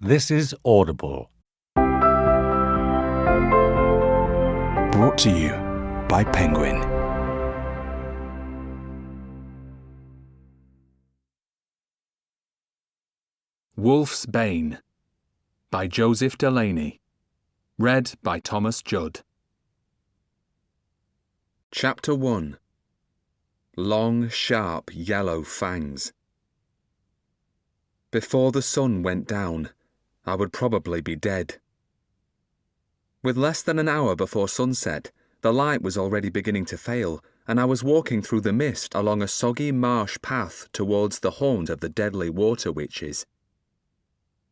This is Audible. Brought to you by Penguin. Wulf's Bane by Joseph Delaney. Read by Thomas Judd. Chapter 1. Long, sharp, yellow fangs. Before the sun went down, I would probably be dead. With less than an hour before sunset, the light was already beginning to fail, and I was walking through the mist along a soggy marsh path towards the haunt of the deadly water witches.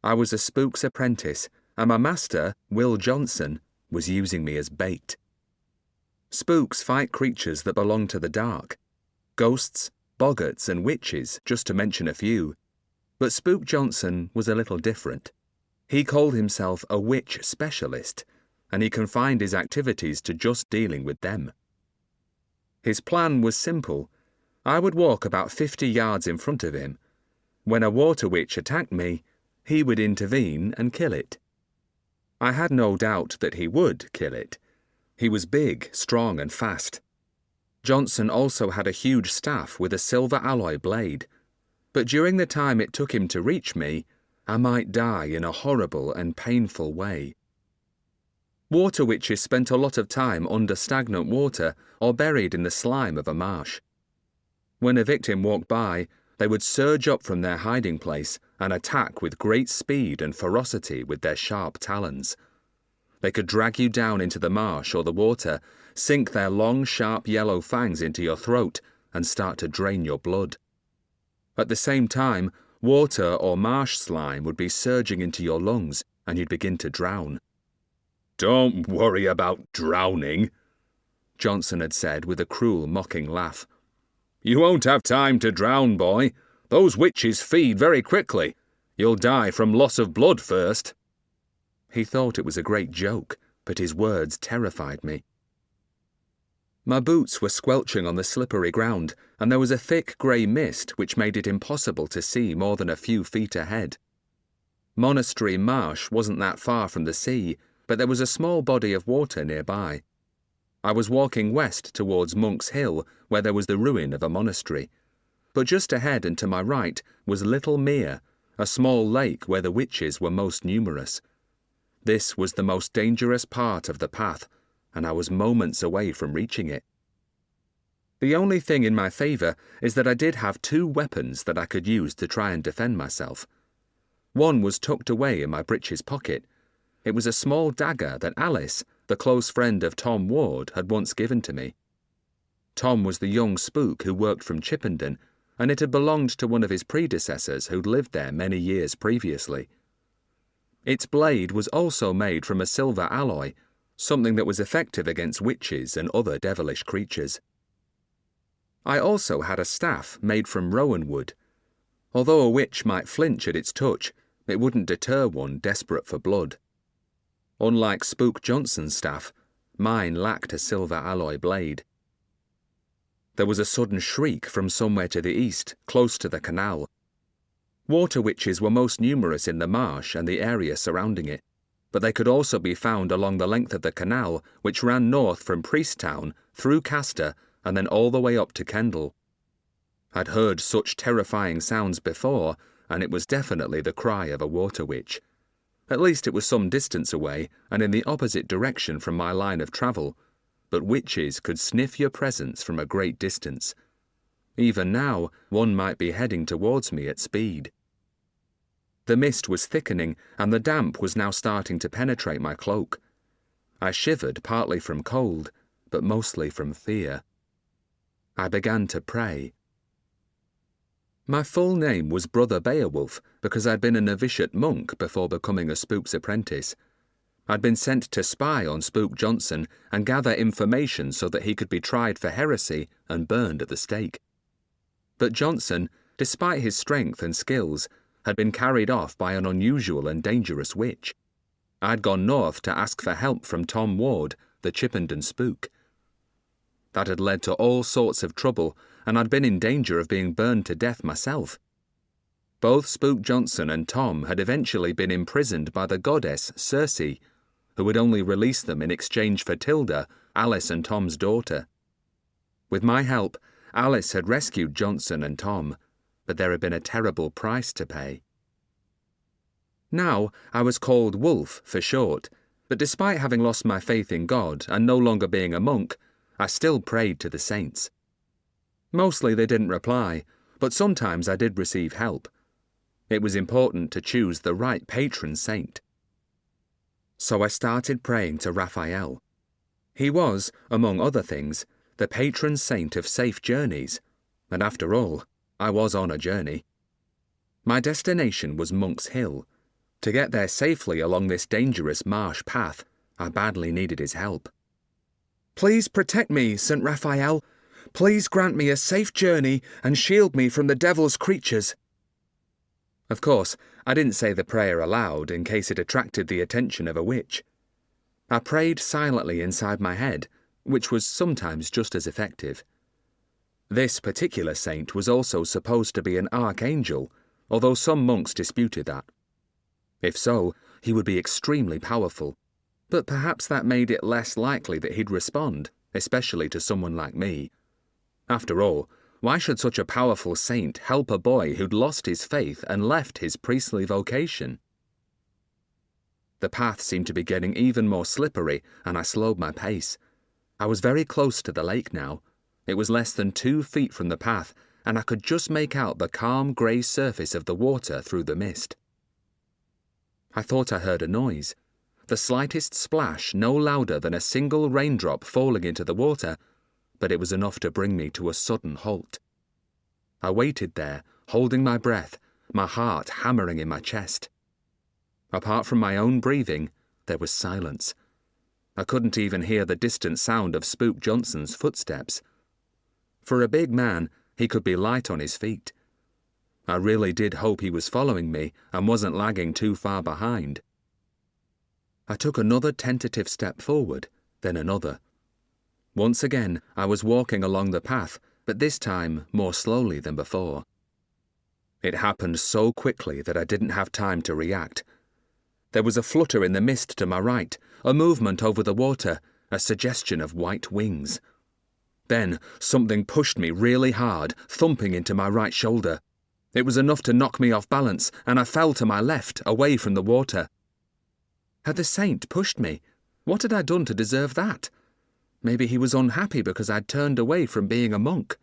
I was a Spook's apprentice, and my master, Will Johnson, was using me as bait. Spooks fight creatures that belong to the dark. Ghosts, boggarts, and witches, just to mention a few. But Spook Johnson was a little different. He called himself a witch specialist, and he confined his activities to just dealing with them. His plan was simple. I would walk about 50 yards in front of him. When a water witch attacked me, he would intervene and kill it. I had no doubt that he would kill it. He was big, strong, and fast. Johnson also had a huge staff with a silver alloy blade, but during the time it took him to reach me, I might die in a horrible and painful way. Water witches spent a lot of time under stagnant water or buried in the slime of a marsh. When a victim walked by, they would surge up from their hiding place and attack with great speed and ferocity with their sharp talons. They could drag you down into the marsh or the water, sink their long, sharp yellow fangs into your throat, and start to drain your blood. At the same time, water or marsh slime would be surging into your lungs, and you'd begin to drown. "Don't worry about drowning," Johnson had said with a cruel, mocking laugh. "You won't have time to drown, boy. Those witches feed very quickly. You'll die from loss of blood first." He thought it was a great joke, but his words terrified me. My boots were squelching on the slippery ground, and there was a thick grey mist which made it impossible to see more than a few feet ahead. Monastery Marsh wasn't that far from the sea, but there was a small body of water nearby. I was walking west towards Monk's Hill, where there was the ruin of a monastery. But just ahead and to my right was Little Mere, a small lake where the witches were most numerous. This was the most dangerous part of the path, and I was moments away from reaching it. The only thing in my favour is that I did have 2 weapons that I could use to try and defend myself. One was tucked away in my breeches pocket. It was a small dagger that Alice, the close friend of Tom Ward, had once given to me. Tom was the young spook who worked from Chippenden, and it had belonged to one of his predecessors who'd lived there many years previously. Its blade was also made from a silver alloy, something that was effective against witches and other devilish creatures. I also had a staff made from rowan wood. Although a witch might flinch at its touch, it wouldn't deter one desperate for blood. Unlike Spook Johnson's staff, mine lacked a silver alloy blade. There was a sudden shriek from somewhere to the east, close to the canal. Water witches were most numerous in the marsh and the area surrounding it, but they could also be found along the length of the canal, which ran north from Priesttown, through Castor, and then all the way up to Kendal. I'd heard such terrifying sounds before, and it was definitely the cry of a water witch. At least it was some distance away and in the opposite direction from my line of travel, but witches could sniff your presence from a great distance. Even now, one might be heading towards me at speed. The mist was thickening, and the damp was now starting to penetrate my cloak. I shivered partly from cold, but mostly from fear. I began to pray. My full name was Brother Beowulf because I'd been a novitiate monk before becoming a Spook's apprentice. I'd been sent to spy on Spook Johnson and gather information so that he could be tried for heresy and burned at the stake. But Johnson, despite his strength and skills, had been carried off by an unusual and dangerous witch. I'd gone north to ask for help from Tom Ward, the Chippenden spook. That had led to all sorts of trouble, and I'd been in danger of being burned to death myself. Both Spook Johnson and Tom had eventually been imprisoned by the goddess Circe, who had only released them in exchange for Tilda, Alice and Tom's daughter. With my help, Alice had rescued Johnson and Tom, but there had been a terrible price to pay. Now I was called Wulf for short, but despite having lost my faith in God and no longer being a monk, I still prayed to the saints. Mostly they didn't reply, but sometimes I did receive help. It was important to choose the right patron saint. So I started praying to Raphael. He was, among other things, the patron saint of safe journeys, and after all, I was on a journey. My destination was Monk's Hill. To get there safely along this dangerous marsh path, I badly needed his help. "Please protect me, St. Raphael. Please grant me a safe journey and shield me from the devil's creatures." Of course, I didn't say the prayer aloud in case it attracted the attention of a witch. I prayed silently inside my head, which was sometimes just as effective. This particular saint was also supposed to be an archangel, although some monks disputed that. If so, he would be extremely powerful, but perhaps that made it less likely that he'd respond, especially to someone like me. After all, why should such a powerful saint help a boy who'd lost his faith and left his priestly vocation? The path seemed to be getting even more slippery, and I slowed my pace. I was very close to the lake now. It was less than 2 feet from the path, and I could just make out the calm grey surface of the water through the mist. I thought I heard a noise. The slightest splash no louder than a single raindrop falling into the water, but it was enough to bring me to a sudden halt. I waited there, holding my breath, my heart hammering in my chest. Apart from my own breathing, there was silence. I couldn't even hear the distant sound of Spook Johnson's footsteps. For a big man, he could be light on his feet. I really did hope he was following me and wasn't lagging too far behind. I took another tentative step forward, then another. Once again, I was walking along the path, but this time more slowly than before. It happened so quickly that I didn't have time to react. There was a flutter in the mist to my right, a movement over the water, a suggestion of white wings. Then something pushed me really hard, thumping into my right shoulder. It was enough to knock me off balance, and I fell to my left, away from the water. Had the saint pushed me? What had I done to deserve that? Maybe he was unhappy because I'd turned away from being a monk.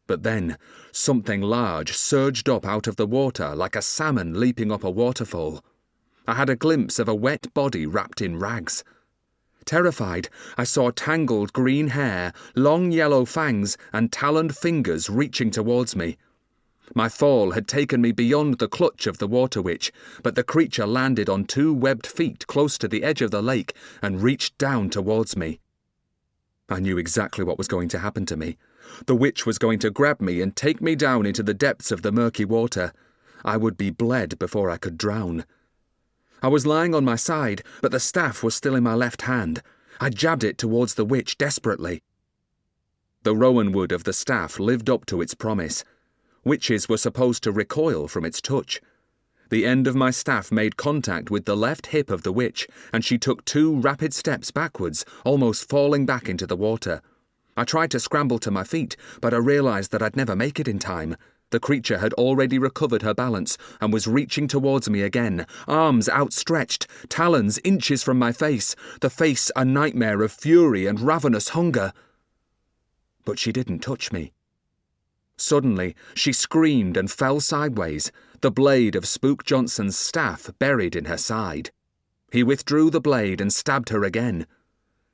But then, something large surged up out of the water like a salmon leaping up a waterfall. I had a glimpse of a wet body wrapped in rags. Terrified, I saw tangled green hair, long yellow fangs, and taloned fingers reaching towards me. My fall had taken me beyond the clutch of the water witch, but the creature landed on 2 webbed feet close to the edge of the lake and reached down towards me. I knew exactly what was going to happen to me. The witch was going to grab me and take me down into the depths of the murky water. I would be bled before I could drown. I was lying on my side, but the staff was still in my left hand. I jabbed it towards the witch desperately. The rowan wood of the staff lived up to its promise. Witches were supposed to recoil from its touch. The end of my staff made contact with the left hip of the witch, and she took 2 rapid steps backwards, almost falling back into the water. I tried to scramble to my feet, but I realized that I'd never make it in time. The creature had already recovered her balance and was reaching towards me again, arms outstretched, talons inches from my face, the face a nightmare of fury and ravenous hunger. But she didn't touch me. Suddenly, she screamed and fell sideways, the blade of Spook Johnson's staff buried in her side. He withdrew the blade and stabbed her again.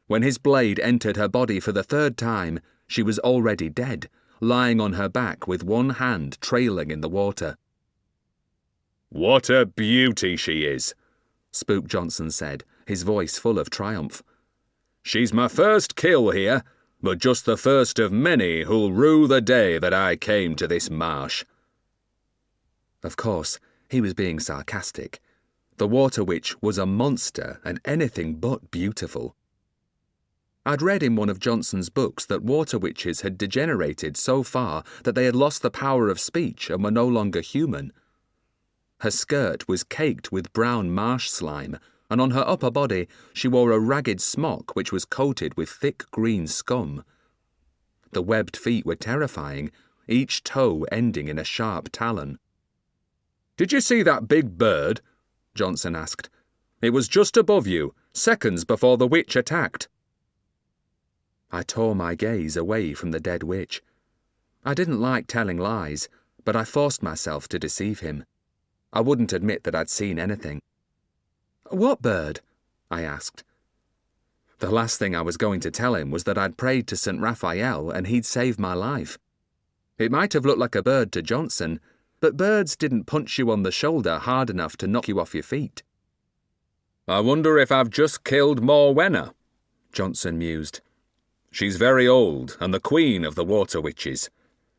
When his blade entered her body for the 3rd time, she was already dead, lying on her back with one hand trailing in the water. "What a beauty she is," Spook Johnson said, his voice full of triumph. "She's my first kill here, but just the first of many who'll rue the day that I came to this marsh." Of course, he was being sarcastic. The water witch was a monster and anything but beautiful. I'd read in one of Johnson's books that water witches had degenerated so far that they had lost the power of speech and were no longer human. Her skirt was caked with brown marsh slime, and on her upper body she wore a ragged smock which was coated with thick green scum. The webbed feet were terrifying, each toe ending in a sharp talon. "Did you see that big bird?" Johnson asked. "It was just above you, seconds before the witch attacked." I tore my gaze away from the dead witch. I didn't like telling lies, but I forced myself to deceive him. I wouldn't admit that I'd seen anything. "What bird?" I asked. The last thing I was going to tell him was that I'd prayed to St. Raphael and he'd saved my life. It might have looked like a bird to Johnson, but birds didn't punch you on the shoulder hard enough to knock you off your feet. "I wonder if I've just killed Morwenna," Johnson mused. "She's very old and the queen of the water witches.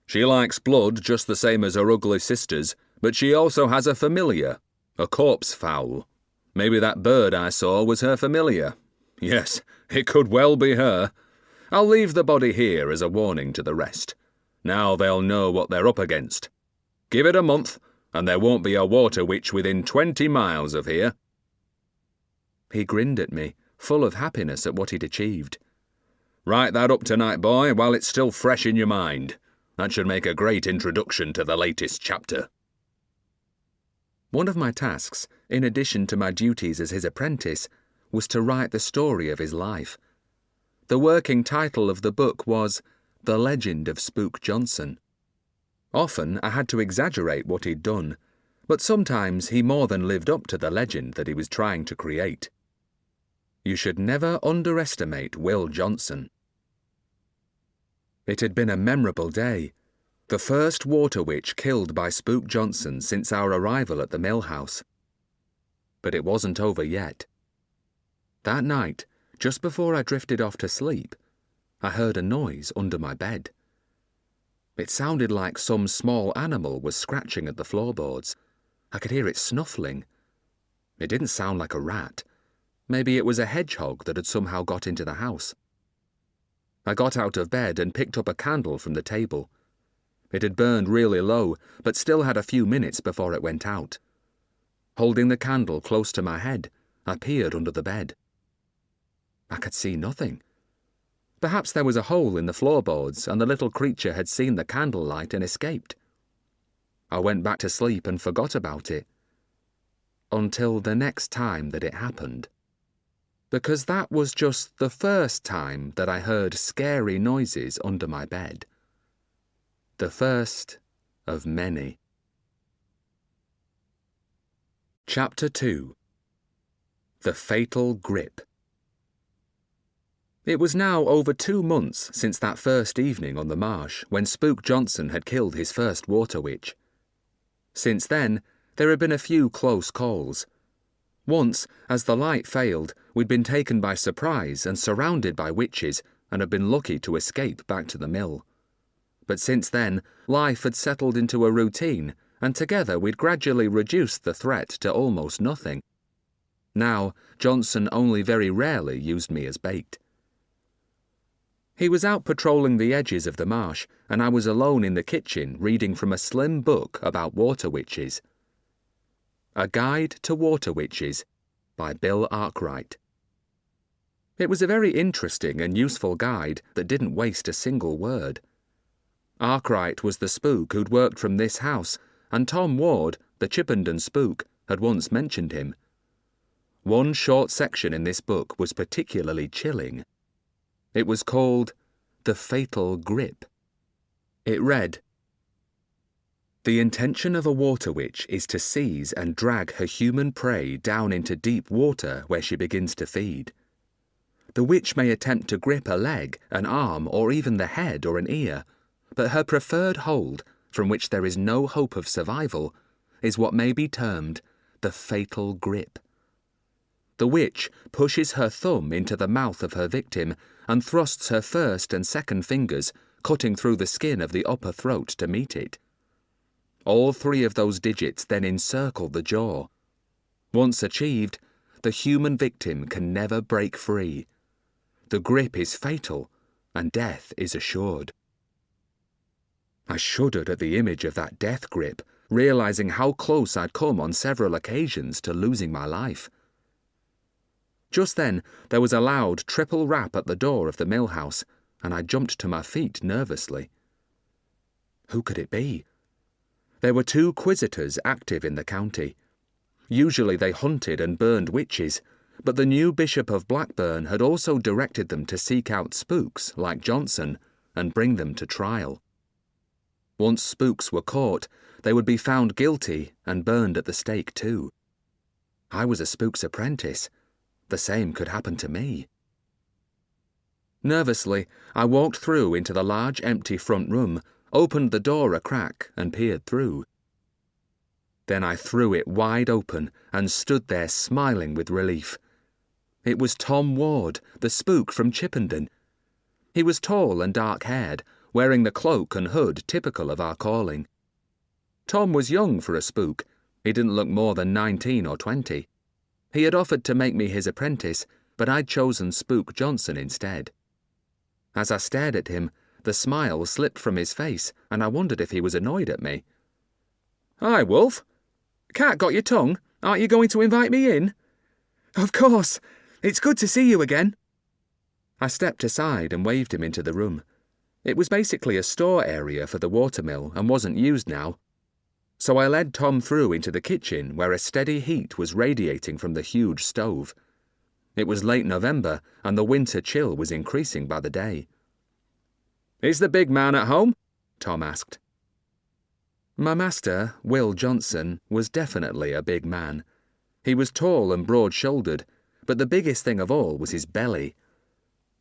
She likes blood just the same as her ugly sisters, but she also has a familiar, a corpse fowl. Maybe that bird I saw was her familiar. Yes, it could well be her. I'll leave the body here as a warning to the rest. Now they'll know what they're up against. Give it a month, and there won't be a water witch within 20 miles of here." He grinned at me, full of happiness at what he'd achieved. "Write that up tonight, boy, while it's still fresh in your mind. That should make a great introduction to the latest chapter." One of my tasks, in addition to my duties as his apprentice, was to write the story of his life. The working title of the book was The Legend of Spook Johnson. Often I had to exaggerate what he'd done, but sometimes he more than lived up to the legend that he was trying to create. You should never underestimate Will Johnson. It had been a memorable day. The first water witch killed by Spook Johnson since our arrival at the mill house. But it wasn't over yet. That night, just before I drifted off to sleep, I heard a noise under my bed. It sounded like some small animal was scratching at the floorboards. I could hear it snuffling. It didn't sound like a rat. Maybe it was a hedgehog that had somehow got into the house. I got out of bed and picked up a candle from the table. It had burned really low, but still had a few minutes before it went out. Holding the candle close to my head, I peered under the bed. I could see nothing. Perhaps there was a hole in the floorboards and the little creature had seen the candlelight and escaped. I went back to sleep and forgot about it. Until the next time that it happened. Because that was just the first time that I heard scary noises under my bed. The first of many. Chapter 2. The Fatal Grip. It was now over 2 months since that first evening on the marsh when Spook Johnson had killed his first water witch. Since then, there had been a few close calls. Once, as the light failed, we'd been taken by surprise and surrounded by witches and had been lucky to escape back to the mill. But since then, life had settled into a routine, and together we'd gradually reduced the threat to almost nothing. Now, Johnson only very rarely used me as bait. He was out patrolling the edges of the marsh, and I was alone in the kitchen reading from a slim book about water witches. A Guide to Water Witches by Bill Arkwright. It was a very interesting and useful guide that didn't waste a single word. Arkwright was the spook who'd worked from this house, and Tom Ward, the Chippenden spook, had once mentioned him. One short section in this book was particularly chilling. It was called The Fatal Grip. It read, "The intention of a water witch is to seize and drag her human prey down into deep water where she begins to feed. The witch may attempt to grip a leg, an arm, or even the head or an ear, but her preferred hold, from which there is no hope of survival, is what may be termed the fatal grip. The witch pushes her thumb into the mouth of her victim and thrusts her first and second fingers, cutting through the skin of the upper throat to meet it. All 3 of those digits then encircle the jaw. Once achieved, the human victim can never break free. The grip is fatal, and death is assured. I shuddered at the image of that death grip, realizing how close I'd come on several occasions to losing my life. Just then, there was a loud triple rap at the door of the mill house, and I jumped to my feet nervously. Who could it be? There were 2 quisitors active in the county. Usually they hunted and burned witches, but the new Bishop of Blackburn had also directed them to seek out spooks like Johnson and bring them to trial. Once spooks were caught, they would be found guilty and burned at the stake too. I was a spook's apprentice. The same could happen to me. Nervously, I walked through into the large empty front room, opened the door a crack and peered through. Then I threw it wide open and stood there smiling with relief. It was Tom Ward, the spook from Chippenden. He was tall and dark-haired, wearing the cloak and hood typical of our calling. Tom was young for a spook. He didn't look more than 19 or 20. He had offered to make me his apprentice, but I'd chosen Spook Johnson instead. As I stared at him, the smile slipped from his face, and I wondered if he was annoyed at me. "Hi, Wulf. Cat got your tongue? Aren't you going to invite me in?" "Of course. It's good to see you again." I stepped aside and waved him into the room. It was basically a store area for the watermill and wasn't used now. So I led Tom through into the kitchen where a steady heat was radiating from the huge stove. It was late November and the winter chill was increasing by the day. "Is the big man at home?" Tom asked. My master, Will Johnson, was definitely a big man. He was tall and broad-shouldered, but the biggest thing of all was his belly.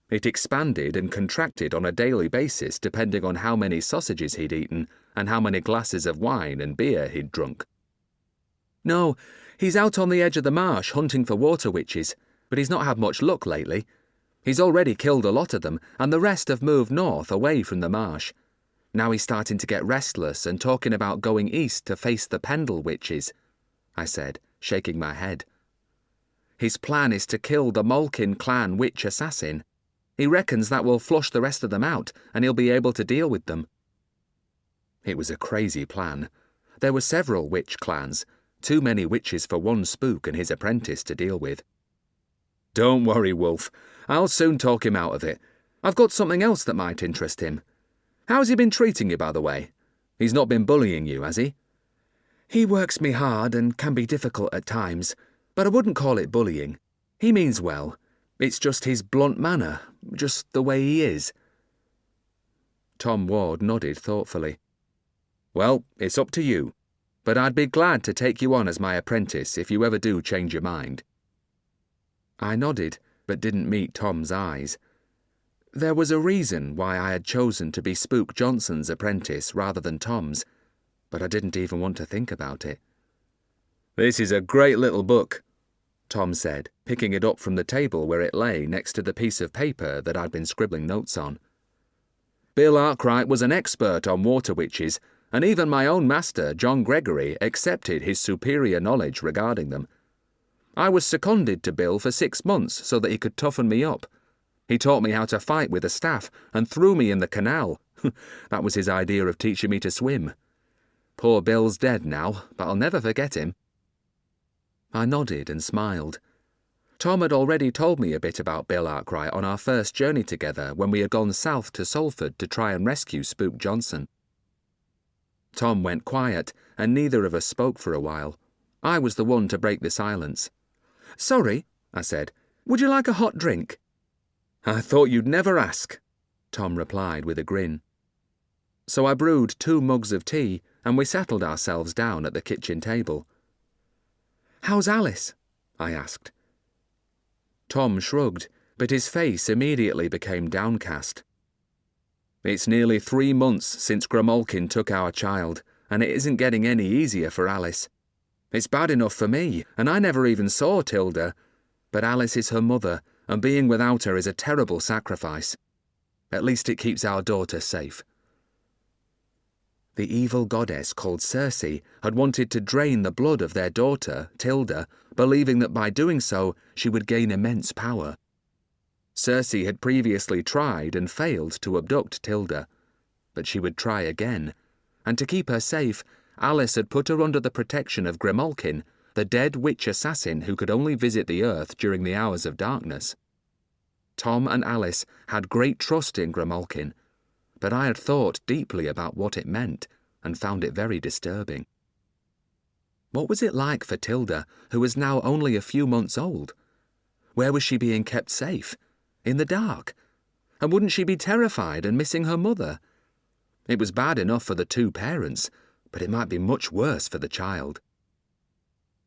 It expanded and contracted on a daily basis depending on how many sausages he'd eaten and how many glasses of wine and beer he'd drunk. "No, he's out on the edge of the marsh hunting for water witches, but he's not had much luck lately. He's already killed a lot of them, and the rest have moved north away from the marsh. Now he's starting to get restless and talking about going east to face the Pendle witches," I said, shaking my head. "His plan is to kill the Malkin clan witch assassin. He reckons that will flush the rest of them out, and he'll be able to deal with them." It was a crazy plan. There were several witch clans, too many witches for one spook and his apprentice to deal with. "Don't worry, Wulf. I'll soon talk him out of it. I've got something else that might interest him. How's he been treating you, by the way? He's not been bullying you, has he?" "He works me hard and can be difficult at times, but I wouldn't call it bullying. He means well. It's just his blunt manner, just the way he is." Tom Ward nodded thoughtfully. "Well, it's up to you, but I'd be glad to take you on as my apprentice if you ever do change your mind." I nodded, but didn't meet Tom's eyes. There was a reason why I had chosen to be Spook Johnson's apprentice rather than Tom's, but I didn't even want to think about it. "This is a great little book," Tom said, picking it up from the table where it lay next to the piece of paper that I'd been scribbling notes on. "Bill Arkwright was an expert on water witches, and even my own master, John Gregory, accepted his superior knowledge regarding them. I was seconded to Bill for 6 months so that he could toughen me up. He taught me how to fight with a staff and threw me in the canal. That was his idea of teaching me to swim. Poor Bill's dead now, but I'll never forget him." I nodded and smiled. Tom had already told me a bit about Bill Arkwright on our first journey together when we had gone south to Salford to try and rescue Spook Johnson. Tom went quiet, and neither of us spoke for a while. I was the one to break the silence. "Sorry," I said. "Would you like a hot drink?" "I thought you'd never ask," Tom replied with a grin. So I brewed 2 mugs of tea, and we settled ourselves down at the kitchen table. "How's Alice?" I asked. Tom shrugged, but his face immediately became downcast. "It's nearly 3 months since Grimalkin took our child, and it isn't getting any easier for Alice. It's bad enough for me, and I never even saw Tilda, but Alice is her mother, and being without her is a terrible sacrifice. At least it keeps our daughter safe." The evil goddess called Circe had wanted to drain the blood of their daughter, Tilda, believing that by doing so she would gain immense power. Cersei had previously tried and failed to abduct Tilda, but she would try again, and to keep her safe, Alice had put her under the protection of Grimalkin, the dead witch assassin who could only visit the earth during the hours of darkness. Tom and Alice had great trust in Grimalkin, but I had thought deeply about what it meant and found it very disturbing. What was it like for Tilda, who was now only a few months old? Where was she being kept safe? In the dark? And wouldn't she be terrified and missing her mother? It was bad enough for the two parents, but it might be much worse for the child.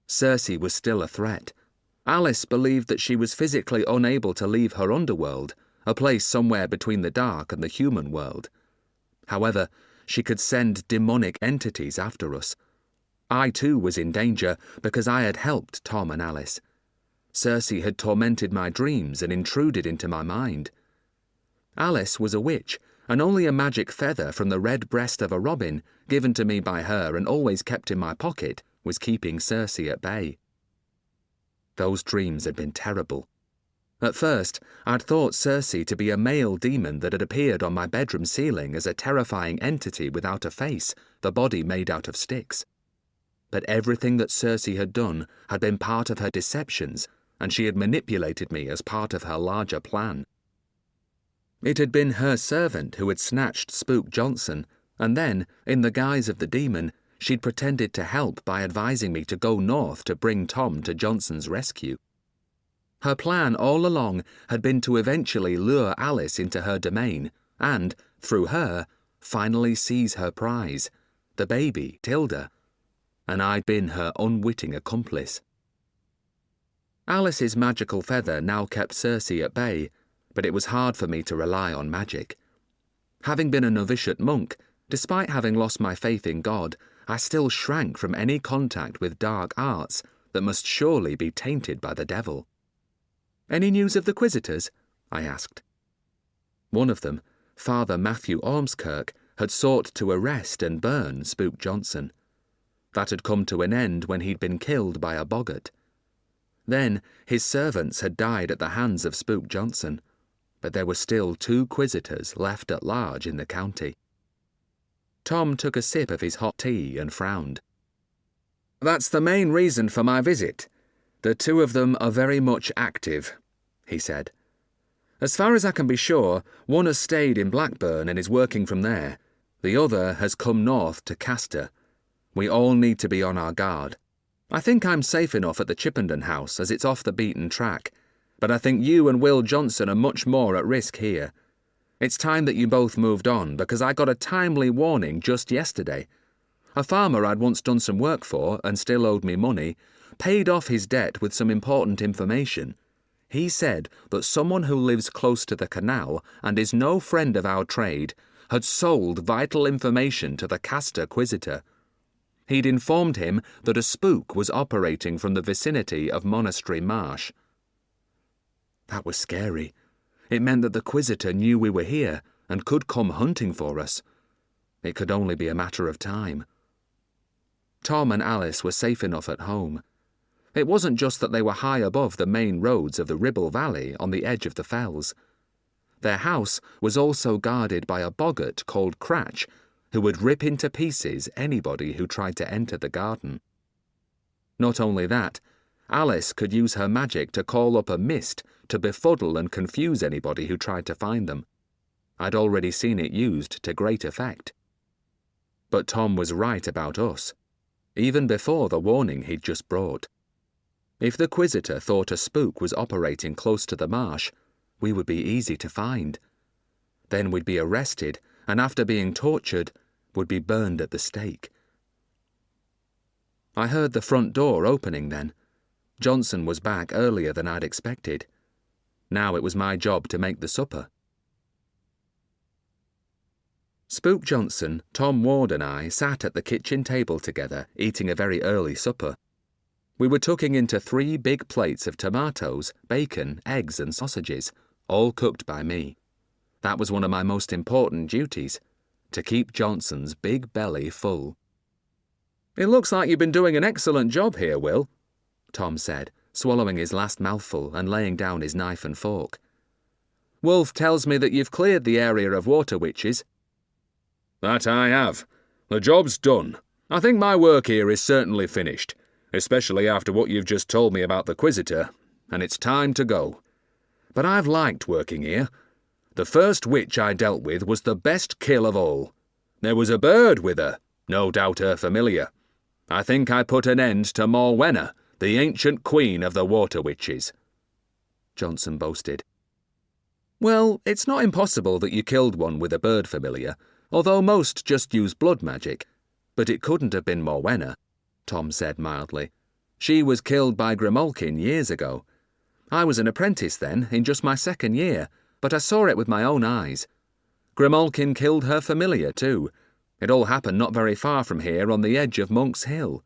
Cersei was still a threat. Alice believed that she was physically unable to leave her underworld, a place somewhere between the dark and the human world. However, she could send demonic entities after us. I too was in danger because I had helped Tom and Alice. Cersei had tormented my dreams and intruded into my mind. Alice was a witch, and only a magic feather from the red breast of a robin, given to me by her and always kept in my pocket, was keeping Cersei at bay. Those dreams had been terrible. At first, I'd thought Cersei to be a male demon that had appeared on my bedroom ceiling as a terrifying entity without a face, the body made out of sticks. But everything that Cersei had done had been part of her deceptions, and she had manipulated me as part of her larger plan. It had been her servant who had snatched Spook Johnson, and then, in the guise of the demon, she'd pretended to help by advising me to go north to bring Tom to Johnson's rescue. Her plan all along had been to eventually lure Alice into her domain and, through her, finally seize her prize, the baby, Tilda, and I'd been her unwitting accomplice. Alice's magical feather now kept Cersei at bay, but it was hard for me to rely on magic. Having been a novitiate monk, despite having lost my faith in God, I still shrank from any contact with dark arts that must surely be tainted by the devil. "Any news of the Quisitors?" I asked. One of them, Father Matthew Ormskirk, had sought to arrest and burn Spook Johnson. That had come to an end when he'd been killed by a boggart. Then his servants had died at the hands of Spook Johnson, but there were still 2 Quisitors left at large in the county. Tom took a sip of his hot tea and frowned. "That's the main reason for my visit. The 2 of them are very much active," he said. "As far as I can be sure, one has stayed in Blackburn and is working from there. The other has come north to Castor. We all need to be on our guard. I think I'm safe enough at the Chippenden house as it's off the beaten track, but I think you and Will Johnson are much more at risk here. It's time that you both moved on because I got a timely warning just yesterday. A farmer I'd once done some work for and still owed me money paid off his debt with some important information. He said that someone who lives close to the canal and is no friend of our trade had sold vital information to the Castor Quisitor. He'd informed him that a spook was operating from the vicinity of Monastery Marsh." That was scary. It meant that the Quisitor knew we were here and could come hunting for us. It could only be a matter of time. Tom and Alice were safe enough at home. It wasn't just that they were high above the main roads of the Ribble Valley on the edge of the fells. Their house was also guarded by a boggart called Cratch, who would rip into pieces anybody who tried to enter the garden. Not only that, Alice could use her magic to call up a mist to befuddle and confuse anybody who tried to find them. I'd already seen it used to great effect. But Tom was right about us, even before the warning he'd just brought. If the Quisitor thought a spook was operating close to the marsh, we would be easy to find. Then we'd be arrested, and after being tortured, would be burned at the stake. I heard the front door opening then. Johnson was back earlier than I'd expected. Now it was my job to make the supper. Spook Johnson, Tom Ward and I sat at the kitchen table together, eating a very early supper. We were tucking into 3 big plates of tomatoes, bacon, eggs and sausages, all cooked by me. That was one of my most important duties, to keep Johnson's big belly full. "It looks like you've been doing an excellent job here, Will," Tom said, swallowing his last mouthful and laying down his knife and fork. Wulf tells me that you've cleared the area of water witches. That I have. The job's done. I think my work here is certainly finished, especially after what you've just told me about the Quisitor, and it's time to go. But I've liked working here. The first witch I dealt with was the best kill of all. There was a bird with her, no doubt her familiar. I think I put an end to Morwenna, the ancient queen of the water witches. Johnson boasted. Well, it's not impossible that you killed one with a bird familiar, although most just use blood magic. But it couldn't have been Morwenna, Tom said mildly. She was killed by Grimalkin years ago. I was an apprentice then, in just my second year, but I saw it with my own eyes. Grimalkin killed her familiar too. It all happened not very far from here on the edge of Monk's Hill.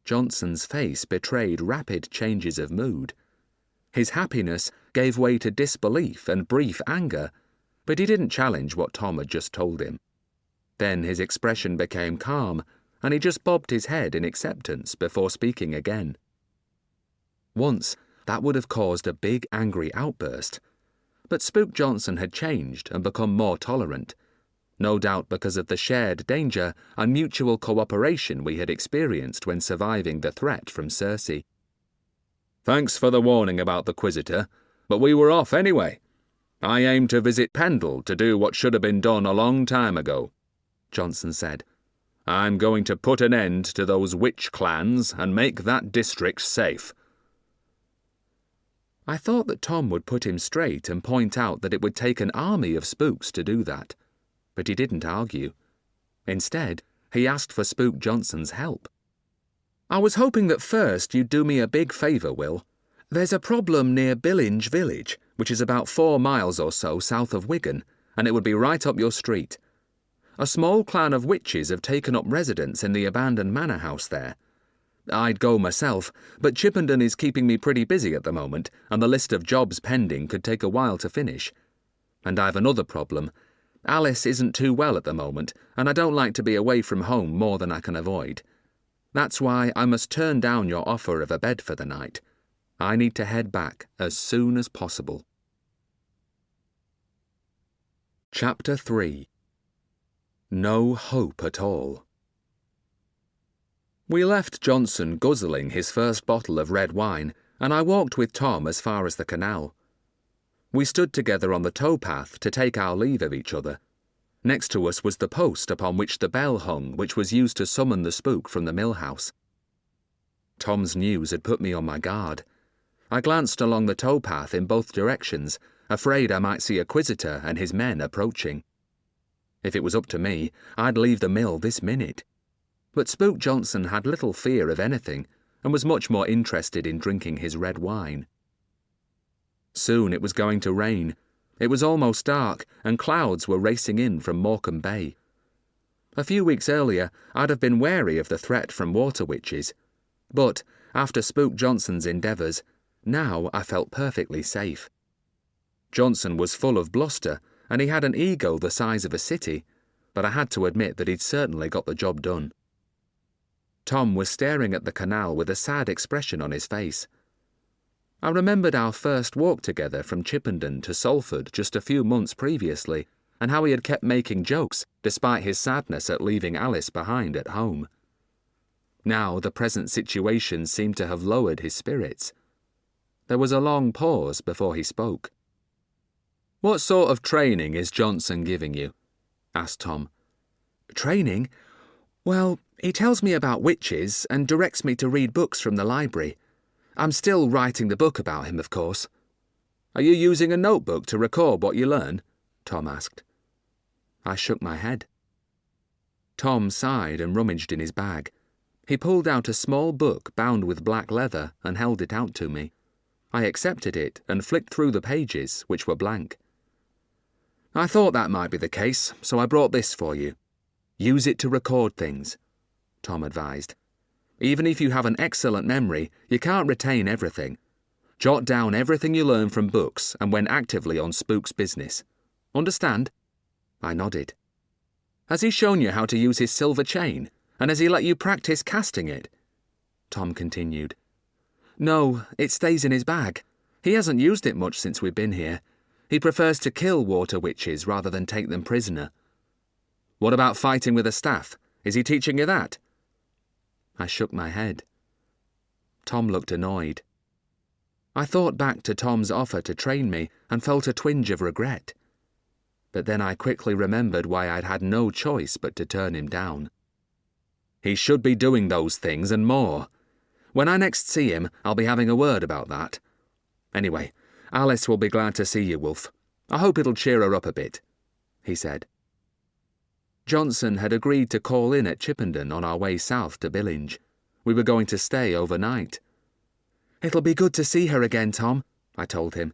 Johnson's face betrayed rapid changes of mood. His happiness gave way to disbelief and brief anger, but he didn't challenge what Tom had just told him. Then his expression became calm, and he just bobbed his head in acceptance before speaking again. Once, that would have caused a big angry outburst. But Spook Johnson had changed and become more tolerant, no doubt because of the shared danger and mutual cooperation we had experienced when surviving the threat from Cersei. Thanks for the warning about the Quisitor, but we were off anyway. I aim to visit Pendle to do what should have been done a long time ago, Johnson said. I'm going to put an end to those witch clans and make that district safe. I thought that Tom would put him straight and point out that it would take an army of spooks to do that, but he didn't argue. Instead, he asked for Spook Johnson's help. I was hoping that first you'd do me a big favour, Will. There's a problem near Billinge Village, which is about 4 miles or so south of Wigan, and it would be right up your street. A small clan of witches have taken up residence in the abandoned manor house there. I'd go myself, but Chippenden is keeping me pretty busy at the moment, and the list of jobs pending could take a while to finish. And I've another problem. Alice isn't too well at the moment, and I don't like to be away from home more than I can avoid. That's why I must turn down your offer of a bed for the night. I need to head back as soon as possible. Chapter 3. No hope at all. We left Johnson guzzling his first bottle of red wine, and I walked with Tom as far as the canal. We stood together on the towpath to take our leave of each other. Next to us was the post upon which the bell hung, which was used to summon the spook from the mill house. Tom's news had put me on my guard. I glanced along the towpath in both directions, afraid I might see a Quisitor and his men approaching. If it was up to me, I'd leave the mill this minute. But Spook Johnson had little fear of anything, and was much more interested in drinking his red wine. Soon it was going to rain. It was almost dark, and clouds were racing in from Morecambe Bay. A few weeks earlier, I'd have been wary of the threat from water witches. But, after Spook Johnson's endeavours, now I felt perfectly safe. Johnson was full of bluster, and he had an ego the size of a city, but I had to admit that he'd certainly got the job done. Tom was staring at the canal with a sad expression on his face. I remembered our first walk together from Chippenden to Salford just a few months previously, and how he had kept making jokes despite his sadness at leaving Alice behind at home. Now the present situation seemed to have lowered his spirits. There was a long pause before he spoke. "What sort of training is Johnson giving you?" asked Tom. "Training? Well, he tells me about witches and directs me to read books from the library. I'm still writing the book about him, of course." "Are you using a notebook to record what you learn?" Tom asked. I shook my head. Tom sighed and rummaged in his bag. He pulled out a small book bound with black leather and held it out to me. I accepted it and flicked through the pages, which were blank. "I thought that might be the case, so I brought this for you. Use it to record things," Tom advised. "Even if you have an excellent memory, you can't retain everything. Jot down everything you learn from books and when actively on Spook's business. Understand?" I nodded. "Has he shown you how to use his silver chain? And has he let you practice casting it?" Tom continued. "No, it stays in his bag. He hasn't used it much since we've been here. He prefers to kill water witches rather than take them prisoner. What about fighting with a staff? Is he teaching you that? I shook my head. Tom looked annoyed. I thought back to Tom's offer to train me and felt a twinge of regret. But then I quickly remembered why I'd had no choice but to turn him down. He should be doing those things and more. When I next see him, I'll be having a word about that. Anyway, Alice will be glad to see you, Wulf. I hope it'll cheer her up a bit, he said. Johnson had agreed to call in at Chippenden on our way south to Billinge. We were going to stay overnight. It'll be good to see her again, Tom, I told him.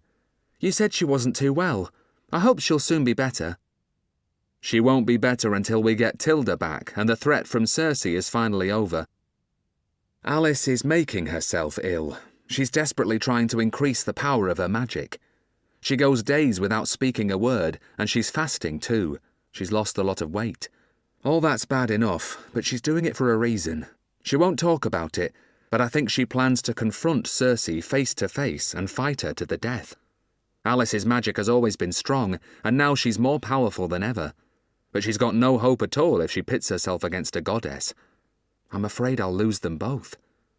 You said she wasn't too well. I hope she'll soon be better. She won't be better until we get Tilda back and the threat from Cersei is finally over. Alice is making herself ill. She's desperately trying to increase the power of her magic. She goes days without speaking a word, and she's fasting too. She's lost a lot of weight. All that's bad enough, but she's doing it for a reason. She won't talk about it, but I think she plans to confront Cersei face to face and fight her to the death. Alice's magic has always been strong, and now she's more powerful than ever. But she's got no hope at all if she pits herself against a goddess. I'm afraid I'll lose them both,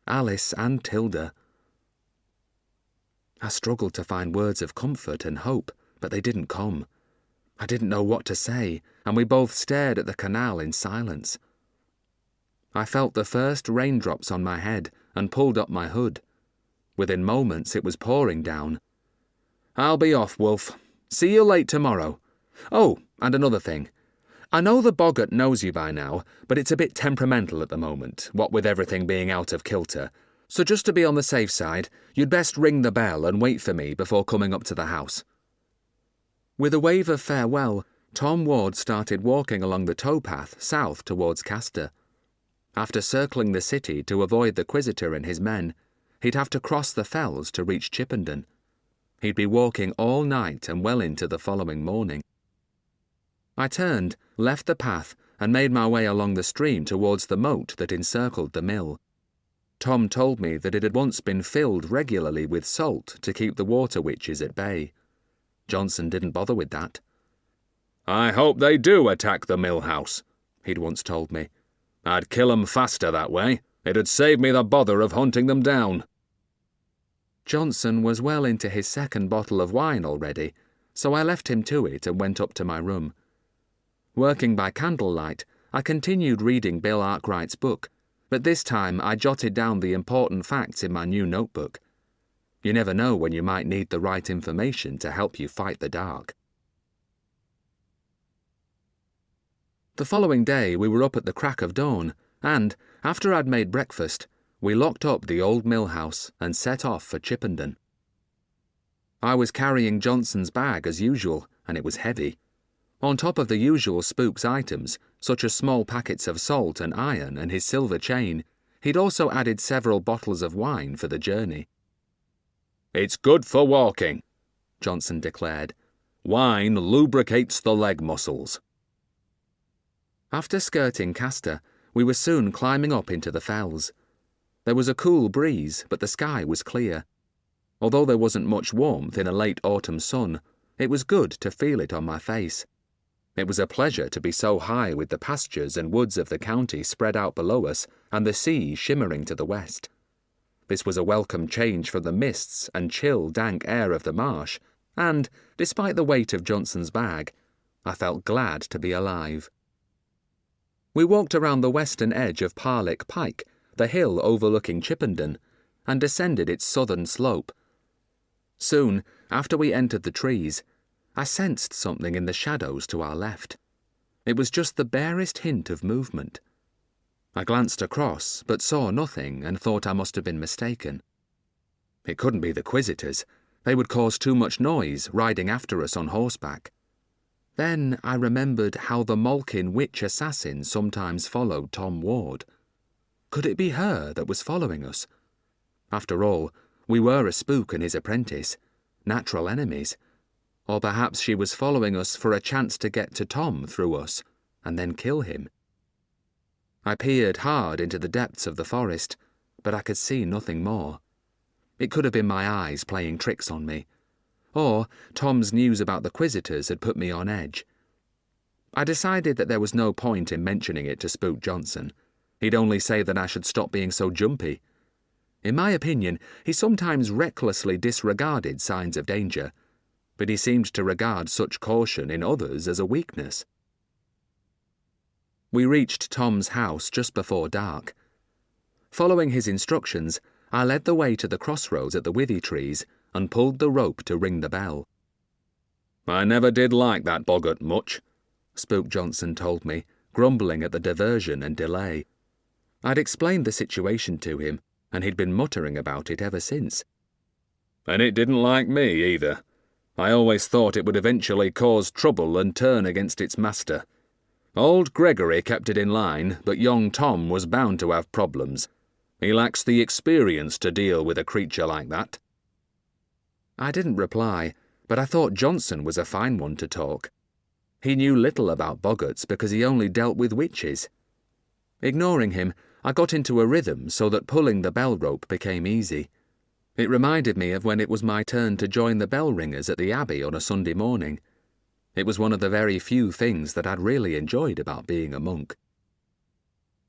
Alice and Tilda. I struggled to find words of comfort and hope, but they didn't come. I didn't know what to say, and we both stared at the canal in silence. I felt the first raindrops on my head and pulled up my hood. Within moments it was pouring down. I'll be off, Wulf. See you late tomorrow. Oh, and another thing. I know the boggart knows you by now, but it's a bit temperamental at the moment, what with everything being out of kilter. So just to be on the safe side, you'd best ring the bell and wait for me before coming up to the house. With a wave of farewell, Tom Ward started walking along the towpath south towards Castor. After circling the city to avoid the Quisitor and his men, he'd have to cross the fells to reach Chippenden. He'd be walking all night and well into the following morning. I turned, left the path, and made my way along the stream towards the moat that encircled the mill. Tom told me that it had once been filled regularly with salt to keep the water witches at bay. Johnson didn't bother with that. I hope they do attack the mill house, he'd once told me. I'd kill 'em faster that way. It'd save me the bother of hunting them down. Johnson was well into his second bottle of wine already, so I left him to it and went up to my room. Working by candlelight, I continued reading Bill Arkwright's book, but this time I jotted down the important facts in my new notebook. You never know when you might need the right information to help you fight the dark. The following day we were up at the crack of dawn, and, after I'd made breakfast, we locked up the old mill house and set off for Chippenden. I was carrying Johnson's bag as usual, and it was heavy. On top of the usual Spook's items, such as small packets of salt and iron and his silver chain, he'd also added several bottles of wine for the journey. It's good for walking, Johnson declared. Wine lubricates the leg muscles. After skirting Castor, we were soon climbing up into the fells. There was a cool breeze, but the sky was clear. Although there wasn't much warmth in a late autumn sun, it was good to feel it on my face. It was a pleasure to be so high with the pastures and woods of the county spread out below us and the sea shimmering to the west. This was a welcome change from the mists and chill, dank air of the marsh, and, despite the weight of Johnson's bag, I felt glad to be alive. We walked around the western edge of Parlick Pike, the hill overlooking Chippenden, and descended its southern slope. Soon, after we entered the trees, I sensed something in the shadows to our left. It was just the barest hint of movement. I glanced across, but saw nothing and thought I must have been mistaken. It couldn't be the Quisitors. They would cause too much noise riding after us on horseback. Then I remembered how the Malkin witch assassin sometimes followed Tom Ward. Could it be her that was following us? After all, we were a Spook and his apprentice, natural enemies. Or perhaps she was following us for a chance to get to Tom through us, and then kill him. I peered hard into the depths of the forest, but I could see nothing more. It could have been my eyes playing tricks on me. or Tom's news about the Quisitors had put me on edge. I decided that there was no point in mentioning it to Spook Johnson. He'd only say that I should stop being so jumpy. In my opinion, he sometimes recklessly disregarded signs of danger, but he seemed to regard such caution in others as a weakness. We reached Tom's house just before dark. Following his instructions, I led the way to the crossroads at the withy trees and pulled the rope to ring the bell. "I never did like that boggart much," Spook Johnson told me, grumbling at the diversion and delay. I'd explained the situation to him, and he'd been muttering about it ever since. "And it didn't like me either. I always thought it would eventually cause trouble and turn against its master. Old Gregory kept it in line, but young Tom was bound to have problems. He lacks the experience to deal with a creature like that." I didn't reply, but I thought Johnson was a fine one to talk. He knew little about boggarts because he only dealt with witches. Ignoring him, I got into a rhythm so that pulling the bell rope became easy. It reminded me of when it was my turn to join the bell ringers at the Abbey on a Sunday morning. It was one of the very few things that I'd really enjoyed about being a monk.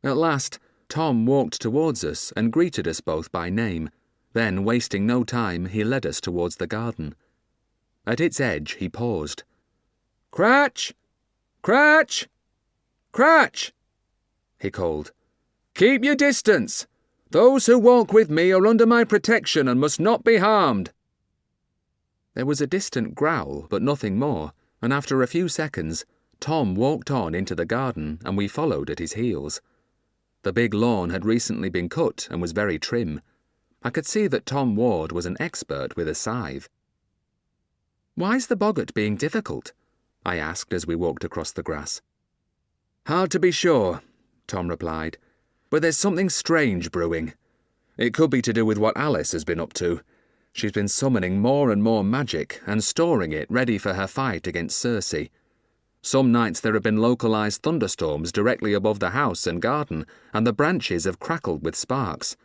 At last, Tom walked towards us and greeted us both by name. Then, wasting no time, he led us towards the garden. At its edge, he paused. "Cratch! Cratch! Cratch!" he called. "Keep your distance! Those who walk with me are under my protection and must not be harmed." There was a distant growl, but nothing more, and after a few seconds, Tom walked on into the garden and we followed at his heels. The big lawn had recently been cut and was very trim. I could see that Tom Ward was an expert with a scythe. "Why's the boggart being difficult?" I asked as we walked across the grass. "Hard to be sure," Tom replied, "but there's something strange brewing. It could be to do with what Alice has been up to. She's been summoning more and more magic and storing it ready for her fight against Circe. Some nights there have been localized thunderstorms directly above the house and garden, and the branches have crackled with sparks.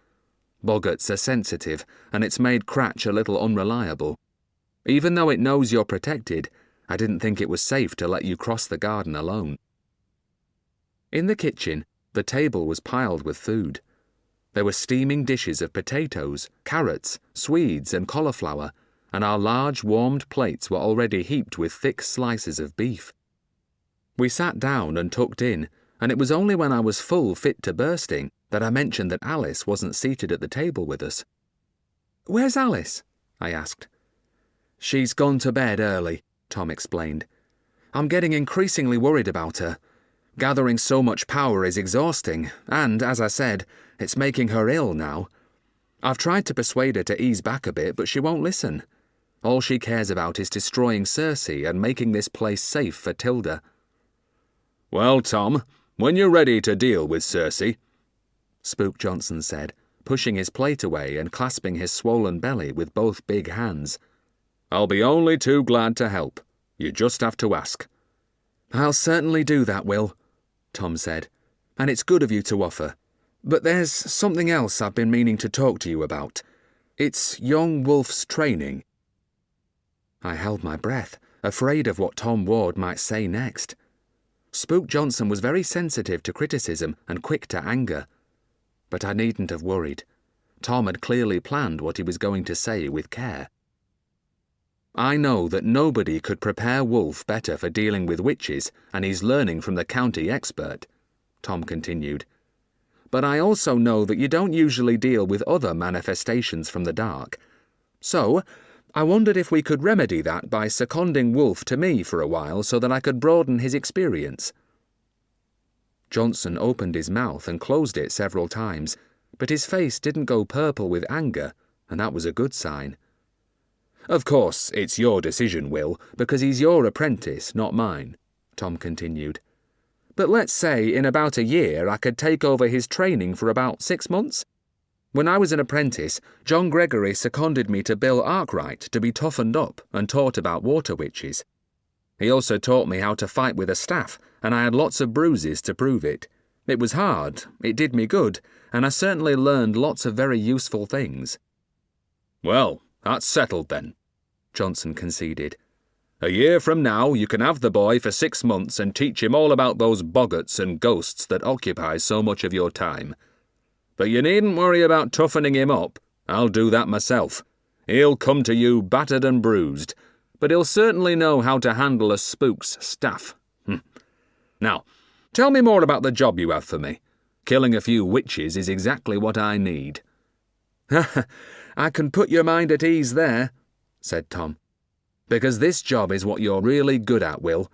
Boggarts are sensitive, and it's made Cratch a little unreliable. Even though it knows you're protected, I didn't think it was safe to let you cross the garden alone." In the kitchen, the table was piled with food. There were steaming dishes of potatoes, carrots, swedes, and cauliflower, and our large warmed plates were already heaped with thick slices of beef. We sat down and tucked in, and it was only when I was full fit to bursting that I mentioned that Alice wasn't seated at the table with us. "Where's Alice?" I asked. "She's gone to bed early," Tom explained. "I'm getting increasingly worried about her. Gathering so much power is exhausting, and, as I said, it's making her ill now. I've tried to persuade her to ease back a bit, but she won't listen. All she cares about is destroying Circe and making this place safe for Tilda." "Well, Tom, when you're ready to deal with Circe," Spook Johnson said, pushing his plate away and clasping his swollen belly with both big hands, "I'll be only too glad to help. You just have to ask." "I'll certainly do that, Will," Tom said, "and it's good of you to offer. But there's something else I've been meaning to talk to you about. It's young Wulf's training." I held my breath, afraid of what Tom Ward might say next. Spook Johnson was very sensitive to criticism and quick to anger. But I needn't have worried. Tom had clearly planned what he was going to say with care. "I know that nobody could prepare Wulf better for dealing with witches, and he's learning from the county expert," Tom continued. "But I also know that you don't usually deal with other manifestations from the dark. So, I wondered if we could remedy that by seconding Wulf to me for a while so that I could broaden his experience." Johnson opened his mouth and closed it several times, but his face didn't go purple with anger, and that was a good sign. "Of course, it's your decision, Will, because he's your apprentice, not mine," Tom continued. "But let's say in about a year I could take over his training for about 6 months. When I was an apprentice, John Gregory seconded me to Bill Arkwright to be toughened up and taught about water witches. He also taught me how to fight with a staff, and I had lots of bruises to prove it. It was hard, it did me good, and I certainly learned lots of very useful things." "Well, that's settled then," Johnson conceded. "A year from now you can have the boy for 6 months and teach him all about those boggarts and ghosts that occupy so much of your time. But you needn't worry about toughening him up. I'll do that myself. He'll come to you battered and bruised, but he'll certainly know how to handle a spook's staff. Now, tell me more about the job you have for me. Killing a few witches is exactly what I need." "I can put your mind at ease there," said Tom. "Because this job is what you're really good at, Will.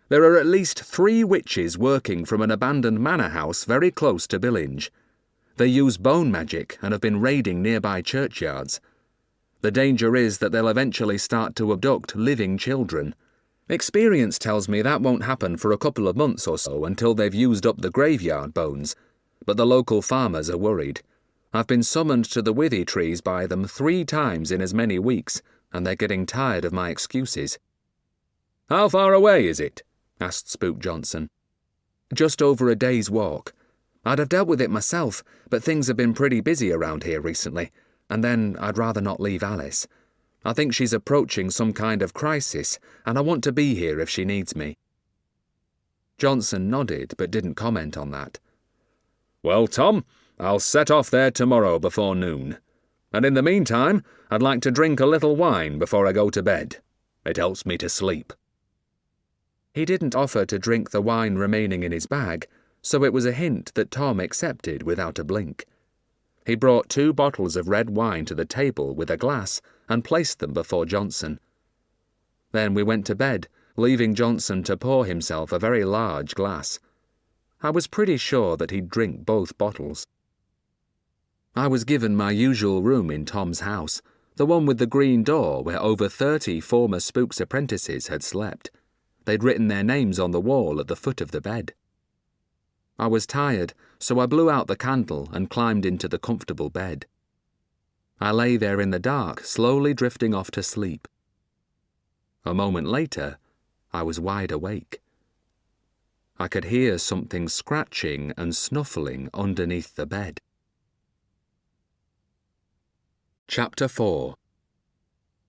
There are at least 3 witches working from an abandoned manor house very close to Billinge. They use bone magic and have been raiding nearby churchyards. The danger is that they'll eventually start to abduct living children. Experience tells me that won't happen for a couple of months or so until they've used up the graveyard bones, but the local farmers are worried. I've been summoned to the withy trees by them 3 times in as many weeks, and they're getting tired of my excuses." "How far away is it?" asked Spook Johnson. "Just over a day's walk. I'd have dealt with it myself, but things have been pretty busy around here recently, and then I'd rather not leave Alice. I think she's approaching some kind of crisis, and I want to be here if she needs me." Johnson nodded, but didn't comment on that. "Well, Tom, I'll set off there tomorrow before noon. And in the meantime, I'd like to drink a little wine before I go to bed. It helps me to sleep." He didn't offer to drink the wine remaining in his bag, so it was a hint that Tom accepted without a blink. He brought 2 bottles of red wine to the table with a glass and placed them before Johnson. Then we went to bed, leaving Johnson to pour himself a very large glass. I was pretty sure that he'd drink both bottles. I was given my usual room in Tom's house, the one with the green door where over 30 former Spook's apprentices had slept. They'd written their names on the wall at the foot of the bed. I was tired, so I blew out the candle and climbed into the comfortable bed. I lay there in the dark, slowly drifting off to sleep. A moment later, I was wide awake. I could hear something scratching and snuffling underneath the bed. Chapter 4.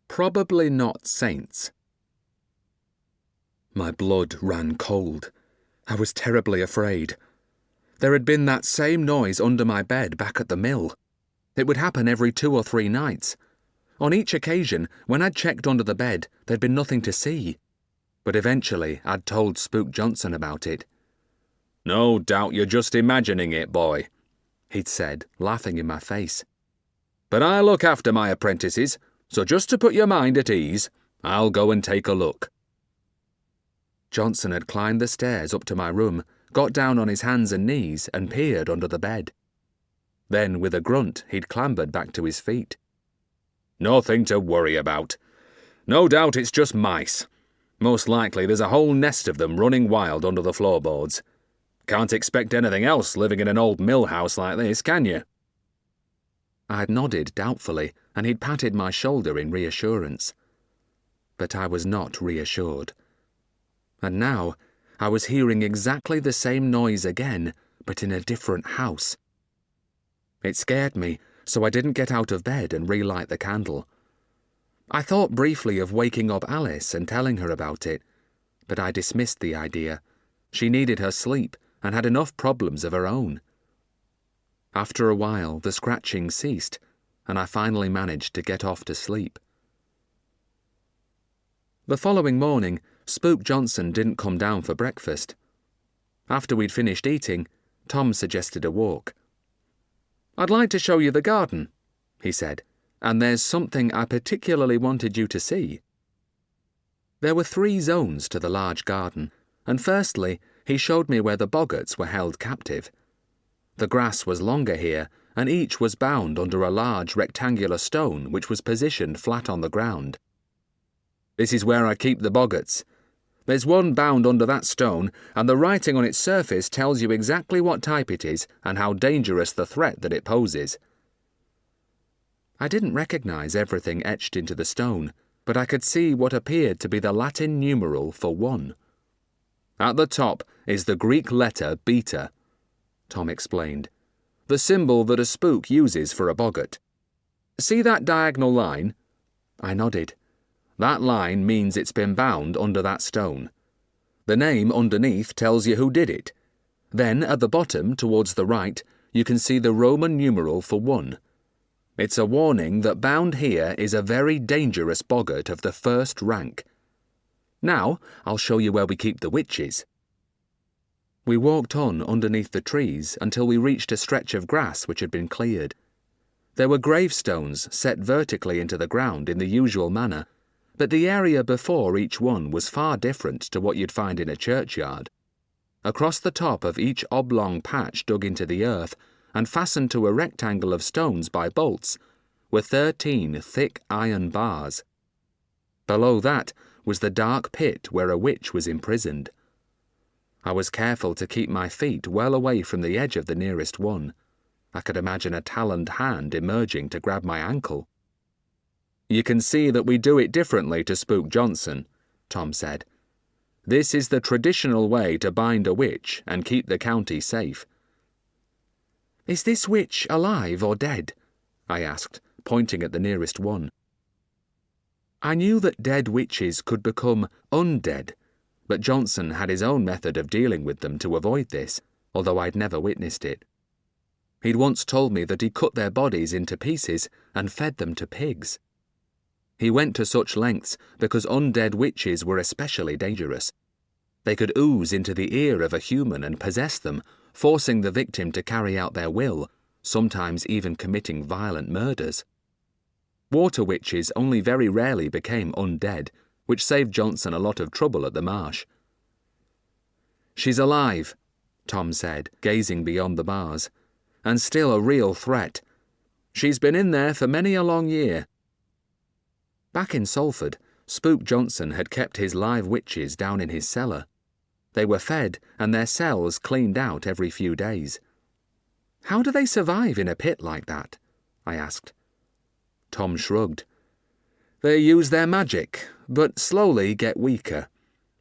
Probably not saints. My blood ran cold. I was terribly afraid. There had been that same noise under my bed back at the mill. It would happen every 2 or 3 nights. On each occasion, when I'd checked under the bed, there'd been nothing to see. But eventually, I'd told Spook Johnson about it. "No doubt you're just imagining it, boy," he'd said, laughing in my face. "But I look after my apprentices, so just to put your mind at ease, I'll go and take a look." Johnson had climbed the stairs up to my room, got down on his hands and knees and peered under the bed. Then, with a grunt, he'd clambered back to his feet. "Nothing to worry about. No doubt it's just mice. Most likely there's a whole nest of them running wild under the floorboards. Can't expect anything else living in an old mill house like this, can you?" I'd nodded doubtfully, and he'd patted my shoulder in reassurance. But I was not reassured. And now, I was hearing exactly the same noise again, but in a different house. It scared me, so I didn't get out of bed and relight the candle. I thought briefly of waking up Alice and telling her about it, but I dismissed the idea. She needed her sleep and had enough problems of her own. After a while, the scratching ceased, and I finally managed to get off to sleep. The following morning, Spook Johnson didn't come down for breakfast. After we'd finished eating, Tom suggested a walk. "I'd like to show you the garden," he said, "and there's something I particularly wanted you to see." There were 3 zones to the large garden, and firstly, he showed me where the boggarts were held captive. The grass was longer here, and each was bound under a large rectangular stone which was positioned flat on the ground. "This is where I keep the boggarts. There's one bound under that stone, and the writing on its surface tells you exactly what type it is and how dangerous the threat that it poses." I didn't recognize everything etched into the stone, but I could see what appeared to be the Latin numeral for 1. "At the top is the Greek letter beta," Tom explained, "the symbol that a spook uses for a boggart. See that diagonal line?" I nodded. That line means it's been bound under that stone. The name underneath tells you who did it. Then, at the bottom, towards the right, you can see the Roman numeral for 1. It's a warning that bound here is a very dangerous boggart of the first rank. Now, I'll show you where we keep the witches. We walked on underneath the trees until we reached a stretch of grass which had been cleared. There were gravestones set vertically into the ground in the usual manner, but the area before each one was far different to what you'd find in a churchyard. Across the top of each oblong patch dug into the earth and fastened to a rectangle of stones by bolts were 13 thick iron bars. Below that was the dark pit where a witch was imprisoned. I was careful to keep my feet well away from the edge of the nearest one. I could imagine a taloned hand emerging to grab my ankle. "You can see that we do it differently to Spook Johnson," Tom said. "This is the traditional way to bind a witch and keep the county safe." "Is this witch alive or dead?" I asked, pointing at the nearest one. I knew that dead witches could become undead, but Johnson had his own method of dealing with them to avoid this, although I'd never witnessed it. He'd once told me that he cut their bodies into pieces and fed them to pigs. He went to such lengths because undead witches were especially dangerous. They could ooze into the ear of a human and possess them, forcing the victim to carry out their will, sometimes even committing violent murders. Water witches only very rarely became undead, which saved Johnson a lot of trouble at the marsh. "She's alive," Tom said, gazing beyond the bars, "and still a real threat. She's been in there for many a long year." Back in Salford, Spook Johnson had kept his live witches down in his cellar. They were fed and their cells cleaned out every few days. "How do they survive in a pit like that?" I asked. Tom shrugged. "They use their magic, but slowly get weaker.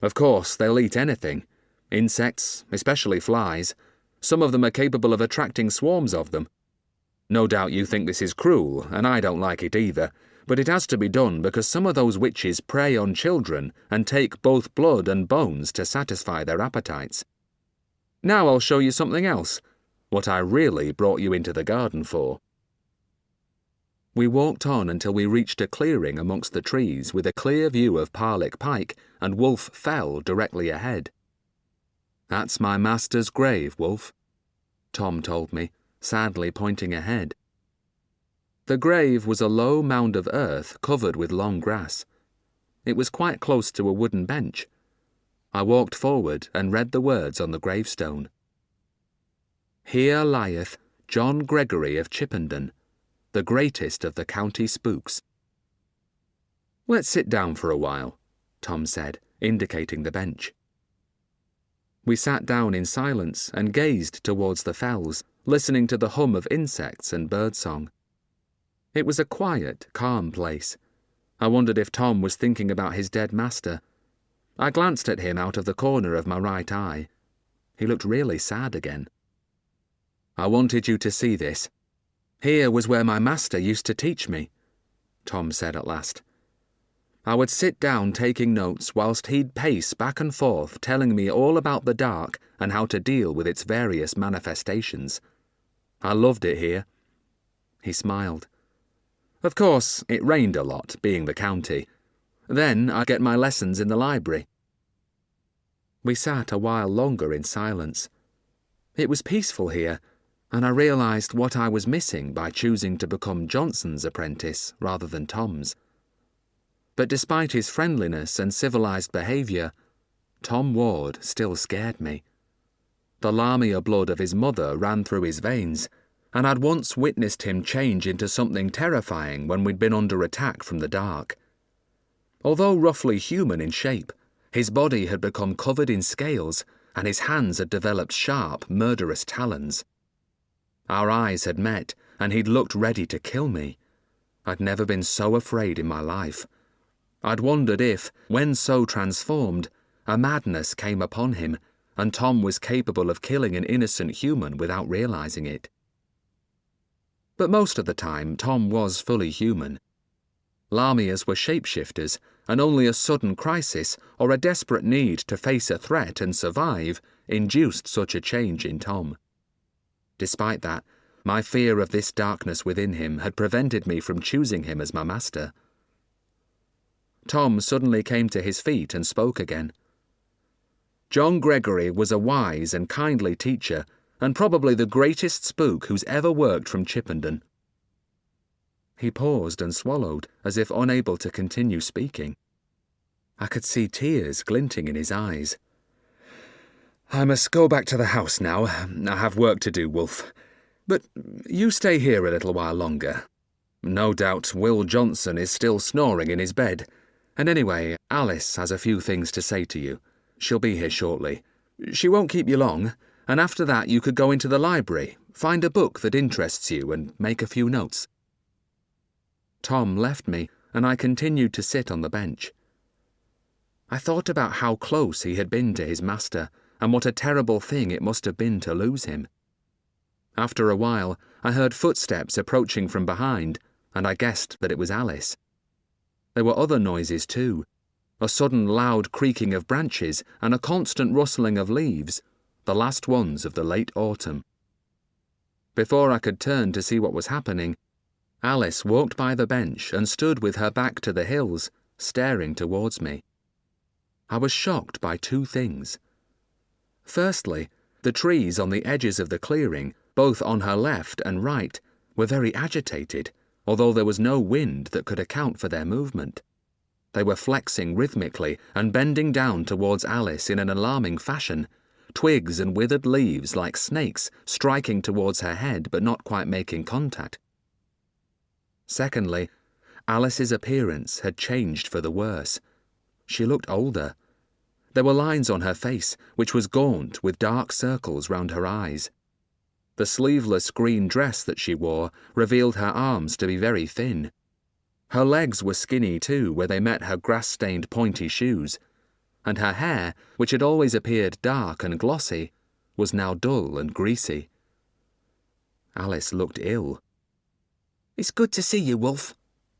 Of course, they'll eat anything. Insects, especially flies. Some of them are capable of attracting swarms of them. No doubt you think this is cruel, and I don't like it either, but it has to be done because some of those witches prey on children and take both blood and bones to satisfy their appetites. Now I'll show you something else, what I really brought you into the garden for." We walked on until we reached a clearing amongst the trees with a clear view of Parlick Pike and Wulf Fell directly ahead. "That's my master's grave, Wulf," Tom told me, sadly pointing ahead. The grave was a low mound of earth covered with long grass. It was quite close to a wooden bench. I walked forward and read the words on the gravestone. "Here lieth John Gregory of Chippenden, the greatest of the county spooks." "Let's sit down for a while," Tom said, indicating the bench. We sat down in silence and gazed towards the fells, listening to the hum of insects and birdsong. It was a quiet, calm place. I wondered if Tom was thinking about his dead master. I glanced at him out of the corner of my right eye. He looked really sad again. "I wanted you to see this. Here was where my master used to teach me," Tom said at last. "I would sit down taking notes whilst he'd pace back and forth telling me all about the dark and how to deal with its various manifestations. I loved it here." He smiled. "Of course, it rained a lot, being the county. Then I'd get my lessons in the library." We sat a while longer in silence. It was peaceful here, and I realised what I was missing by choosing to become Johnson's apprentice rather than Tom's. But despite his friendliness and civilised behaviour, Tom Ward still scared me. The Lamia blood of his mother ran through his veins, and I'd once witnessed him change into something terrifying when we'd been under attack from the dark. Although roughly human in shape, his body had become covered in scales, and his hands had developed sharp, murderous talons. Our eyes had met, and he'd looked ready to kill me. I'd never been so afraid in my life. I'd wondered if, when so transformed, a madness came upon him, and Tom was capable of killing an innocent human without realising it. But most of the time, Tom was fully human. Lamias were shapeshifters, and only a sudden crisis or a desperate need to face a threat and survive induced such a change in Tom. Despite that, my fear of this darkness within him had prevented me from choosing him as my master. Tom suddenly came to his feet and spoke again. John Gregory was a wise and kindly teacher, and probably the greatest spook who's ever worked from Chippenden. He paused and swallowed, as if unable to continue speaking. I could see tears glinting in his eyes. I must go back to the house now. I have work to do, Wulf. But you stay here a little while longer. No doubt Will Johnson is still snoring in his bed. And anyway, Alice has a few things to say to you. She'll be here shortly. She won't keep you long, and after that you could go into the library, find a book that interests you, and make a few notes. Tom left me, and I continued to sit on the bench. I thought about how close he had been to his master, and what a terrible thing it must have been to lose him. After a while, I heard footsteps approaching from behind, and I guessed that it was Alice. There were other noises too, a sudden loud creaking of branches and a constant rustling of leaves, the last ones of the late autumn. Before I could turn to see what was happening, Alice walked by the bench and stood with her back to the hills, staring towards me. I was shocked by two things. Firstly, the trees on the edges of the clearing, both on her left and right, were very agitated, although there was no wind that could account for their movement. They were flexing rhythmically and bending down towards Alice in an alarming fashion, twigs and withered leaves like snakes striking towards her head but not quite making contact. Secondly, Alice's appearance had changed for the worse. She looked older. There were lines on her face, which was gaunt with dark circles round her eyes. The sleeveless green dress that she wore revealed her arms to be very thin. Her legs were skinny too, where they met her grass-stained pointy shoes, and her hair, which had always appeared dark and glossy, was now dull and greasy. Alice looked ill. "It's good to see you, Wulf,"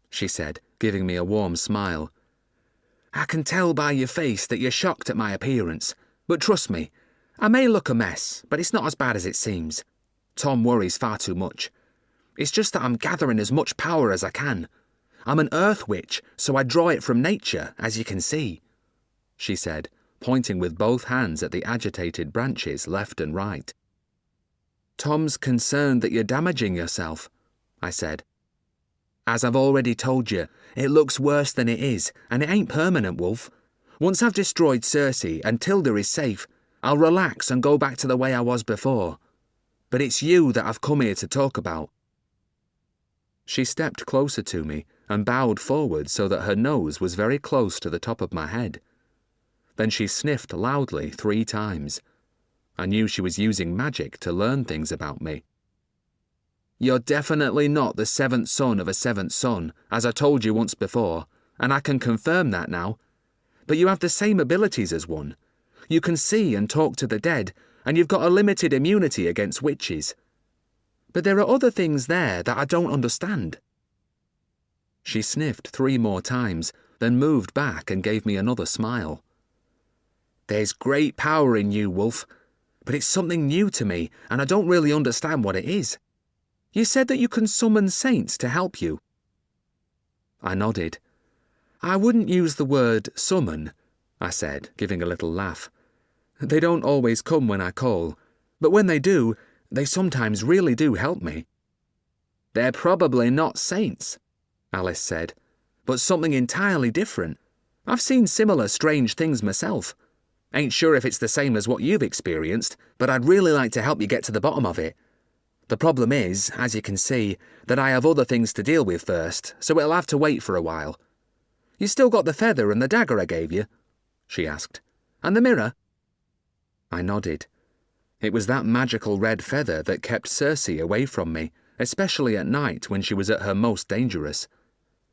she said, giving me a warm smile. "I can tell by your face that you're shocked at my appearance, but trust me, I may look a mess, but it's not as bad as it seems. Tom worries far too much. It's just that I'm gathering as much power as I can. I'm an earth witch, so I draw it from nature, as you can see," she said, pointing with both hands at the agitated branches left and right. "Tom's concerned that you're damaging yourself," I said. "As I've already told you, it looks worse than it is, and it ain't permanent, Wulf. Once I've destroyed Cersei and Tilda is safe, I'll relax and go back to the way I was before. But it's you that I've come here to talk about." She stepped closer to me and bowed forward so that her nose was very close to the top of my head. Then she sniffed loudly 3 times. I knew she was using magic to learn things about me. "You're definitely not the 7th son of a 7th son, as I told you once before, and I can confirm that now. But you have the same abilities as one. You can see and talk to the dead, and you've got a limited immunity against witches. But there are other things there that I don't understand." She sniffed 3 more times, then moved back and gave me another smile. "There's great power in you, Wulf, but it's something new to me, and I don't really understand what it is. You said that you can summon saints to help you." I nodded. "I wouldn't use the word summon," I said, giving a little laugh. "They don't always come when I call, but when they do, they sometimes really do help me." "They're probably not saints," Alice said, "but something entirely different. I've seen similar strange things myself. Ain't sure if it's the same as what you've experienced, but I'd really like to help you get to the bottom of it. The problem is, as you can see, that I have other things to deal with first, so it'll have to wait for a while. You still got the feather and the dagger I gave you?" she asked. "And the mirror?" I nodded. It was that magical red feather that kept Cersei away from me, especially at night when she was at her most dangerous.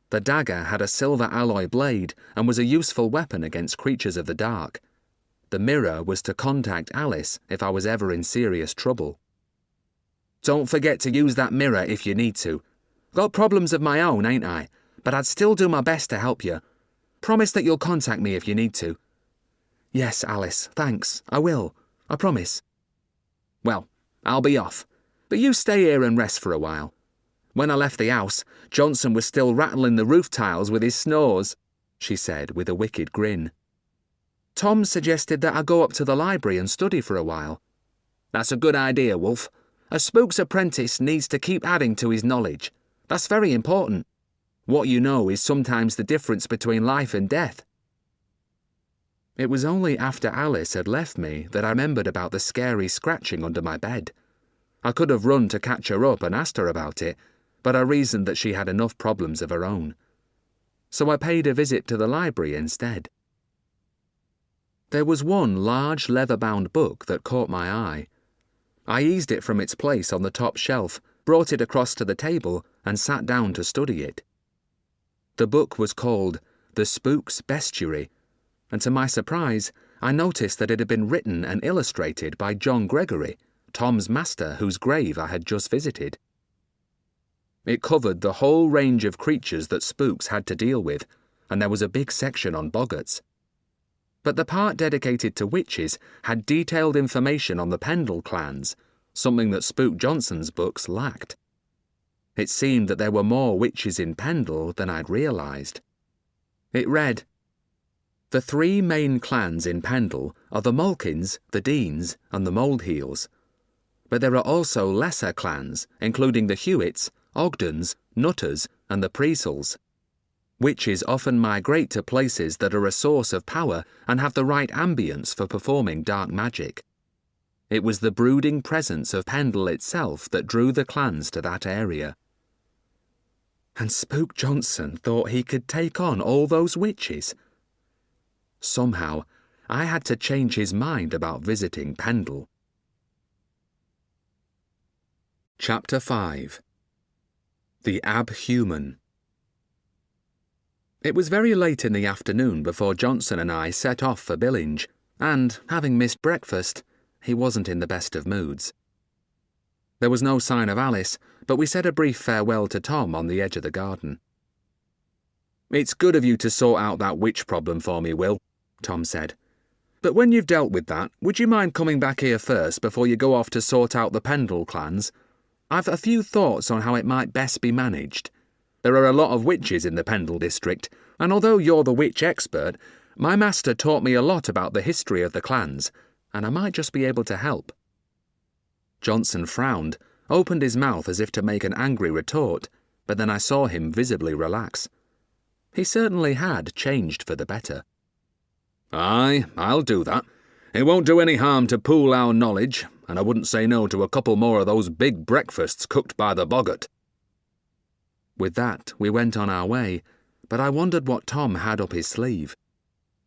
The dagger had a silver alloy blade and was a useful weapon against creatures of the dark. The mirror was to contact Alice if I was ever in serious trouble. "Don't forget to use that mirror if you need to. Got problems of my own, ain't I? but I'd still do my best to help you. Promise that you'll contact me if you need to." "Yes, Alice, thanks. I will. I promise." "Well, I'll be off, but you stay here and rest for a while. When I left the house, Johnson was still rattling the roof tiles with his snores," she said with a wicked grin. "Tom suggested that I go up to the library and study for a while." "That's a good idea, Wulf. A Spook's apprentice needs to keep adding to his knowledge. That's very important. What you know is sometimes the difference between life and death." It was only after Alice had left me that I remembered about the scary scratching under my bed. I could have run to catch her up and asked her about it, but I reasoned that she had enough problems of her own. So I paid a visit to the library instead. There was one large leather-bound book that caught my eye. I eased it from its place on the top shelf, brought it across to the table, and sat down to study it. The book was called The Spook's Bestiary, and to my surprise, I noticed that it had been written and illustrated by John Gregory, Tom's master whose grave I had just visited. It covered the whole range of creatures that spooks had to deal with, and there was a big section on boggarts. But the part dedicated to witches had detailed information on the Pendle clans, something that Spook Johnson's books lacked. It seemed that there were more witches in Pendle than I'd realised. It read, "The 3 main clans in Pendle are the Malkins, the Deans, and the Moldheels. But there are also lesser clans, including the Hewitts, Ogdens, Nutters, and the Priestles. Witches often migrate to places that are a source of power and have the right ambience for performing dark magic. It was the brooding presence of Pendle itself that drew the clans to that area." And Spook Johnson thought he could take on all those witches? Somehow, I had to change his mind about visiting Pendle. Chapter 5. The Abhuman. It was very late in the afternoon before Johnson and I set off for Billinge, and, having missed breakfast, he wasn't in the best of moods. There was no sign of Alice, but we said a brief farewell to Tom on the edge of the garden. "It's good of you to sort out that witch problem for me, Will," Tom said. "But when you've dealt with that, would you mind coming back here first before you go off to sort out the Pendle clans? I've a few thoughts on how it might best be managed. There are a lot of witches in the Pendle district, and although you're the witch expert, my master taught me a lot about the history of the clans, and I might just be able to help." Johnson frowned, opened his mouth as if to make an angry retort, but then I saw him visibly relax. He certainly had changed for the better. "Aye, I'll do that. It won't do any harm to pool our knowledge, and I wouldn't say no to a couple more of those big breakfasts cooked by the boggart." With that, we went on our way, but I wondered what Tom had up his sleeve.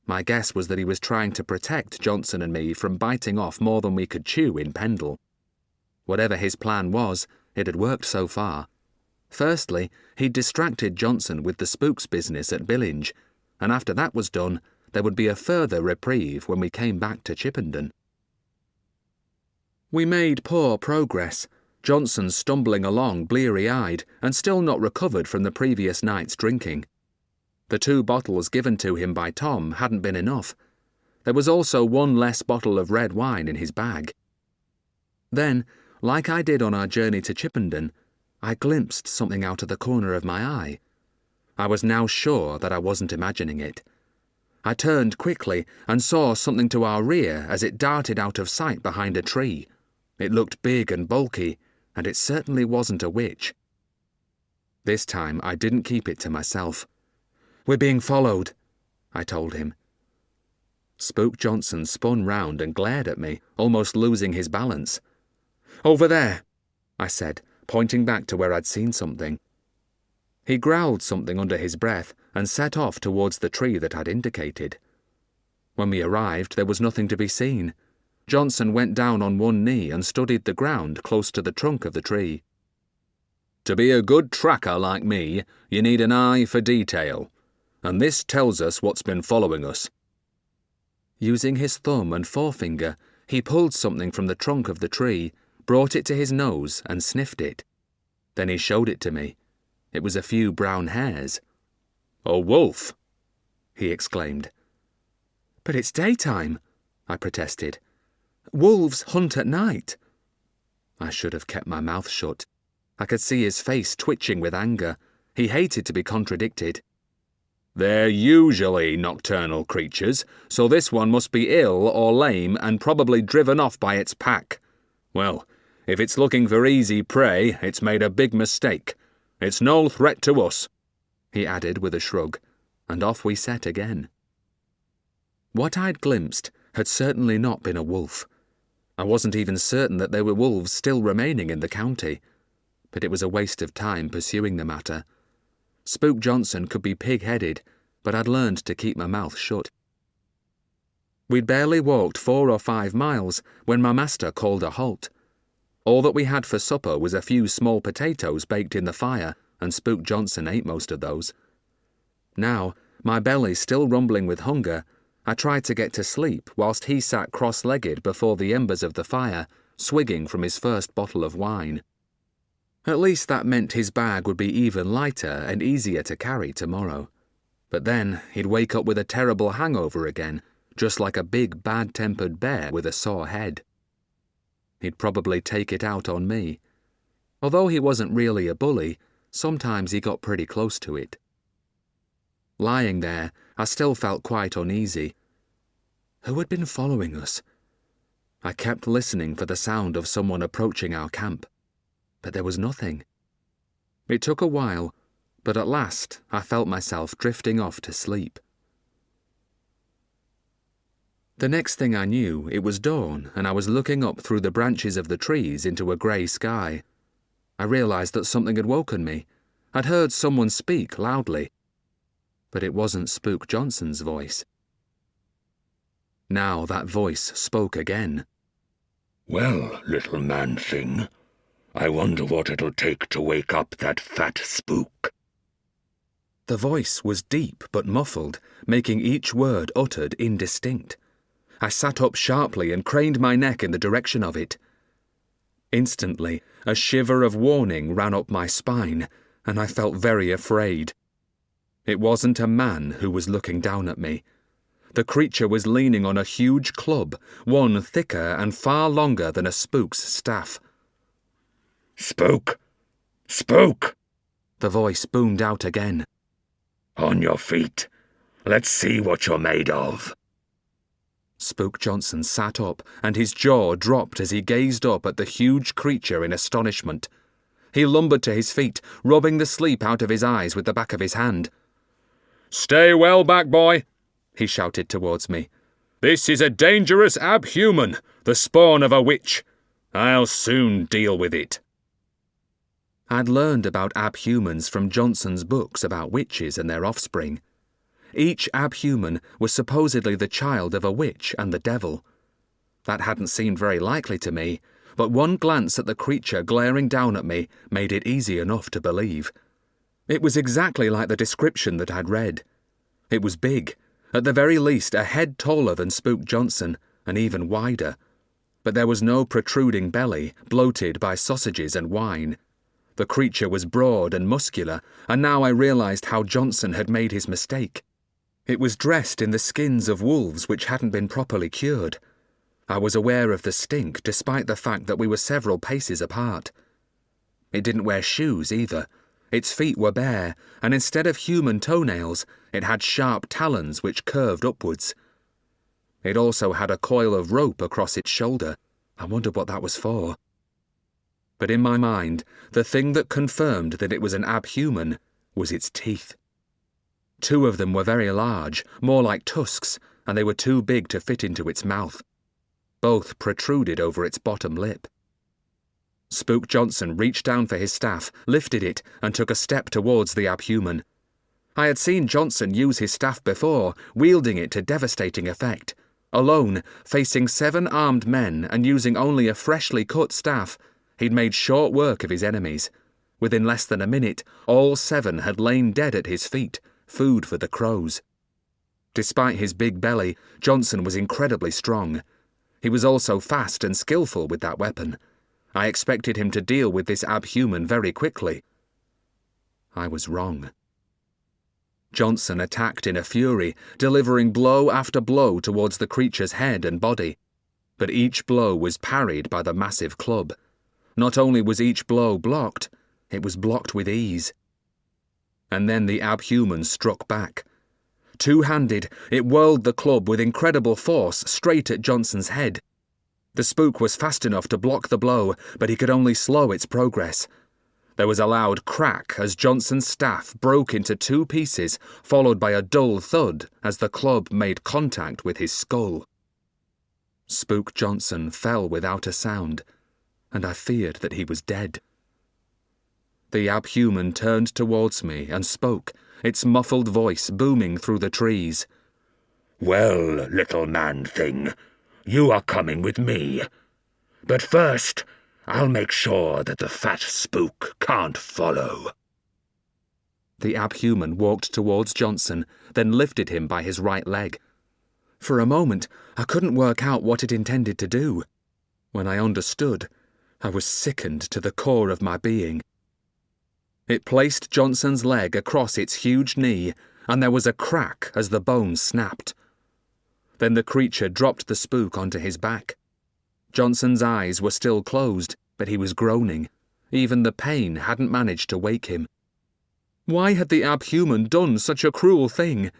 My guess was that he was trying to protect Johnson and me from biting off more than we could chew in Pendle. Whatever his plan was, it had worked so far. Firstly, he'd distracted Johnson with the spooks business at Billinge, and after that was done, there would be a further reprieve when we came back to Chippenden. We made poor progress, Johnson stumbling along bleary-eyed and still not recovered from the previous night's drinking. The 2 bottles given to him by Tom hadn't been enough. There was also 1 less bottle of red wine in his bag. Then, like I did on our journey to Chippenden, I glimpsed something out of the corner of my eye. I was now sure that I wasn't imagining it. I turned quickly and saw something to our rear as it darted out of sight behind a tree. It looked big and bulky, and it certainly wasn't a witch. This time I didn't keep it to myself. "We're being followed," I told him. Spook Johnson spun round and glared at me, almost losing his balance. "Over there," I said, pointing back to where I'd seen something. He growled something under his breath and set off towards the tree that I'd indicated. When we arrived, there was nothing to be seen. Johnson went down on one knee and studied the ground close to the trunk of the tree. "To be a good tracker like me, you need an eye for detail, and this tells us what's been following us." Using his thumb and forefinger, he pulled something from the trunk of the tree, brought it to his nose and sniffed it. Then he showed it to me. It was a few brown hairs, "A wolf!" he exclaimed. "But it's daytime," I protested. "Wolves hunt at night." I should have kept my mouth shut. I could see his face twitching with anger. He hated to be contradicted. "They're usually nocturnal creatures, so this one must be ill or lame and probably driven off by its pack. Well, if it's looking for easy prey, it's made a big mistake. It's no threat to us," he added with a shrug, and off we set again. What I'd glimpsed had certainly not been a wolf. I wasn't even certain that there were wolves still remaining in the county, but it was a waste of time pursuing the matter. Spook Johnson could be pig-headed, but I'd learned to keep my mouth shut. We'd barely walked 4 or 5 miles when my master called a halt. All that we had for supper was a few small potatoes baked in the fire, and Spook Johnson ate most of those. Now, my belly still rumbling with hunger, I tried to get to sleep whilst he sat cross-legged before the embers of the fire, swigging from his first bottle of wine. At least that meant his bag would be even lighter and easier to carry tomorrow. But then he'd wake up with a terrible hangover again, just like a big bad-tempered bear with a sore head. He'd probably take it out on me. Although he wasn't really a bully, sometimes he got pretty close to it. Lying there, I still felt quite uneasy. Who had been following us? I kept listening for the sound of someone approaching our camp, but there was nothing. It took a while, but at last I felt myself drifting off to sleep. The next thing I knew, it was dawn, and I was looking up through the branches of the trees into a grey sky. I realised that something had woken me. I'd heard someone speak loudly. But it wasn't Spook Johnson's voice. Now that voice spoke again. "Well, little man-thing, I wonder what it'll take to wake up that fat spook." The voice was deep but muffled, making each word uttered indistinct. I sat up sharply and craned my neck in the direction of it. Instantly, a shiver of warning ran up my spine, and I felt very afraid. It wasn't a man who was looking down at me. The creature was leaning on a huge club, one thicker and far longer than a spook's staff. "Spook! Spook!" The voice boomed out again. "On your feet. Let's see what you're made of." Spook Johnson sat up, and his jaw dropped as he gazed up at the huge creature in astonishment. He lumbered to his feet, rubbing the sleep out of his eyes with the back of his hand. "Stay well back, boy," he shouted towards me. "This is a dangerous abhuman, the spawn of a witch. I'll soon deal with it." I'd learned about abhumans from Johnson's books about witches and their offspring. Each abhuman was supposedly the child of a witch and the devil. That hadn't seemed very likely to me, but one glance at the creature glaring down at me made it easy enough to believe. It was exactly like the description that I'd read. It was big, at the very least a head taller than Spook Johnson, and even wider. But there was no protruding belly, bloated by sausages and wine. The creature was broad and muscular, and now I realised how Johnson had made his mistake. It was dressed in the skins of wolves which hadn't been properly cured. I was aware of the stink despite the fact that we were several paces apart. It didn't wear shoes either. Its feet were bare, and instead of human toenails, it had sharp talons which curved upwards. It also had a coil of rope across its shoulder. I wondered what that was for. But in my mind, the thing that confirmed that it was an abhuman was its teeth. 2 of them were very large, more like tusks, and they were too big to fit into its mouth. Both protruded over its bottom lip. Spook Johnson reached down for his staff, lifted it, and took a step towards the abhuman. I had seen Johnson use his staff before, wielding it to devastating effect. Alone, facing 7 armed men and using only a freshly cut staff, he'd made short work of his enemies. Within less than a minute, all 7 had lain dead at his feet, food for the crows. Despite his big belly, Johnson was incredibly strong. He was also fast and skillful with that weapon. I expected him to deal with this abhuman very quickly. I was wrong. Johnson attacked in a fury, delivering blow after blow towards the creature's head and body. But each blow was parried by the massive club. Not only was each blow blocked, it was blocked with ease. And then the abhuman struck back. Two-handed, it whirled the club with incredible force straight at Johnson's head. The spook was fast enough to block the blow, but he could only slow its progress. There was a loud crack as Johnson's staff broke into two pieces, followed by a dull thud as the club made contact with his skull. Spook Johnson fell without a sound, and I feared that he was dead. The abhuman turned towards me and spoke, its muffled voice booming through the trees. "Well, little man-thing, you are coming with me. But first, I'll make sure that the fat spook can't follow." The abhuman walked towards Johnson, then lifted him by his right leg. For a moment, I couldn't work out what it intended to do. When I understood, I was sickened to the core of my being. It placed Johnson's leg across its huge knee, and there was a crack as the bone snapped. Then the creature dropped the spook onto his back. Johnson's eyes were still closed, but he was groaning. Even the pain hadn't managed to wake him. Why had the abhuman done such a cruel thing?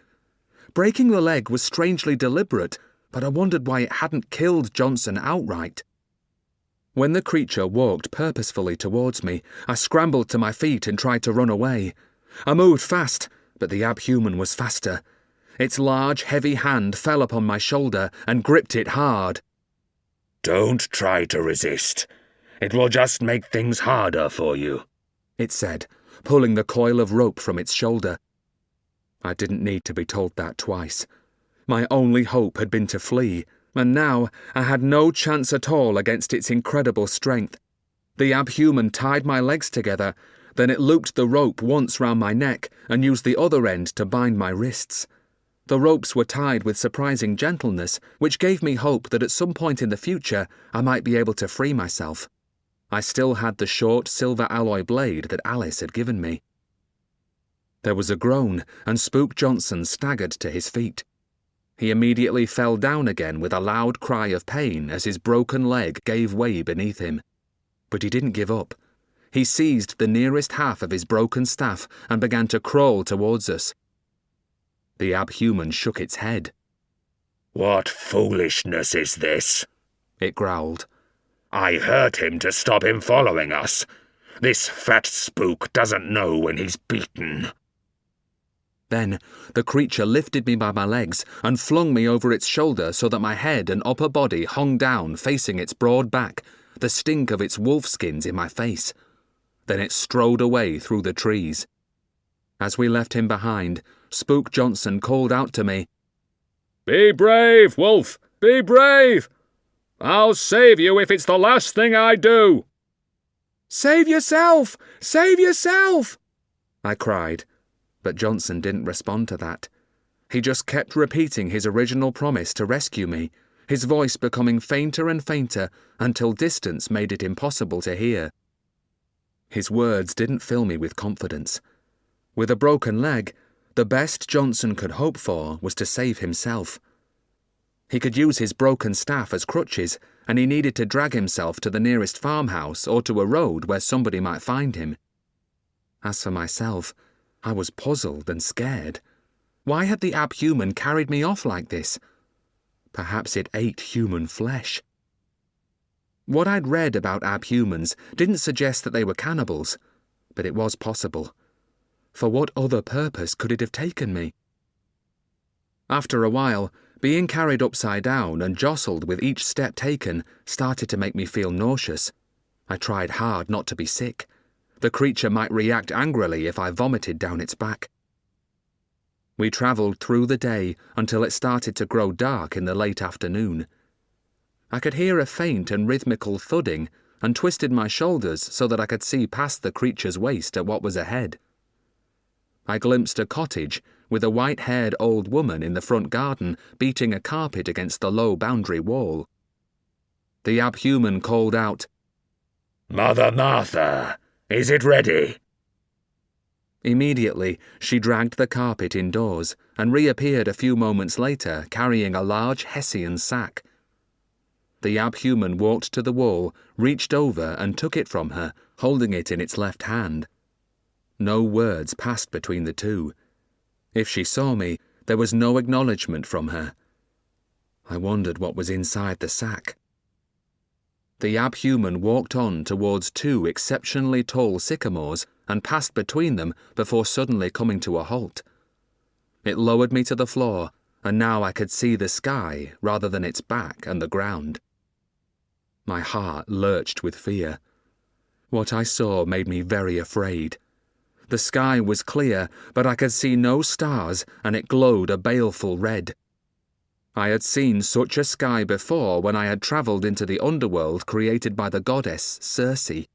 Breaking the leg was strangely deliberate, but I wondered why it hadn't killed Johnson outright. When the creature walked purposefully towards me, I scrambled to my feet and tried to run away. I moved fast, but the abhuman was faster. Its large, heavy hand fell upon my shoulder and gripped it hard. "Don't try to resist. It will just make things harder for you," it said, pulling the coil of rope from its shoulder. I didn't need to be told that twice. My only hope had been to flee, and now I had no chance at all against its incredible strength. The abhuman tied my legs together, then it looped the rope once round my neck and used the other end to bind my wrists. The ropes were tied with surprising gentleness, which gave me hope that at some point in the future I might be able to free myself. I still had the short silver alloy blade that Alice had given me. There was a groan, and Spook Johnson staggered to his feet. He immediately fell down again with a loud cry of pain as his broken leg gave way beneath him. But he didn't give up. He seized the nearest half of his broken staff and began to crawl towards us. The abhuman shook its head. "What foolishness is this?" it growled. "I hurt him to stop him following us. This fat spook doesn't know when he's beaten." Then the creature lifted me by my legs and flung me over its shoulder so that my head and upper body hung down facing its broad back, the stink of its wolfskins in my face. Then it strode away through the trees. As we left him behind, Spook Johnson called out to me, "Be brave, Wulf! Be brave! I'll save you if it's the last thing I do!" "Save yourself! Save yourself!" I cried, but Johnson didn't respond to that. He just kept repeating his original promise to rescue me, his voice becoming fainter and fainter until distance made it impossible to hear. His words didn't fill me with confidence. With a broken leg, the best Johnson could hope for was to save himself. He could use his broken staff as crutches, and he needed to drag himself to the nearest farmhouse or to a road where somebody might find him. As for myself, I was puzzled and scared. Why had the abhuman carried me off like this? Perhaps it ate human flesh. What I'd read about abhumans didn't suggest that they were cannibals, but it was possible. For what other purpose could it have taken me? After a while, being carried upside down and jostled with each step taken started to make me feel nauseous. I tried hard not to be sick. The creature might react angrily if I vomited down its back. We travelled through the day until it started to grow dark in the late afternoon. I could hear a faint and rhythmical thudding and twisted my shoulders so that I could see past the creature's waist at what was ahead. I glimpsed a cottage with a white-haired old woman in the front garden beating a carpet against the low boundary wall. The abhuman called out, "Mother Martha, is it ready?" Immediately, she dragged the carpet indoors and reappeared a few moments later carrying a large Hessian sack. The abhuman walked to the wall, reached over and took it from her, holding it in its left hand. No words passed between the two. If she saw me, there was no acknowledgement from her. I wondered what was inside the sack. The abhuman walked on towards two exceptionally tall sycamores and passed between them before suddenly coming to a halt. It lowered me to the floor, and now I could see the sky rather than its back and the ground. My heart lurched with fear. What I saw made me very afraid. The sky was clear, but I could see no stars, and it glowed a baleful red. I had seen such a sky before when I had travelled into the underworld created by the goddess Circe.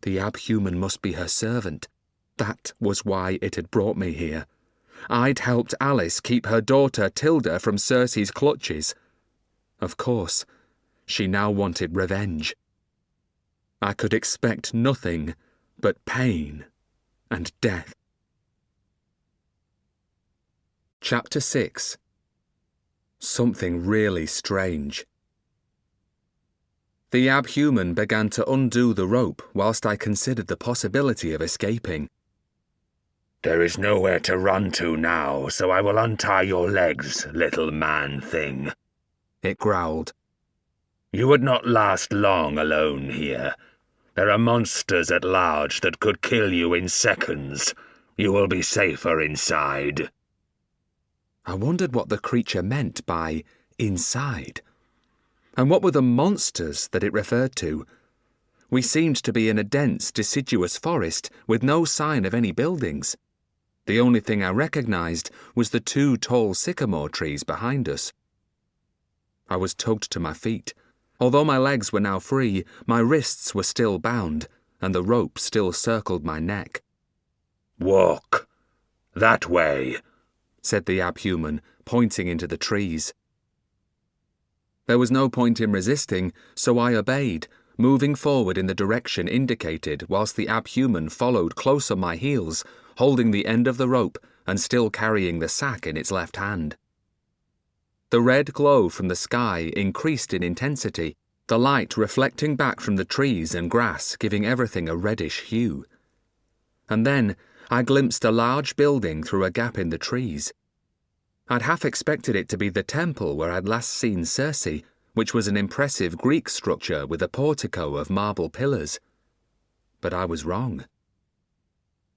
The abhuman must be her servant. That was why it had brought me here. I'd helped Alice keep her daughter Tilda from Circe's clutches. Of course, she now wanted revenge. I could expect nothing but pain and death. Chapter 6. Something really strange. The abhuman began to undo the rope whilst I considered the possibility of escaping. There is nowhere to run to now, so I will untie your legs, little man thing. It growled. You would not last long alone here. There are monsters at large that could kill you in seconds. You will be safer inside. I wondered what the creature meant by inside. And what were the monsters that it referred to? We seemed to be in a dense, deciduous forest with no sign of any buildings. The only thing I recognised was the two tall sycamore trees behind us. I was tugged to my feet. Although my legs were now free, my wrists were still bound, and the rope still circled my neck. Walk. That way, said the abhuman, pointing into the trees. There was no point in resisting, so I obeyed, moving forward in the direction indicated whilst the abhuman followed close on my heels, holding the end of the rope and still carrying the sack in its left hand. The red glow from the sky increased in intensity, the light reflecting back from the trees and grass, giving everything a reddish hue. And then I glimpsed a large building through a gap in the trees. I'd half expected it to be the temple where I'd last seen Circe, which was an impressive Greek structure with a portico of marble pillars. But I was wrong.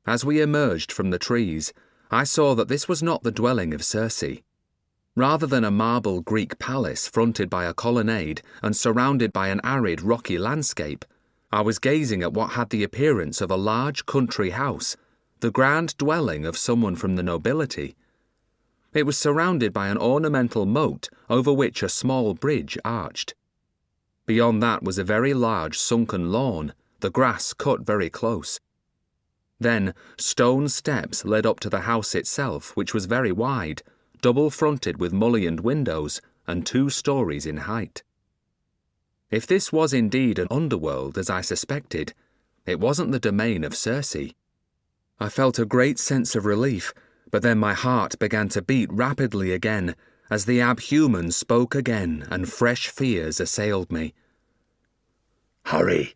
As we emerged from the trees, I saw that this was not the dwelling of Circe. Rather than a marble Greek palace fronted by a colonnade and surrounded by an arid, rocky landscape, I was gazing at what had the appearance of a large country house, the grand dwelling of someone from the nobility. It was surrounded by an ornamental moat over which a small bridge arched. Beyond that was a very large sunken lawn, the grass cut very close. Then stone steps led up to the house itself, which was very wide, double-fronted with mullioned windows and 2 stories in height. If this was indeed an underworld, as I suspected, it wasn't the domain of Circe. I felt a great sense of relief, but then my heart began to beat rapidly again as the abhuman spoke again and fresh fears assailed me. Hurry!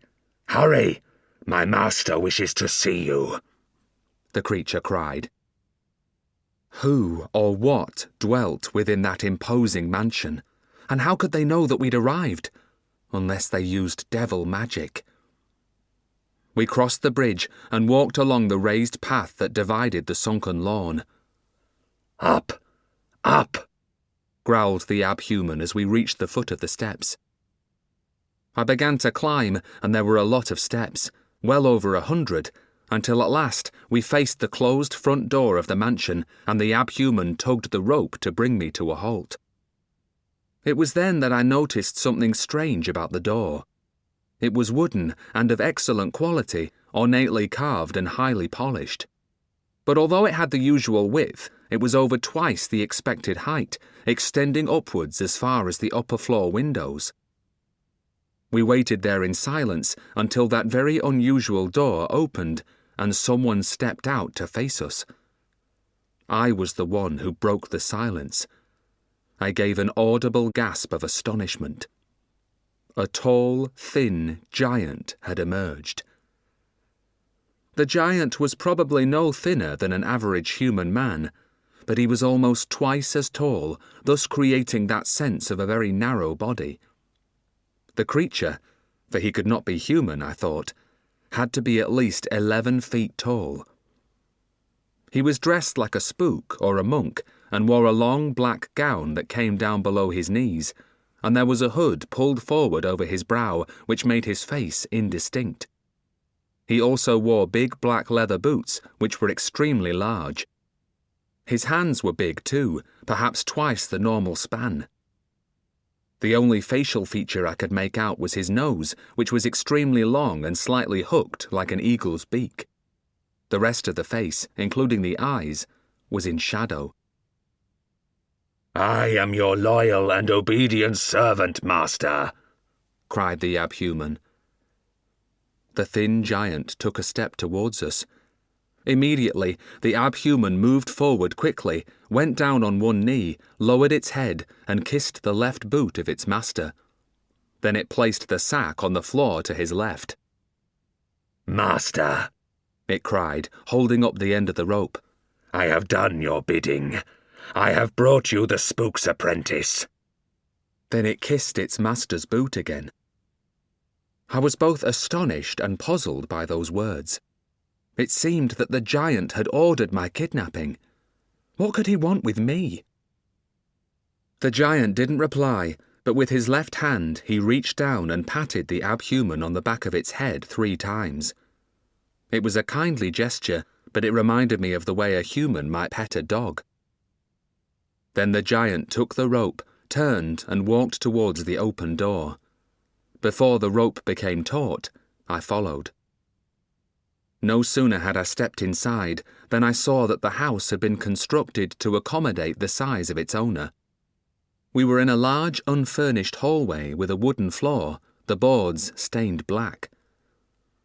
Hurry! My master wishes to see you, the creature cried. Who or what dwelt within that imposing mansion, and how could they know that we'd arrived, unless they used devil magic? We crossed the bridge and walked along the raised path that divided the sunken lawn. Up! Up! growled the abhuman as we reached the foot of the steps. I began to climb, and there were a lot of steps, well over 100, until at last we faced the closed front door of the mansion, and the abhuman tugged the rope to bring me to a halt. It was then that I noticed something strange about the door. It was wooden and of excellent quality, ornately carved and highly polished. But although it had the usual width, it was over twice the expected height, extending upwards as far as the upper floor windows. We waited there in silence until that very unusual door opened, and someone stepped out to face us. I was the one who broke the silence. I gave an audible gasp of astonishment. A tall, thin giant had emerged. The giant was probably no thinner than an average human man, but he was almost twice as tall, thus creating that sense of a very narrow body. The creature, for he could not be human, I thought, had to be at least 11 feet tall. He was dressed like a spook or a monk and wore a long black gown that came down below his knees, and there was a hood pulled forward over his brow which made his face indistinct. He also wore big black leather boots which were extremely large. His hands were big too, perhaps twice the normal span. The only facial feature I could make out was his nose, which was extremely long and slightly hooked like an eagle's beak. The rest of the face, including the eyes, was in shadow. "I am your loyal and obedient servant, master," cried the abhuman. The thin giant took a step towards us. Immediately, the abhuman moved forward quickly, went down on one knee, lowered its head, and kissed the left boot of its master. Then it placed the sack on the floor to his left. "Master," it cried, holding up the end of the rope, "I have done your bidding. I have brought you the Spook's apprentice." Then it kissed its master's boot again. I was both astonished and puzzled by those words. It seemed that the giant had ordered my kidnapping. What could he want with me? The giant didn't reply, but with his left hand he reached down and patted the abhuman on the back of its head 3 times. It was a kindly gesture, but it reminded me of the way a human might pet a dog. Then the giant took the rope, turned and walked towards the open door. Before the rope became taut, I followed. No sooner had I stepped inside than I saw that the house had been constructed to accommodate the size of its owner. We were in a large unfurnished hallway with a wooden floor, the boards stained black.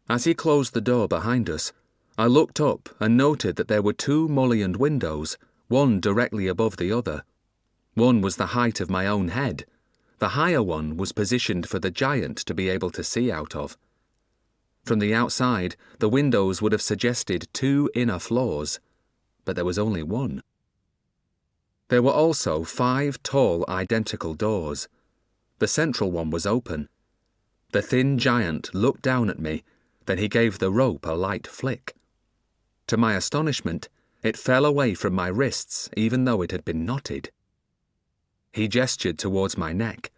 As he closed the door behind us, I looked up and noted that there were 2 mullioned windows, one directly above the other. One was the height of my own head. The higher one was positioned for the giant to be able to see out of. From the outside, the windows would have suggested 2 inner floors, but there was only one. There were also 5 tall, identical doors. The central one was open. The thin giant looked down at me, then he gave the rope a light flick. To my astonishment, it fell away from my wrists even though it had been knotted. He gestured towards my neck,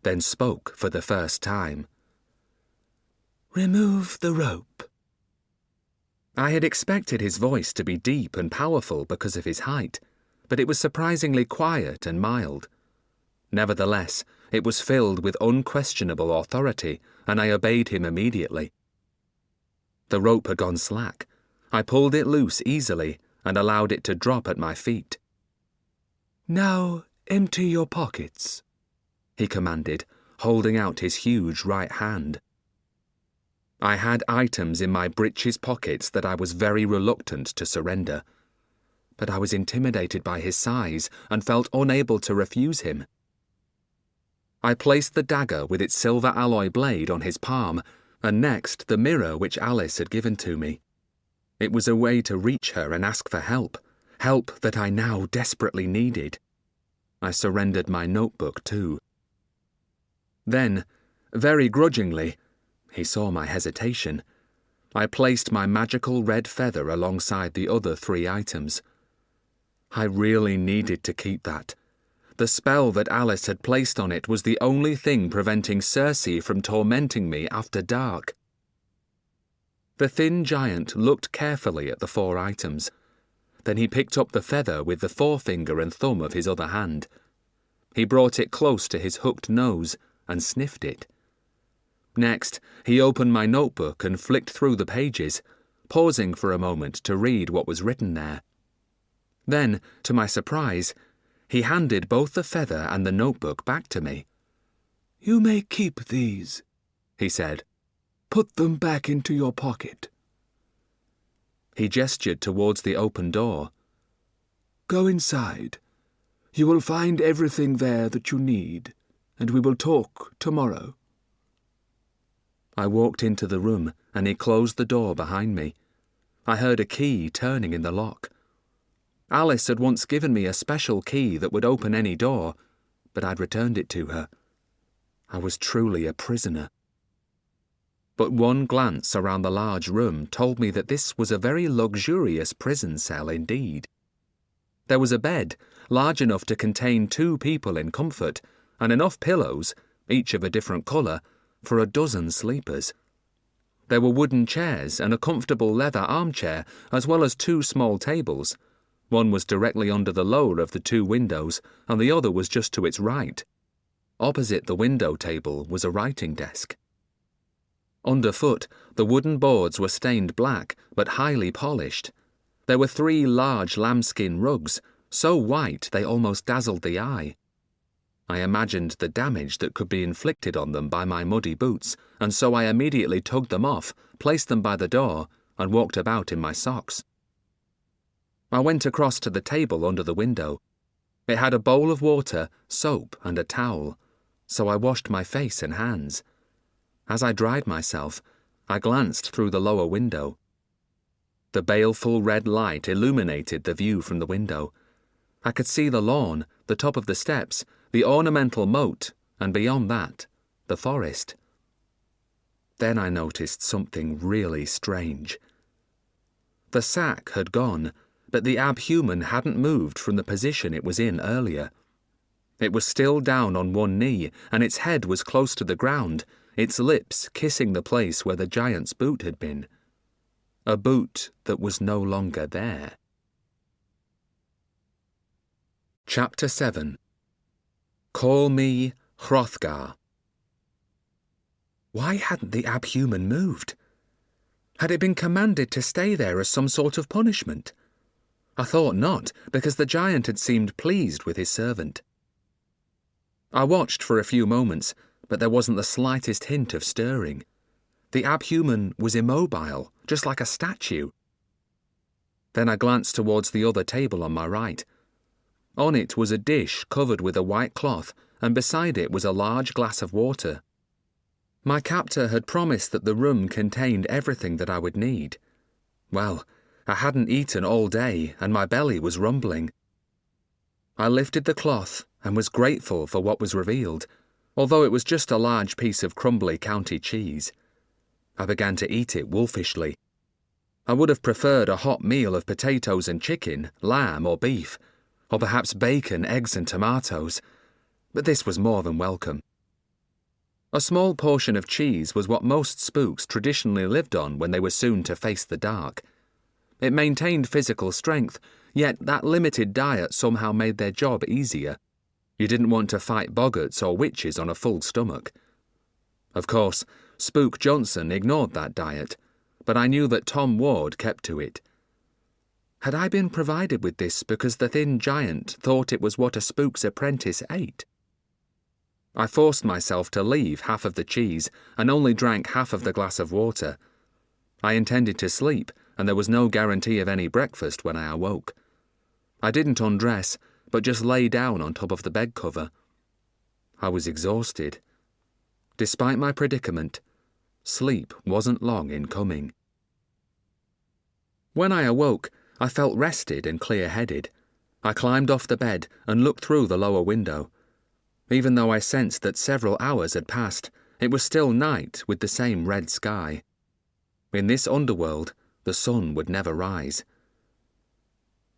then spoke for the first time. "Remove the rope." I had expected his voice to be deep and powerful because of his height, but it was surprisingly quiet and mild. Nevertheless, it was filled with unquestionable authority, and I obeyed him immediately. The rope had gone slack. I pulled it loose easily and allowed it to drop at my feet. "Now empty your pockets," he commanded, holding out his huge right hand. I had items in my breeches pockets that I was very reluctant to surrender, but I was intimidated by his size and felt unable to refuse him. I placed the dagger with its silver alloy blade on his palm, and next the mirror which Alice had given to me. It was a way to reach her and ask for help that I now desperately needed. I surrendered my notebook too. Then, very grudgingly, he saw my hesitation, I placed my magical red feather alongside the other 3 items. I really needed to keep that. The spell that Alice had placed on it was the only thing preventing Circe from tormenting me after dark. The thin giant looked carefully at the 4 items. Then he picked up the feather with the forefinger and thumb of his other hand. He brought it close to his hooked nose and sniffed it. Next, he opened my notebook and flicked through the pages, pausing for a moment to read what was written there. Then, to my surprise, he handed both the feather and the notebook back to me. "You may keep these," he said. "Put them back into your pocket." He gestured towards the open door. "Go inside. You will find everything there that you need, and we will talk tomorrow." I walked into the room, and he closed the door behind me. I heard a key turning in the lock. Alice had once given me a special key that would open any door, but I'd returned it to her. I was truly a prisoner. But one glance around the large room told me that this was a very luxurious prison cell indeed. There was a bed, large enough to contain 2 people in comfort, and enough pillows, each of a different colour, for a dozen sleepers. There were wooden chairs and a comfortable leather armchair, as well as 2 small tables. One was directly under the lower of the 2 windows, and the other was just to its right. Opposite the window table was a writing desk. Underfoot, the wooden boards were stained black, but highly polished. There were 3 large lambskin rugs, so white they almost dazzled the eye. I imagined the damage that could be inflicted on them by my muddy boots, and so I immediately tugged them off, placed them by the door, and walked about in my socks. I went across to the table under the window. It had a bowl of water, soap, and a towel, so I washed my face and hands. As I dried myself, I glanced through the lower window. The baleful red light illuminated the view from the window. I could see the lawn, the top of the steps, the ornamental moat, and beyond that, the forest. Then I noticed something really strange. The sack had gone, but the abhuman hadn't moved from the position it was in earlier. It was still down on one knee, and its head was close to the ground, its lips kissing the place where the giant's boot had been. A boot that was no longer there. Chapter 7. Call me Hrothgar. Why hadn't the abhuman moved? Had it been commanded to stay there as some sort of punishment? I thought not, because the giant had seemed pleased with his servant. I watched for a few moments, but there wasn't the slightest hint of stirring. The abhuman was immobile, just like a statue. Then I glanced towards the other table on my right. On it was a dish covered with a white cloth, and beside it was a large glass of water. My captor had promised that the room contained everything that I would need. Well, I hadn't eaten all day, and my belly was rumbling. I lifted the cloth and was grateful for what was revealed, although it was just a large piece of crumbly county cheese. I began to eat it wolfishly. I would have preferred a hot meal of potatoes and chicken, lamb or beef, or perhaps bacon, eggs and tomatoes, but this was more than welcome. A small portion of cheese was what most spooks traditionally lived on when they were soon to face the dark. It maintained physical strength, yet that limited diet somehow made their job easier. You didn't want to fight boggarts or witches on a full stomach. Of course, Spook Johnson ignored that diet, but I knew that Tom Ward kept to it. Had I been provided with this because the thin giant thought it was what a spook's apprentice ate? I forced myself to leave half of the cheese and only drank half of the glass of water. I intended to sleep, and there was no guarantee of any breakfast when I awoke. I didn't undress, but just lay down on top of the bed cover. I was exhausted. Despite my predicament, sleep wasn't long in coming. When I awoke, I felt rested and clear-headed. I climbed off the bed and looked through the lower window. Even though I sensed that several hours had passed, it was still night with the same red sky. In this underworld, the sun would never rise.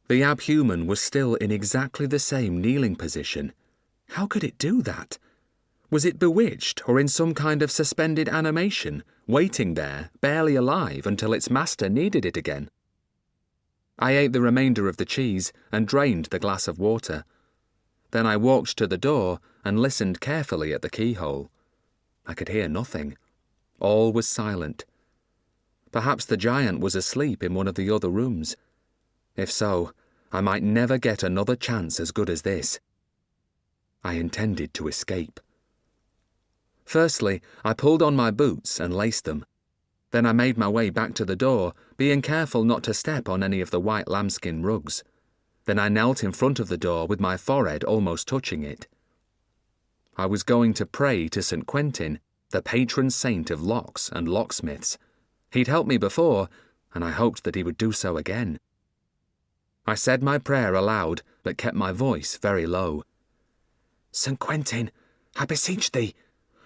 The abhuman was still in exactly the same kneeling position. How could it do that? Was it bewitched or in some kind of suspended animation, waiting there, barely alive, until its master needed it again? I ate the remainder of the cheese and drained the glass of water. Then I walked to the door and listened carefully at the keyhole. I could hear nothing. All was silent. Perhaps the giant was asleep in one of the other rooms. If so, I might never get another chance as good as this. I intended to escape. Firstly, I pulled on my boots and laced them. Then I made my way back to the door, being careful not to step on any of the white lambskin rugs. Then I knelt in front of the door with my forehead almost touching it. I was going to pray to St. Quentin, the patron saint of locks and locksmiths. He'd helped me before, and I hoped that he would do so again. I said my prayer aloud, but kept my voice very low. "St. Quentin, I beseech thee,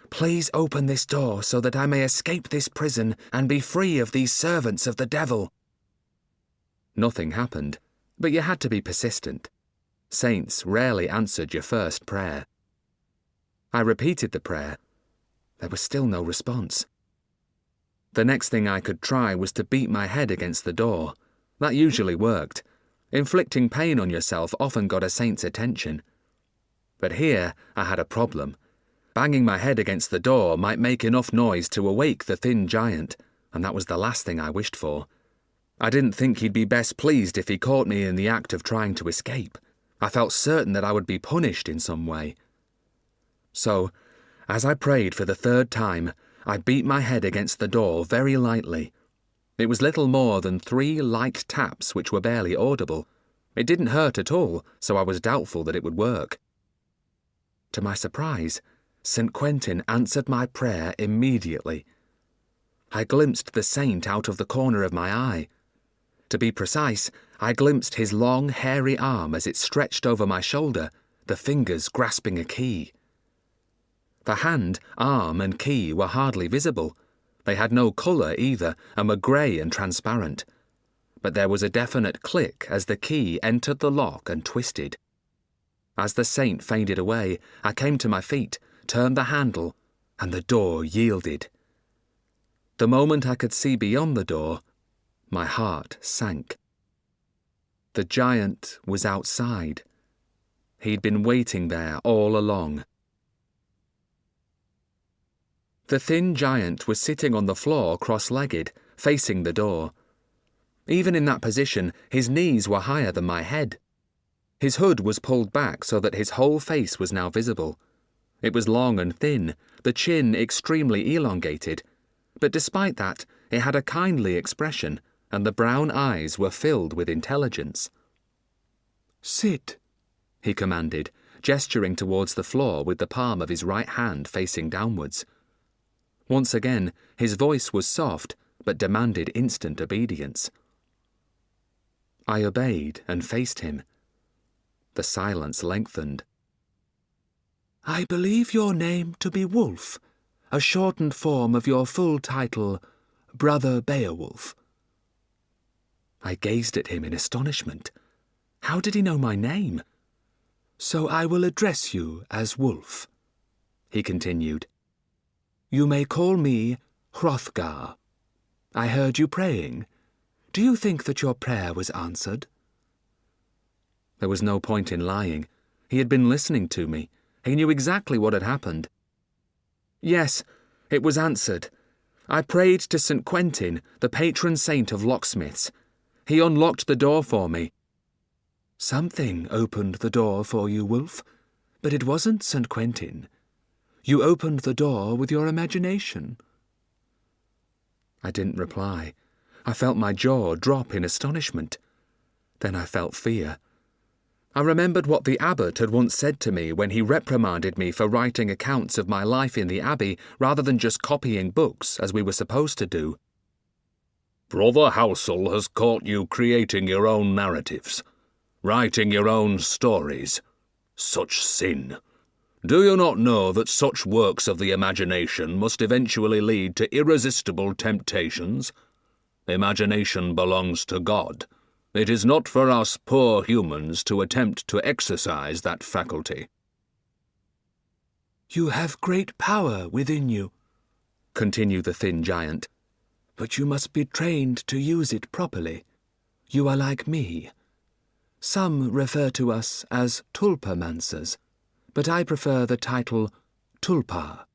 please open this door so that I may escape this prison and be free of these servants of the devil." Nothing happened, but you had to be persistent. Saints rarely answered your first prayer. I repeated the prayer. There was still no response. The next thing I could try was to beat my head against the door. That usually worked. Inflicting pain on yourself often got a saint's attention. But here I had a problem. Banging my head against the door might make enough noise to awake the thin giant, and that was the last thing I wished for. I didn't think he'd be best pleased if he caught me in the act of trying to escape. I felt certain that I would be punished in some way. So, as I prayed for the third time, I beat my head against the door very lightly. It was little more than 3 light taps which were barely audible. It didn't hurt at all, so I was doubtful that it would work. To my surprise, St. Quentin answered my prayer immediately. I glimpsed the saint out of the corner of my eye. To be precise, I glimpsed his long, hairy arm as it stretched over my shoulder, the fingers grasping a key. The hand, arm, and key were hardly visible. They had no colour either, and were grey and transparent. But there was a definite click as the key entered the lock and twisted. As the saint faded away, I came to my feet, turned the handle, and the door yielded. The moment I could see beyond the door, my heart sank. The giant was outside. He'd been waiting there all along. The thin giant was sitting on the floor cross-legged, facing the door. Even in that position, his knees were higher than my head. His hood was pulled back so that his whole face was now visible. It was long and thin, the chin extremely elongated, but despite that, it had a kindly expression, and the brown eyes were filled with intelligence. "Sit," he commanded, gesturing towards the floor with the palm of his right hand facing downwards. Once again, his voice was soft, but demanded instant obedience. I obeyed and faced him. The silence lengthened. "I believe your name to be Wulf, a shortened form of your full title, Brother Beowulf." I gazed at him in astonishment. How did he know my name? "So I will address you as Wulf," he continued. "You may call me Hrothgar. I heard you praying. Do you think that your prayer was answered?" There was no point in lying. He had been listening to me. He knew exactly what had happened. "Yes, it was answered. I prayed to St. Quentin, the patron saint of locksmiths. He unlocked the door for me." "Something opened the door for you, Wulf, but it wasn't St. Quentin. You opened the door with your imagination." I didn't reply. I felt my jaw drop in astonishment. Then I felt fear. I remembered what the abbot had once said to me when he reprimanded me for writing accounts of my life in the abbey rather than just copying books as we were supposed to do. Brother Housel has caught you creating your own narratives, writing your own stories. Such sin. Do you not know that such works of the imagination must eventually lead to irresistible temptations? Imagination belongs to God. It is not for us poor humans to attempt to exercise that faculty. "You have great power within you," continued the thin giant, "but you must be trained to use it properly. You are like me. Some refer to us as tulpamancers, but I prefer the title tulpa.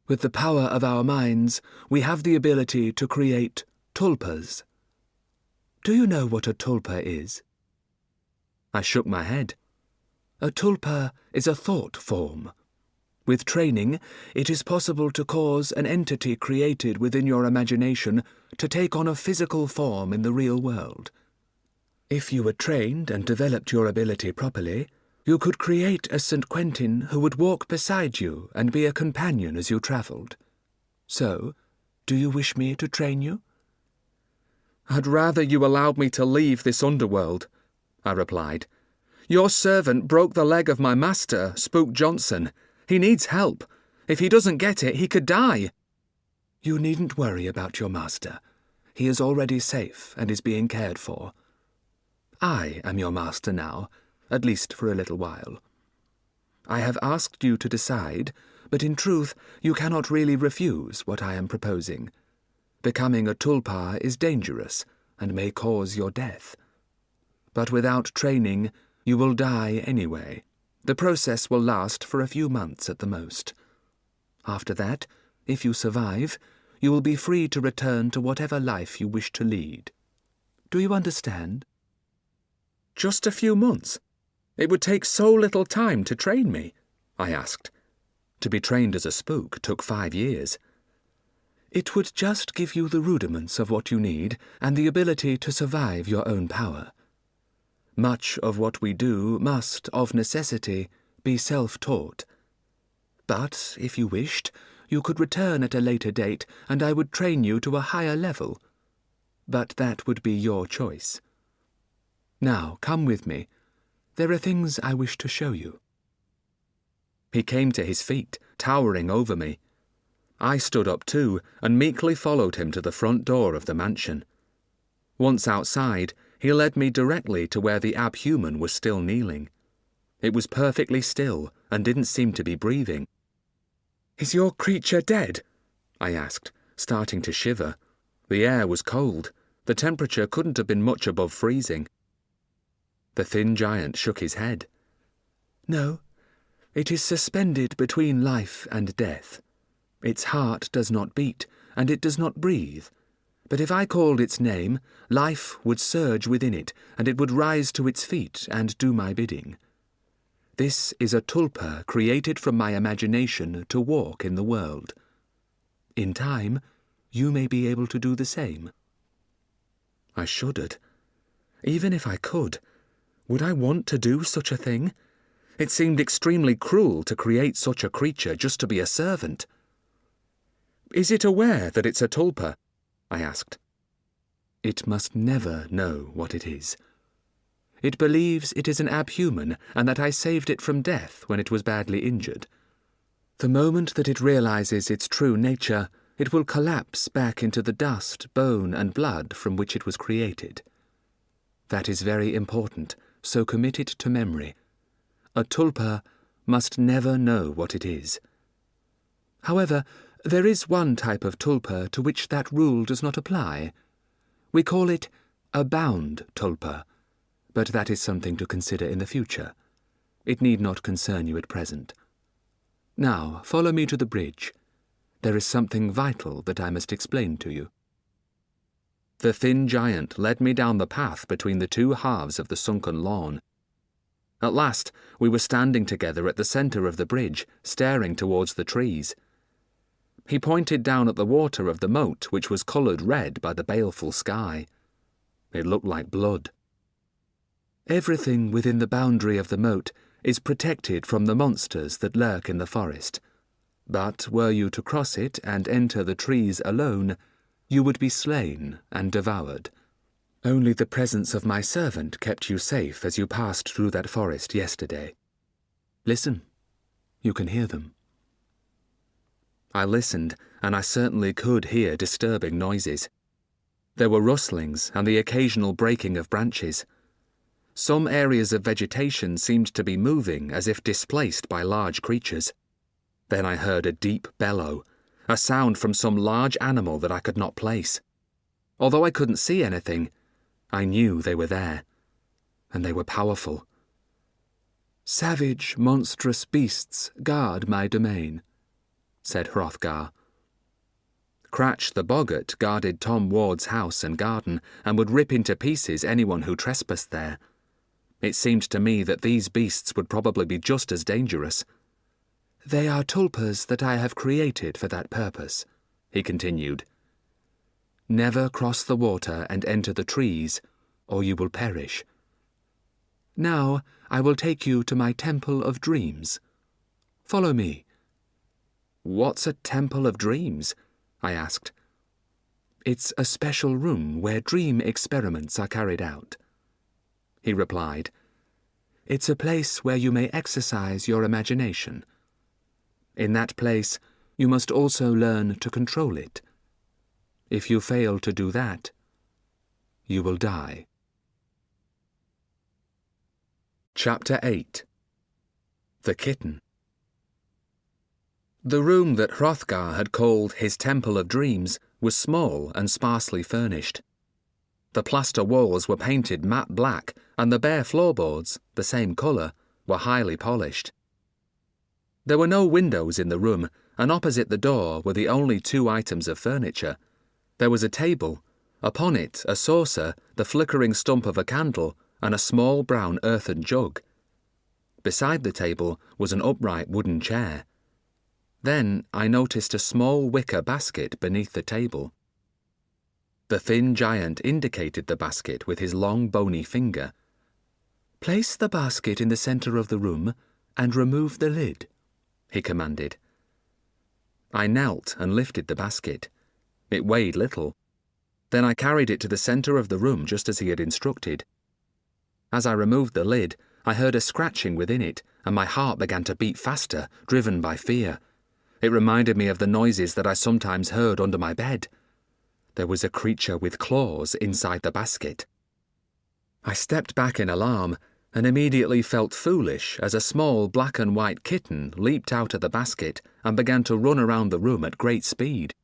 With the power of our minds, we have the ability to create tulpas. Do you know what a tulpa is?" I shook my head. A tulpa is a thought form. With training, it is possible to cause an entity created within your imagination to take on a physical form in the real world. If you were trained and developed your ability properly, you could create a St. Quentin who would walk beside you and be a companion as you travelled. So, do you wish me to train you? I'd rather you allowed me to leave this underworld, I replied. Your servant broke the leg of my master, Spook Johnson. He needs help. If he doesn't get it, he could die. You needn't worry about your master. He is already safe and is being cared for. I am your master now, at least for a little while. I have asked you to decide, but in truth you cannot really refuse what I am proposing. Becoming a tulpa is dangerous and may cause your death. But without training, you will die anyway. The process will last for a few months at the most. After that, if you survive, you will be free to return to whatever life you wish to lead. Do you understand? Just a few months? It would take so little time to train me, I asked. To be trained as a spook took 5 years. It would just give you the rudiments of what you need and the ability to survive your own power. Much of what we do must, of necessity, be self-taught. But, if you wished, you could return at a later date and I would train you to a higher level. But that would be your choice. Now, come with me. There are things I wish to show you. He came to his feet, towering over me. I stood up too, and meekly followed him to the front door of the mansion. Once outside, he led me directly to where the abhuman was still kneeling. It was perfectly still, and didn't seem to be breathing. "Is your creature dead?" I asked, starting to shiver. The air was cold. The temperature couldn't have been much above freezing. The thin giant shook his head. No, it is suspended between life and death. Its heart does not beat, and it does not breathe. But if I called its name, life would surge within it, and it would rise to its feet and do my bidding. This is a tulpa created from my imagination to walk in the world. In time, you may be able to do the same. I shuddered. Even if I could, would I want to do such a thing? It seemed extremely cruel to create such a creature just to be a servant. "Is it aware that it's a tulpa?" I asked. It must never know what it is. It believes it is an abhuman and that I saved it from death when it was badly injured. The moment that it realizes its true nature, it will collapse back into the dust, bone, and blood from which it was created. That is very important, so commit it to memory. A tulpa must never know what it is. However, there is one type of tulpa to which that rule does not apply. We call it a bound tulpa, but that is something to consider in the future. It need not concern you at present. Now, follow me to the bridge. There is something vital that I must explain to you. The thin giant led me down the path between the two halves of the sunken lawn. At last, we were standing together at the centre of the bridge, staring towards the trees. He pointed down at the water of the moat, which was coloured red by the baleful sky. It looked like blood. Everything within the boundary of the moat is protected from the monsters that lurk in the forest. But were you to cross it and enter the trees alone, you would be slain and devoured. Only the presence of my servant kept you safe as you passed through that forest yesterday. Listen. You can hear them. I listened, and I certainly could hear disturbing noises. There were rustlings and the occasional breaking of branches. Some areas of vegetation seemed to be moving as if displaced by large creatures. Then I heard a deep bellow, a sound from some large animal that I could not place. Although I couldn't see anything, I knew they were there, and they were powerful. "Savage, monstrous beasts guard my domain," said Hrothgar. Cratch the boggart guarded Tom Ward's house and garden and would rip into pieces anyone who trespassed there. It seemed to me that these beasts would probably be just as dangerous. "They are tulpas that I have created for that purpose," he continued. "Never cross the water and enter the trees, or you will perish. Now I will take you to my Temple of Dreams. Follow me." "What's a Temple of Dreams?" I asked. "It's a special room where dream experiments are carried out," he replied. "It's a place where you may exercise your imagination. In that place, you must also learn to control it. If you fail to do that, you will die." Chapter 8. The Kitten. The room that Hrothgar had called his Temple of Dreams was small and sparsely furnished. The plaster walls were painted matte black, and the bare floorboards, the same colour, were highly polished. There were no windows in the room, and opposite the door were the only two items of furniture. There was a table, upon it a saucer, the flickering stump of a candle, and a small brown earthen jug. Beside the table was an upright wooden chair. Then I noticed a small wicker basket beneath the table. The thin giant indicated the basket with his long bony finger. "Place the basket in the centre of the room and remove the lid," he commanded. I knelt and lifted the basket. It weighed little. Then I carried it to the centre of the room just as he had instructed. As I removed the lid, I heard a scratching within it, and my heart began to beat faster, driven by fear. It reminded me of the noises that I sometimes heard under my bed. There was a creature with claws inside the basket. I stepped back in alarm, and immediately felt foolish as a small black and white kitten leaped out of the basket and began to run around the room at great speed.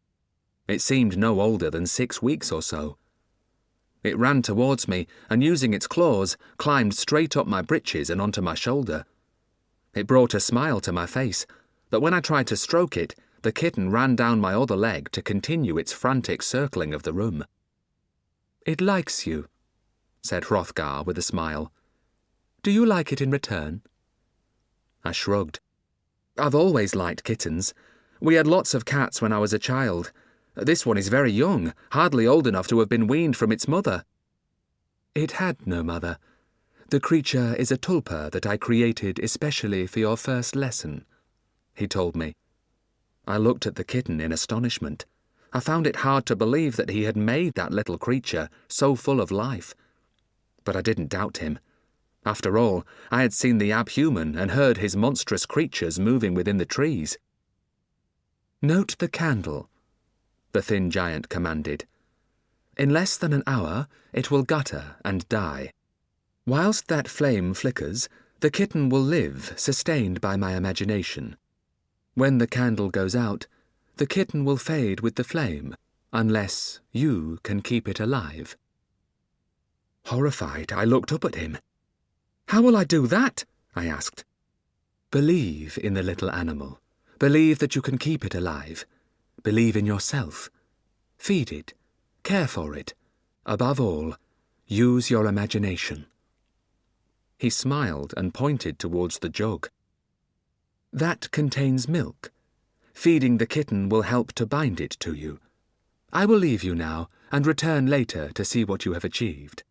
It seemed no older than 6 weeks or so. It ran towards me and, using its claws, climbed straight up my breeches and onto my shoulder. It brought a smile to my face, but when I tried to stroke it, the kitten ran down my other leg to continue its frantic circling of the room. "It likes you," said Hrothgar with a smile. "Do you like it in return?" I shrugged. "I've always liked kittens. We had lots of cats when I was a child. This one is very young, hardly old enough to have been weaned from its mother." "It had no mother. The creature is a tulpa that I created especially for your first lesson," he told me. I looked at the kitten in astonishment. I found it hard to believe that he had made that little creature so full of life. But I didn't doubt him. After all, I had seen the abhuman and heard his monstrous creatures moving within the trees. "Note the candle," the thin giant commanded. "In less than an hour, it will gutter and die. Whilst that flame flickers, the kitten will live, sustained by my imagination. When the candle goes out, the kitten will fade with the flame, unless you can keep it alive." Horrified, I looked up at him. "How will I do that?" I asked. "Believe in the little animal. Believe that you can keep it alive. Believe in yourself. Feed it. Care for it. Above all, use your imagination." He smiled and pointed towards the jug. "That contains milk. Feeding the kitten will help to bind it to you. I will leave you now and return later to see what you have achieved."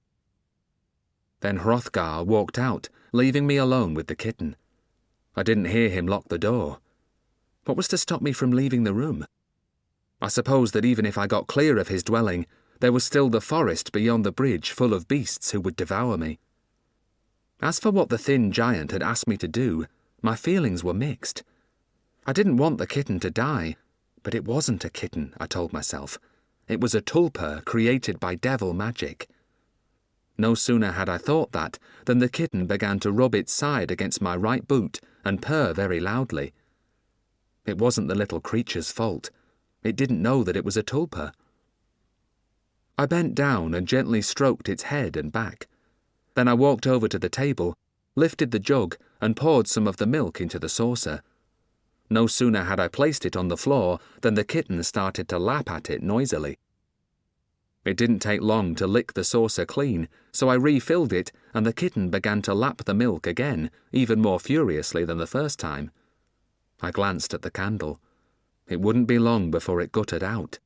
Then Hrothgar walked out, leaving me alone with the kitten. I didn't hear him lock the door. What was to stop me from leaving the room? I suppose that even if I got clear of his dwelling, there was still the forest beyond the bridge full of beasts who would devour me. As for what the thin giant had asked me to do, my feelings were mixed. I didn't want the kitten to die, but it wasn't a kitten, I told myself. It was a tulpa created by devil magic. No sooner had I thought that than the kitten began to rub its side against my right boot and purr very loudly. It wasn't the little creature's fault. It didn't know that it was a tulpa. I bent down and gently stroked its head and back. Then I walked over to the table, lifted the jug, and poured some of the milk into the saucer. No sooner had I placed it on the floor than the kitten started to lap at it noisily. It didn't take long to lick the saucer clean, so I refilled it, and the kitten began to lap the milk again, even more furiously than the first time. I glanced at the candle. It wouldn't be long before it guttered out.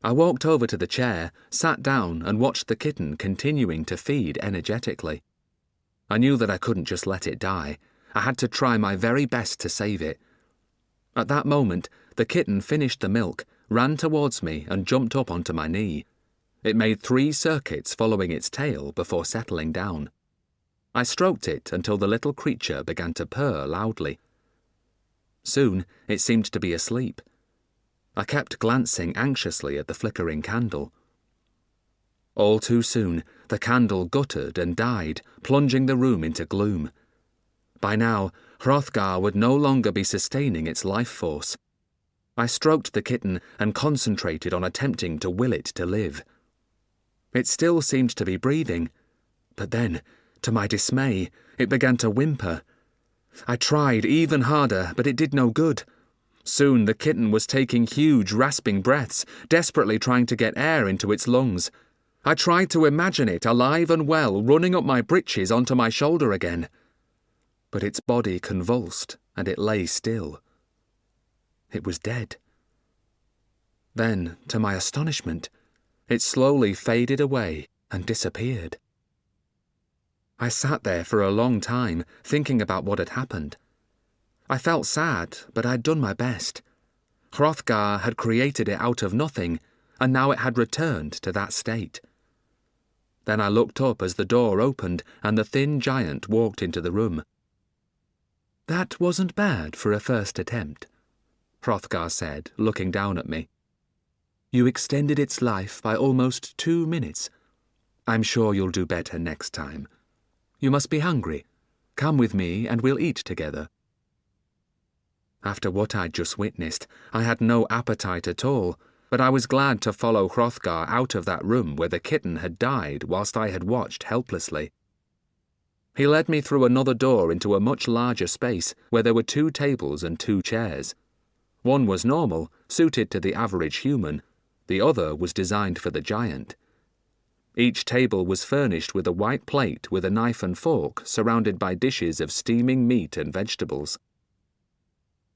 I walked over to the chair, sat down and watched the kitten continuing to feed energetically. I knew that I couldn't just let it die. I had to try my very best to save it. At that moment, the kitten finished the milk, ran towards me and jumped up onto my knee. It made 3 circuits following its tail before settling down. I stroked it until the little creature began to purr loudly. Soon, it seemed to be asleep. I kept glancing anxiously at the flickering candle. All too soon, the candle guttered and died, plunging the room into gloom. By now, Hrothgar would no longer be sustaining its life force. I stroked the kitten and concentrated on attempting to will it to live. It still seemed to be breathing, but then, to my dismay, it began to whimper. I tried even harder, but it did no good. Soon the kitten was taking huge, rasping breaths, desperately trying to get air into its lungs. I tried to imagine it alive and well, running up my breeches onto my shoulder again. But its body convulsed, and it lay still. It was dead. Then, to my astonishment, it slowly faded away and disappeared. I sat there for a long time, thinking about what had happened. I felt sad, but I'd done my best. Hrothgar had created it out of nothing, and now it had returned to that state. Then I looked up as the door opened and the thin giant walked into the room. "That wasn't bad for a first attempt," Hrothgar said, looking down at me. "You extended its life by almost 2 minutes. I'm sure you'll do better next time. You must be hungry. Come with me and we'll eat together." After what I'd just witnessed, I had no appetite at all, but I was glad to follow Hrothgar out of that room where the kitten had died whilst I had watched helplessly. He led me through another door into a much larger space where there were 2 tables and 2 chairs. One was normal, suited to the average human. The other was designed for the giant. Each table was furnished with a white plate with a knife and fork surrounded by dishes of steaming meat and vegetables.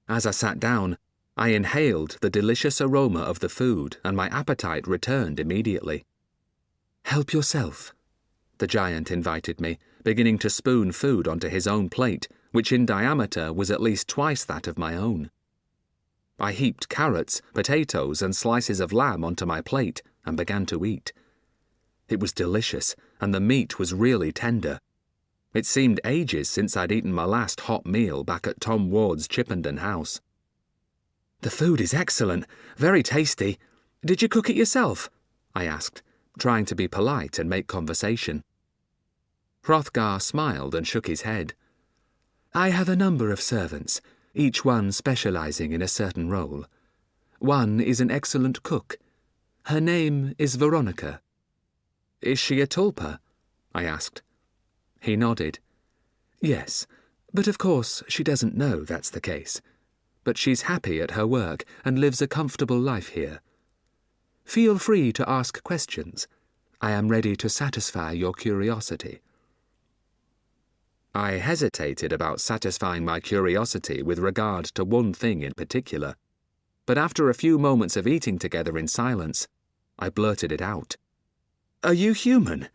As I sat down, I inhaled the delicious aroma of the food and my appetite returned immediately. "Help yourself," the giant invited me, beginning to spoon food onto his own plate, which in diameter was at least twice that of my own. I heaped carrots, potatoes, and slices of lamb onto my plate and began to eat. It was delicious, and the meat was really tender. It seemed ages since I'd eaten my last hot meal back at Tom Ward's Chippenden house. "The food is excellent, very tasty. Did you cook it yourself?" I asked, trying to be polite and make conversation. Hrothgar smiled and shook his head. "I have a number of servants, each one specializing in a certain role. One is an excellent cook. Her name is Veronica." "Is she a tulpa?" I asked. He nodded. "Yes, but of course she doesn't know that's the case. But she's happy at her work and lives a comfortable life here. Feel free to ask questions. I am ready to satisfy your curiosity." I hesitated about satisfying my curiosity with regard to one thing in particular, but after a few moments of eating together in silence, I blurted it out. "Are you human?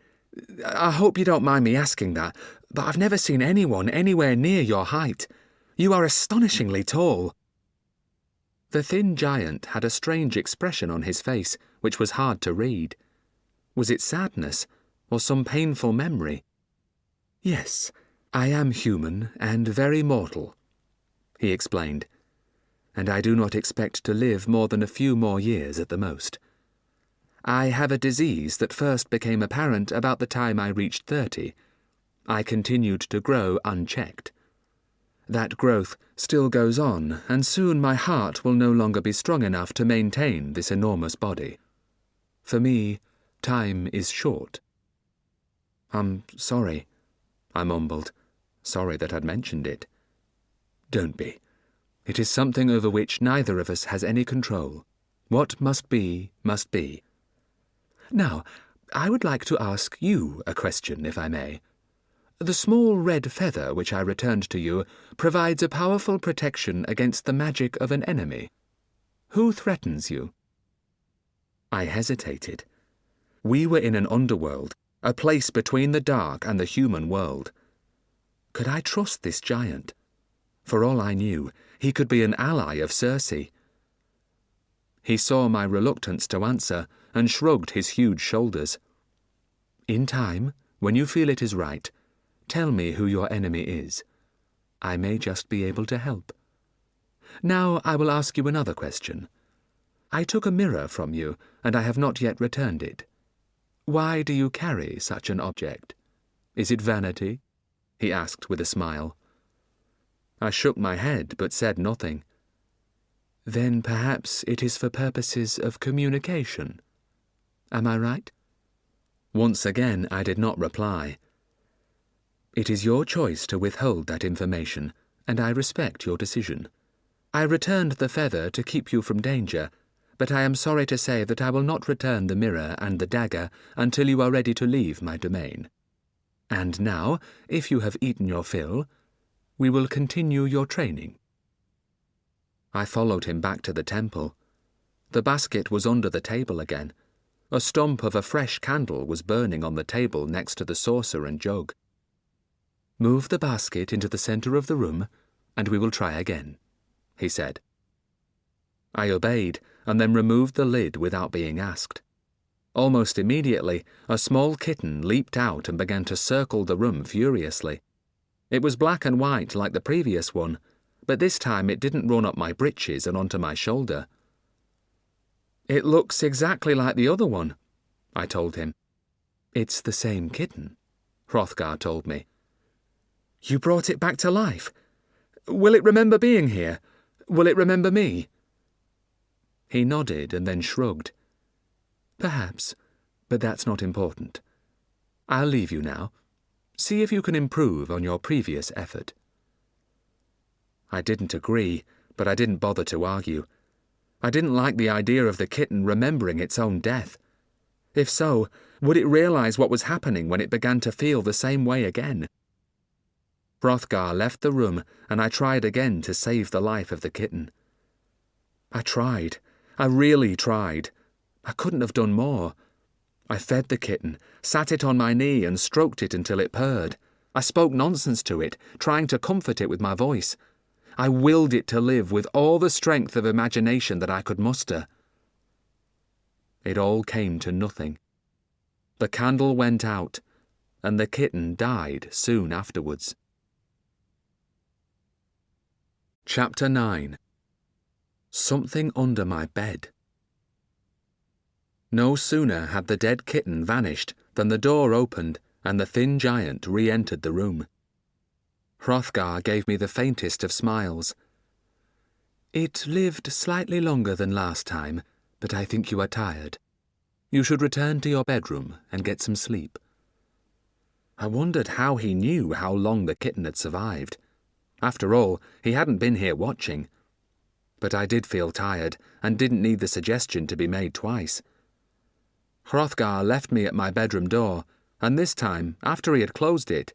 I hope you don't mind me asking that, but I've never seen anyone anywhere near your height. You are astonishingly tall." The thin giant had a strange expression on his face, which was hard to read. Was it sadness, or some painful memory? "Yes, I am human and very mortal," he explained, "and I do not expect to live more than a few more years at the most. I have a disease that first became apparent about the time I reached 30. I continued to grow unchecked. That growth still goes on, and soon my heart will no longer be strong enough to maintain this enormous body. For me, time is short." "I'm sorry," I mumbled, sorry that I'd mentioned it. "Don't be. It is something over which neither of us has any control. What must be, must be. Now, I would like to ask you a question, if I may. The small red feather which I returned to you provides a powerful protection against the magic of an enemy. Who threatens you?" I hesitated. We were in an underworld, a place between the dark and the human world. Could I trust this giant? For all I knew, he could be an ally of Circe. He saw my reluctance to answer and shrugged his huge shoulders. "In time, when you feel it is right, tell me who your enemy is. I may just be able to help. Now I will ask you another question. I took a mirror from you, and I have not yet returned it. Why do you carry such an object? Is it vanity?" he asked with a smile. I shook my head, but said nothing. "Then perhaps it is for purposes of communication. Am I right?" Once again I did not reply. "It is your choice to withhold that information, and I respect your decision. I returned the feather to keep you from danger, but I am sorry to say that I will not return the mirror and the dagger until you are ready to leave my domain. And now, if you have eaten your fill, we will continue your training." I followed him back to the temple. The basket was under the table again. A stump of a fresh candle was burning on the table next to the saucer and jug. "Move the basket into the center of the room, and we will try again," he said. I obeyed, and then removed the lid without being asked. Almost immediately, a small kitten leaped out and began to circle the room furiously. It was black and white like the previous one, but this time it didn't run up my breeches and onto my shoulder. "It looks exactly like the other one," I told him. "It's the same kitten," Hrothgar told me. "You brought it back to life. Will it remember being here? Will it remember me?" He nodded and then shrugged. "Perhaps, but that's not important. I'll leave you now. See if you can improve on your previous effort." I didn't agree, but I didn't bother to argue. I didn't like the idea of the kitten remembering its own death. If so, would it realize what was happening when it began to feel the same way again? Hrothgar left the room, and I tried again to save the life of the kitten. I tried. I really tried. I couldn't have done more. I fed the kitten, sat it on my knee and stroked it until it purred. I spoke nonsense to it, trying to comfort it with my voice. I willed it to live with all the strength of imagination that I could muster. It all came to nothing. The candle went out, and the kitten died soon afterwards. Chapter 9. Something under my bed. No sooner had the dead kitten vanished than the door opened and the thin giant re-entered the room. Hrothgar gave me the faintest of smiles. "It lived slightly longer than last time, but I think you are tired. You should return to your bedroom and get some sleep." I wondered how he knew how long the kitten had survived. After all, he hadn't been here watching. But I did feel tired and didn't need the suggestion to be made twice. Hrothgar left me at my bedroom door, and this time, after he had closed it,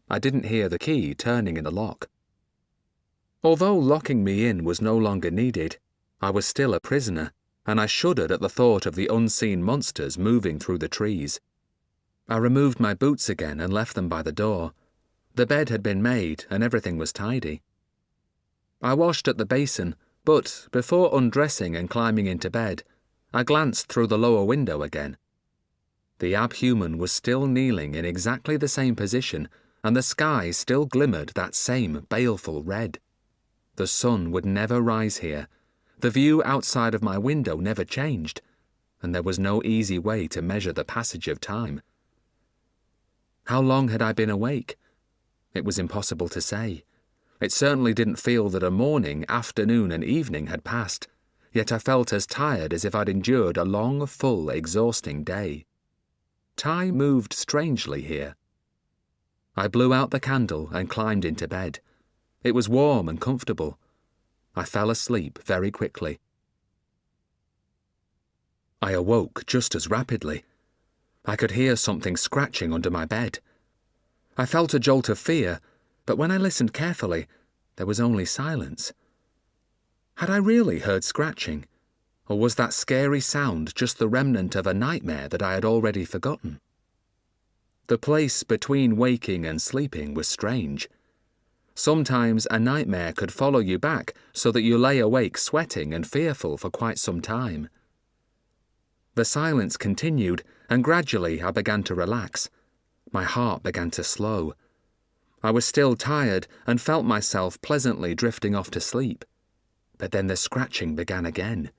I didn't hear the key turning in the lock. Although locking me in was no longer needed, I was still a prisoner, and I shuddered at the thought of the unseen monsters moving through the trees. I removed my boots again and left them by the door. The bed had been made, and everything was tidy. I washed at the basin, but before undressing and climbing into bed, I glanced through the lower window again. The abhuman was still kneeling in exactly the same position, and the sky still glimmered that same baleful red. The sun would never rise here. The view outside of my window never changed, and there was no easy way to measure the passage of time. How long had I been awake? It was impossible to say. It certainly didn't feel that a morning, afternoon, and evening had passed, yet I felt as tired as if I'd endured a long, full, exhausting day. Time moved strangely here. I blew out the candle and climbed into bed. It was warm and comfortable. I fell asleep very quickly. I awoke just as rapidly. I could hear something scratching under my bed. I felt a jolt of fear, but when I listened carefully, there was only silence. Had I really heard scratching, or was that scary sound just the remnant of a nightmare that I had already forgotten? The place between waking and sleeping was strange. Sometimes a nightmare could follow you back so that you lay awake sweating and fearful for quite some time. The silence continued, and gradually I began to relax. My heart began to slow. I was still tired and felt myself pleasantly drifting off to sleep. But then the scratching began again.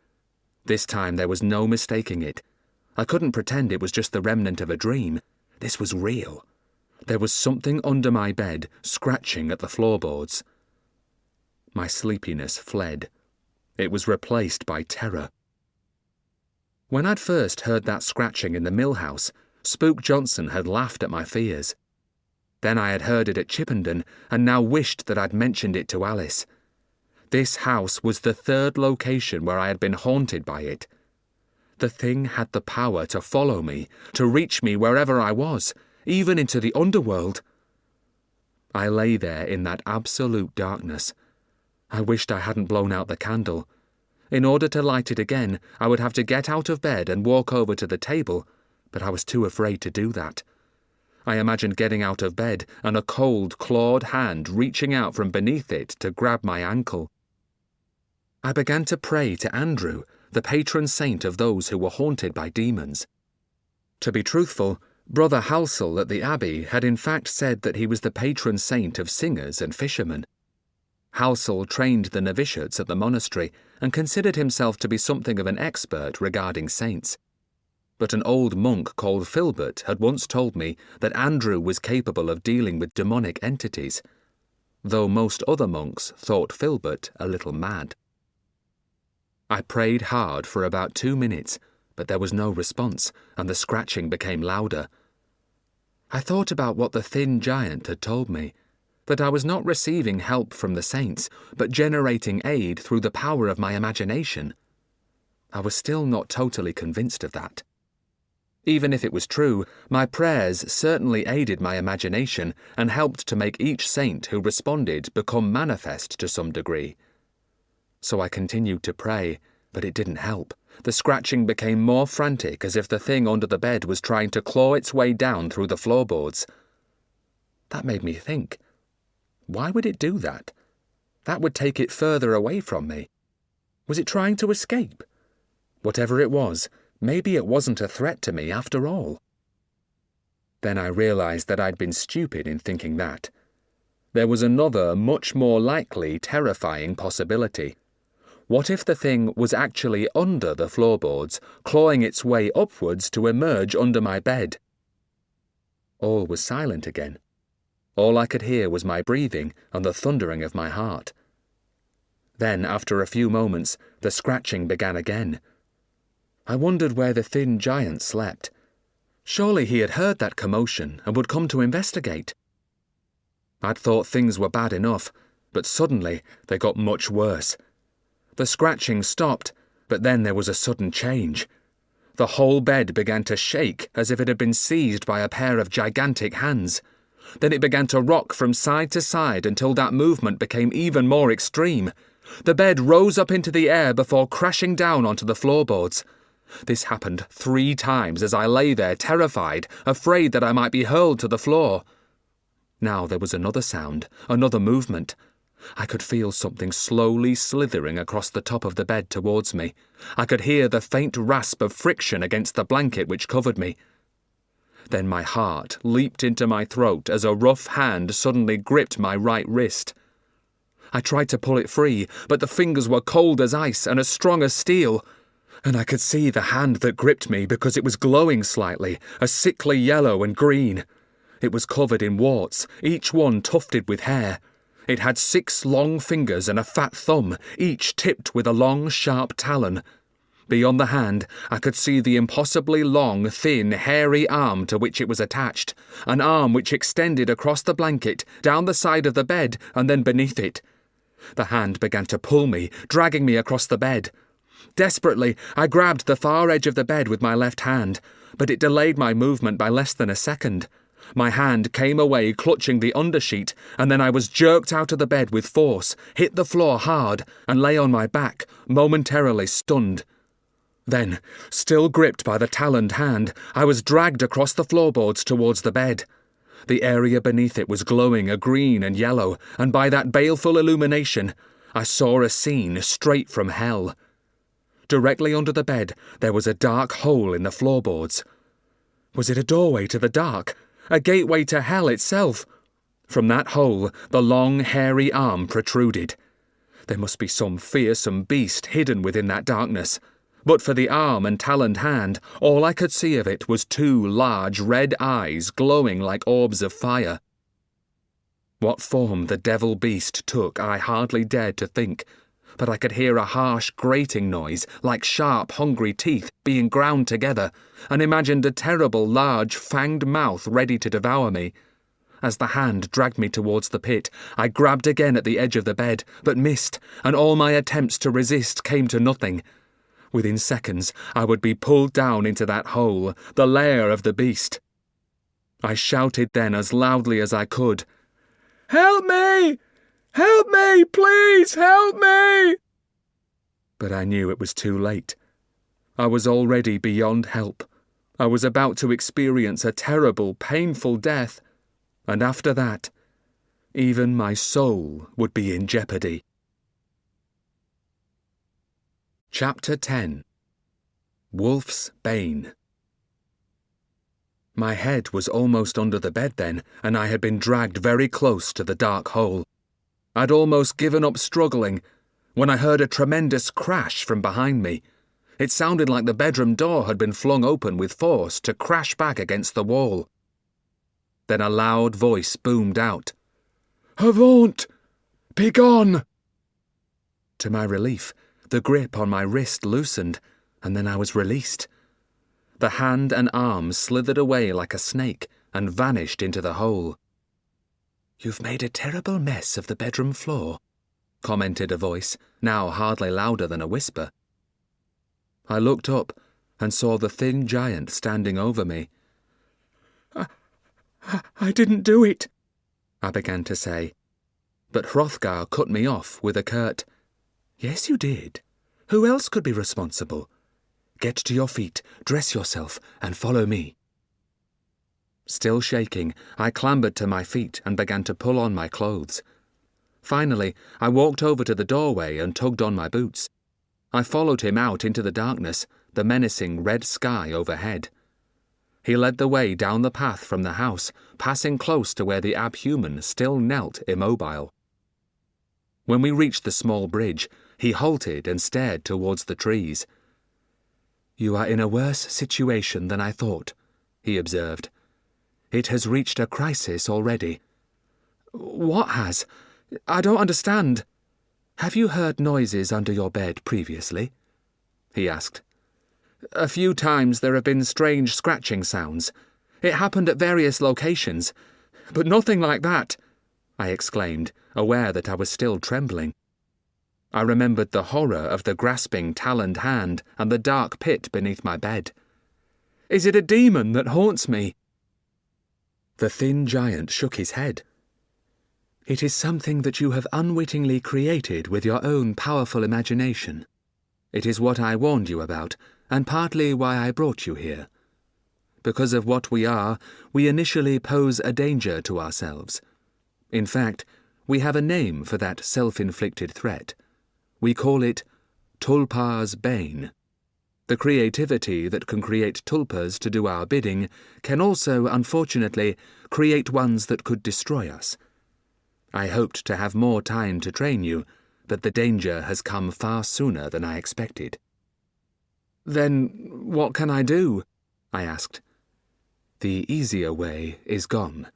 This time there was no mistaking it. I couldn't pretend it was just the remnant of a dream. This was real. There was something under my bed, scratching at the floorboards. My sleepiness fled. It was replaced by terror. When I'd first heard that scratching in the mill house, Spook Johnson had laughed at my fears. Then I had heard it at Chippenden, and now wished that I'd mentioned it to Alice. This house was the third location where I had been haunted by it. The thing had the power to follow me, to reach me wherever I was, even into the underworld. I lay there in that absolute darkness. I wished I hadn't blown out the candle. In order to light it again, I would have to get out of bed and walk over to the table, but I was too afraid to do that. I imagined getting out of bed and a cold, clawed hand reaching out from beneath it to grab my ankle. I began to pray to Andrew, the patron saint of those who were haunted by demons. To be truthful, Brother Halsell at the Abbey had in fact said that he was the patron saint of singers and fishermen. Halsell trained the novitiates at the monastery and considered himself to be something of an expert regarding saints. But an old monk called Filbert had once told me that Andrew was capable of dealing with demonic entities, though most other monks thought Filbert a little mad. I prayed hard for about 2 minutes, but there was no response, and the scratching became louder. I thought about what the thin giant had told me, that I was not receiving help from the saints, but generating aid through the power of my imagination. I was still not totally convinced of that. Even if it was true, my prayers certainly aided my imagination and helped to make each saint who responded become manifest to some degree. So I continued to pray, but it didn't help. The scratching became more frantic, as if the thing under the bed was trying to claw its way down through the floorboards. That made me think. Why would it do that? That would take it further away from me. Was it trying to escape? Whatever it was, maybe it wasn't a threat to me after all. Then I realized that I'd been stupid in thinking that. There was another, much more likely, terrifying possibility. What if the thing was actually under the floorboards, clawing its way upwards to emerge under my bed? All was silent again. All I could hear was my breathing and the thundering of my heart. Then, after a few moments, the scratching began again. I wondered where the thin giant slept. Surely he had heard that commotion and would come to investigate. I'd thought things were bad enough, but suddenly they got much worse. The scratching stopped, but then there was a sudden change. The whole bed began to shake as if it had been seized by a pair of gigantic hands. Then it began to rock from side to side until that movement became even more extreme. The bed rose up into the air before crashing down onto the floorboards. This happened 3 times as I lay there terrified, afraid that I might be hurled to the floor. Now there was another sound, another movement. I could feel something slowly slithering across the top of the bed towards me. I could hear the faint rasp of friction against the blanket which covered me. Then my heart leaped into my throat as a rough hand suddenly gripped my right wrist. I tried to pull it free, but the fingers were cold as ice and as strong as steel. And I could see the hand that gripped me because it was glowing slightly, a sickly yellow and green. It was covered in warts, each one tufted with hair. It had 6 long fingers and a fat thumb, each tipped with a long, sharp talon. Beyond the hand, I could see the impossibly long, thin, hairy arm to which it was attached, an arm which extended across the blanket, down the side of the bed, and then beneath it. The hand began to pull me, dragging me across the bed. Desperately, I grabbed the far edge of the bed with my left hand, but it delayed my movement by less than a second. My hand came away clutching the undersheet, and then I was jerked out of the bed with force, hit the floor hard, and lay on my back, momentarily stunned. Then, still gripped by the taloned hand, I was dragged across the floorboards towards the bed. The area beneath it was glowing a green and yellow, and by that baleful illumination, I saw a scene straight from hell. Directly under the bed, there was a dark hole in the floorboards. Was it a doorway to the dark? A gateway to hell itself? From that hole, the long, hairy arm protruded. There must be some fearsome beast hidden within that darkness. But for the arm and taloned hand, all I could see of it was 2 large red eyes glowing like orbs of fire. What form the devil beast took I hardly dared to think, but I could hear a harsh grating noise like sharp, hungry teeth being ground together, and imagined a terrible, large, fanged mouth ready to devour me. As the hand dragged me towards the pit, I grabbed again at the edge of the bed, but missed, and all my attempts to resist came to nothing. Within seconds, I would be pulled down into that hole, the lair of the beast. I shouted then as loudly as I could, "Help me! Help me! Please help me!" But I knew it was too late. I was already beyond help. I was about to experience a terrible, painful death, and after that, even my soul would be in jeopardy. Chapter 10. Wulf's Bane. My head was almost under the bed then, and I had been dragged very close to the dark hole. I'd almost given up struggling when I heard a tremendous crash from behind me. It sounded like the bedroom door had been flung open with force to crash back against the wall. Then a loud voice boomed out, "Avaunt! Begone!" To my relief, the grip on my wrist loosened, and then I was released. The hand and arm slithered away like a snake and vanished into the hole. "You've made a terrible mess of the bedroom floor," commented a voice, now hardly louder than a whisper. I looked up and saw the thin giant standing over me. I didn't do it," I began to say, but Hrothgar cut me off with a curt, "Yes, you did. Who else could be responsible? Get to your feet, dress yourself, and follow me." Still shaking, I clambered to my feet and began to pull on my clothes. Finally, I walked over to the doorway and tugged on my boots. I followed him out into the darkness, the menacing red sky overhead. He led the way down the path from the house, passing close to where the abhuman still knelt immobile. When we reached the small bridge, he halted and stared towards the trees. "You are in a worse situation than I thought," he observed. "It has reached a crisis already." "What has? I don't understand." "Have you heard noises under your bed previously?" he asked. "A few times there have been strange scratching sounds. It happened at various locations, but nothing like that," I exclaimed, aware that I was still trembling. I remembered the horror of the grasping, taloned hand and the dark pit beneath my bed. "Is it a demon that haunts me?" The thin giant shook his head. "It is something that you have unwittingly created with your own powerful imagination. It is what I warned you about, and partly why I brought you here. Because of what we are, we initially pose a danger to ourselves. In fact, we have a name for that self-inflicted threat. We call it Tulpar's Bane. The creativity that can create tulpas to do our bidding can also, unfortunately, create ones that could destroy us. I hoped to have more time to train you, but the danger has come far sooner than I expected." "Then what can I do?" I asked. "The easier way is gone.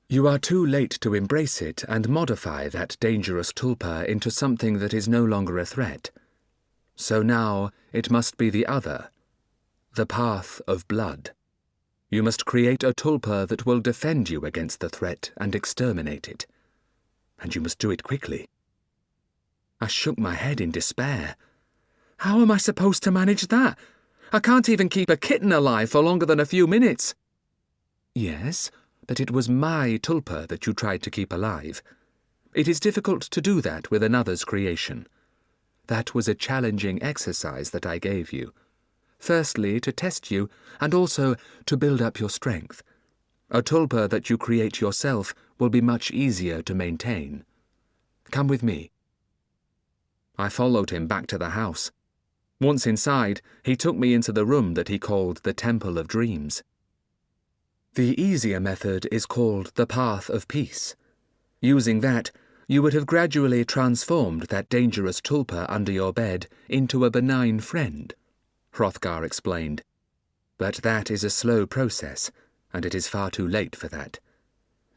You are too late to embrace it and modify that dangerous tulpa into something that is no longer a threat. So now it must be the other, the path of blood. You must create a tulpa that will defend you against the threat and exterminate it. And you must do it quickly." I shook my head in despair. "How am I supposed to manage that? I can't even keep a kitten alive for longer than a few minutes." "Yes, that it was my tulpa that you tried to keep alive. It is difficult to do that with another's creation. That was a challenging exercise that I gave you. Firstly, to test you, and also to build up your strength. A tulpa that you create yourself will be much easier to maintain. Come with me." I followed him back to the house. Once inside, he took me into the room that he called the Temple of Dreams. The easier method is called the Path of Peace. Using that, you would have gradually transformed that dangerous tulpa under your bed into a benign friend, Hrothgar explained. But that is a slow process, and it is far too late for that.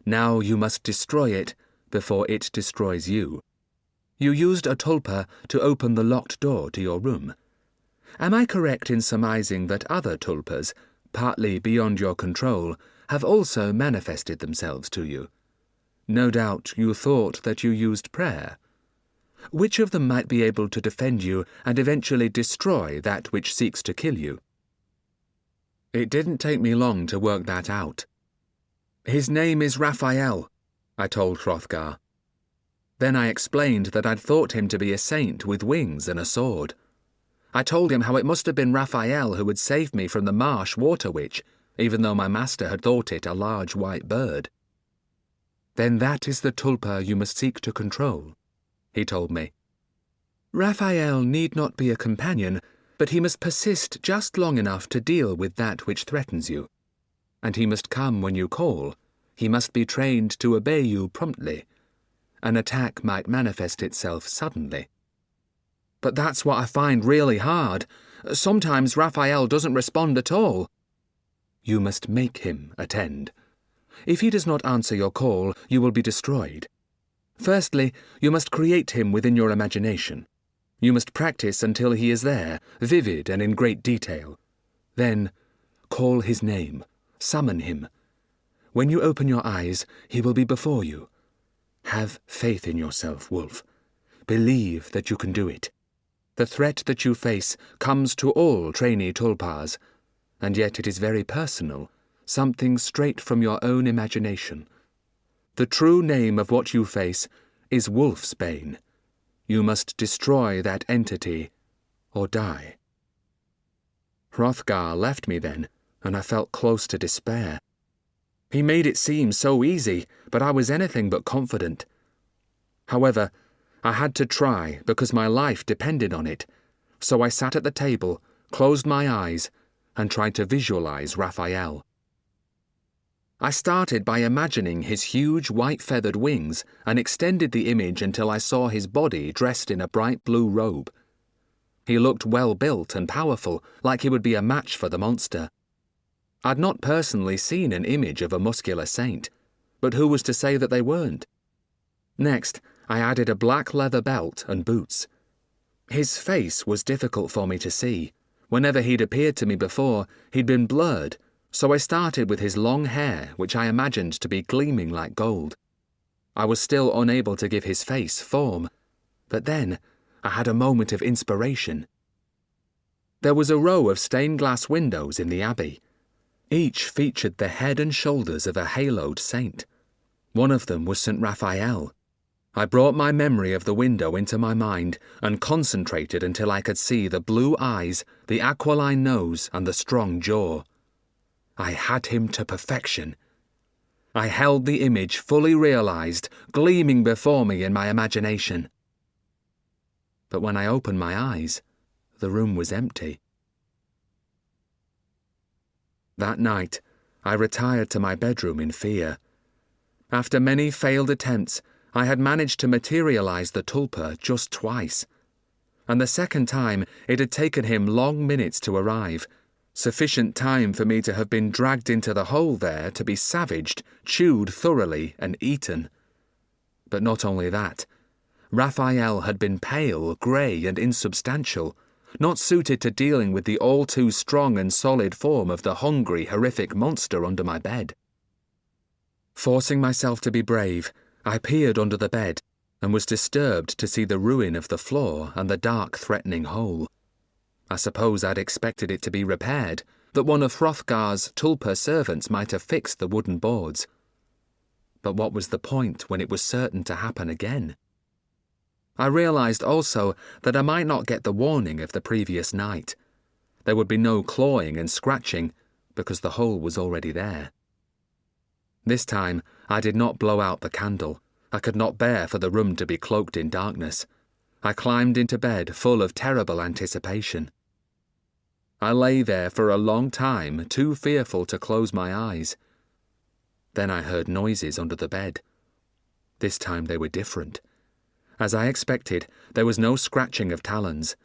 Now you must destroy it before it destroys you. You used a tulpa to open the locked door to your room. Am I correct in surmising that other tulpas, partly beyond your control, have also manifested themselves to you? No doubt you thought that you used prayer. Which of them might be able to defend you and eventually destroy that which seeks to kill you? It didn't take me long to work that out. His name is Raphael, I told Hrothgar. Then I explained that I'd thought him to be a saint with wings and a sword. I told him how it must have been Raphael who had saved me from the marsh water witch, even though my master had thought it a large white bird. Then that is the tulpa you must seek to control, he told me. Raphael need not be a companion, but he must persist just long enough to deal with that which threatens you. And he must come when you call. He must be trained to obey you promptly. An attack might manifest itself suddenly. But that's what I find really hard. Sometimes Raphael doesn't respond at all. You must make him attend. If he does not answer your call, you will be destroyed. Firstly, you must create him within your imagination. You must practice until he is there, vivid and in great detail. Then, call his name, summon him. When you open your eyes, he will be before you. Have faith in yourself, Wulf. Believe that you can do it. The threat that you face comes to all trainee tulpas, and yet it is very personal, something straight from your own imagination. The true name of what you face is Wulf's Bane. You must destroy that entity, or die. Hrothgar left me then, and I felt close to despair. He made it seem so easy, but I was anything but confident. However, I had to try because my life depended on it, so I sat at the table, closed my eyes, and tried to visualize Raphael. I started by imagining his huge white-feathered wings and extended the image until I saw his body dressed in a bright blue robe. He looked well-built and powerful, like he would be a match for the monster. I'd not personally seen an image of a muscular saint, but who was to say that they weren't? Next, I added a black leather belt and boots. His face was difficult for me to see. Whenever he'd appeared to me before, he'd been blurred, so I started with his long hair, which I imagined to be gleaming like gold. I was still unable to give his face form, but then I had a moment of inspiration. There was a row of stained glass windows in the abbey. Each featured the head and shoulders of a haloed saint. One of them was St. Raphael. I brought my memory of the window into my mind and concentrated until I could see the blue eyes, the aquiline nose, and the strong jaw. I had him to perfection. I held the image fully realized, gleaming before me in my imagination. But when I opened my eyes, the room was empty. That night, I retired to my bedroom in fear. After many failed attempts, I had managed to materialize the tulpa just twice. And the second time, it had taken him long minutes to arrive, sufficient time for me to have been dragged into the hole there to be savaged, chewed thoroughly, and eaten. But not only that. Raphael had been pale, grey, and insubstantial, not suited to dealing with the all-too-strong and solid form of the hungry, horrific monster under my bed. Forcing myself to be brave, I peered under the bed, and was disturbed to see the ruin of the floor and the dark, threatening hole. I suppose I'd expected it to be repaired, that one of Hrothgar's tulpa servants might have fixed the wooden boards, But what was the point when it was certain to happen again? I realised also that I might not get the warning of the previous night. There would be no clawing and scratching, because the hole was already there. This time, I did not blow out the candle. I could not bear for the room to be cloaked in darkness. I climbed into bed full of terrible anticipation. I lay there for a long time, too fearful to close my eyes. Then I heard noises under the bed. This time they were different. As I expected, there was no scratching of talons.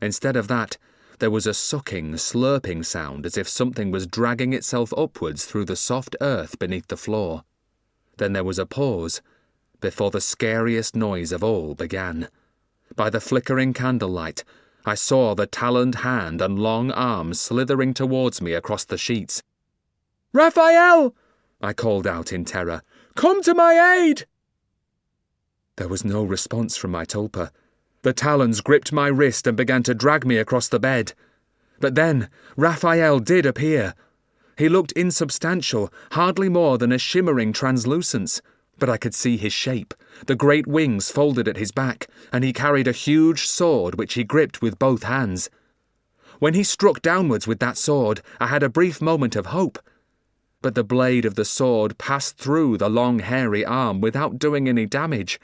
Instead of that, there was a sucking, slurping sound as if something was dragging itself upwards through the soft earth beneath the floor. Then there was a pause, before the scariest noise of all began. By the flickering candlelight, I saw the taloned hand and long arms slithering towards me across the sheets. "Raphael!" I called out in terror. "Come to my aid!" There was no response from my tulpa. The talons gripped my wrist and began to drag me across the bed. But then Raphael did appear. He looked insubstantial, hardly more than a shimmering translucence, but I could see his shape, the great wings folded at his back, and he carried a huge sword which he gripped with both hands. When he struck downwards with that sword, I had a brief moment of hope. But the blade of the sword passed through the long hairy arm without doing any damage.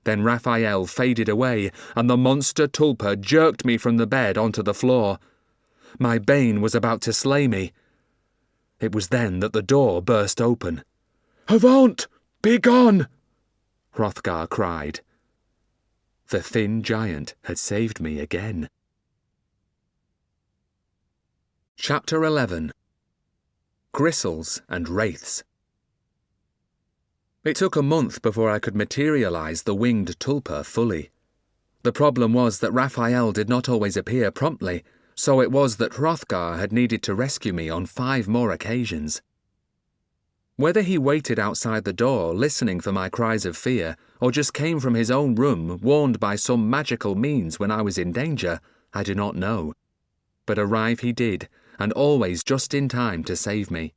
Then Raphael faded away, and the monster tulpa jerked me from the bed onto the floor. My Bane was about to slay me. It was then that the door burst open. "Avaunt! Begone!" Hrothgar cried. The thin giant had saved me again. Chapter 11. Gristles and Wraiths. It took a month before I could materialise the winged tulpa fully. The problem was that Raphael did not always appear promptly, so it was that Hrothgar had needed to rescue me on 5 more occasions. Whether he waited outside the door listening for my cries of fear, or just came from his own room warned by some magical means when I was in danger, I do not know. But arrive he did, and always just in time to save me.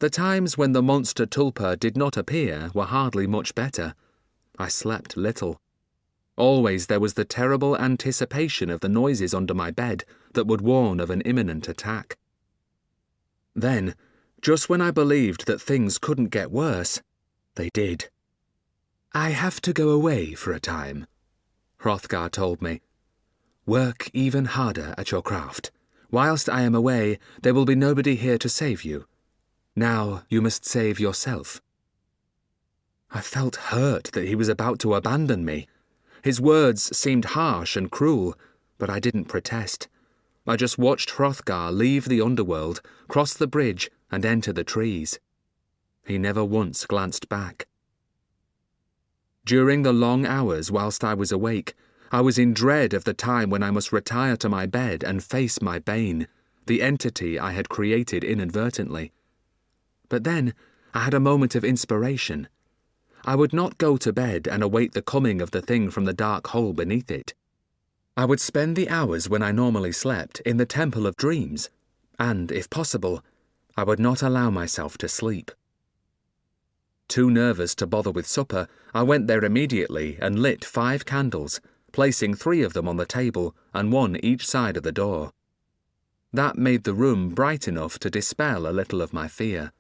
The times when the monster tulpa did not appear were hardly much better. I slept little. Always there was the terrible anticipation of the noises under my bed that would warn of an imminent attack. Then, just when I believed that things couldn't get worse, they did. "I have to go away for a time," Hrothgar told me. "Work even harder at your craft. Whilst I am away, there will be nobody here to save you. Now you must save yourself." I felt hurt that he was about to abandon me. His words seemed harsh and cruel, but I didn't protest. I just watched Hrothgar leave the underworld, cross the bridge, and enter the trees. He never once glanced back. During the long hours whilst I was awake, I was in dread of the time when I must retire to my bed and face my Bane, the entity I had created inadvertently. But then I had a moment of inspiration. I would not go to bed and await the coming of the thing from the dark hole beneath it. I would spend the hours when I normally slept in the Temple of Dreams, and, if possible, I would not allow myself to sleep. Too nervous to bother with supper, I went there immediately and lit 5 candles, placing 3 of them on the table and 1 each side of the door. That made the room bright enough to dispel a little of my fear.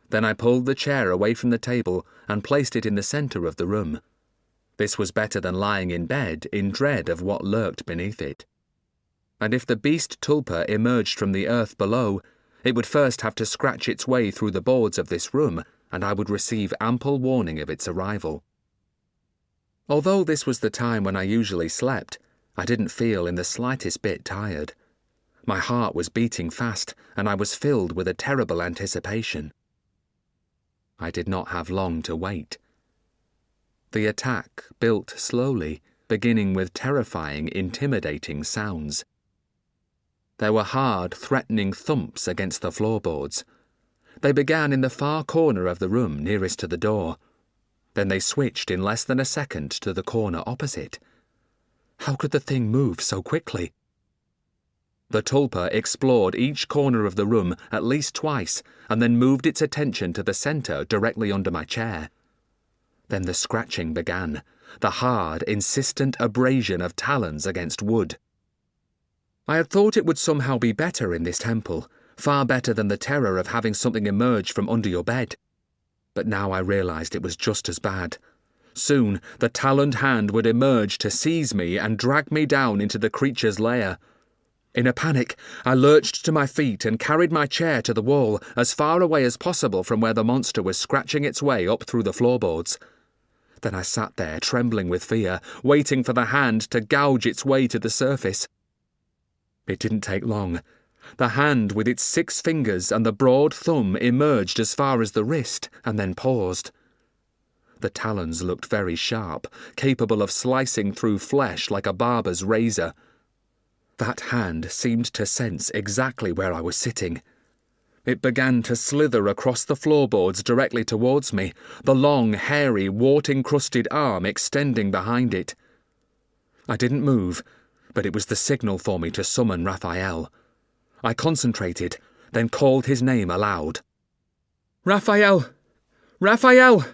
Then I pulled the chair away from the table and placed it in the centre of the room. This was better than lying in bed in dread of what lurked beneath it. And if the beast tulpa emerged from the earth below, it would first have to scratch its way through the boards of this room, and I would receive ample warning of its arrival. Although this was the time when I usually slept, I didn't feel in the slightest bit tired. My heart was beating fast, and I was filled with a terrible anticipation. I did not have long to wait. The attack built slowly, beginning with terrifying, intimidating sounds. There were hard, threatening thumps against the floorboards. They began in the far corner of the room nearest to the door. Then they switched in less than a second to the corner opposite. How could the thing move so quickly? The tulpa explored each corner of the room at least twice and then moved its attention to the centre directly under my chair. Then the scratching began, the hard, insistent abrasion of talons against wood. I had thought it would somehow be better in this temple, far better than the terror of having something emerge from under your bed. But now I realised it was just as bad. Soon the taloned hand would emerge to seize me and drag me down into the creature's lair. In a panic, I lurched to my feet and carried my chair to the wall, as far away as possible from where the monster was scratching its way up through the floorboards. Then I sat there, trembling with fear, waiting for the hand to gouge its way to the surface. It didn't take long. The hand with its 6 fingers and the broad thumb emerged as far as the wrist and then paused. The talons looked very sharp, capable of slicing through flesh like a barber's razor. That hand seemed to sense exactly where I was sitting. It began to slither across the floorboards directly towards me, the long, hairy, wart-encrusted arm extending behind it. I didn't move, but it was the signal for me to summon Raphael. I concentrated, then called his name aloud. "Raphael! Raphael!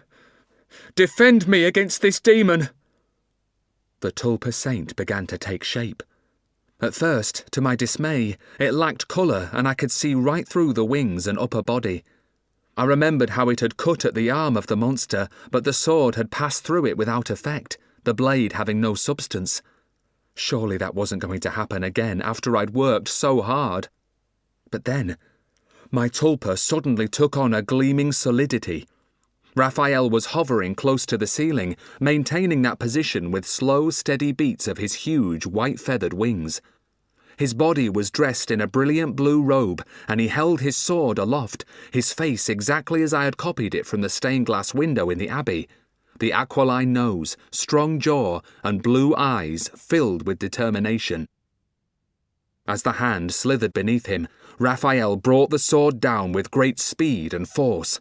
Defend me against this demon!" The tulpa saint began to take shape. At first, to my dismay, it lacked colour and I could see right through the wings and upper body. I remembered how it had cut at the arm of the monster, but the sword had passed through it without effect, the blade having no substance. Surely that wasn't going to happen again after I'd worked so hard. But then, my tulpa suddenly took on a gleaming solidity. Raphael was hovering close to the ceiling, maintaining that position with slow, steady beats of his huge, white-feathered wings. His body was dressed in a brilliant blue robe, and he held his sword aloft, his face exactly as I had copied it from the stained-glass window in the abbey. The aquiline nose, strong jaw, and blue eyes filled with determination. As the hand slithered beneath him, Raphael brought the sword down with great speed and force.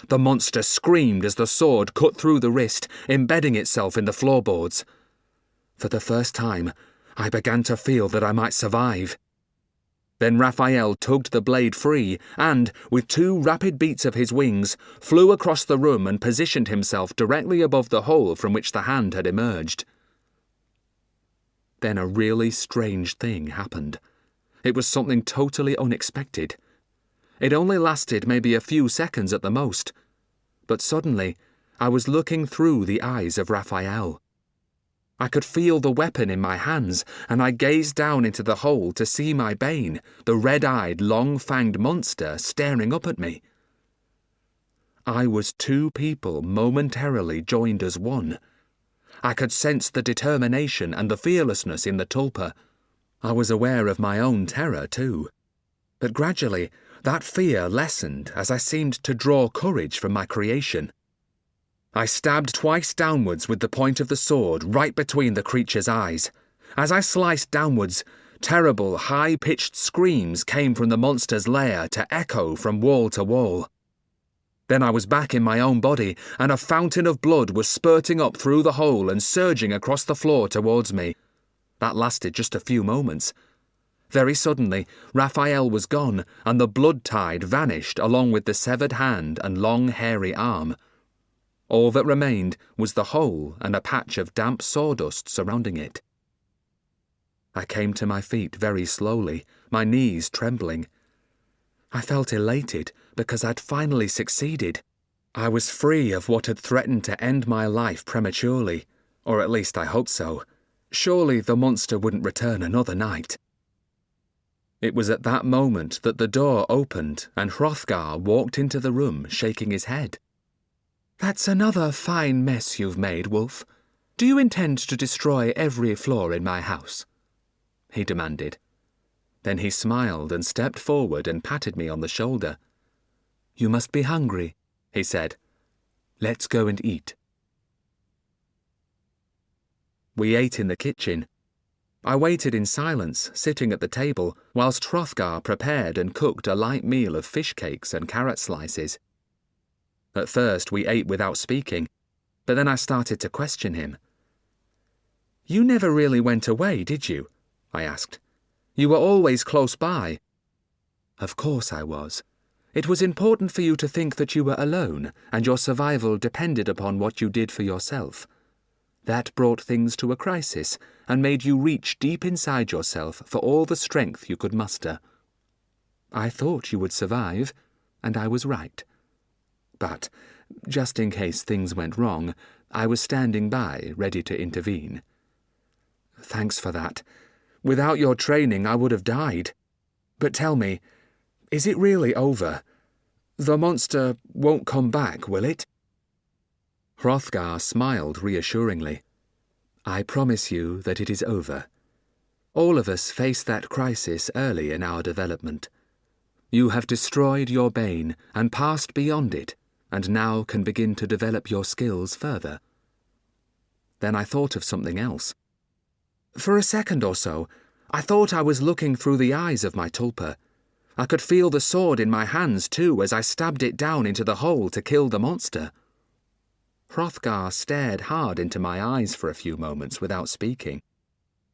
The monster screamed as the sword cut through the wrist, embedding itself in the floorboards. For the first time, I began to feel that I might survive. Then Raphael tugged the blade free and, with 2 rapid beats of his wings, flew across the room and positioned himself directly above the hole from which the hand had emerged. Then a really strange thing happened. It was something totally unexpected. It only lasted maybe a few seconds at the most, but suddenly I was looking through the eyes of Raphael. I could feel the weapon in my hands, and I gazed down into the hole to see my Bane, the red-eyed, long-fanged monster, staring up at me. I was 2 people momentarily joined as one. I could sense the determination and the fearlessness in the tulpa. I was aware of my own terror too. But gradually, that fear lessened as I seemed to draw courage from my creation. I stabbed twice downwards with the point of the sword right between the creature's eyes. As I sliced downwards, terrible, high-pitched screams came from the monster's lair to echo from wall to wall. Then I was back in my own body, and a fountain of blood was spurting up through the hole and surging across the floor towards me. That lasted just a few moments. Very suddenly, Raphael was gone, and the blood tide vanished along with the severed hand and long, hairy arm. All that remained was the hole and a patch of damp sawdust surrounding it. I came to my feet very slowly, my knees trembling. I felt elated because I'd finally succeeded. I was free of what had threatened to end my life prematurely, or at least I hoped so. Surely the monster wouldn't return another night. It was at that moment that the door opened and Hrothgar walked into the room, shaking his head. "That's another fine mess you've made, Wulf. Do you intend to destroy every floor in my house?" he demanded. Then he smiled and stepped forward and patted me on the shoulder. "You must be hungry," he said. "Let's go and eat." We ate in the kitchen. I waited in silence, sitting at the table, whilst Hrothgar prepared and cooked a light meal of fish cakes and carrot slices. At first we ate without speaking, but then I started to question him. "You never really went away, did you?" I asked. You were always close by." "Of course I was. It was important for you to think that you were alone, and your survival depended upon what you did for yourself. That brought things to a crisis, and made you reach deep inside yourself for all the strength you could muster. I thought you would survive, and I was right. But, just in case things went wrong, I was standing by, ready to intervene. Thanks for that. Without your training, I would have died. But tell me, is it really over? The monster won't come back, will it?" Hrothgar smiled reassuringly. "I promise you that it is over. All of us faced that crisis early in our development. You have destroyed your Bane and passed beyond it, and now can begin to develop your skills further." Then I thought of something else. For a second or so, I thought I was looking through the eyes of my tulpa. I could feel the sword in my hands too as I stabbed it down into the hole to kill the monster. Hrothgar stared hard into my eyes for a few moments without speaking.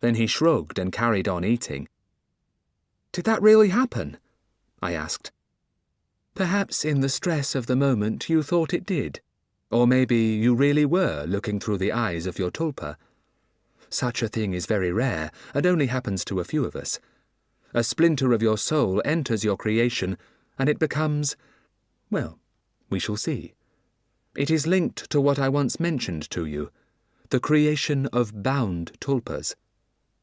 Then he shrugged and carried on eating. "Did that really happen?" I asked. "Perhaps in the stress of the moment you thought it did. Or maybe you really were looking through the eyes of your tulpa. Such a thing is very rare and only happens to a few of us. A splinter of your soul enters your creation and it becomes, well, we shall see. It is linked to what I once mentioned to you, the creation of bound tulpas.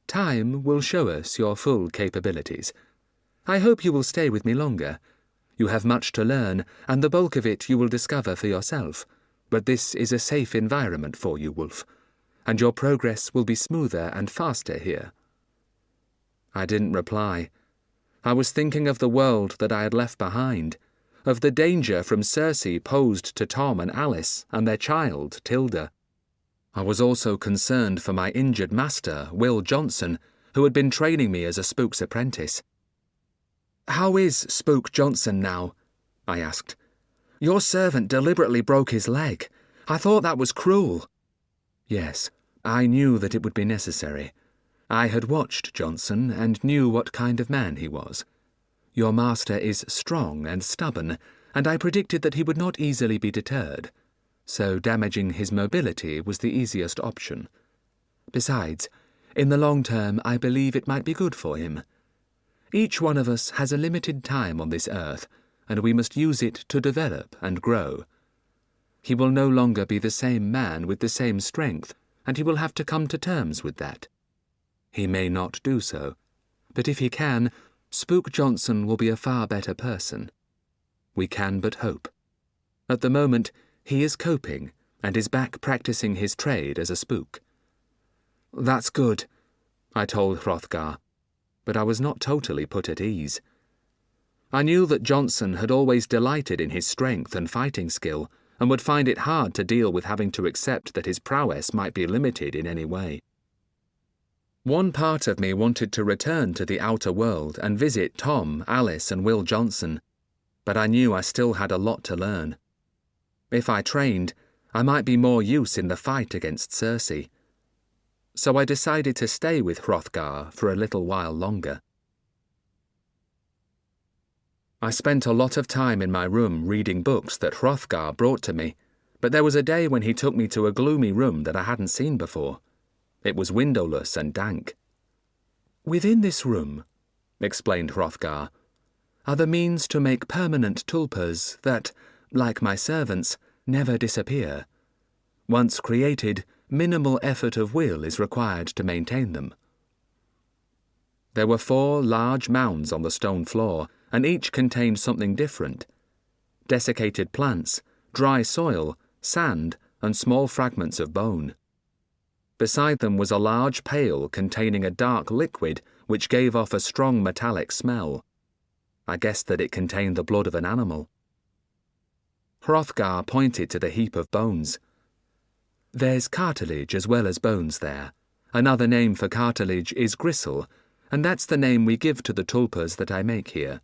Time will show us your full capabilities. I hope you will stay with me longer. You have much to learn, and the bulk of it you will discover for yourself. But this is a safe environment for you, Wulf, and your progress will be smoother and faster here." I didn't reply. I was thinking of the world that I had left behind, of the danger from Cersei posed to Tom and Alice and their child, Tilda. I was also concerned for my injured master, Will Johnson, who had been training me as a Spook's apprentice. "How is Spook Johnson now?" I asked. "Your servant deliberately broke his leg. I thought that was cruel." "Yes, I knew that it would be necessary. I had watched Johnson and knew what kind of man he was. Your master is strong and stubborn, and I predicted that he would not easily be deterred, so damaging his mobility was the easiest option. Besides, in the long term I believe it might be good for him. Each one of us has a limited time on this earth, and we must use it to develop and grow. He will no longer be the same man with the same strength, and he will have to come to terms with that. He may not do so, but if he can, Spook Johnson will be a far better person. We can but hope. At the moment, he is coping and is back practicing his trade as a spook." "That's good," I told Hrothgar, but I was not totally put at ease. I knew that Johnson had always delighted in his strength and fighting skill, and would find it hard to deal with having to accept that his prowess might be limited in any way. One part of me wanted to return to the outer world and visit Tom, Alice, and Will Johnson, but I knew I still had a lot to learn. If I trained, I might be more use in the fight against Cersei. So I decided to stay with Hrothgar for a little while longer. I spent a lot of time in my room reading books that Hrothgar brought to me, but there was a day when he took me to a gloomy room that I hadn't seen before. It was windowless and dank. "Within this room," explained Hrothgar, "are the means to make permanent tulpas that, like my servants, never disappear. Once created, minimal effort of will is required to maintain them." There were 4 large mounds on the stone floor, and each contained something different. Desiccated plants, dry soil, sand, and small fragments of bone. Beside them was a large pail containing a dark liquid which gave off a strong metallic smell. I guessed that it contained the blood of an animal. Hrothgar pointed to the heap of bones. "There's cartilage as well as bones there. Another name for cartilage is gristle, and that's the name we give to the tulpas that I make here.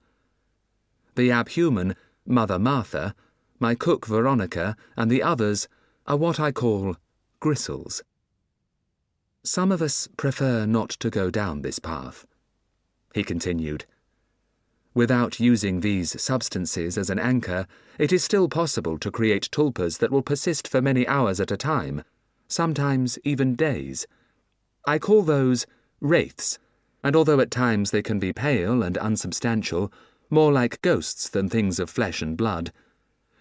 The abhuman, Mother Martha, my cook Veronica, and the others are what I call gristles. Some of us prefer not to go down this path. he continued. Without using these substances as an anchor, it is still possible to create tulpas that will persist for many hours at a time, sometimes even days. I call those wraiths, and although at times they can be pale and unsubstantial, more like ghosts than things of flesh and blood,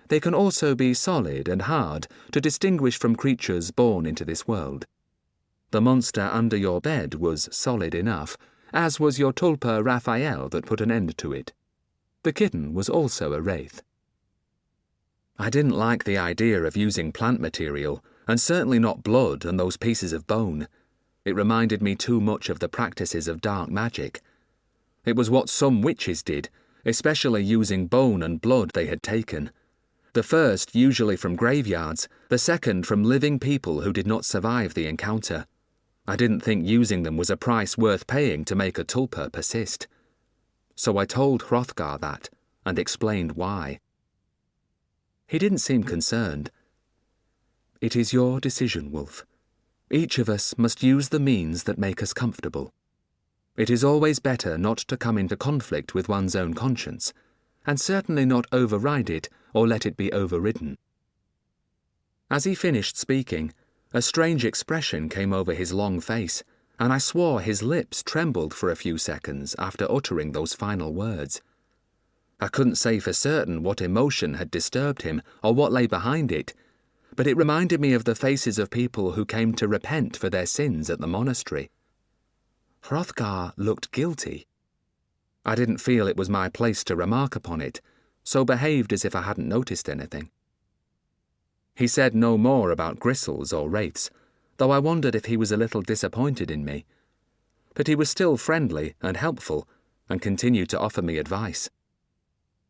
they can also be solid and hard to distinguish from creatures born into this world. The monster under your bed was solid enough, as was your tulpa Raphael that put an end to it. The kitten was also a wraith. I didn't like the idea of using plant material, and certainly not blood and those pieces of bone. It reminded me too much of the practices of dark magic. It was what some witches did, especially using bone and blood they had taken. The first usually from graveyards, the second from living people who did not survive the encounter. I didn't think using them was a price worth paying to make a tulpa persist. So I told Hrothgar that, and explained why. He didn't seem concerned. It is your decision, Wulf. Each of us must use the means that make us comfortable. It is always better not to come into conflict with one's own conscience, and certainly not override it or let it be overridden. As he finished speaking, a strange expression came over his long face, and I swore his lips trembled for a few seconds after uttering those final words. I couldn't say for certain what emotion had disturbed him or what lay behind it, but it reminded me of the faces of people who came to repent for their sins at the monastery. Hrothgar looked guilty. I didn't feel it was my place to remark upon it, so behaved as if I hadn't noticed anything. He said no more about gristles or wraiths, though I wondered if he was a little disappointed in me. But he was still friendly and helpful, and continued to offer me advice.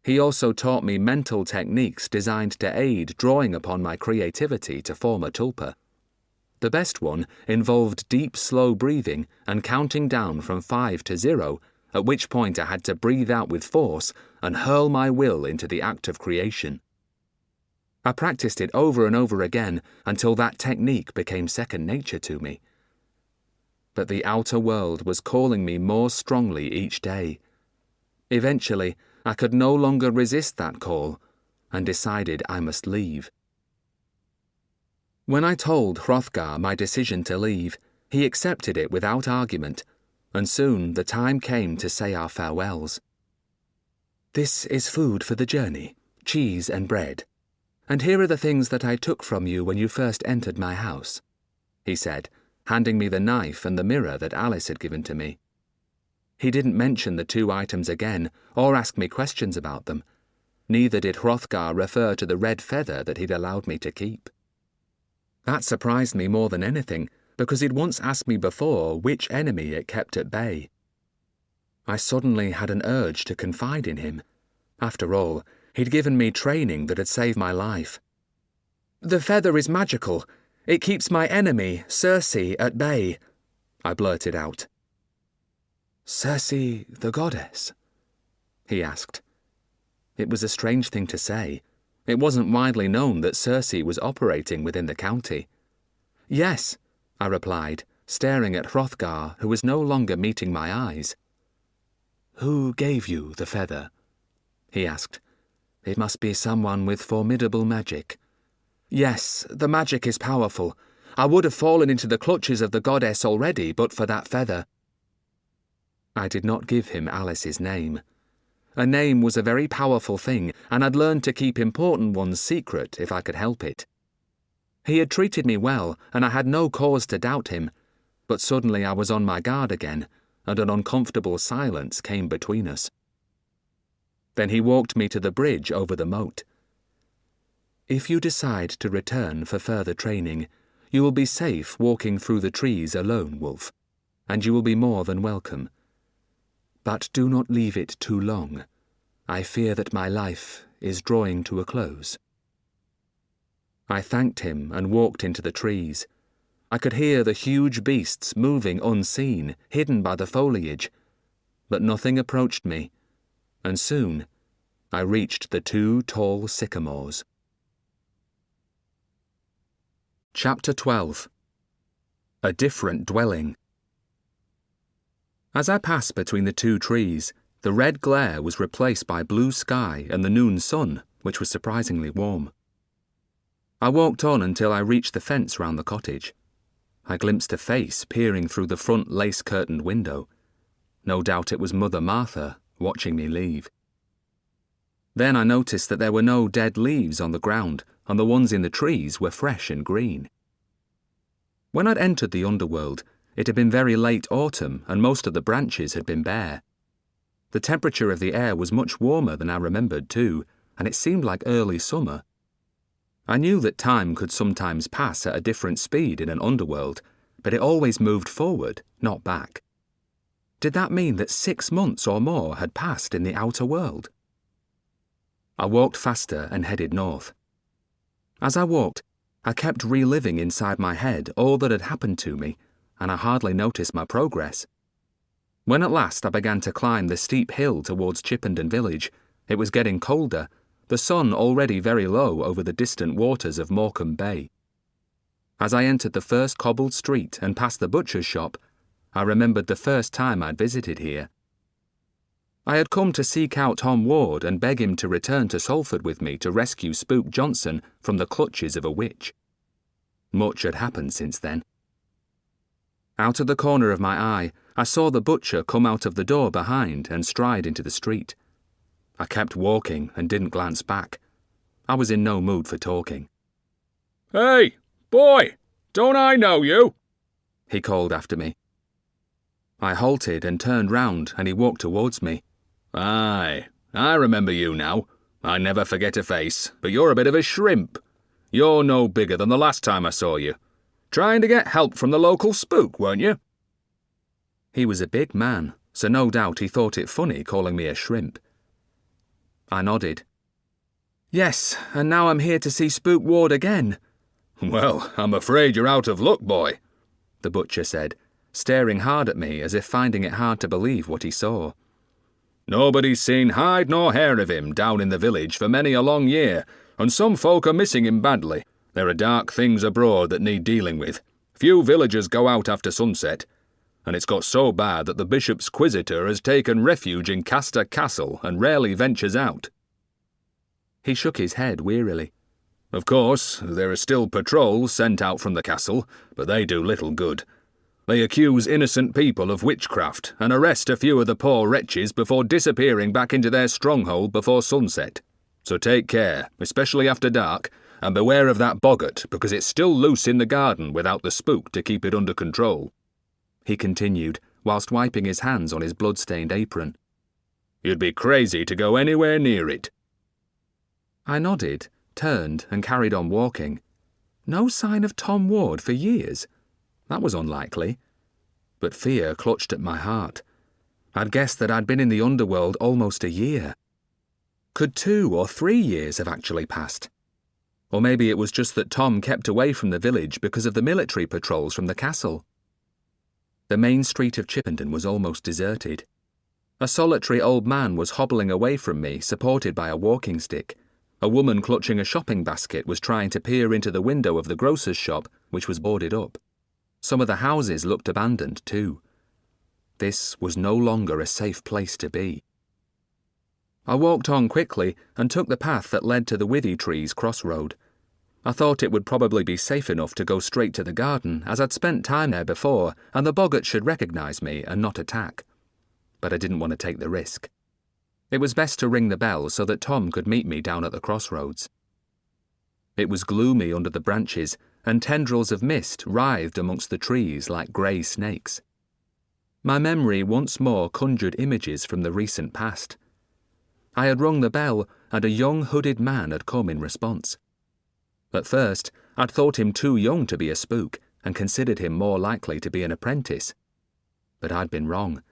He also taught me mental techniques designed to aid drawing upon my creativity to form a tulpa. The best one involved deep, slow breathing and counting down from 5 to 0, at which point I had to breathe out with force and hurl my will into the act of creation. I practiced it over and over again until that technique became second nature to me. But the outer world was calling me more strongly each day. Eventually, I could no longer resist that call, and decided I must leave. When I told Hrothgar my decision to leave, he accepted it without argument, and soon the time came to say our farewells. "This is food for the journey, cheese and bread. And here are the things that I took from you when you first entered my house," he said, handing me the knife and the mirror that Alice had given to me. He didn't mention the 2 items again, or ask me questions about them. Neither did Hrothgar refer to the red feather that he'd allowed me to keep. That surprised me more than anything, because he'd once asked me before which enemy it kept at bay. I suddenly had an urge to confide in him. After all, he'd given me training that had saved my life. "The feather is magical. It keeps my enemy, Circe, at bay," I blurted out. "Circe the goddess?" he asked. It was a strange thing to say. It wasn't widely known that Circe was operating within the county. "Yes," I replied, staring at Hrothgar, who was no longer meeting my eyes. "Who gave you the feather?" he asked. "It must be someone with formidable magic." "Yes, the magic is powerful. I would have fallen into the clutches of the goddess already but for that feather." I did not give him Alice's name. A name was a very powerful thing, and I'd learned to keep important ones secret if I could help it. He had treated me well, and I had no cause to doubt him, but suddenly I was on my guard again, and an uncomfortable silence came between us. Then he walked me to the bridge over the moat. "If you decide to return for further training, you will be safe walking through the trees alone, Wulf, and you will be more than welcome. But do not leave it too long. I fear that my life is drawing to a close." I thanked him and walked into the trees. I could hear the huge beasts moving unseen, hidden by the foliage, but nothing approached me, and soon I reached the 2 tall sycamores. Chapter 12. A Different Dwelling. As I passed between the two trees, the red glare was replaced by blue sky and the noon sun, which was surprisingly warm. I walked on until I reached the fence round the cottage. I glimpsed a face peering through the front lace-curtained window. No doubt it was Mother Martha, watching me leave. Then I noticed that there were no dead leaves on the ground, and the ones in the trees were fresh and green. When I'd entered the underworld, it had been very late autumn and most of the branches had been bare. The temperature of the air was much warmer than I remembered too, and it seemed like early summer. I knew that time could sometimes pass at a different speed in an underworld, but it always moved forward, not back. Did that mean that 6 months or more had passed in the outer world? I walked faster and headed north. As I walked, I kept reliving inside my head all that had happened to me, and I hardly noticed my progress. When at last I began to climb the steep hill towards Chippenden village, it was getting colder, the sun already very low over the distant waters of Morecambe Bay. As I entered the first cobbled street and passed the butcher's shop, I remembered the first time I'd visited here. I had come to seek out Tom Ward and beg him to return to Salford with me to rescue Spook Johnson from the clutches of a witch. Much had happened since then. Out of the corner of my eye, I saw the butcher come out of the door behind and stride into the street. I kept walking and didn't glance back. I was in no mood for talking. "Hey, boy, don't I know you?" he called after me. I halted and turned round and he walked towards me. "Aye, I remember you now. I never forget a face, but you're a bit of a shrimp. You're no bigger than the last time I saw you. Trying to get help from the local spook, weren't you?" He was a big man, so no doubt he thought it funny calling me a shrimp. I nodded. "Yes, and now I'm here to see Spook Ward again." "Well, I'm afraid you're out of luck, boy," the butcher said, staring hard at me as if finding it hard to believe what he saw. "Nobody's seen hide nor hair of him down in the village for many a long year, and some folk are missing him badly. There are dark things abroad that need dealing with. Few villagers go out after sunset, and it's got so bad that the bishop's quisitor has taken refuge in Castor Castle and rarely ventures out." He shook his head wearily. "Of course, there are still patrols sent out from the castle, but they do little good. They accuse innocent people of witchcraft and arrest a few of the poor wretches before disappearing back into their stronghold before sunset. So take care, especially after dark, and beware of that boggart because it's still loose in the garden without the spook to keep it under control," he continued, whilst wiping his hands on his blood-stained apron. "You'd be crazy to go anywhere near it." I nodded, turned and carried on walking. No sign of Tom Ward for years. That was unlikely. But fear clutched at my heart. I'd guessed that I'd been in the underworld almost a year. Could 2 or 3 years have actually passed? Or maybe it was just that Tom kept away from the village because of the military patrols from the castle. The main street of Chippenden was almost deserted. A solitary old man was hobbling away from me, supported by a walking stick. A woman clutching a shopping basket was trying to peer into the window of the grocer's shop, which was boarded up. Some of the houses looked abandoned too. This was no longer a safe place to be. I walked on quickly and took the path that led to the Withy Trees crossroad. I thought it would probably be safe enough to go straight to the garden, as I'd spent time there before, and the boggart should recognise me and not attack. But I didn't want to take the risk. It was best to ring the bell so that Tom could meet me down at the crossroads. It was gloomy under the branches, and tendrils of mist writhed amongst the trees like grey snakes. My memory once more conjured images from the recent past. I had rung the bell, and a young hooded man had come in response. At first, I'd thought him too young to be a spook, and considered him more likely to be an apprentice. But I'd been wrong.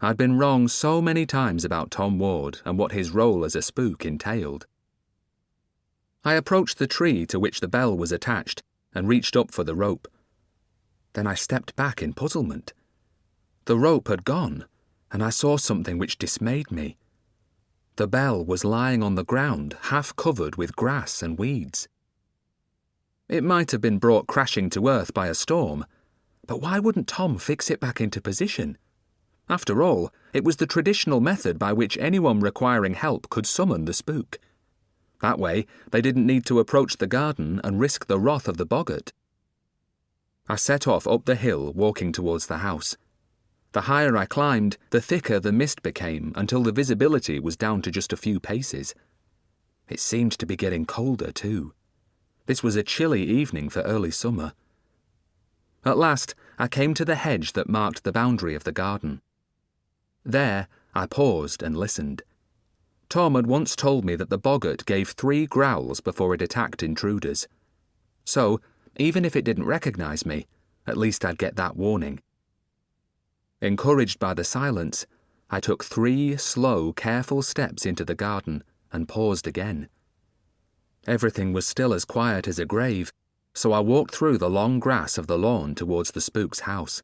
I'd been wrong so many times about Tom Ward and what his role as a spook entailed. I approached the tree to which the bell was attached, and reached up for the rope. Then I stepped back in puzzlement. The rope had gone, and I saw something which dismayed me. The bell was lying on the ground, half covered with grass and weeds. It might have been brought crashing to earth by a storm, but why wouldn't Tom fix it back into position? After all, it was the traditional method by which anyone requiring help could summon the spook. That way, they didn't need to approach the garden and risk the wrath of the boggart. I set off up the hill, walking towards the house. The higher I climbed, the thicker the mist became until the visibility was down to just a few paces. It seemed to be getting colder too. This was a chilly evening for early summer. At last, I came to the hedge that marked the boundary of the garden. There, I paused and listened. Tom had once told me that the boggart gave 3 growls before it attacked intruders. So, even if it didn't recognize me, at least I'd get that warning. Encouraged by the silence, I took 3 slow, careful steps into the garden and paused again. Everything was still as quiet as a grave, so I walked through the long grass of the lawn towards the spook's house.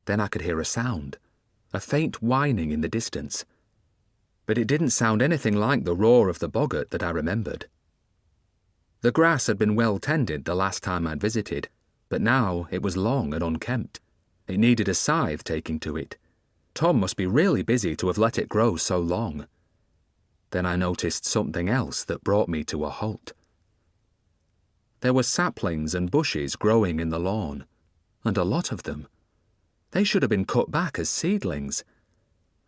Then I could hear a sound, a faint whining in the distance. But it didn't sound anything like the roar of the boggart that I remembered. The grass had been well tended the last time I'd visited, but now it was long and unkempt. It needed a scythe taking to it. Tom must be really busy to have let it grow so long. Then I noticed something else that brought me to a halt. There were saplings and bushes growing in the lawn, and a lot of them. They should have been cut back as seedlings.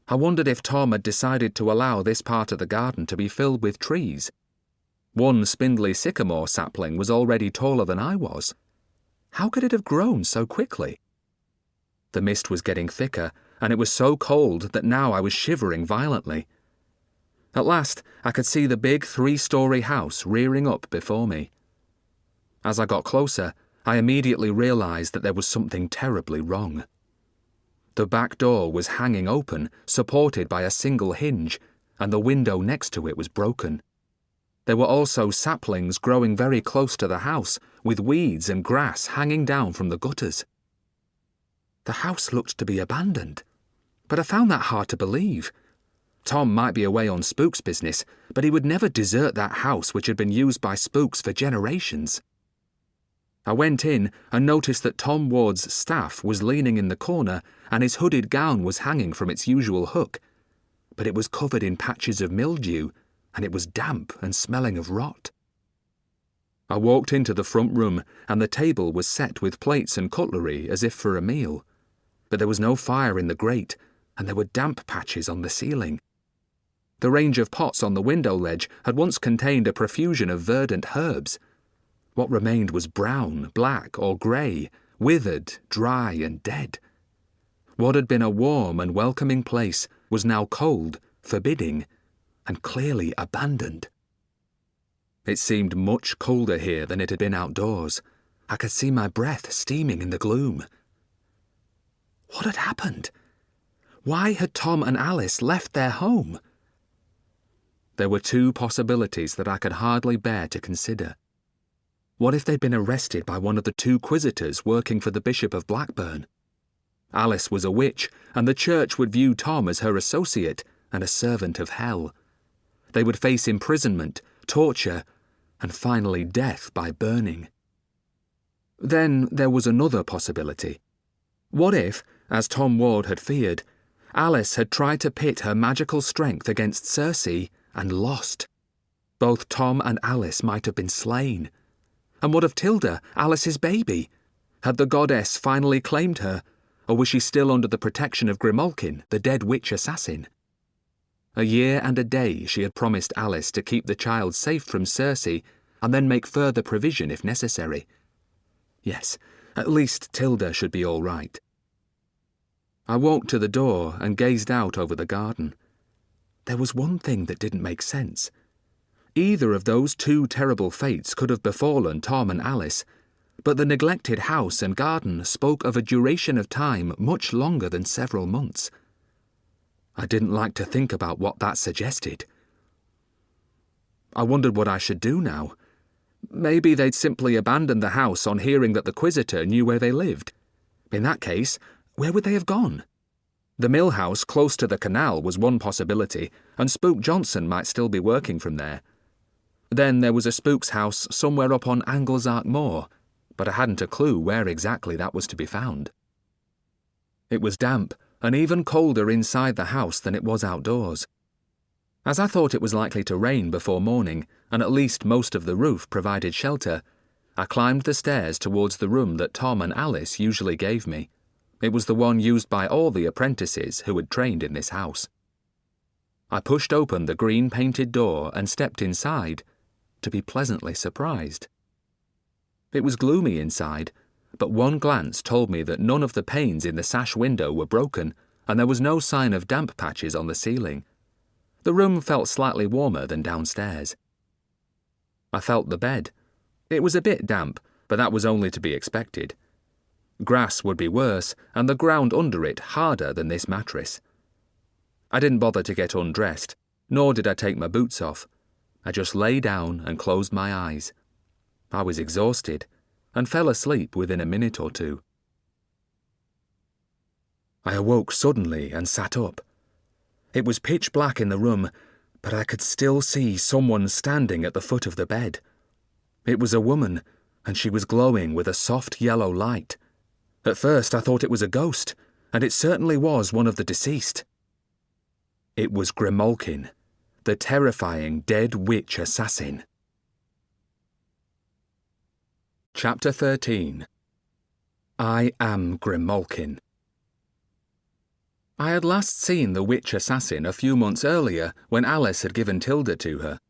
I wondered if Tom had decided to allow this part of the garden to be filled with trees. One spindly sycamore sapling was already taller than I was. How could it have grown so quickly? The mist was getting thicker, and it was so cold that now I was shivering violently. At last, I could see the big 3-story house rearing up before me. As I got closer, I immediately realized that there was something terribly wrong. The back door was hanging open, supported by a single hinge, and the window next to it was broken. There were also saplings growing very close to the house, with weeds and grass hanging down from the gutters. The house looked to be abandoned, but I found that hard to believe. Tom might be away on Spook's business, but he would never desert that house which had been used by Spooks for generations. I went in and noticed that Tom Ward's staff was leaning in the corner and his hooded gown was hanging from its usual hook, but it was covered in patches of mildew and it was damp and smelling of rot. I walked into the front room and the table was set with plates and cutlery as if for a meal, but there was no fire in the grate and there were damp patches on the ceiling. The range of pots on the window ledge had once contained a profusion of verdant herbs. What remained was brown, black, or grey, withered, dry, and dead. What had been a warm and welcoming place was now cold, forbidding, and clearly abandoned. It seemed much colder here than it had been outdoors. I could see my breath steaming in the gloom. What had happened? Why had Tom and Alice left their home? There were 2 possibilities that I could hardly bear to consider. What if they'd been arrested by one of the 2 Quisitors working for the Bishop of Blackburn? Alice was a witch, and the church would view Tom as her associate and a servant of hell. They would face imprisonment, torture, and finally death by burning. Then there was another possibility. What if, as Tom Ward had feared, Alice had tried to pit her magical strength against Circe and lost? Both Tom and Alice might have been slain. And what of Tilda, Alice's baby? Had the goddess finally claimed her, or was she still under the protection of Grimalkin, the dead witch assassin? A year and a day she had promised Alice to keep the child safe from Circe and then make further provision if necessary. Yes, at least Tilda should be all right. I walked to the door and gazed out over the garden. There was one thing that didn't make sense. Either of those 2 terrible fates could have befallen Tom and Alice, but the neglected house and garden spoke of a duration of time much longer than several months. I didn't like to think about what that suggested. I wondered what I should do now. Maybe they'd simply abandoned the house on hearing that the Quisitor knew where they lived. In that case, where would they have gone? The mill house close to the canal was one possibility, and Spook Johnson might still be working from there. Then there was a Spook's house somewhere up on Anglesark Moor, but I hadn't a clue where exactly that was to be found. It was damp, and even colder inside the house than it was outdoors. As I thought it was likely to rain before morning, and at least most of the roof provided shelter, I climbed the stairs towards the room that Tom and Alice usually gave me. It was the one used by all the apprentices who had trained in this house. I pushed open the green-painted door and stepped inside, to be pleasantly surprised. It was gloomy inside, but one glance told me that none of the panes in the sash window were broken, and there was no sign of damp patches on the ceiling. The room felt slightly warmer than downstairs. I felt the bed. It was a bit damp, but that was only to be expected. Grass would be worse, and the ground under it harder than this mattress. I didn't bother to get undressed, nor did I take my boots off. I just lay down and closed my eyes. I was exhausted, and fell asleep within a minute or two. I awoke suddenly and sat up. It was pitch black in the room, but I could still see someone standing at the foot of the bed. It was a woman, and she was glowing with a soft yellow light. At first I thought it was a ghost, and it certainly was one of the deceased. It was Grimalkin, the terrifying dead witch assassin. Chapter 13. I am Grimalkin. I had last seen the witch assassin a few months earlier when Alice had given Tilda to her.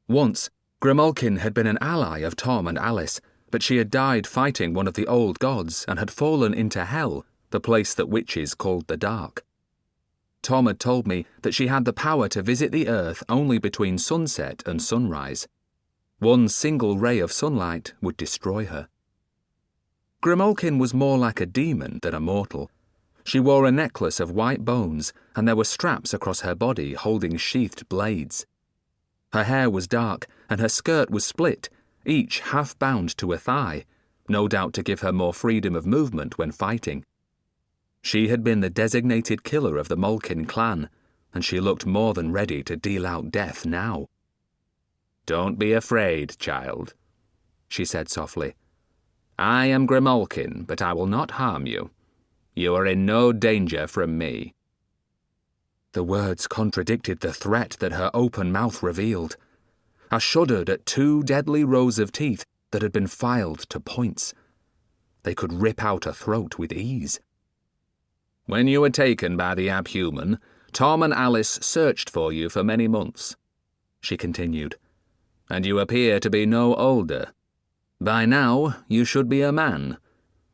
Once, Grimalkin had been an ally of Tom and Alice, but she had died fighting one of the old gods and had fallen into hell, the place that witches called the Dark. Tom had told me that she had the power to visit the earth only between sunset and sunrise. One single ray of sunlight would destroy her. Grimalkin was more like a demon than a mortal. She wore a necklace of white bones, and there were straps across her body holding sheathed blades. Her hair was dark, and her skirt was split, each half bound to a thigh, no doubt to give her more freedom of movement when fighting. She had been the designated killer of the Malkin clan, and she looked more than ready to deal out death now. "Don't be afraid, child," she said softly. "I am Grimalkin, but I will not harm you. You are in no danger from me." The words contradicted the threat that her open mouth revealed. I shuddered at 2 deadly rows of teeth that had been filed to points. They could rip out a throat with ease. "When you were taken by the abhuman, Tom and Alice searched for you for many months," she continued, "and you appear to be no older. By now, you should be a man.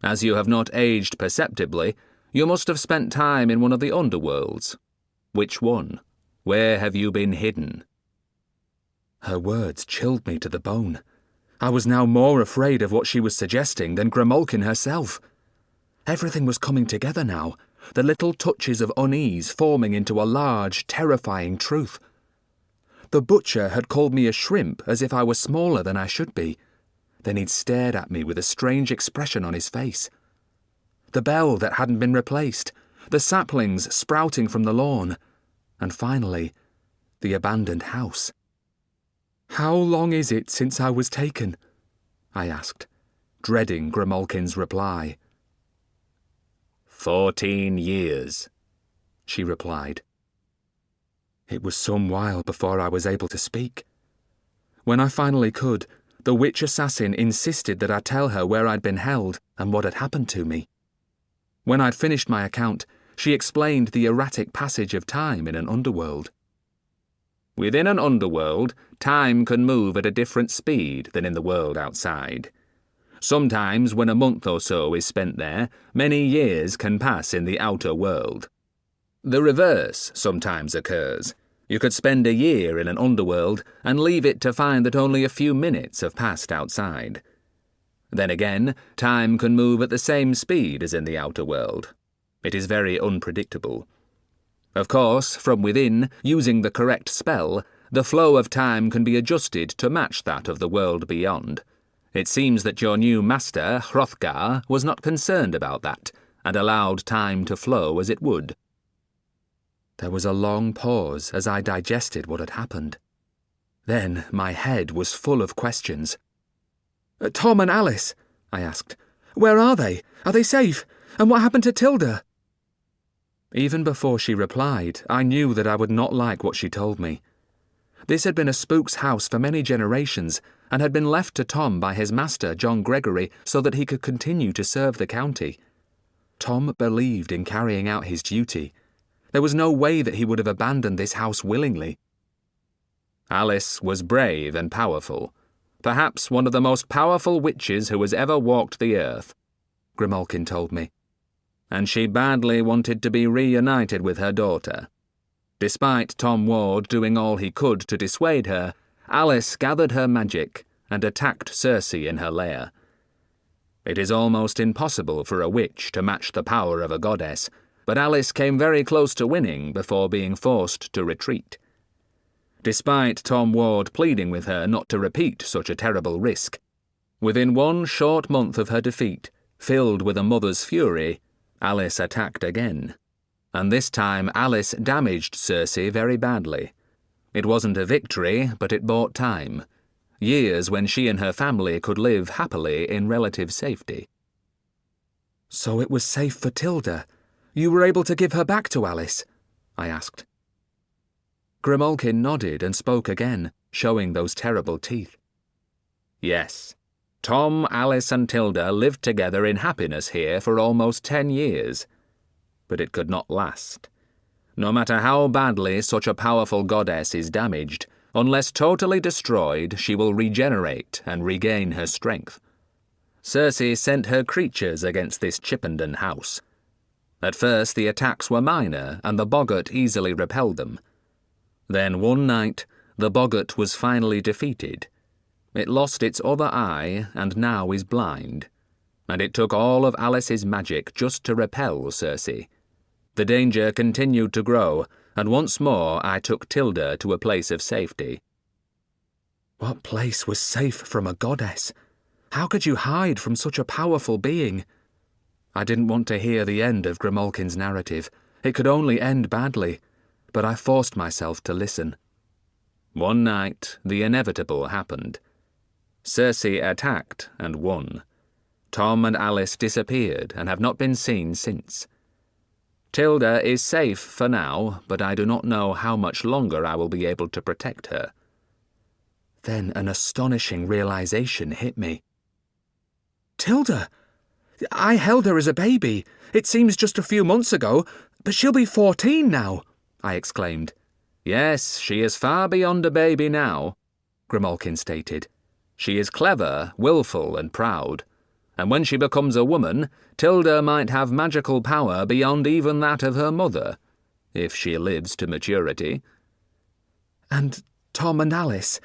As you have not aged perceptibly, you must have spent time in one of the underworlds. Which one? Where have you been hidden?" Her words chilled me to the bone. I was now more afraid of what she was suggesting than Grimalkin herself. Everything was coming together now, the little touches of unease forming into a large, terrifying truth. The butcher had called me a shrimp as if I were smaller than I should be. Then he'd stared at me with a strange expression on his face. The bell that hadn't been replaced, the saplings sprouting from the lawn, and finally, the abandoned house. "How long is it since I was taken?" I asked, dreading Grimalkin's reply. 14 years, she replied. It was some while before I was able to speak. When I finally could, the witch assassin insisted that I tell her where I'd been held and what had happened to me. When I'd finished my account, she explained the erratic passage of time in an underworld. Within an underworld, time can move at a different speed than in the world outside. Sometimes, when a month or so is spent there, many years can pass in the outer world. The reverse sometimes occurs. You could spend a year in an underworld and leave it to find that only a few minutes have passed outside. Then again, time can move at the same speed as in the outer world. It is very unpredictable. Of course, from within, using the correct spell, the flow of time can be adjusted to match that of the world beyond. It seems that your new master, Hrothgar, was not concerned about that, and allowed time to flow as it would. There was a long pause as I digested what had happened. Then my head was full of questions. "Tom and Alice," I asked. "Where are they? Are they safe? And what happened to Tilda?" Even before she replied, I knew that I would not like what she told me. This had been a spook's house for many generations, and had been left to Tom by his master, John Gregory, so that he could continue to serve the county. Tom believed in carrying out his duty. There was no way that he would have abandoned this house willingly. Alice was brave and powerful, perhaps one of the most powerful witches who has ever walked the earth, Grimalkin told me, and she badly wanted to be reunited with her daughter. Despite Tom Ward doing all he could to dissuade her, Alice gathered her magic and attacked Cersei in her lair. It is almost impossible for a witch to match the power of a goddess, but Alice came very close to winning before being forced to retreat. Despite Tom Ward pleading with her not to repeat such a terrible risk, within 1 short month of her defeat, filled with a mother's fury, Alice attacked again. And this time Alice damaged Cersei very badly. It wasn't a victory, but it bought time. Years when she and her family could live happily in relative safety. So it was safe for Tilda. You were able to give her back to Alice? I asked. Grimalkin nodded and spoke again, showing those terrible teeth. Yes. Tom, Alice and Tilda lived together in happiness here for almost 10 years. But it could not last. No matter how badly such a powerful goddess is damaged, unless totally destroyed, she will regenerate and regain her strength. Cersei sent her creatures against this Chippenden house. At first the attacks were minor, and the boggart easily repelled them. Then one night, the boggart was finally defeated. It lost its other eye, and now is blind. And it took all of Alice's magic just to repel Cersei. The danger continued to grow, and once more I took Tilda to a place of safety. What place was safe from a goddess? How could you hide from such a powerful being? I didn't want to hear the end of Grimalkin's narrative. It could only end badly, but I forced myself to listen. One night, the inevitable happened. Cersei attacked and won. Tom and Alice disappeared and have not been seen since. Tilda is safe for now, but I do not know how much longer I will be able to protect her. Then an astonishing realization hit me. Tilda! I held her as a baby. It seems just a few months ago, but she'll be 14 now, I exclaimed. Yes, she is far beyond a baby now, Grimalkin stated. She is clever, willful and proud. And when she becomes a woman, Tilda might have magical power beyond even that of her mother, if she lives to maturity. And Tom and Alice,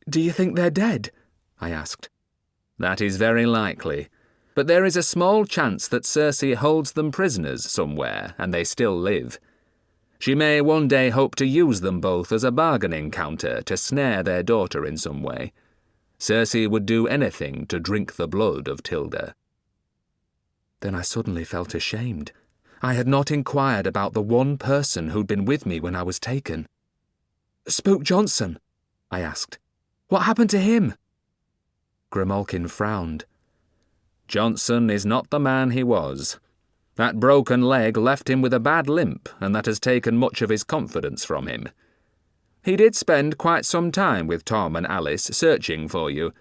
do you think they're dead? I asked. That is very likely, but there is a small chance that Cersei holds them prisoners somewhere, and they still live. She may one day hope to use them both as a bargaining counter to snare their daughter in some way. Cersei would do anything to drink the blood of Tilda. Then I suddenly felt ashamed. I had not inquired about the one person who'd been with me when I was taken. Spook Johnson, I asked. What happened to him? Grimalkin frowned. Johnson is not the man he was. That broken leg left him with a bad limp, and that has taken much of his confidence from him. He did spend quite some time with Tom and Alice searching for you,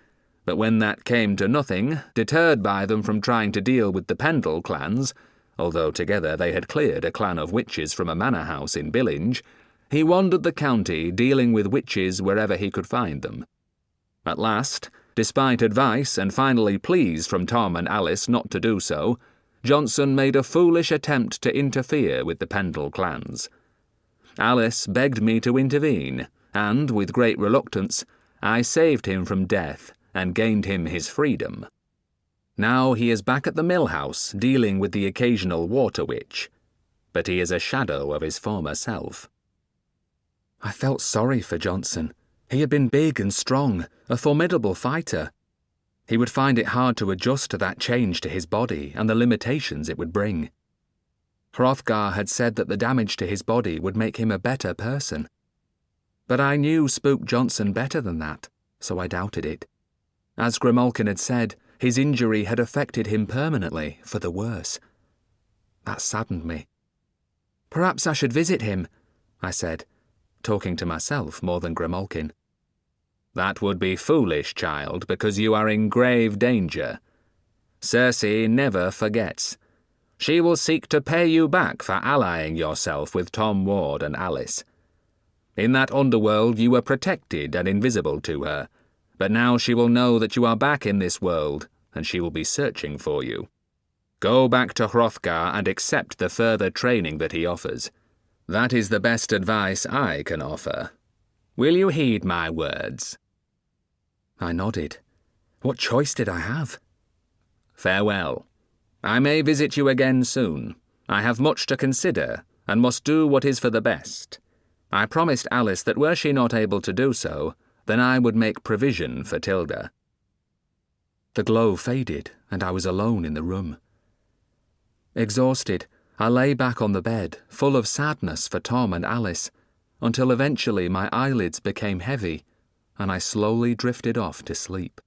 but when that came to nothing, deterred by them from trying to deal with the Pendle clans, although together they had cleared a clan of witches from a manor house in Billinge, he wandered the county dealing with witches wherever he could find them. At last, despite advice and finally pleas from Tom and Alice not to do so, Johnson made a foolish attempt to interfere with the Pendle clans. Alice begged me to intervene, and, with great reluctance, I saved him from death and gained him his freedom. Now he is back at the mill house dealing with the occasional water witch, but he is a shadow of his former self. I felt sorry for Johnson. He had been big and strong, a formidable fighter. He would find it hard to adjust to that change to his body and the limitations it would bring. Hrothgar had said that the damage to his body would make him a better person. But I knew Spook Johnson better than that, so I doubted it. As Grimalkin had said, his injury had affected him permanently, for the worse. That saddened me. Perhaps I should visit him, I said, talking to myself more than Grimalkin. That would be foolish, child, because you are in grave danger. Circe never forgets. She will seek to pay you back for allying yourself with Tom Ward and Alice. In that underworld you were protected and invisible to her, but now she will know that you are back in this world, and she will be searching for you. Go back to Hrothgar and accept the further training that he offers. That is the best advice I can offer. Will you heed my words?" I nodded. What choice did I have? "Farewell. I may visit you again soon. I have much to consider, and must do what is for the best. I promised Alice that were she not able to do so, then I would make provision for Tilda." The glow faded, and I was alone in the room. Exhausted, I lay back on the bed, full of sadness for Tom and Alice, until eventually my eyelids became heavy, and I slowly drifted off to sleep.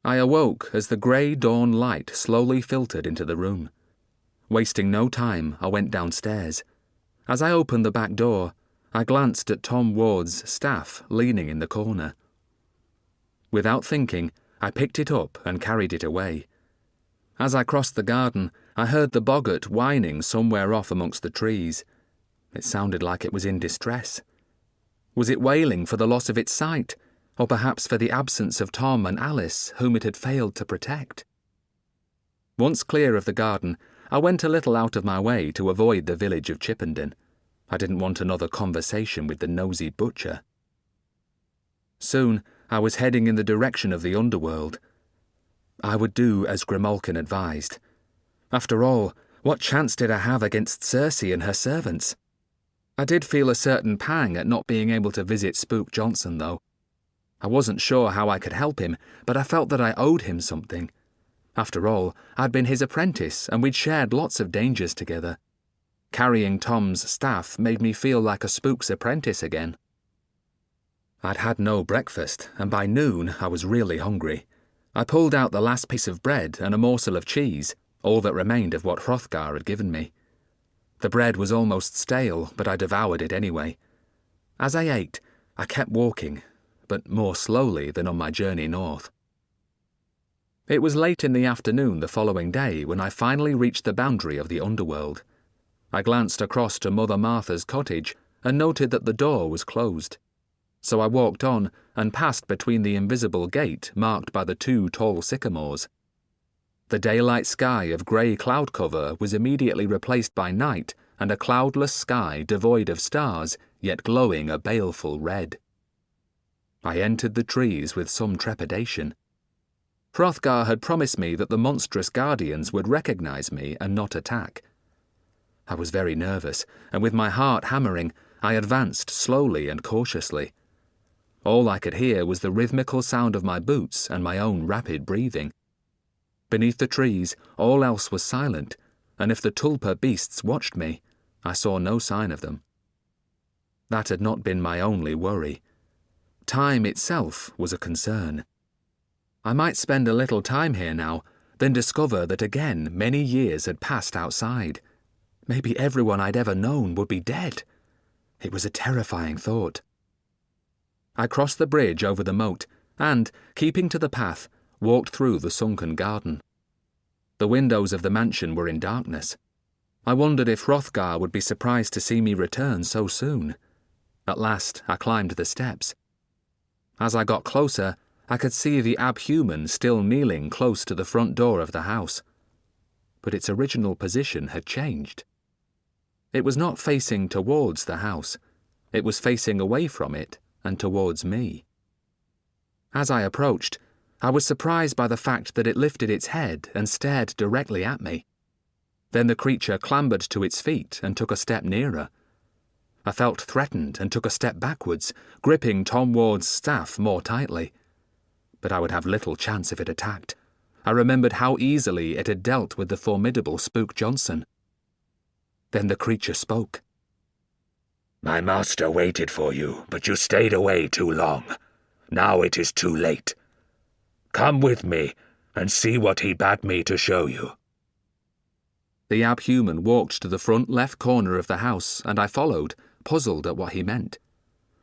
I awoke as the grey dawn light slowly filtered into the room. Wasting no time, I went downstairs. As I opened the back door, I glanced at Tom Ward's staff leaning in the corner. Without thinking, I picked it up and carried it away. As I crossed the garden, I heard the boggart whining somewhere off amongst the trees. It sounded like it was in distress. Was it wailing for the loss of its sight, or perhaps for the absence of Tom and Alice, whom it had failed to protect? Once clear of the garden, I went a little out of my way to avoid the village of Chippenden. I didn't want another conversation with the nosy butcher. Soon, I was heading in the direction of the underworld. I would do as Grimalkin advised. After all, what chance did I have against Circe and her servants? I did feel a certain pang at not being able to visit Spook Johnson, though. I wasn't sure how I could help him, but I felt that I owed him something. After all, I'd been his apprentice, and we'd shared lots of dangers together. Carrying Tom's staff made me feel like a Spook's apprentice again. I'd had no breakfast, and by noon I was really hungry. I pulled out the last piece of bread and a morsel of cheese, all that remained of what Hrothgar had given me. The bread was almost stale, but I devoured it anyway. As I ate, I kept walking, but more slowly than on my journey north. It was late in the afternoon the following day when I finally reached the boundary of the underworld. I glanced across to Mother Martha's cottage and noted that the door was closed. So I walked on and passed between the invisible gate marked by the 2 tall sycamores. The daylight sky of grey cloud cover was immediately replaced by night and a cloudless sky devoid of stars, yet glowing a baleful red. I entered the trees with some trepidation. Hrothgar had promised me that the monstrous guardians would recognize me and not attack. I was very nervous, and with my heart hammering, I advanced slowly and cautiously. All I could hear was the rhythmical sound of my boots and my own rapid breathing. Beneath the trees, all else was silent, and if the tulpa beasts watched me, I saw no sign of them. That had not been my only worry. Time itself was a concern. I might spend a little time here now, then discover that again many years had passed outside. Maybe everyone I'd ever known would be dead. It was a terrifying thought. I crossed the bridge over the moat and, keeping to the path, walked through the sunken garden. The windows of the mansion were in darkness. I wondered if Hrothgar would be surprised to see me return so soon. At last I climbed the steps. As I got closer, I could see the abhuman still kneeling close to the front door of the house. But its original position had changed. It was not facing towards the house. It was facing away from it and towards me. As I approached, I was surprised by the fact that it lifted its head and stared directly at me. Then the creature clambered to its feet and took a step nearer. I felt threatened and took a step backwards, gripping Tom Ward's staff more tightly. But I would have little chance if it attacked. I remembered how easily it had dealt with the formidable Spook Johnson. Then the creature spoke. "My master waited for you, but you stayed away too long. Now it is too late. Come with me and see what he bade me to show you." The abhuman walked to the front left corner of the house, and I followed, puzzled at what he meant.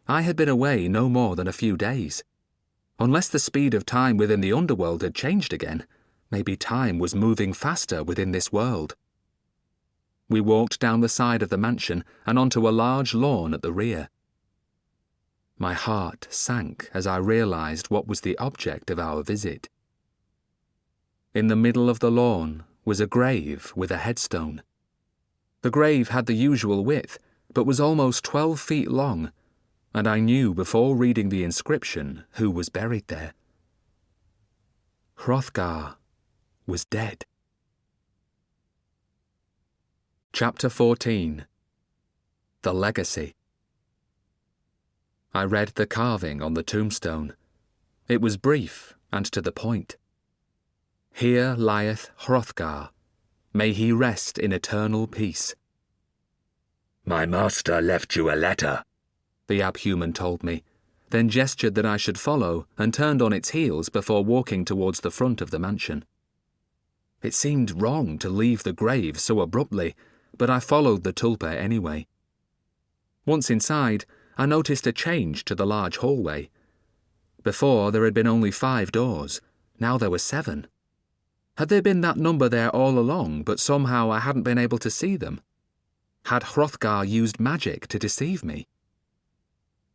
I had been away no more than a few days. Unless the speed of time within the underworld had changed again, maybe time was moving faster within this world. We walked down the side of the mansion and onto a large lawn at the rear. My heart sank as I realized what was the object of our visit. In the middle of the lawn was a grave with a headstone. The grave had the usual width, but was almost 12 feet long, and I knew before reading the inscription who was buried there. Hrothgar was dead. Chapter 14. The Legacy. I read the carving on the tombstone. It was brief and to the point. Here lieth Hrothgar. May he rest in eternal peace. My master left you a letter, the abhuman told me, then gestured that I should follow and turned on its heels before walking towards the front of the mansion. It seemed wrong to leave the grave so abruptly, but I followed the tulpa anyway. Once inside, I noticed a change to the large hallway. Before, there had been only 5 doors. Now there were 7. Had there been that number there all along, but somehow I hadn't been able to see them? Had Hrothgar used magic to deceive me?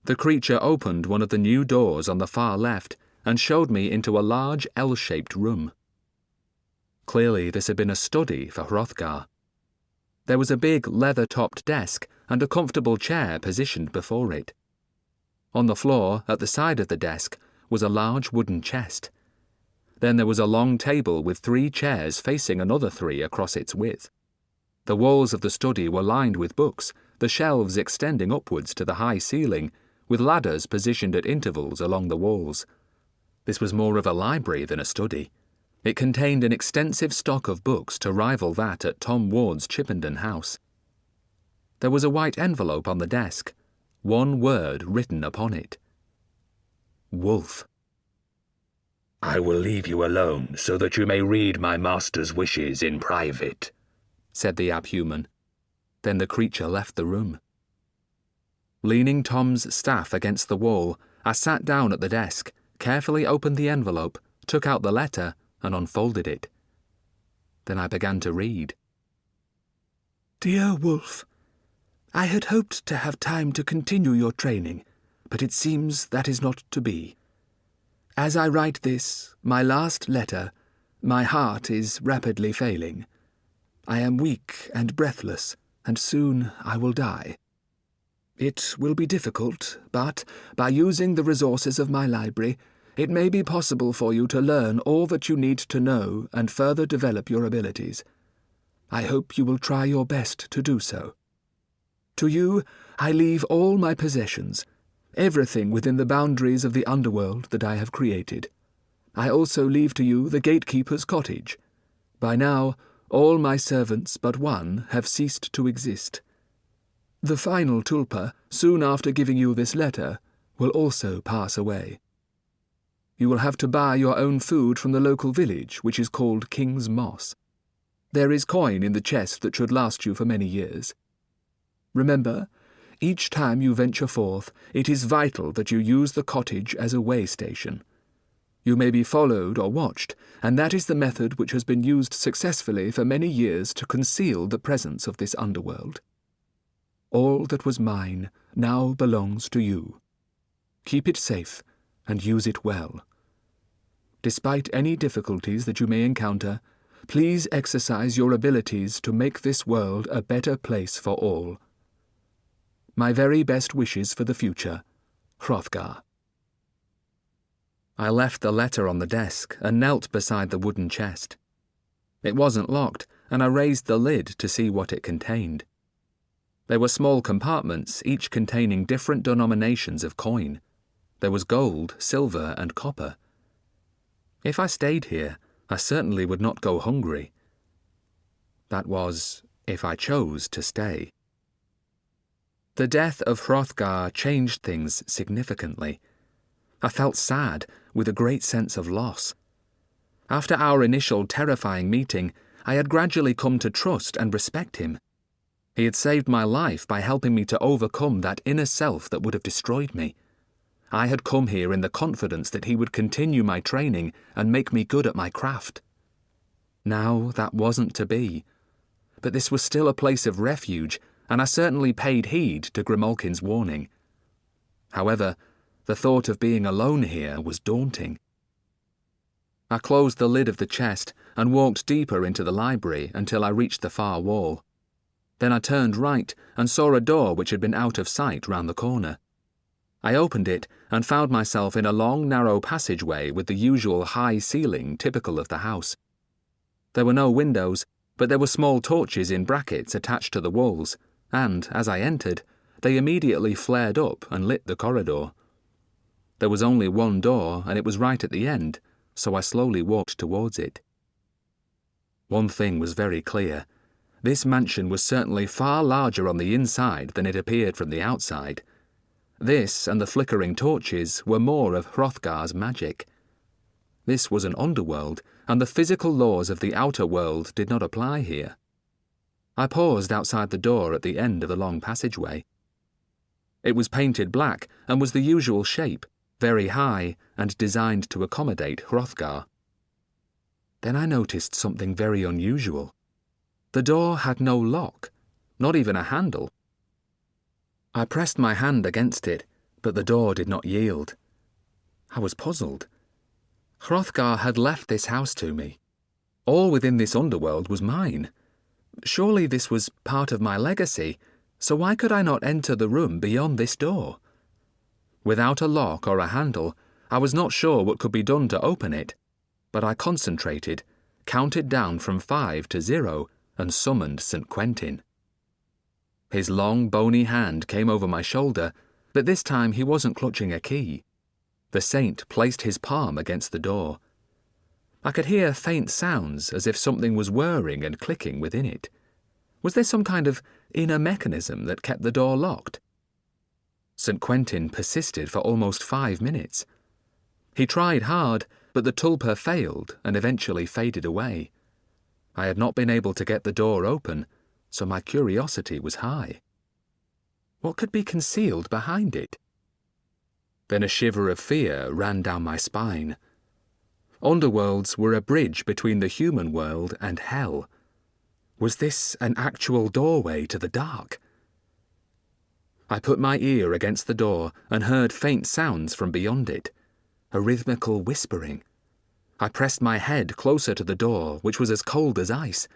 The creature opened one of the new doors on the far left and showed me into a large L-shaped room. Clearly this had been a study for Hrothgar. There was a big leather-topped desk and a comfortable chair positioned before it. On the floor, at the side of the desk, was a large wooden chest. Then there was a long table with 3 chairs facing another 3 across its width. The walls of the study were lined with books, the shelves extending upwards to the high ceiling, with ladders positioned at intervals along the walls. This was more of a library than a study. It contained an extensive stock of books to rival that at Tom Ward's Chippenden house. There was a white envelope on the desk, 1 word written upon it. Wulf. I will leave you alone so that you may read my master's wishes in private, said the abhuman. Then the creature left the room. Leaning Tom's staff against the wall, I sat down at the desk, carefully opened the envelope, took out the letter, and unfolded it. Then I began to read. Dear Wulf, I had hoped to have time to continue your training, but it seems that is not to be. As I write this, my last letter, my heart is rapidly failing. I am weak and breathless, and soon I will die. It will be difficult, but by using the resources of my library, it may be possible for you to learn all that you need to know and further develop your abilities. I hope you will try your best to do so. To you, I leave all my possessions, everything within the boundaries of the underworld that I have created. I also leave to you the gatekeeper's cottage. By now, all my servants but one have ceased to exist. The final tulpa, soon after giving you this letter, will also pass away. You will have to buy your own food from the local village, which is called King's Moss. There is coin in the chest that should last you for many years. Remember, each time you venture forth, it is vital that you use the cottage as a way station. You may be followed or watched, and that is the method which has been used successfully for many years to conceal the presence of this underworld. All that was mine now belongs to you. Keep it safe and use it well. Despite any difficulties that you may encounter, please exercise your abilities to make this world a better place for all. My very best wishes for the future, Hrothgar. I left the letter on the desk and knelt beside the wooden chest. It wasn't locked, and I raised the lid to see what it contained. There were small compartments, each containing different denominations of coin. There was gold, silver, and copper. If I stayed here, I certainly would not go hungry. That was, if I chose to stay. The death of Hrothgar changed things significantly. I felt sad, with a great sense of loss. After our initial terrifying meeting, I had gradually come to trust and respect him. He had saved my life by helping me to overcome that inner self that would have destroyed me. I had come here in the confidence that he would continue my training and make me good at my craft. Now that wasn't to be. But this was still a place of refuge, and I certainly paid heed to Grimalkin's warning. However, the thought of being alone here was daunting. I closed the lid of the chest and walked deeper into the library until I reached the far wall. Then I turned right and saw a door which had been out of sight round the corner. I opened it and found myself in a long, narrow passageway with the usual high ceiling typical of the house. There were no windows, but there were small torches in brackets attached to the walls, and, as I entered, they immediately flared up and lit the corridor. There was only one door, and it was right at the end, so I slowly walked towards it. One thing was very clear. This mansion was certainly far larger on the inside than it appeared from the outside. This and the flickering torches were more of Hrothgar's magic. This was an underworld, and the physical laws of the outer world did not apply here. I paused outside the door at the end of the long passageway. It was painted black and was the usual shape, very high and designed to accommodate Hrothgar. Then I noticed something very unusual. The door had no lock, not even a handle. I pressed my hand against it, but the door did not yield. I was puzzled. Hrothgar had left this house to me. All within this underworld was mine. Surely this was part of my legacy, so why could I not enter the room beyond this door? Without a lock or a handle, I was not sure what could be done to open it, but I concentrated, counted down from 5 to 0, and summoned St. Quentin. His long, bony hand came over my shoulder, but this time he wasn't clutching a key. The saint placed his palm against the door. I could hear faint sounds as if something was whirring and clicking within it. Was there some kind of inner mechanism that kept the door locked? St. Quentin persisted for almost 5 minutes. He tried hard, but the tulpa failed and eventually faded away. I had not been able to get the door open, so my curiosity was high. What could be concealed behind it? Then a shiver of fear ran down my spine. Underworlds were a bridge between the human world and hell. Was this an actual doorway to the dark? I put my ear against the door and heard faint sounds from beyond it, a rhythmical whispering. I pressed my head closer to the door, which was as cold as ice,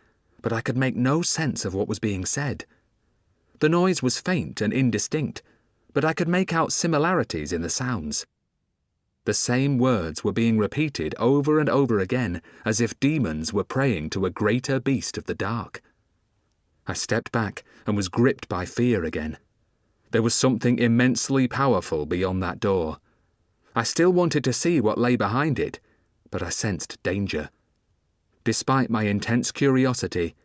but I could make no sense of what was being said. The noise was faint and indistinct, but I could make out similarities in the sounds. The same words were being repeated over and over again, as if demons were praying to a greater beast of the dark. I stepped back and was gripped by fear again. There was something immensely powerful beyond that door. I still wanted to see what lay behind it, but I sensed danger. Despite my intense curiosity,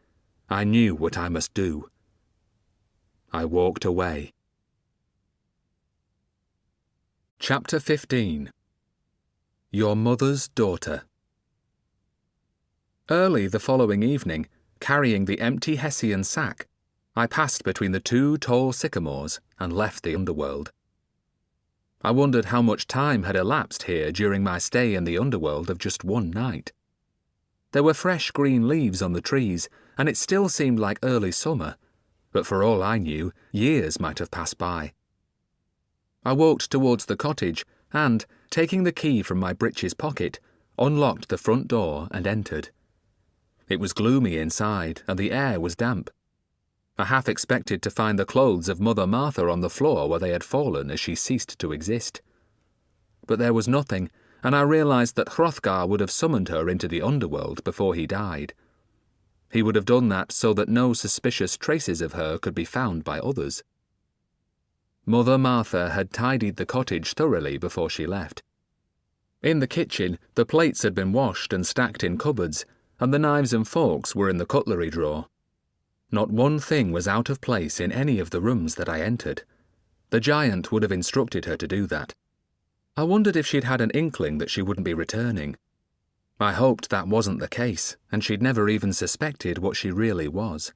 I knew what I must do. I walked away. Chapter 15. Your Mother's Daughter. Early the following evening, carrying the empty Hessian sack, I passed between the 2 tall sycamores and left the underworld. I wondered how much time had elapsed here during my stay in the underworld of just 1 night. There were fresh green leaves on the trees, and it still seemed like early summer, but for all I knew, years might have passed by. I walked towards the cottage and, taking the key from my breeches pocket, unlocked the front door and entered. It was gloomy inside, and the air was damp. I half expected to find the clothes of Mother Martha on the floor where they had fallen as she ceased to exist. But there was nothing, and I realized that Hrothgar would have summoned her into the underworld before he died. He would have done that so that no suspicious traces of her could be found by others. Mother Martha had tidied the cottage thoroughly before she left. In the kitchen, the plates had been washed and stacked in cupboards, and the knives and forks were in the cutlery drawer. Not one thing was out of place in any of the rooms that I entered. The giant would have instructed her to do that. I wondered if she'd had an inkling that she wouldn't be returning. I hoped that wasn't the case, and she'd never even suspected what she really was.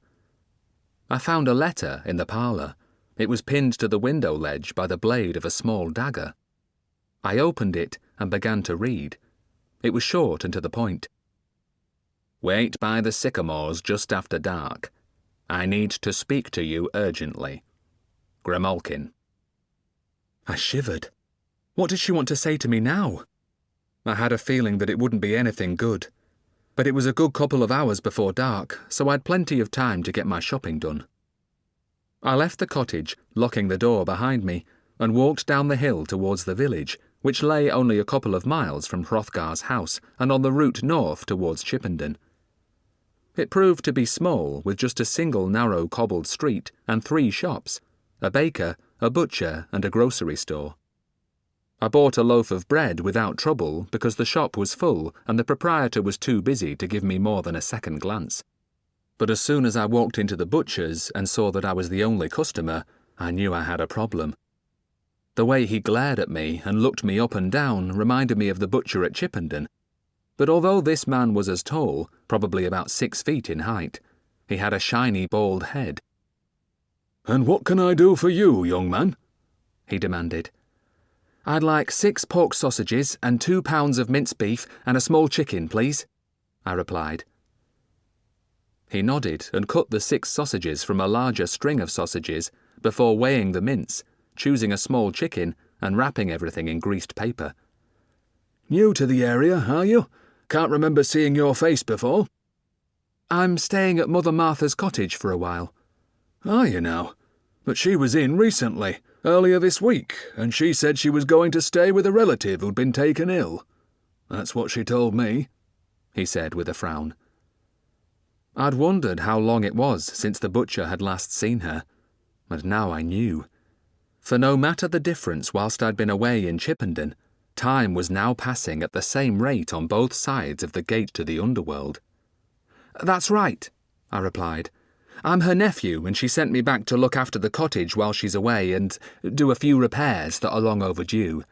I found a letter in the parlour. It was pinned to the window ledge by the blade of a small dagger. I opened it and began to read. It was short and to the point. Wait by the sycamores just after dark. I need to speak to you urgently. Grimalkin. I shivered. What did she want to say to me now? I had a feeling that it wouldn't be anything good. But it was a good couple of hours before dark, so I'd plenty of time to get my shopping done. I left the cottage, locking the door behind me, and walked down the hill towards the village, which lay only a couple of miles from Hrothgar's house and on the route north towards Chippenden. It proved to be small, with just a single narrow cobbled street and 3 shops, a baker, a butcher, and a grocery store. I bought a loaf of bread without trouble because the shop was full and the proprietor was too busy to give me more than a second glance. But as soon as I walked into the butcher's and saw that I was the only customer, I knew I had a problem. The way he glared at me and looked me up and down reminded me of the butcher at Chippenden. But although this man was as tall, probably about 6 feet in height, he had a shiny bald head. And what can I do for you, young man? He demanded. I'd like 6 pork sausages and 2 pounds of minced beef and a small chicken, please, I replied. He nodded and cut the 6 sausages from a larger string of sausages before weighing the mince, choosing a small chicken and wrapping everything in greased paper. New to the area, are you? Can't remember seeing your face before. I'm staying at Mother Martha's cottage for a while. Are you now? But she was in recently, earlier this week, and she said she was going to stay with a relative who'd been taken ill. That's what she told me, he said with a frown. I'd wondered how long it was since the butcher had last seen her, and now I knew. For no matter the difference whilst I'd been away in Chippenden, time was now passing at the same rate on both sides of the gate to the underworld. That's right, I replied. I'm her nephew, and she sent me back to look after the cottage while she's away and do a few repairs that are long overdue.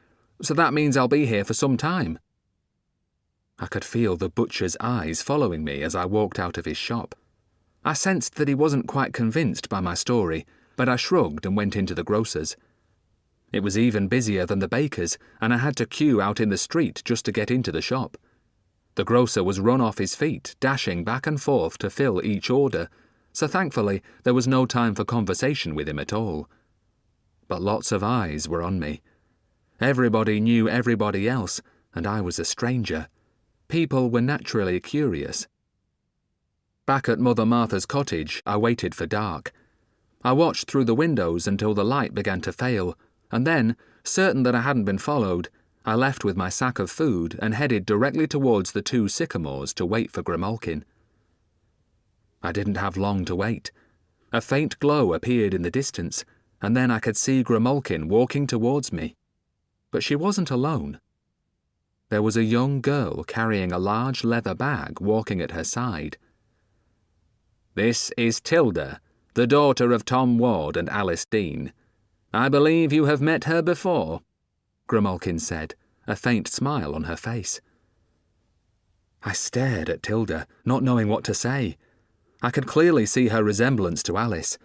So that means I'll be here for some time. I could feel the butcher's eyes following me as I walked out of his shop. I sensed that he wasn't quite convinced by my story, but I shrugged and went into the grocer's. It was even busier than the baker's, and I had to queue out in the street just to get into the shop. The grocer was run off his feet, dashing back and forth to fill each order, so thankfully there was no time for conversation with him at all. But lots of eyes were on me. Everybody knew everybody else, and I was a stranger. People were naturally curious. Back at Mother Martha's cottage, I waited for dark. I watched through the windows until the light began to fail, and then, certain that I hadn't been followed, I left with my sack of food and headed directly towards the 2 sycamores to wait for Grimalkin. I didn't have long to wait. A faint glow appeared in the distance, and then I could see Grimalkin walking towards me. But she wasn't alone. There was a young girl carrying a large leather bag walking at her side. This is Tilda, the daughter of Tom Ward and Alice Dean. I believe you have met her before, Grimalkin said, a faint smile on her face. I stared at Tilda, not knowing what to say. I could clearly see her resemblance to Alice.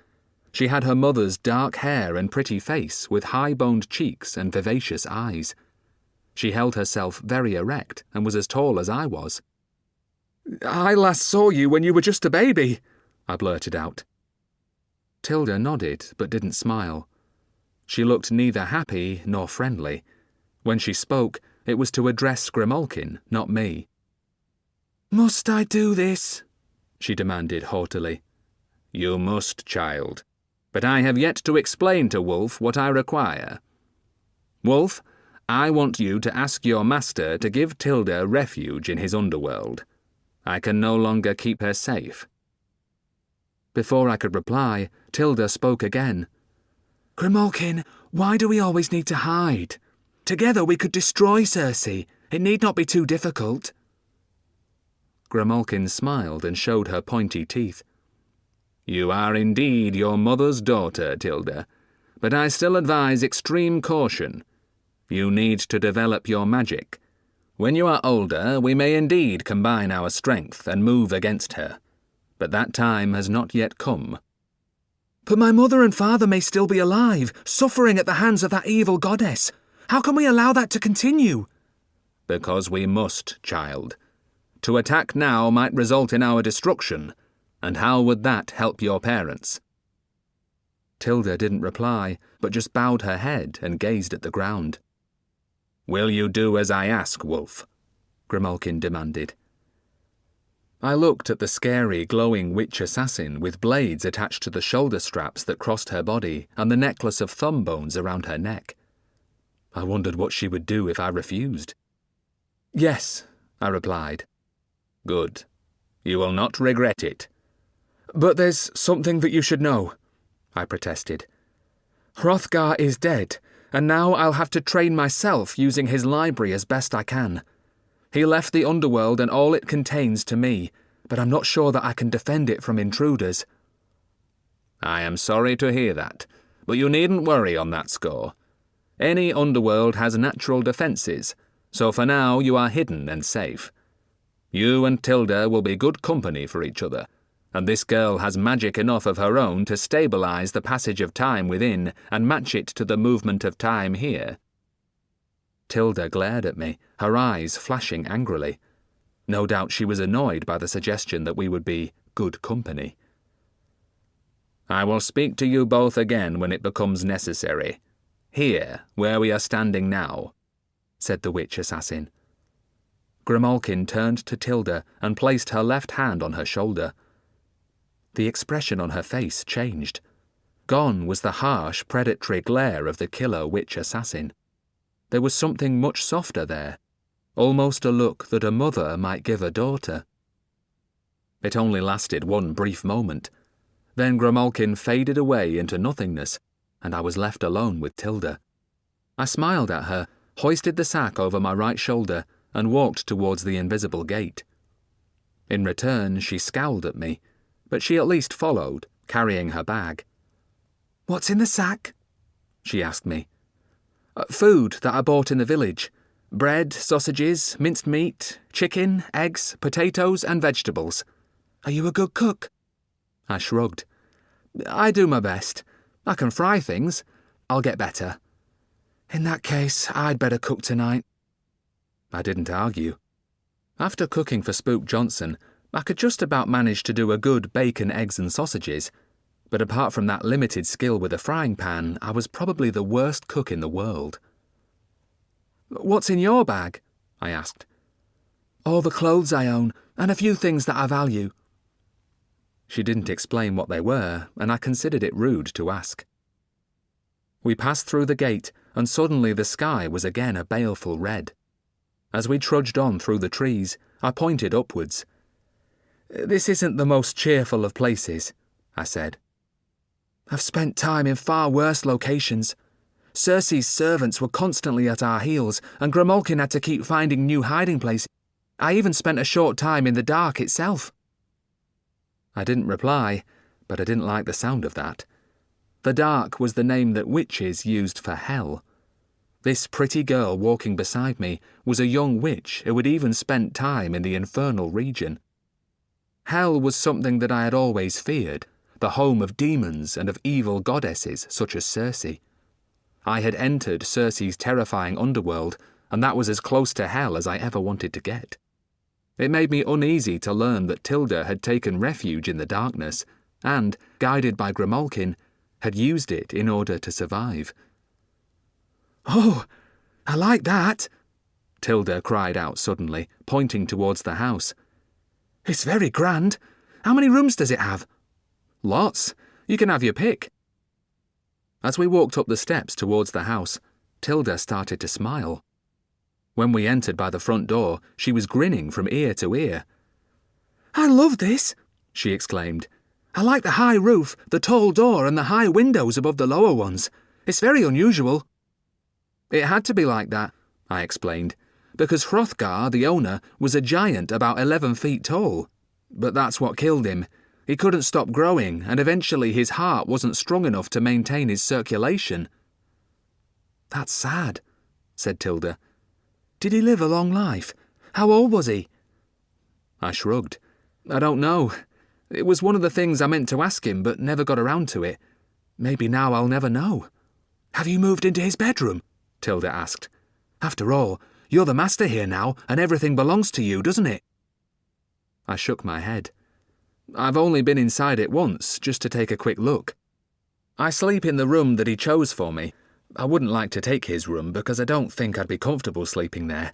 She had her mother's dark hair and pretty face with high-boned cheeks and vivacious eyes. She held herself very erect and was as tall as I was. I last saw you when you were just a baby, I blurted out. Tilda nodded but didn't smile. She looked neither happy nor friendly. When she spoke, it was to address Grimalkin, not me. Must I do this? She demanded haughtily. You must, child. But I have yet to explain to Wulf what I require. Wulf, I want you to ask your master to give Tilda refuge in his underworld. I can no longer keep her safe. Before I could reply, Tilda spoke again. Grimalkin, why do we always need to hide? Together we could destroy Cersei. It need not be too difficult. Grimalkin smiled and showed her pointy teeth. You are indeed your mother's daughter, Tilda, but I still advise extreme caution. You need to develop your magic. When you are older, we may indeed combine our strength and move against her. But that time has not yet come. But my mother and father may still be alive, suffering at the hands of that evil goddess. How can we allow that to continue? Because we must, child. To attack now might result in our destruction, and how would that help your parents? Tilda didn't reply, but just bowed her head and gazed at the ground. Will you do as I ask, Wulf? Grimalkin demanded. I looked at the scary, glowing witch assassin with blades attached to the shoulder straps that crossed her body and the necklace of thumb bones around her neck. I wondered what she would do if I refused. Yes, I replied. Good. You will not regret it. But there's something that you should know, I protested. Hrothgar is dead, and now I'll have to train myself using his library as best I can. He left the underworld and all it contains to me, but I'm not sure that I can defend it from intruders. I am sorry to hear that, but you needn't worry on that score. Any underworld has natural defences, so for now you are hidden and safe. You and Tilda will be good company for each other, and this girl has magic enough of her own to stabilise the passage of time within and match it to the movement of time here. Tilda glared at me, her eyes flashing angrily. No doubt she was annoyed by the suggestion that we would be good company. I will speak to you both again when it becomes necessary. Here, where we are standing now, said the witch assassin. Grimalkin turned to Tilda and placed her left hand on her shoulder. The expression on her face changed. Gone was the harsh, predatory glare of the killer witch assassin. There was something much softer there, almost a look that a mother might give a daughter. It only lasted one brief moment. Then Grimalkin faded away into nothingness, and I was left alone with Tilda. I smiled at her, hoisted the sack over my right shoulder, and walked towards the invisible gate. In return, she scowled at me, but she at least followed, carrying her bag. "What's in the sack?" she asked me. "Food that I bought in the village. Bread, sausages, minced meat, chicken, eggs, potatoes and vegetables. Are you a good cook?" I shrugged. "I do my best. I can fry things. I'll get better. In that case, I'd better cook tonight." I didn't argue. After cooking for Spook Johnson, I could just about manage to do a good bacon, eggs and sausages, but apart from that limited skill with a frying pan, I was probably the worst cook in the world. "What's in your bag?" I asked. "All the clothes I own, and a few things that I value." She didn't explain what they were, and I considered it rude to ask. We passed through the gate, and suddenly the sky was again a baleful red. As we trudged on through the trees, I pointed upwards. "This isn't the most cheerful of places," I said. "I've spent time in far worse locations. Cersei's servants were constantly at our heels, and Grimalkin had to keep finding new hiding places. I even spent a short time in the dark itself." I didn't reply, but I didn't like the sound of that. The dark was the name that witches used for hell. This pretty girl walking beside me was a young witch who had even spent time in the infernal region. Hell was something that I had always feared, the home of demons and of evil goddesses such as Cersei. I had entered Cersei's terrifying underworld, and that was as close to hell as I ever wanted to get. It made me uneasy to learn that Tilda had taken refuge in the darkness, and, guided by Grimalkin, had used it in order to survive. "Oh, I like that," Tilda cried out suddenly, pointing towards the house. "It's very grand. How many rooms does it have?" "Lots. You can have your pick." As we walked up the steps towards the house, Tilda started to smile. When we entered by the front door, she was grinning from ear to ear. "I love this," she exclaimed. "I like the high roof, the tall door and the high windows above the lower ones. It's very unusual." "It had to be like that," I explained, "because Hrothgar, the owner, was a giant about 11 feet tall. But that's what killed him. He couldn't stop growing, and eventually his heart wasn't strong enough to maintain his circulation." "That's sad," said Tilda. Did he live a long life? How old was he? I shrugged. I don't know. It was one of the things I meant to ask him, but never got around to it. Maybe now I'll never know. Have you moved into his bedroom? Tilda asked. After all, you're the master here now, and everything belongs to you, doesn't it? I shook my head. I've only been inside it once, just to take a quick look. I sleep in the room that he chose for me. I wouldn't like to take his room because I don't think I'd be comfortable sleeping there.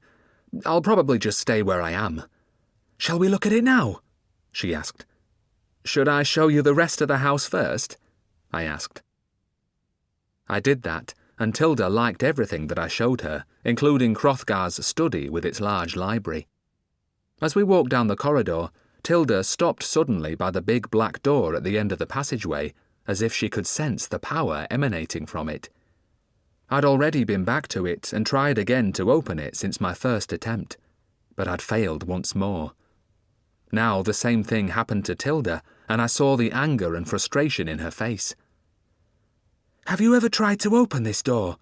I'll probably just stay where I am. Shall we look at it now? She asked. Should I show you the rest of the house first? I asked. I did that, and Tilda liked everything that I showed her, including Hrothgar's study with its large library. As we walked down the corridor, Tilda stopped suddenly by the big black door at the end of the passageway, as if she could sense the power emanating from it. I'd already been back to it and tried again to open it since my first attempt, but I'd failed once more. Now the same thing happened to Tilda, and I saw the anger and frustration in her face. Have you ever tried to open this door?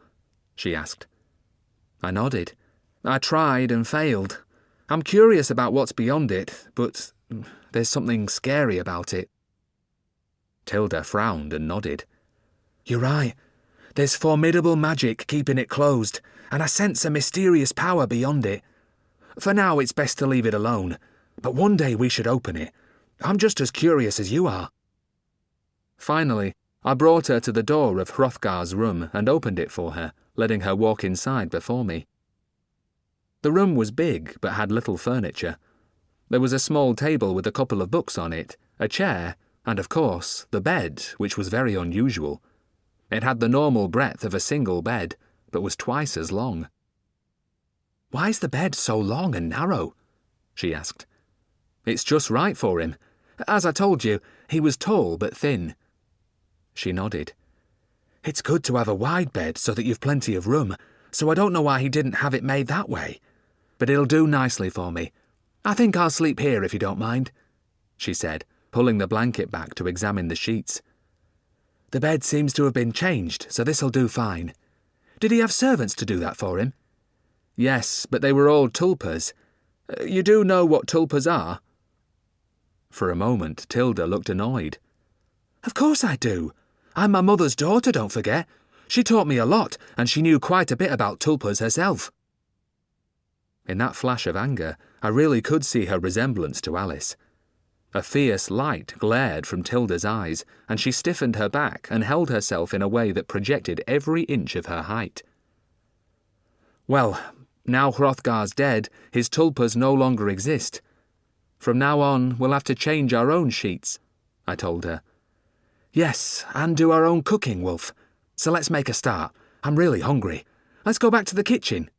She asked. I nodded. I tried and failed. I'm curious about what's beyond it, but there's something scary about it. Tilda frowned and nodded. You're right. There's formidable magic keeping it closed, and I sense a mysterious power beyond it. For now, it's best to leave it alone, but one day we should open it. I'm just as curious as you are. Finally, I brought her to the door of Hrothgar's room and opened it for her, letting her walk inside before me. The room was big, but had little furniture. There was a small table with a couple of books on it, a chair, and, of course, the bed, which was very unusual. It had the normal breadth of a single bed, but was twice as long. Why's the bed so long and narrow? She asked. It's just right for him. As I told you, he was tall but thin. She nodded. It's good to have a wide bed so that you've plenty of room, so I don't know why he didn't have it made that way. But it'll do nicely for me. I think I'll sleep here if you don't mind, she said, pulling the blanket back to examine the sheets. The bed seems to have been changed, so this'll do fine. Did he have servants to do that for him? Yes, but they were all tulpas. You do know what tulpas are? For a moment, Tilda looked annoyed. Of course I do. I'm my mother's daughter, don't forget. She taught me a lot, and she knew quite a bit about tulpas herself. In that flash of anger, I really could see her resemblance to Alice. A fierce light glared from Tilda's eyes, and she stiffened her back and held herself in a way that projected every inch of her height. Well, now Hrothgar's dead, his tulpas no longer exist. From now on, we'll have to change our own sheets, I told her. Yes, and do our own cooking, Wulf. So let's make a start. I'm really hungry. Let's go back to the kitchen.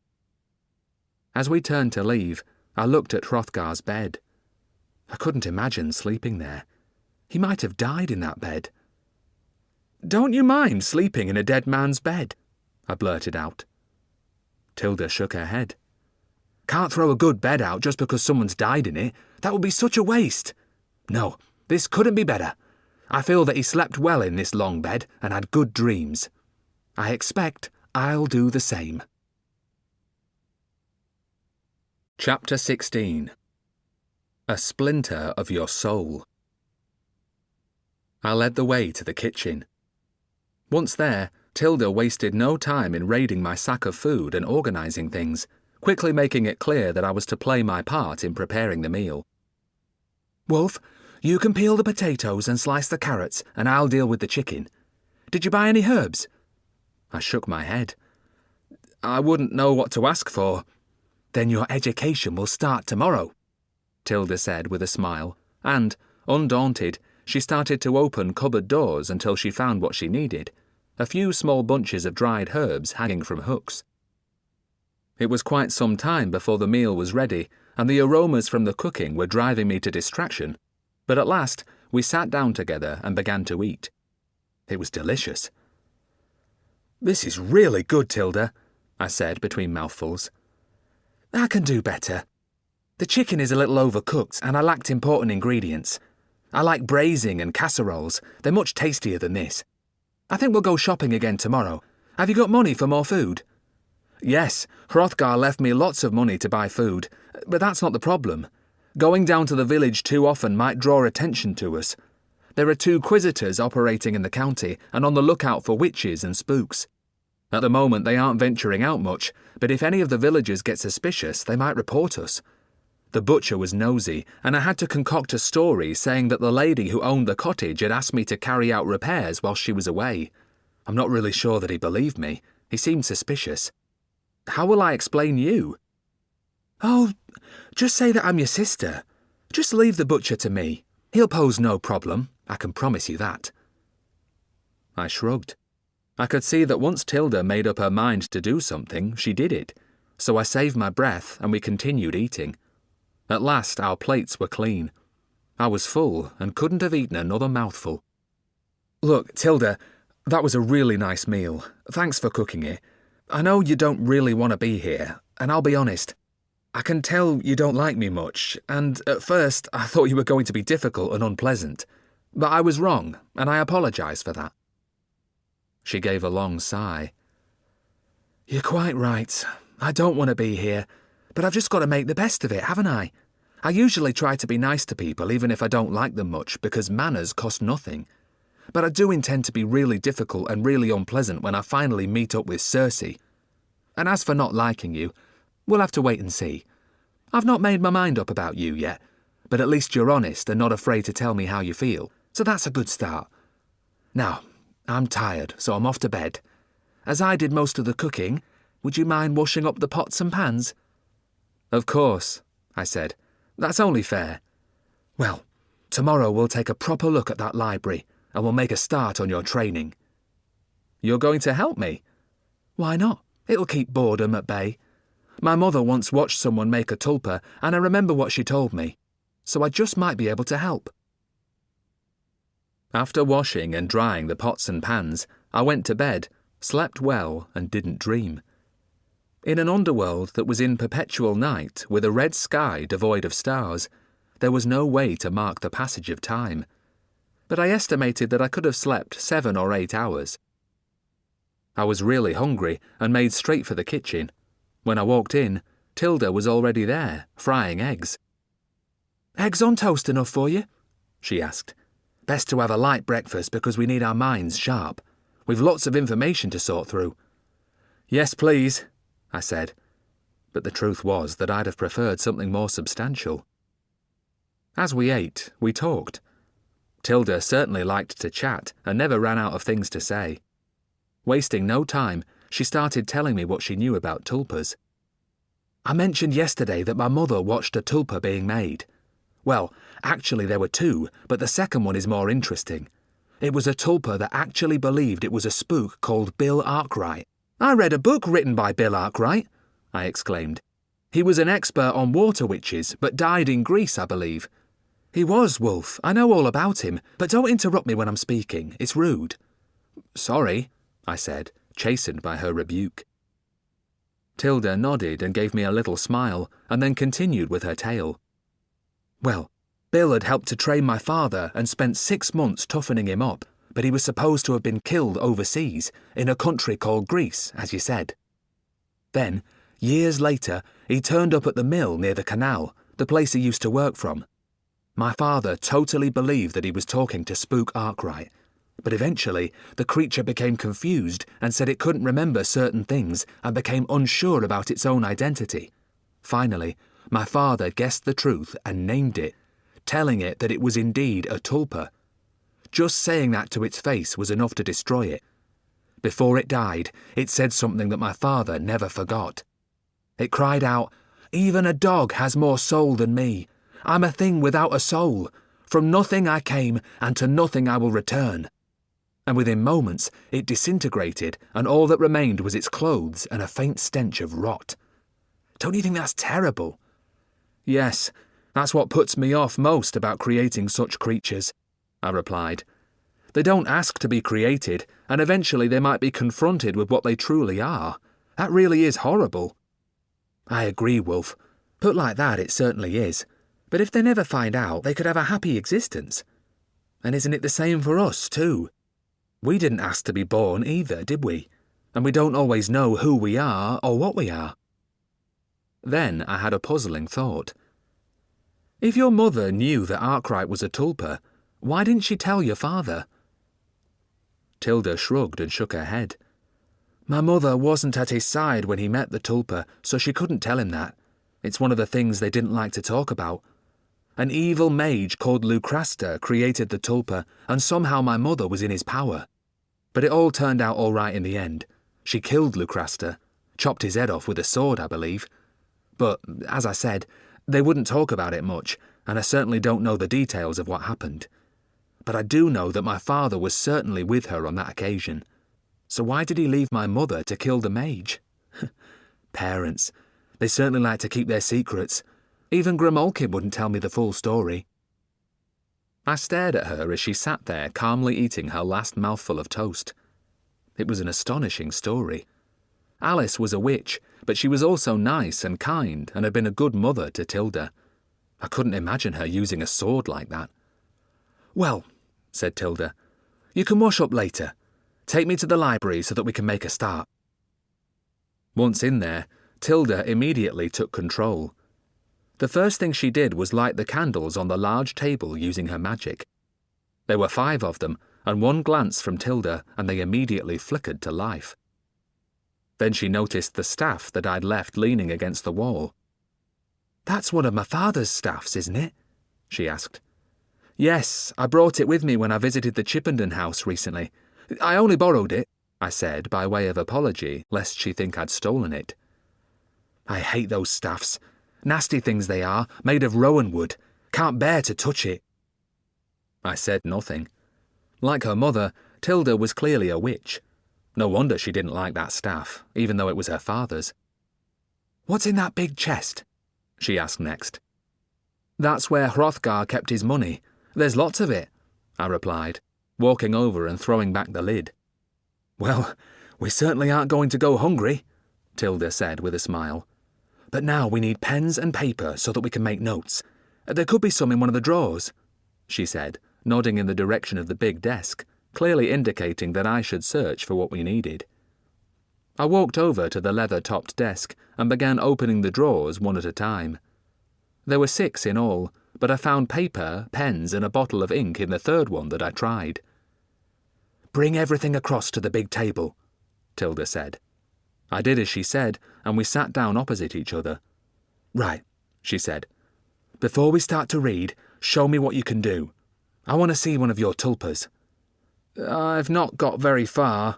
As we turned to leave, I looked at Hrothgar's bed. I couldn't imagine sleeping there. He might have died in that bed. Don't you mind sleeping in a dead man's bed? I blurted out. Tilda shook her head. Can't throw a good bed out just because someone's died in it. That would be such a waste. No, this couldn't be better. I feel that he slept well in this long bed and had good dreams. I expect I'll do the same. Chapter 16. A Splinter of Your Soul. I led the way to the kitchen. Once there, Tilda wasted no time in raiding my sack of food and organising things, quickly making it clear that I was to play my part in preparing the meal. Wulf, you can peel the potatoes and slice the carrots, and I'll deal with the chicken. Did you buy any herbs? I shook my head. I wouldn't know what to ask for. Then your education will start tomorrow, Tilda said with a smile, and, undaunted, she started to open cupboard doors until she found what she needed, a few small bunches of dried herbs hanging from hooks. It was quite some time before the meal was ready, and the aromas from the cooking were driving me to distraction, but at last we sat down together and began to eat. It was delicious. This is really good, Tilda, I said between mouthfuls. I can do better. The chicken is a little overcooked and I lacked important ingredients. I like braising and casseroles. They're much tastier than this. I think we'll go shopping again tomorrow. Have you got money for more food? Yes, Hrothgar left me lots of money to buy food, but that's not the problem. Going down to the village too often might draw attention to us. There are 2 Quisitors operating in the county and on the lookout for witches and spooks. At the moment they aren't venturing out much, but if any of the villagers get suspicious, they might report us. The butcher was nosy, and I had to concoct a story saying that the lady who owned the cottage had asked me to carry out repairs while she was away. I'm not really sure that he believed me. He seemed suspicious. How will I explain you? Oh, just say that I'm your sister. Just leave the butcher to me. He'll pose no problem, I can promise you that. I shrugged. I could see that once Tilda made up her mind to do something, she did it, so I saved my breath and we continued eating. At last our plates were clean. I was full and couldn't have eaten another mouthful. Look, Tilda, that was a really nice meal. Thanks for cooking it. I know you don't really want to be here, and I'll be honest. I can tell you don't like me much, and at first I thought you were going to be difficult and unpleasant. But I was wrong, and I apologise for that. She gave a long sigh. You're quite right. I don't want to be here, but I've just got to make the best of it, haven't I? I usually try to be nice to people even if I don't like them much, because manners cost nothing. But I do intend to be really difficult and really unpleasant when I finally meet up with Cersei. And as for not liking you, we'll have to wait and see. I've not made my mind up about you yet, but at least you're honest and not afraid to tell me how you feel, so that's a good start. Now, I'm tired, so I'm off to bed. As I did most of the cooking, would you mind washing up the pots and pans? Of course, I said. That's only fair. Well, tomorrow we'll take a proper look at that library, and we'll make a start on your training. You're going to help me? Why not? It'll keep boredom at bay. My mother once watched someone make a tulpa, and I remember what she told me, so I just might be able to help. After washing and drying the pots and pans, I went to bed, slept well, and didn't dream. In an underworld that was in perpetual night, with a red sky devoid of stars, there was no way to mark the passage of time. But I estimated that I could have slept 7 or 8 hours. I was really hungry and made straight for the kitchen. When I walked in, Tilda was already there, frying eggs. Eggs on toast enough for you? She asked. Best to have a light breakfast because we need our minds sharp. We've lots of information to sort through. Yes, please, I said. But the truth was that I'd have preferred something more substantial. As we ate, we talked. Tilda certainly liked to chat and never ran out of things to say. Wasting no time, she started telling me what she knew about tulpas. I mentioned yesterday that my mother watched a tulpa being made. Well, actually there were 2, but the second one is more interesting. It was a tulpa that actually believed it was a spook called Bill Arkwright. I read a book written by Bill Arkwright, I exclaimed. He was an expert on water witches, but died in Greece, I believe. He was, Wulf. I know all about him, but don't interrupt me when I'm speaking. It's rude. Sorry, I said, chastened by her rebuke. Tilda nodded and gave me a little smile, and then continued with her tale. Well, Bill had helped to train my father and spent 6 months toughening him up, but he was supposed to have been killed overseas, in a country called Greece, as you said. Then, years later, he turned up at the mill near the canal, the place he used to work from. My father totally believed that he was talking to Spook Arkwright, but eventually the creature became confused and said it couldn't remember certain things and became unsure about its own identity. Finally, my father guessed the truth and named it, telling it that it was indeed a tulpa. Just saying that to its face was enough to destroy it. Before it died, it said something that my father never forgot. It cried out, "Even a dog has more soul than me. I'm a thing without a soul. From nothing I came, and to nothing I will return." And within moments, it disintegrated, and all that remained was its clothes and a faint stench of rot. Don't you think that's terrible? Yes, that's what puts me off most about creating such creatures, I replied. They don't ask to be created, and eventually they might be confronted with what they truly are. That really is horrible. I agree, Wulf. Put like that, it certainly is. But if they never find out, they could have a happy existence. And isn't it the same for us, too? We didn't ask to be born either, did we? and we don't always know who we are or what we are. Then I had a puzzling thought. If your mother knew that Arkwright was a tulpa, why didn't she tell your father? Tilda shrugged and shook her head. My mother wasn't at his side when he met the tulpa, so she couldn't tell him that. It's one of the things they didn't like to talk about. An evil mage called Lucrasta created the tulpa, and somehow my mother was in his power. But it all turned out all right in the end. She killed Lucrasta, chopped his head off with a sword, I believe. But, as I said, they wouldn't talk about it much, and I certainly don't know the details of what happened. But I do know that my father was certainly with her on that occasion. So why did he leave my mother to kill the mage? Parents. They certainly like to keep their secrets. Even Grimalkin wouldn't tell me the full story. I stared at her as she sat there calmly eating her last mouthful of toast. It was an astonishing story. Alice was a witch, but she was also nice and kind and had been a good mother to Tilda. I couldn't imagine her using a sword like that. Well, said Tilda, you can wash up later. Take me to the library so that we can make a start. Once in there, Tilda immediately took control. The first thing she did was light the candles on the large table using her magic. There were 5 of them, and one glance from Tilda and they immediately flickered to life. Then she noticed the staff that I'd left leaning against the wall. That's one of my father's staffs, isn't it? She asked. Yes, I brought it with me when I visited the Chippenden house recently. I only borrowed it, I said by way of apology, lest she think I'd stolen it. I hate those staffs. Nasty things they are, made of rowan wood. Can't bear to touch it. I said nothing. Like her mother, Tilda was clearly a witch. No wonder she didn't like that staff, even though it was her father's. What's in that big chest? She asked next. That's where Hrothgar kept his money. There's lots of it, I replied, walking over and throwing back the lid. Well, we certainly aren't going to go hungry, Tilda said with a smile. But now we need pens and paper so that we can make notes. There could be some in one of the drawers, she said, nodding in the direction of the big desk, clearly indicating that I should search for what we needed. I walked over to the leather-topped desk and began opening the drawers one at a time. There were 6 in all, but I found paper, pens, and a bottle of ink in the third one that I tried. Bring everything across to the big table, Tilda said. I did as she said, and we sat down opposite each other. Right, she said. Before we start to read, show me what you can do. I want to see one of your tulpas. I've not got very far.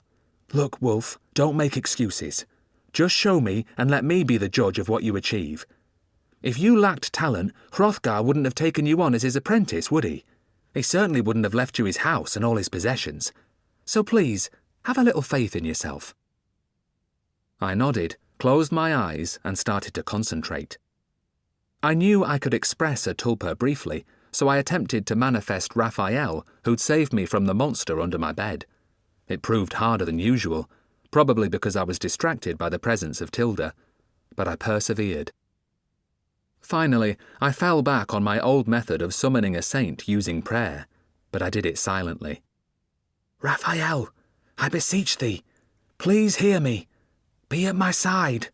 Look, Wulf, don't make excuses. Just show me and let me be the judge of what you achieve. If you lacked talent, Hrothgar wouldn't have taken you on as his apprentice, would he? He certainly wouldn't have left you his house and all his possessions. So please, have a little faith in yourself. I nodded, closed my eyes, and started to concentrate. I knew I could express a tulpa briefly, so I attempted to manifest Raphael, who'd saved me from the monster under my bed. It proved harder than usual, probably because I was distracted by the presence of Tilda, but I persevered. Finally, I fell back on my old method of summoning a saint using prayer, but I did it silently. Raphael, I beseech thee, please hear me. Be at my side.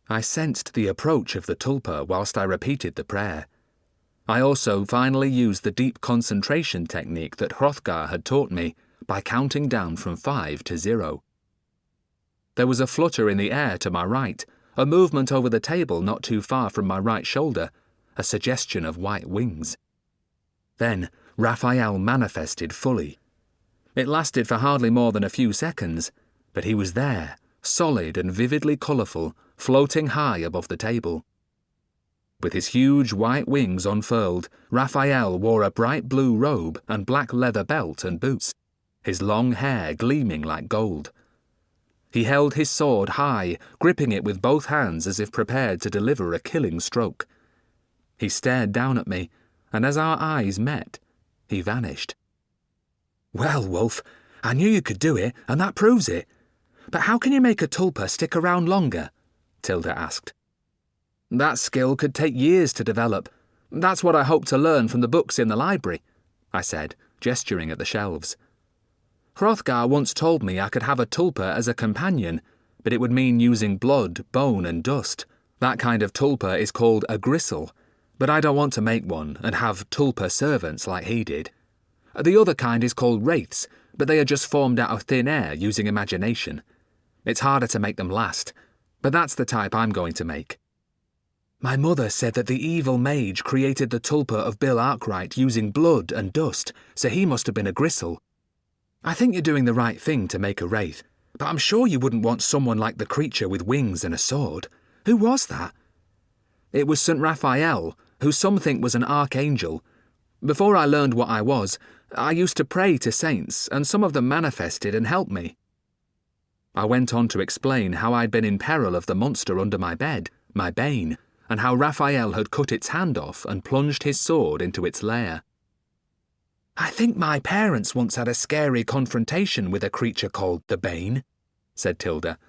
I sensed the approach of the tulpa whilst I repeated the prayer. I also finally used the deep concentration technique that Hrothgar had taught me by counting down from 5 to 0. There was a flutter in the air to my right, a movement over the table not too far from my right shoulder, a suggestion of white wings. Then Raphael manifested fully. It lasted for hardly more than a few seconds, but he was there, solid and vividly colourful, floating high above the table. With his huge white wings unfurled, Raphael wore a bright blue robe and black leather belt and boots, his long hair gleaming like gold. He held his sword high, gripping it with both hands as if prepared to deliver a killing stroke. He stared down at me, and as our eyes met, he vanished. Well, Wulf, I knew you could do it, and that proves it. But how can you make a tulpa stick around longer? Tilda asked. That skill could take years to develop. That's what I hope to learn from the books in the library, I said, gesturing at the shelves. Hrothgar once told me I could have a tulpa as a companion, but it would mean using blood, bone and dust. That kind of tulpa is called a gristle, but I don't want to make one and have tulpa servants like he did. The other kind is called wraiths, but they are just formed out of thin air using imagination. It's harder to make them last, but that's the type I'm going to make. My mother said that the evil mage created the tulpa of Bill Arkwright using blood and dust, so he must have been a gristle. I think you're doing the right thing to make a wraith, but I'm sure you wouldn't want someone like the creature with wings and a sword. Who was that? It was St. Raphael, who some think was an archangel. Before I learned what I was, I used to pray to saints, and some of them manifested and helped me. I went on to explain how I'd been in peril of the monster under my bed, my Bane, and how Raphael had cut its hand off and plunged his sword into its lair. I think my parents once had a scary confrontation with a creature called the Bane, said Tilda.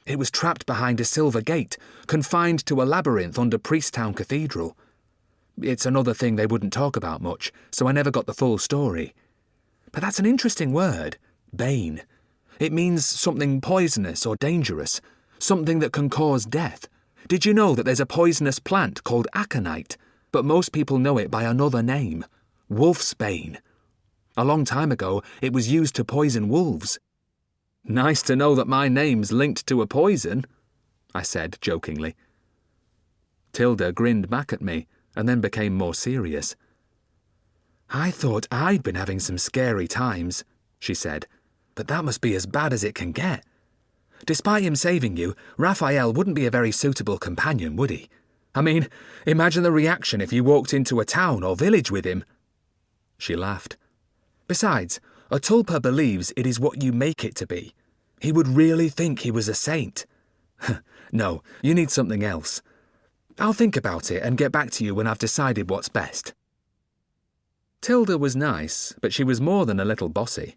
It was trapped behind a silver gate, confined to a labyrinth under Priesttown Cathedral. It's another thing they wouldn't talk about much, so I never got the full story. But that's an interesting word, Bane. It means something poisonous or dangerous, something that can cause death. Did you know that there's a poisonous plant called aconite, but most people know it by another name, Wulf's Bane? A long time ago, it was used to poison wolves. Nice to know that my name's linked to a poison, I said jokingly. Tilda grinned back at me and then became more serious. I thought I'd been having some scary times, she said, but that must be as bad as it can get. Despite him saving you, Raphael wouldn't be a very suitable companion, would he? I mean, imagine the reaction if you walked into a town or village with him. She laughed. Besides, a tulpa believes it is what you make it to be. He would really think he was a saint. No, you need something else. I'll think about it and get back to you when I've decided what's best. Tilda was nice, but she was more than a little bossy.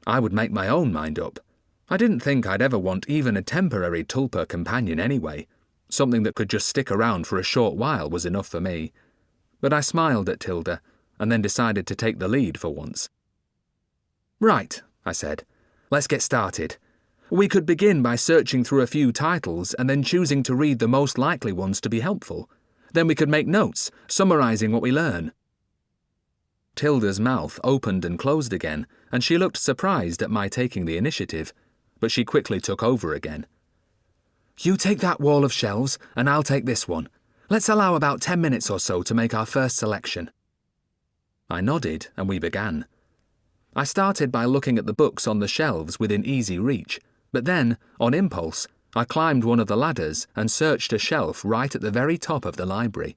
I would make my own mind up. I didn't think I'd ever want even a temporary tulpa companion anyway. Something that could just stick around for a short while was enough for me. But I smiled at Tilda, and then decided to take the lead for once. Right, I said. Let's get started. We could begin by searching through a few titles and then choosing to read the most likely ones to be helpful. Then we could make notes, summarising what we learn. Tilda's mouth opened and closed again, and she looked surprised at my taking the initiative, but she quickly took over again. You take that wall of shelves, and I'll take this one. Let's allow about 10 minutes or so to make our first selection. I nodded, and we began. I started by looking at the books on the shelves within easy reach, but then, on impulse, I climbed one of the ladders and searched a shelf right at the very top of the library.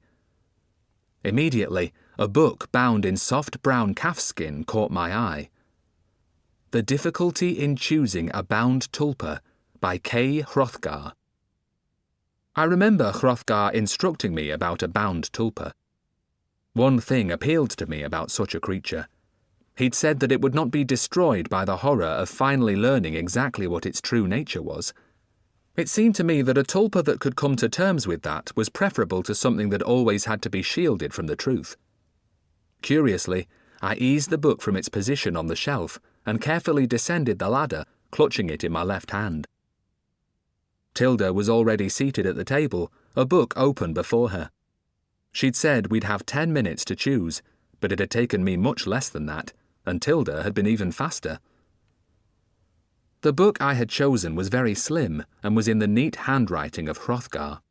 Immediately, a book bound in soft brown calfskin caught my eye. The Difficulty in Choosing a Bound Tulpa by K. Hrothgar. I remember Hrothgar instructing me about a bound tulpa. One thing appealed to me about such a creature. He'd said that it would not be destroyed by the horror of finally learning exactly what its true nature was. It seemed to me that a tulpa that could come to terms with that was preferable to something that always had to be shielded from the truth. Curiously, I eased the book from its position on the shelf and carefully descended the ladder, clutching it in my left hand. Tilda was already seated at the table, a book open before her. She'd said we'd have 10 minutes to choose, but it had taken me much less than that, and Tilda had been even faster. The book I had chosen was very slim and was in the neat handwriting of Hrothgar.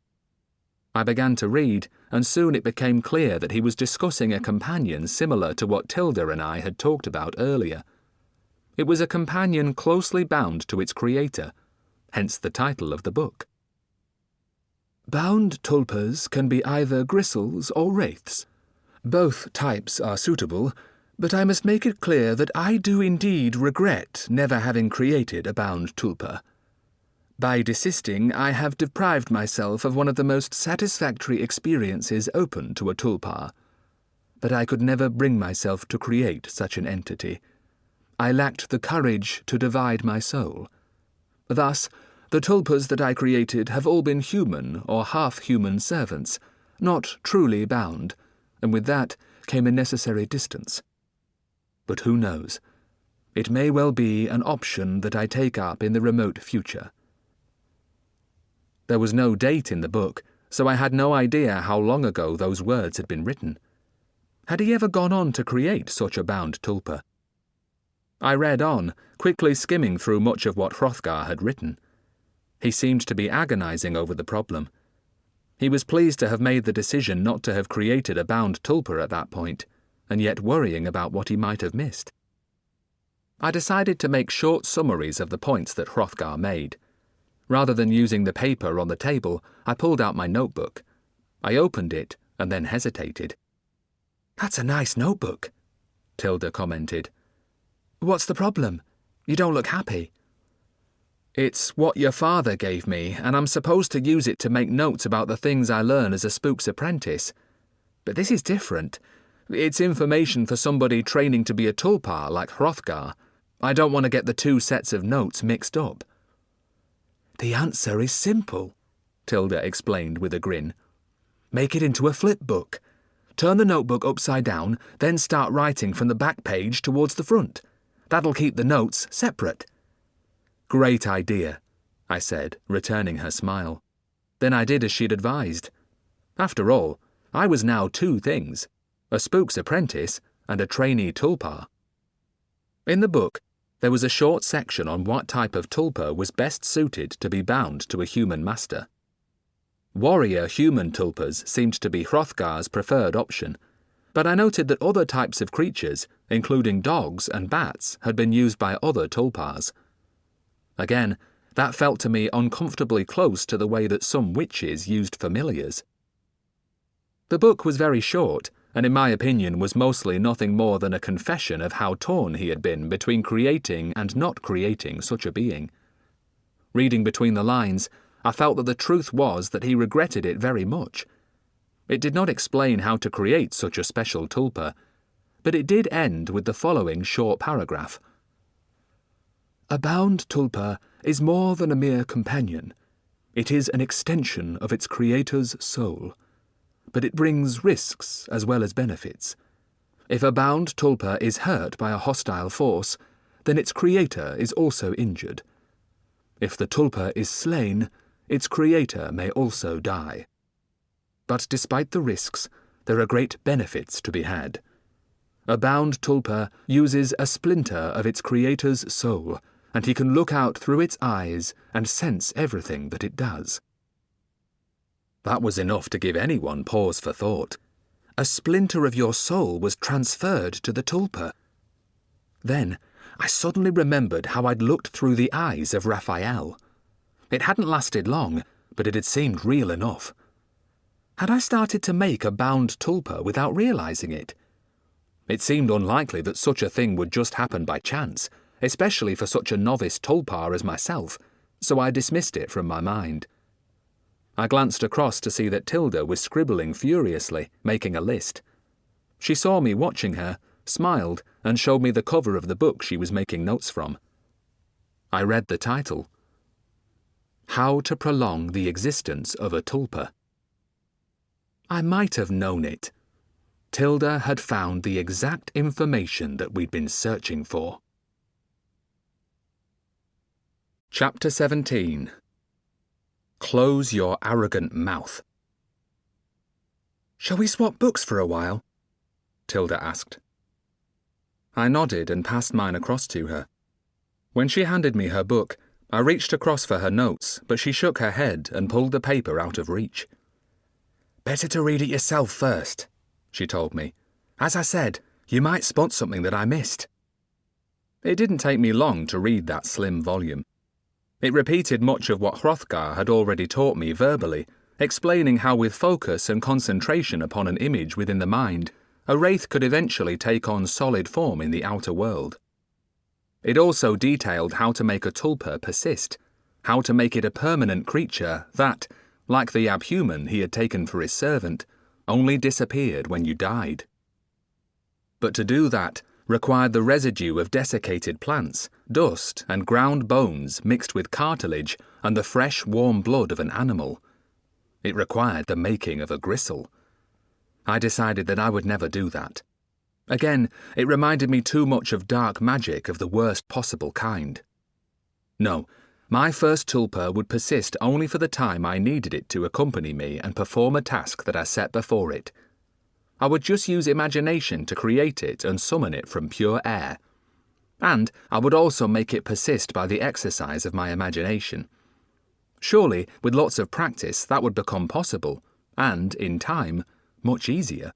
I began to read, and soon it became clear that he was discussing a companion similar to what Tilda and I had talked about earlier. It was a companion closely bound to its creator, hence the title of the book. Bound tulpas can be either gristles or wraiths. Both types are suitable, but I must make it clear that I do indeed regret never having created a bound tulpa. By desisting, I have deprived myself of one of the most satisfactory experiences open to a tulpa. But I could never bring myself to create such an entity. I lacked the courage to divide my soul. Thus, the tulpas that I created have all been human or half-human servants, not truly bound, and with that came a necessary distance. But who knows? It may well be an option that I take up in the remote future. There was no date in the book, so I had no idea how long ago those words had been written. Had he ever gone on to create such a bound tulpa? I read on, quickly skimming through much of what Hrothgar had written. He seemed to be agonizing over the problem. He was pleased to have made the decision not to have created a bound tulpa at that point, and yet worrying about what he might have missed. I decided to make short summaries of the points that Hrothgar made. Rather than using the paper on the table, I pulled out my notebook. I opened it and then hesitated. "That's a nice notebook," Tilda commented. "What's the problem? You don't look happy." "It's what your father gave me, and I'm supposed to use it to make notes about the things I learn as a Spook's apprentice. But this is different. It's information for somebody training to be a tulpa like Hrothgar. I don't want to get the two sets of notes mixed up." "The answer is simple," Tilda explained with a grin. "Make it into a flip book. Turn the notebook upside down, then start writing from the back page towards the front. That'll keep the notes separate." "Great idea," I said, returning her smile. Then I did as she'd advised. After all, I was now two things, a Spook's apprentice and a trainee tulpa. In the book, there was a short section on what type of tulpa was best suited to be bound to a human master. Warrior human tulpas seemed to be Hrothgar's preferred option, but I noted that other types of creatures, including dogs and bats, had been used by other tulpas. Again, that felt to me uncomfortably close to the way that some witches used familiars. The book was very short, and in my opinion was mostly nothing more than a confession of how torn he had been between creating and not creating such a being. Reading between the lines, I felt that the truth was that he regretted it very much. It did not explain how to create such a special tulpa, but it did end with the following short paragraph. "A bound tulpa is more than a mere companion. It is an extension of its creator's soul. But it brings risks as well as benefits. If a bound tulpa is hurt by a hostile force, then its creator is also injured. If the tulpa is slain, its creator may also die. But despite the risks, there are great benefits to be had. A bound tulpa uses a splinter of its creator's soul, and he can look out through its eyes and sense everything that it does." That was enough to give anyone pause for thought. A splinter of your soul was transferred to the tulpa. Then I suddenly remembered how I'd looked through the eyes of Raphael. It hadn't lasted long, but it had seemed real enough. Had I started to make a bound tulpa without realizing it? It seemed unlikely that such a thing would just happen by chance, especially for such a novice tulpa as myself, so I dismissed it from my mind. I glanced across to see that Tilda was scribbling furiously, making a list. She saw me watching her, smiled, and showed me the cover of the book she was making notes from. I read the title. How to Prolong the Existence of a Tulpa. I might have known it. Tilda had found the exact information that we'd been searching for. Chapter 17. Close your arrogant mouth. "Shall we swap books for a while?" Tilda asked. I nodded and passed mine across to her. When she handed me her book, I reached across for her notes, but she shook her head and pulled the paper out of reach. "Better to read it yourself first," she told me. "As I said, you might spot something that I missed." It didn't take me long to read that slim volume. It repeated much of what Hrothgar had already taught me verbally, explaining how with focus and concentration upon an image within the mind, a wraith could eventually take on solid form in the outer world. It also detailed how to make a tulpa persist, how to make it a permanent creature that, like the abhuman he had taken for his servant, only disappeared when you died. But to do that required the residue of desiccated plants, dust, and ground bones mixed with cartilage and the fresh, warm blood of an animal. It required the making of a gristle. I decided that I would never do that. Again, it reminded me too much of dark magic of the worst possible kind. No, my first tulpa would persist only for the time I needed it to accompany me and perform a task that I set before it. I would just use imagination to create it and summon it from pure air. And I would also make it persist by the exercise of my imagination. Surely, with lots of practice, that would become possible, and, in time, much easier.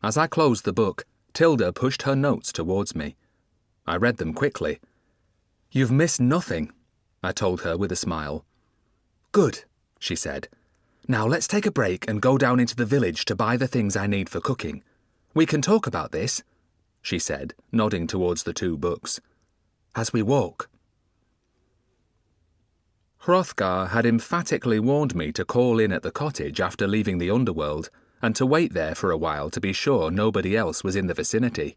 As I closed the book, Tilda pushed her notes towards me. I read them quickly. "You've missed nothing," I told her with a smile. "Good," she said. "Now let's take a break and go down into the village to buy the things I need for cooking. We can talk about this," she said, nodding towards the 2 books, "as we walk." Hrothgar had emphatically warned me to call in at the cottage after leaving the underworld, and to wait there for a while to be sure nobody else was in the vicinity.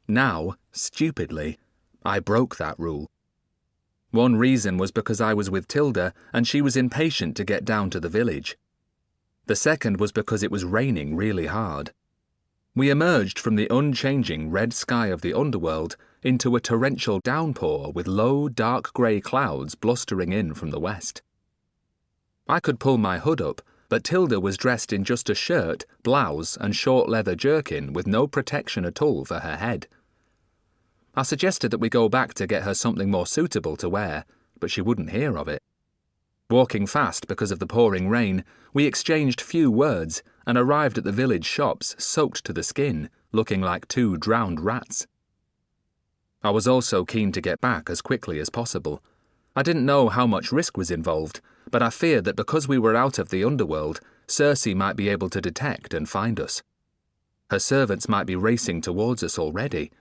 Now, stupidly, I broke that rule. One reason was because I was with Tilda and she was impatient to get down to the village. The second was because it was raining really hard. We emerged from the unchanging red sky of the underworld into a torrential downpour with low, dark grey clouds blustering in from the west. I could pull my hood up, but Tilda was dressed in just a shirt, blouse and short leather jerkin with no protection at all for her head. I suggested that we go back to get her something more suitable to wear, but she wouldn't hear of it. Walking fast because of the pouring rain, we exchanged few words and arrived at the village shops soaked to the skin, looking like 2 drowned rats. I was also keen to get back as quickly as possible. I didn't know how much risk was involved, but I feared that because we were out of the underworld, Cersei might be able to detect and find us. Her servants might be racing towards us already,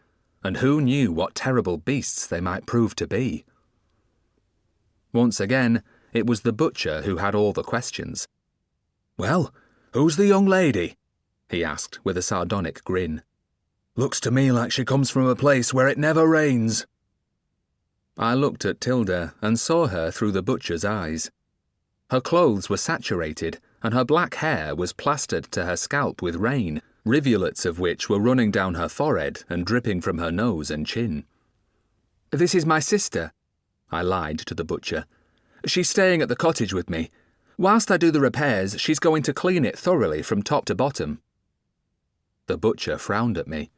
and who knew what terrible beasts they might prove to be? Once again, it was the butcher who had all the questions. "Well, who's the young lady?" he asked with a sardonic grin. "Looks to me like she comes from a place where it never rains." I looked at Tilda and saw her through the butcher's eyes. Her clothes were saturated, and her black hair was plastered to her scalp with rain, rivulets of which were running down her forehead and dripping from her nose and chin. "This is my sister," I lied to the butcher. "She's staying at the cottage with me. Whilst I do the repairs, she's going to clean it thoroughly from top to bottom." The butcher frowned at me.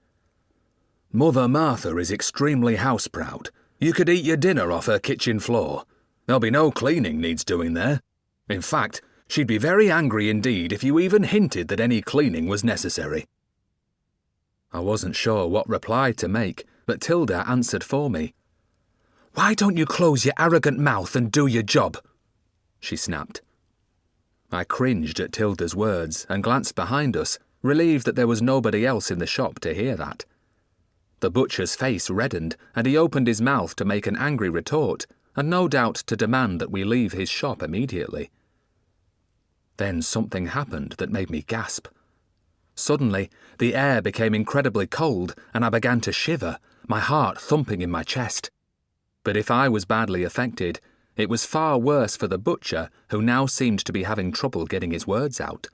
"Mother Martha is extremely house-proud. You could eat your dinner off her kitchen floor. There'll be no cleaning needs doing there. In fact, she'd be very angry indeed if you even hinted that any cleaning was necessary." I wasn't sure what reply to make, but Tilda answered for me. "Why don't you close your arrogant mouth and do your job?" she snapped. I cringed at Tilda's words and glanced behind us, relieved that there was nobody else in the shop to hear that. The butcher's face reddened, and he opened his mouth to make an angry retort, and no doubt to demand that we leave his shop immediately. Then something happened that made me gasp. Suddenly, the air became incredibly cold, and I began to shiver, my heart thumping in my chest. But if I was badly affected, it was far worse for the butcher, who now seemed to be having trouble getting his words out.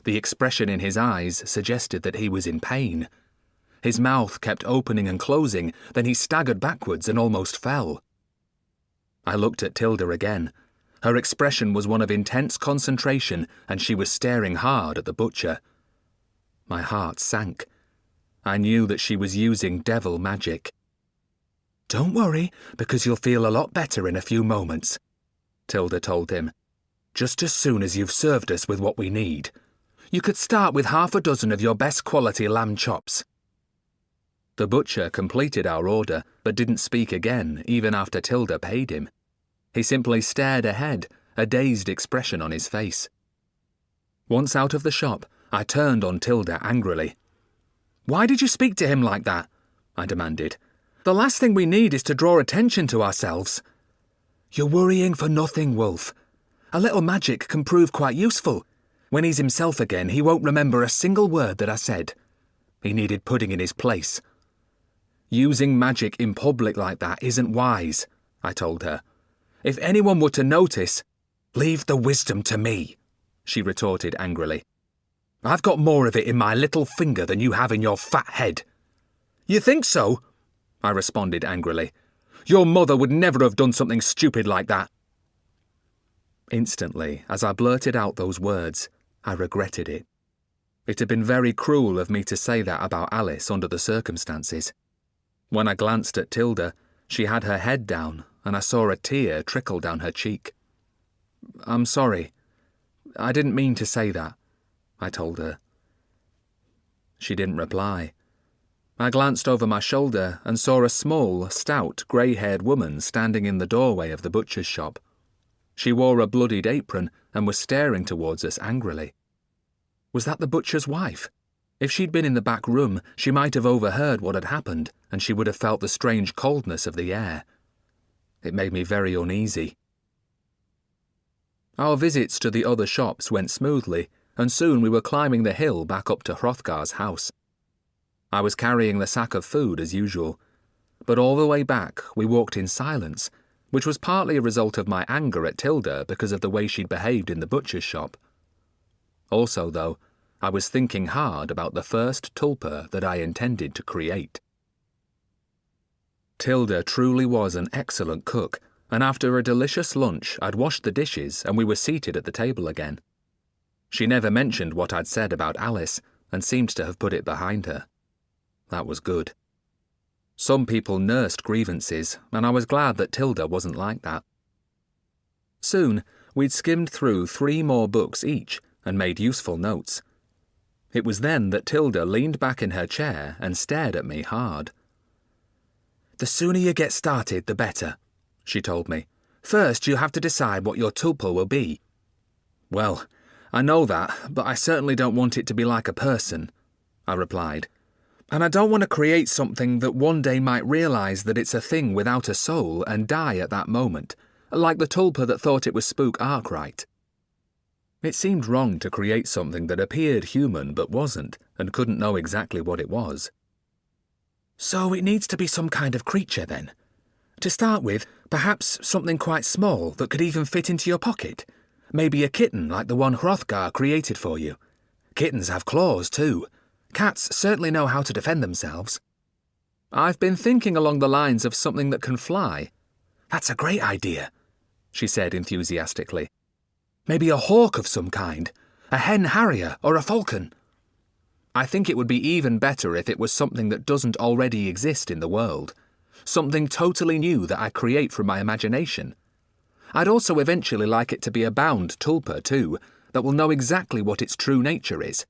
The expression in his eyes suggested that he was in pain. His mouth kept opening and closing, then he staggered backwards and almost fell. I looked at Tilda again. Her expression was one of intense concentration, and she was staring hard at the butcher. My heart sank. I knew that she was using devil magic. "Don't worry, because you'll feel a lot better in a few moments," Tilda told him. "Just as soon as you've served us with what we need. You could start with 6 of your best quality lamb chops." The butcher completed our order, but didn't speak again, even after Tilda paid him. He simply stared ahead, a dazed expression on his face. Once out of the shop, I turned on Tilda angrily. "Why did you speak to him like that?" I demanded. "The last thing we need is to draw attention to ourselves." "You're worrying for nothing, Wulf. A little magic can prove quite useful. When he's himself again, he won't remember a single word that I said. He needed putting in his place." "Using magic in public like that isn't wise," I told her. "If anyone were to notice—" "Leave the wisdom to me," she retorted angrily. I've got more of it in my little finger than you have in your fat head. You think so? I responded angrily. Your mother would never have done something stupid like that. Instantly, as I blurted out those words, I regretted it. It had been very cruel of me to say that about Alice under the circumstances. When I glanced at Tilda, she had her head down, and I saw a tear trickle down her cheek. I'm sorry. I didn't mean to say that, I told her. She didn't reply. I glanced over my shoulder and saw a small, stout, grey-haired woman standing in the doorway of the butcher's shop. She wore a bloodied apron and was staring towards us angrily. Was that the butcher's wife? If she'd been in the back room, she might have overheard what had happened, and she would have felt the strange coldness of the air. It made me very uneasy. Our visits to the other shops went smoothly, and soon we were climbing the hill back up to Hrothgar's house. I was carrying the sack of food as usual, but all the way back we walked in silence, which was partly a result of my anger at Tilda because of the way she'd behaved in the butcher's shop. Also, though, I was thinking hard about the first tulpa that I intended to create. Tilda truly was an excellent cook, and after a delicious lunch I'd washed the dishes and we were seated at the table again. She never mentioned what I'd said about Alice, and seemed to have put it behind her. That was good. Some people nursed grievances, and I was glad that Tilda wasn't like that. Soon, we'd skimmed through 3 more books each, and made useful notes. It was then that Tilda leaned back in her chair and stared at me hard. The sooner you get started, the better, she told me. First, you have to decide what your tulpa will be. Well, I know that, but I certainly don't want it to be like a person, I replied. And I don't want to create something that one day might realise that it's a thing without a soul and die at that moment, like the tulpa that thought it was Spook Arkwright. It seemed wrong to create something that appeared human but wasn't, and couldn't know exactly what it was. So it needs to be some kind of creature, then. To start with, perhaps something quite small that could even fit into your pocket. Maybe a kitten like the one Hrothgar created for you. Kittens have claws, too. Cats certainly know how to defend themselves. I've been thinking along the lines of something that can fly. That's a great idea, she said enthusiastically. Maybe a hawk of some kind, a hen harrier or a falcon. I think it would be even better if it was something that doesn't already exist in the world. Something totally new that I create from my imagination. I'd also eventually like it to be a bound tulpa too, that will know exactly what its true nature is.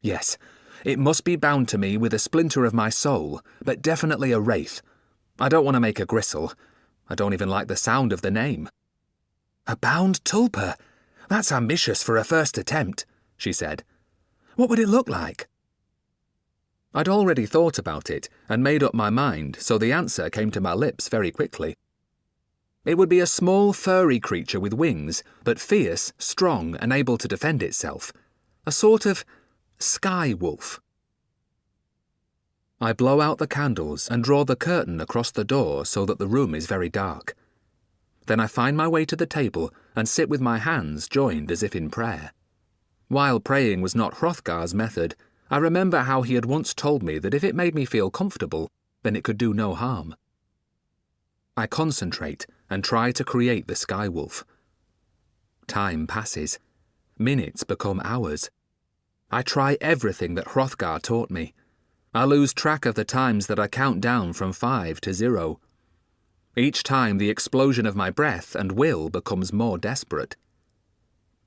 Yes, it must be bound to me with a splinter of my soul, but definitely a wraith. I don't want to make a gristle. I don't even like the sound of the name. A bound tulpa? That's ambitious for a first attempt, she said. What would it look like? I'd already thought about it and made up my mind, so the answer came to my lips very quickly. It would be a small furry creature with wings, but fierce, strong and able to defend itself. A sort of sky wolf. I blow out the candles and draw the curtain across the door so that the room is very dark. Then I find my way to the table and sit with my hands joined as if in prayer. While praying was not Hrothgar's method, I remember how he had once told me that if it made me feel comfortable, then it could do no harm. I concentrate and try to create the sky wolf. Time passes. Minutes become hours. I try everything that Hrothgar taught me. I lose track of the times that I count down from 5 to 0. Each time the explosion of my breath and will becomes more desperate.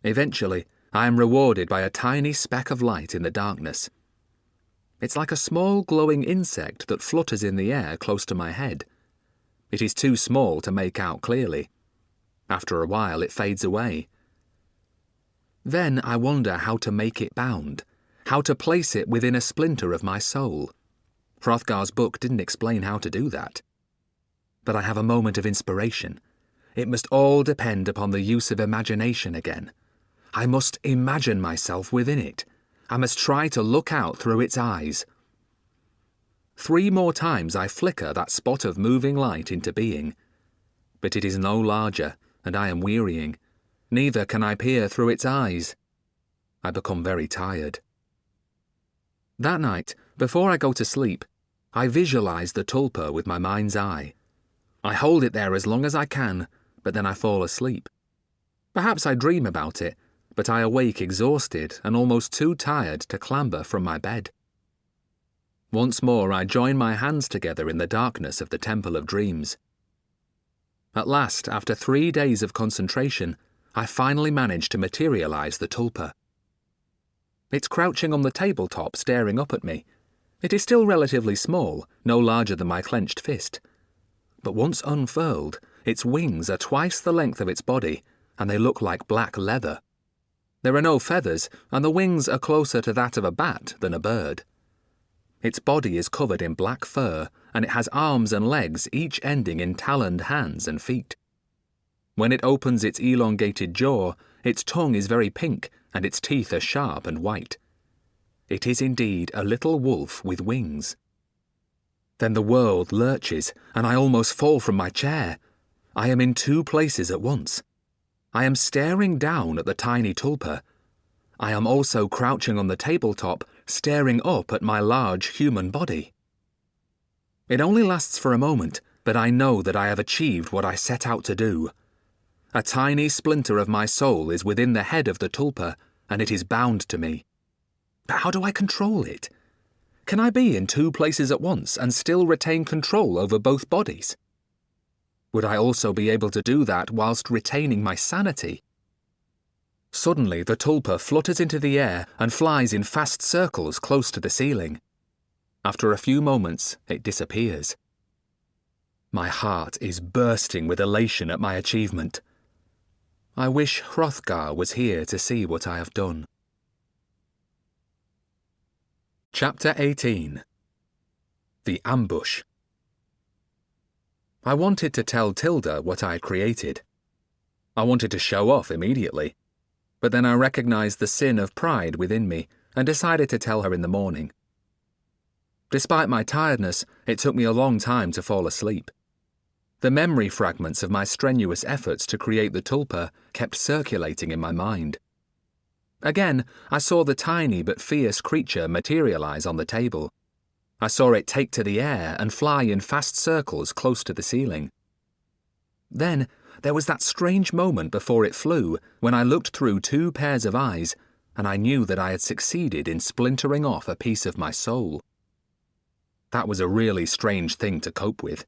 Eventually, I am rewarded by a tiny speck of light in the darkness. It's like a small glowing insect that flutters in the air close to my head. It is too small to make out clearly. After a while it fades away. Then I wonder how to make it bound, how to place it within a splinter of my soul. Hrothgar's book didn't explain how to do that. But I have a moment of inspiration. It must all depend upon the use of imagination again. I must imagine myself within it. I must try to look out through its eyes. 3 more times I flicker that spot of moving light into being. But it is no larger, and I am wearying. Neither can I peer through its eyes. I become very tired. That night, before I go to sleep, I visualize the tulpa with my mind's eye. I hold it there as long as I can, but then I fall asleep. Perhaps I dream about it, but I awake exhausted and almost too tired to clamber from my bed. Once more I join my hands together in the darkness of the Temple of Dreams. At last, after 3 days of concentration, I finally manage to materialize the tulpa. It's crouching on the tabletop, staring up at me. It is still relatively small, no larger than my clenched fist. But once unfurled, its wings are twice the length of its body, and they look like black leather. There are no feathers, and the wings are closer to that of a bat than a bird. Its body is covered in black fur, and it has arms and legs, each ending in taloned hands and feet. When it opens its elongated jaw, its tongue is very pink, and its teeth are sharp and white. It is indeed a little wolf with wings. Then the world lurches, and I almost fall from my chair. I am in 2 places at once. I am staring down at the tiny tulpa. I am also crouching on the tabletop, staring up at my large human body. It only lasts for a moment, but I know that I have achieved what I set out to do. A tiny splinter of my soul is within the head of the tulpa, and it is bound to me. But how do I control it? Can I be in 2 places at once and still retain control over both bodies? Would I also be able to do that whilst retaining my sanity? Suddenly, the tulpa flutters into the air and flies in fast circles close to the ceiling. After a few moments, it disappears. My heart is bursting with elation at my achievement. I wish Hrothgar was here to see what I have done. Chapter 18. The Ambush. I wanted to tell Tilda what I had created. I wanted to show off immediately, but then I recognized the sin of pride within me and decided to tell her in the morning. Despite my tiredness, it took me a long time to fall asleep. The memory fragments of my strenuous efforts to create the tulpa kept circulating in my mind. Again, I saw the tiny but fierce creature materialize on the table. I saw it take to the air and fly in fast circles close to the ceiling. Then, there was that strange moment before it flew when I looked through 2 pairs of eyes, and I knew that I had succeeded in splintering off a piece of my soul. That was a really strange thing to cope with.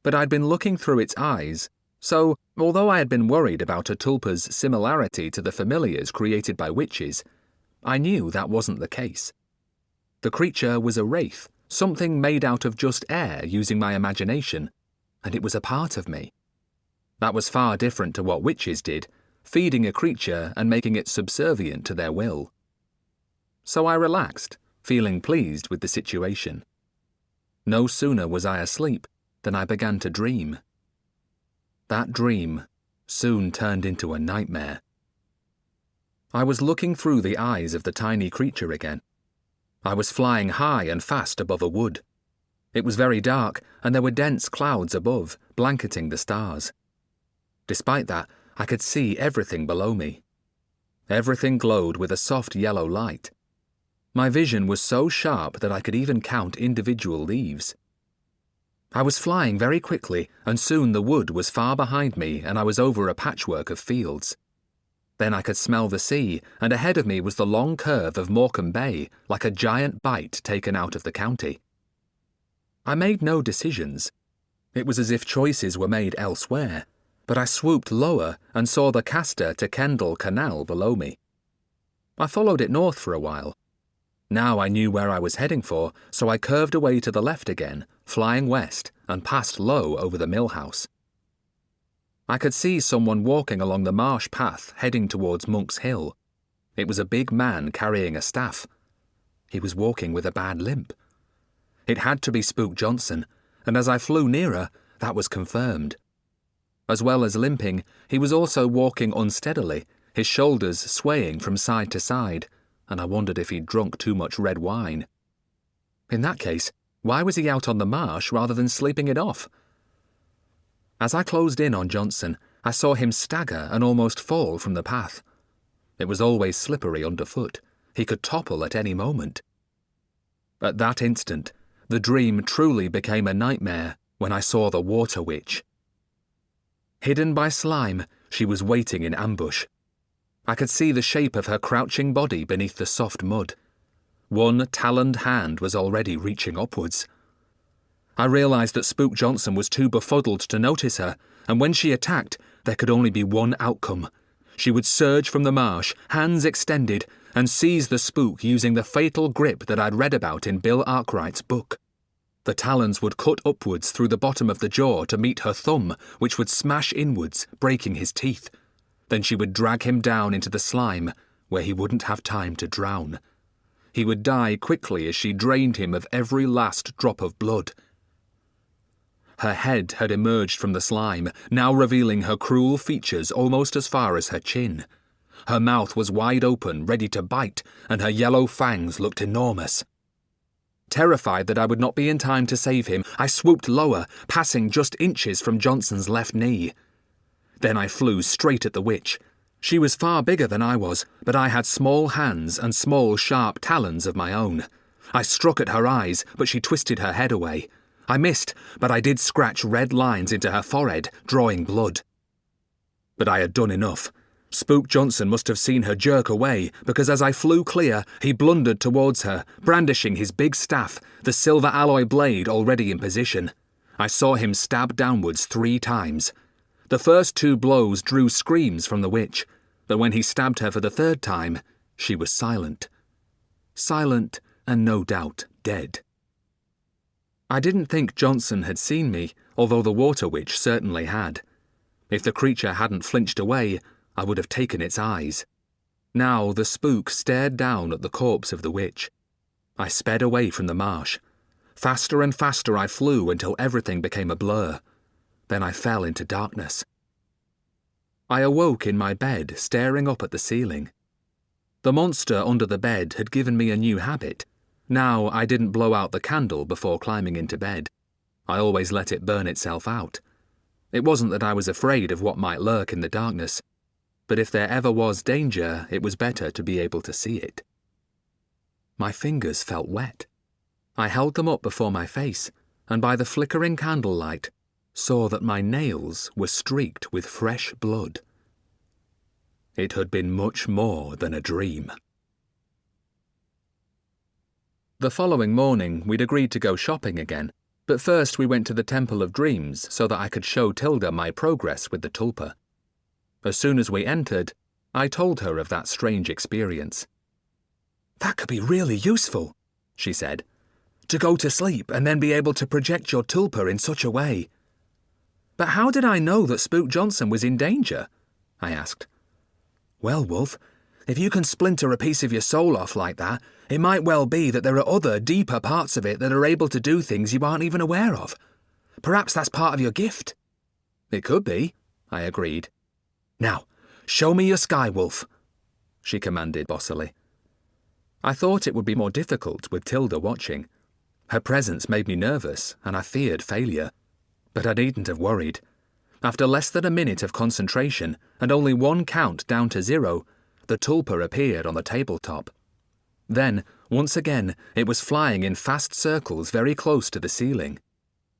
But I'd been looking through its eyes, so, although I had been worried about a tulpa's similarity to the familiars created by witches, I knew that wasn't the case. The creature was a wraith, something made out of just air using my imagination, and it was a part of me. That was far different to what witches did, feeding a creature and making it subservient to their will. So I relaxed, feeling pleased with the situation. No sooner was I asleep than I began to dream. That dream soon turned into a nightmare. I was looking through the eyes of the tiny creature again. I was flying high and fast above a wood. It was very dark, and there were dense clouds above, blanketing the stars. Despite that, I could see everything below me. Everything glowed with a soft yellow light. My vision was so sharp that I could even count individual leaves. I was flying very quickly, and soon the wood was far behind me and I was over a patchwork of fields. Then I could smell the sea, and ahead of me was the long curve of Morecambe Bay, like a giant bite taken out of the county. I made no decisions. It was as if choices were made elsewhere, but I swooped lower and saw the Castor to Kendal Canal below me. I followed it north for a while. Now I knew where I was heading for, so I curved away to the left again, flying west, and passed low over the mill house. I could see someone walking along the marsh path heading towards Monk's Hill. It was a big man carrying a staff. He was walking with a bad limp. It had to be Spook Johnson, and as I flew nearer, that was confirmed. As well as limping, he was also walking unsteadily, his shoulders swaying from side to side, and I wondered if he'd drunk too much red wine. In that case, why was he out on the marsh rather than sleeping it off? As I closed in on Johnson, I saw him stagger and almost fall from the path. It was always slippery underfoot. He could topple at any moment. At that instant, the dream truly became a nightmare when I saw the Water Witch. Hidden by slime, she was waiting in ambush. I could see the shape of her crouching body beneath the soft mud. One taloned hand was already reaching upwards. I realised that Spook Johnson was too befuddled to notice her, and when she attacked, there could only be one outcome. She would surge from the marsh, hands extended, and seize the spook using the fatal grip that I'd read about in Bill Arkwright's book. The talons would cut upwards through the bottom of the jaw to meet her thumb, which would smash inwards, breaking his teeth. Then she would drag him down into the slime, where he wouldn't have time to drown. He would die quickly as she drained him of every last drop of blood. Her head had emerged from the slime, now revealing her cruel features almost as far as her chin. Her mouth was wide open, ready to bite, and her yellow fangs looked enormous. Terrified that I would not be in time to save him, I swooped lower, passing just inches from Johnson's left knee. Then I flew straight at the witch. She was far bigger than I was, but I had small hands and small, sharp talons of my own. I struck at her eyes, but she twisted her head away. I missed, but I did scratch red lines into her forehead, drawing blood. But I had done enough. Spook Johnson must have seen her jerk away, because as I flew clear, he blundered towards her, brandishing his big staff, the silver alloy blade already in position. I saw him stab downwards 3 times. The first 2 blows drew screams from the witch, but when he stabbed her for the 3rd time, she was silent. Silent and no doubt dead. I didn't think Johnson had seen me, although the Water Witch certainly had. If the creature hadn't flinched away, I would have taken its eyes. Now the spook stared down at the corpse of the witch. I sped away from the marsh. Faster and faster I flew until everything became a blur. Then I fell into darkness. I awoke in my bed, staring up at the ceiling. The monster under the bed had given me a new habit. Now I didn't blow out the candle before climbing into bed. I always let it burn itself out. It wasn't that I was afraid of what might lurk in the darkness, but if there ever was danger, it was better to be able to see it. My fingers felt wet. I held them up before my face, and by the flickering candlelight, saw that my nails were streaked with fresh blood. It had been much more than a dream. The following morning, we'd agreed to go shopping again, but first we went to the Temple of Dreams so that I could show Tilda my progress with the tulpa. As soon as we entered, I told her of that strange experience. "That could be really useful," she said, "to go to sleep and then be able to project your tulpa in such a way." "But how did I know that Spook Johnson was in danger?" I asked. "Well, Wulf, if you can splinter a piece of your soul off like that, it might well be that there are other, deeper parts of it that are able to do things you aren't even aware of. Perhaps that's part of your gift." "It could be," I agreed. "Now, show me your sky, Wulf," she commanded bossily. I thought it would be more difficult with Tilda watching. Her presence made me nervous, and I feared failure. But I needn't have worried. After less than a minute of concentration, and only 1 count down to 0, the tulpa appeared on the tabletop. Then, once again, it was flying in fast circles very close to the ceiling.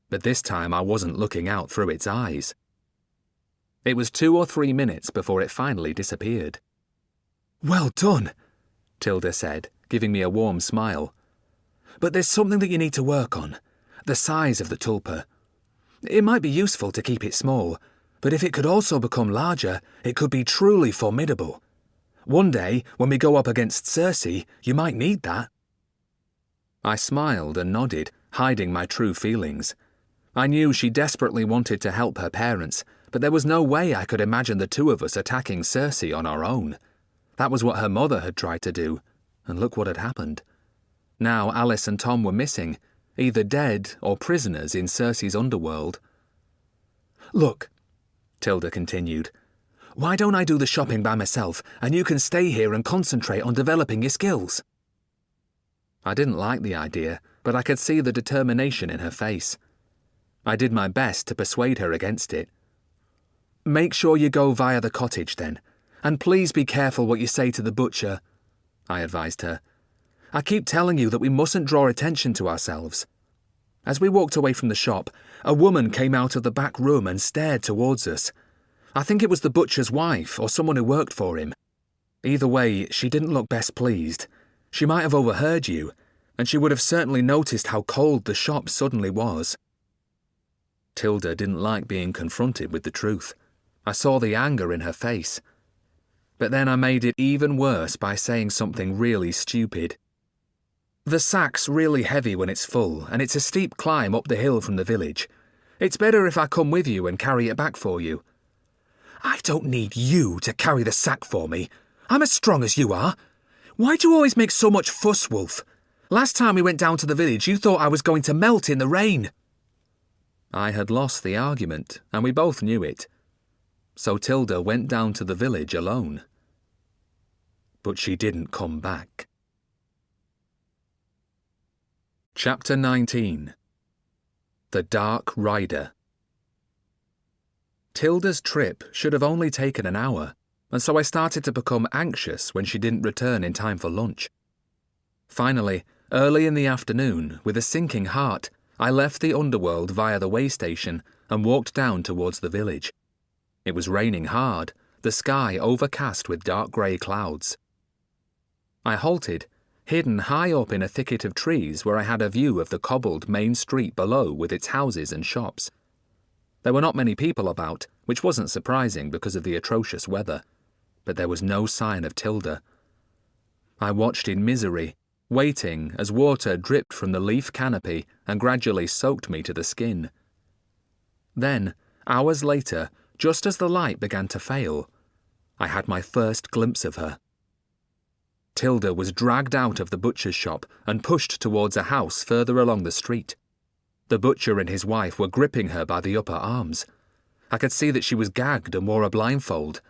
But this time I wasn't looking out through its eyes. It was 2 or 3 minutes before it finally disappeared. "Well done," Tilda said, giving me a warm smile. "But there's something that you need to work on. The size of the tulpa. It might be useful to keep it small, but if it could also become larger, it could be truly formidable. One day, when we go up against Cersei, you might need that." I smiled and nodded, hiding my true feelings. I knew she desperately wanted to help her parents, but there was no way I could imagine the 2 of us attacking Cersei on our own. That was what her mother had tried to do, and look what had happened. Now Alice and Tom were missing, either dead or prisoners in Cersei's underworld. "Look," Tilda continued, "why don't I do the shopping by myself, and you can stay here and concentrate on developing your skills?" I didn't like the idea, but I could see the determination in her face. I did my best to persuade her against it. "Make sure you go via the cottage then, and please be careful what you say to the butcher," I advised her. I keep telling you that we mustn't draw attention to ourselves." As we walked away from the shop, a woman came out of the back room and stared towards us. I think it was the butcher's wife or someone who worked for him. Either way, she didn't look best pleased. She might have overheard you, and she would have certainly noticed how cold the shop suddenly was. Tilda didn't like being confronted with the truth. I saw the anger in her face. But then I made it even worse by saying something really stupid. "The sack's really heavy when it's full, and it's a steep climb up the hill from the village. It's better if I come with you and carry it back for you." "I don't need you to carry the sack for me. I'm as strong as you are. Why do you always make so much fuss, Wulf? Last time we went down to the village, you thought I was going to melt in the rain." I had lost the argument, and we both knew it. So Tilda went down to the village alone. But she didn't come back. Chapter 19. The Dark Rider. Tilda's trip should have only taken an hour, and so I started to become anxious when she didn't return in time for lunch. Finally, early in the afternoon, with a sinking heart, I left the underworld via the way station and walked down towards the village. It was raining hard, the sky overcast with dark grey clouds. I halted, hidden high up in a thicket of trees where I had a view of the cobbled main street below with its houses and shops. There were not many people about, which wasn't surprising because of the atrocious weather, but there was no sign of Tilda. I watched in misery, waiting as water dripped from the leaf canopy and gradually soaked me to the skin. Then, hours later, just as the light began to fail, I had my first glimpse of her. Tilda was dragged out of the butcher's shop and pushed towards a house further along the street. The butcher and his wife were gripping her by the upper arms. I could see that she was gagged and wore a blindfold.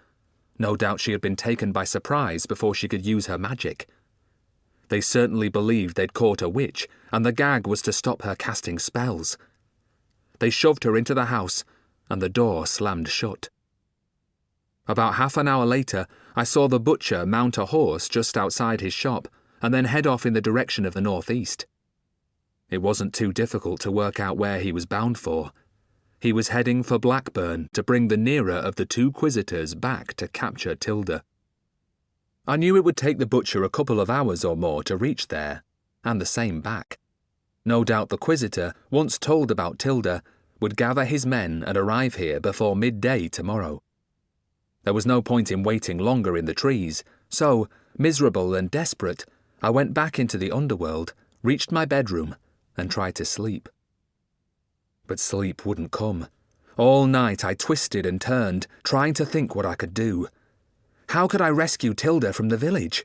No doubt she had been taken by surprise before she could use her magic. They certainly believed they'd caught a witch, and the gag was to stop her casting spells. They shoved her into the house, and the door slammed shut. About half an hour later, I saw the butcher mount a horse just outside his shop, and then head off in the direction of the northeast. It wasn't too difficult to work out where he was bound for. He was heading for Blackburn to bring the nearer of the two Quisitors back to capture Tilda. I knew it would take the butcher a couple of hours or more to reach there, and the same back. No doubt the Quisitor, once told about Tilda, would gather his men and arrive here before midday tomorrow. There was no point in waiting longer in the trees, so, miserable and desperate, I went back into the underworld, reached my bedroom, and tried to sleep. But sleep wouldn't come. All night I twisted and turned, trying to think what I could do. How could I rescue Tilda from the village?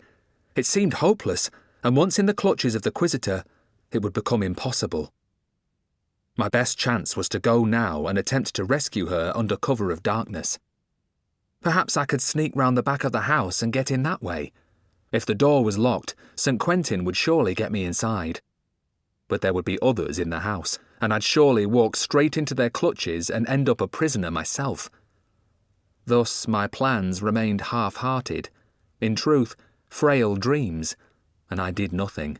It seemed hopeless, and once in the clutches of the Quisitor, it would become impossible. My best chance was to go now and attempt to rescue her under cover of darkness. Perhaps I could sneak round the back of the house and get in that way. If the door was locked, St. Quentin would surely get me inside. But there would be others in the house, and I'd surely walk straight into their clutches and end up a prisoner myself. Thus my plans remained half-hearted, in truth, frail dreams, and I did nothing.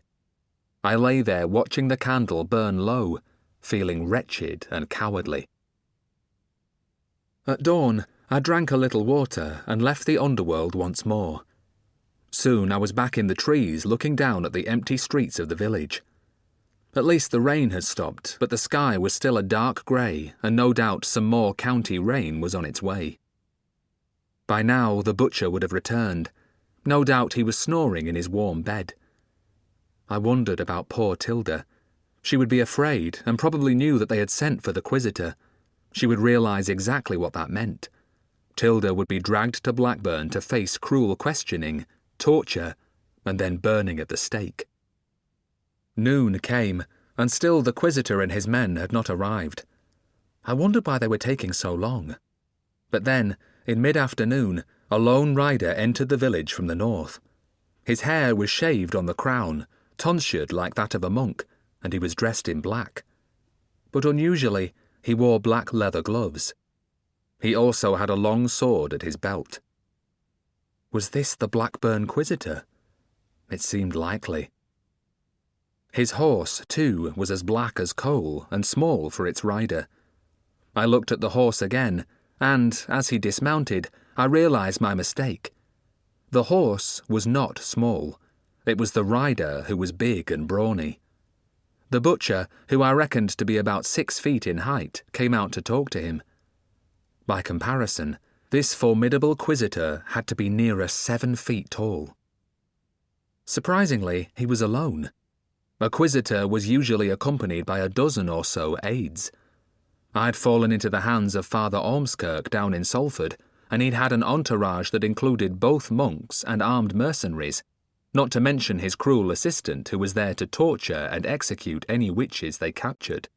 I lay there watching the candle burn low, feeling wretched and cowardly. At dawn, I drank a little water and left the underworld once more. Soon I was back in the trees looking down at the empty streets of the village. At least the rain had stopped, but the sky was still a dark grey, and no doubt some more county rain was on its way. By now the butcher would have returned. No doubt he was snoring in his warm bed. I wondered about poor Tilda. She would be afraid, and probably knew that they had sent for the Quisitor. She would realise exactly what that meant. Tilda would be dragged to Blackburn to face cruel questioning, torture, and then burning at the stake. Noon came, and still the Quisitor and his men had not arrived. I wondered why they were taking so long. But then, in mid-afternoon, a lone rider entered the village from the north. His hair was shaved on the crown, tonsured like that of a monk, and he was dressed in black. But unusually, he wore black leather gloves. He also had a long sword at his belt. Was this the Blackburn Quisitor? It seemed likely. His horse, too, was as black as coal and small for its rider. I looked at the horse again, and, as he dismounted, I realized my mistake. The horse was not small. It was the rider who was big and brawny. The butcher, who I reckoned to be about 6 feet in height, came out to talk to him. By comparison, this formidable quisitor had to be nearer 7 feet tall. Surprisingly, he was alone. A quisitor was usually accompanied by a dozen or so aides. I'd fallen into the hands of Father Ormskirk down in Salford, and he'd had an entourage that included both monks and armed mercenaries, not to mention his cruel assistant who was there to torture and execute any witches they captured.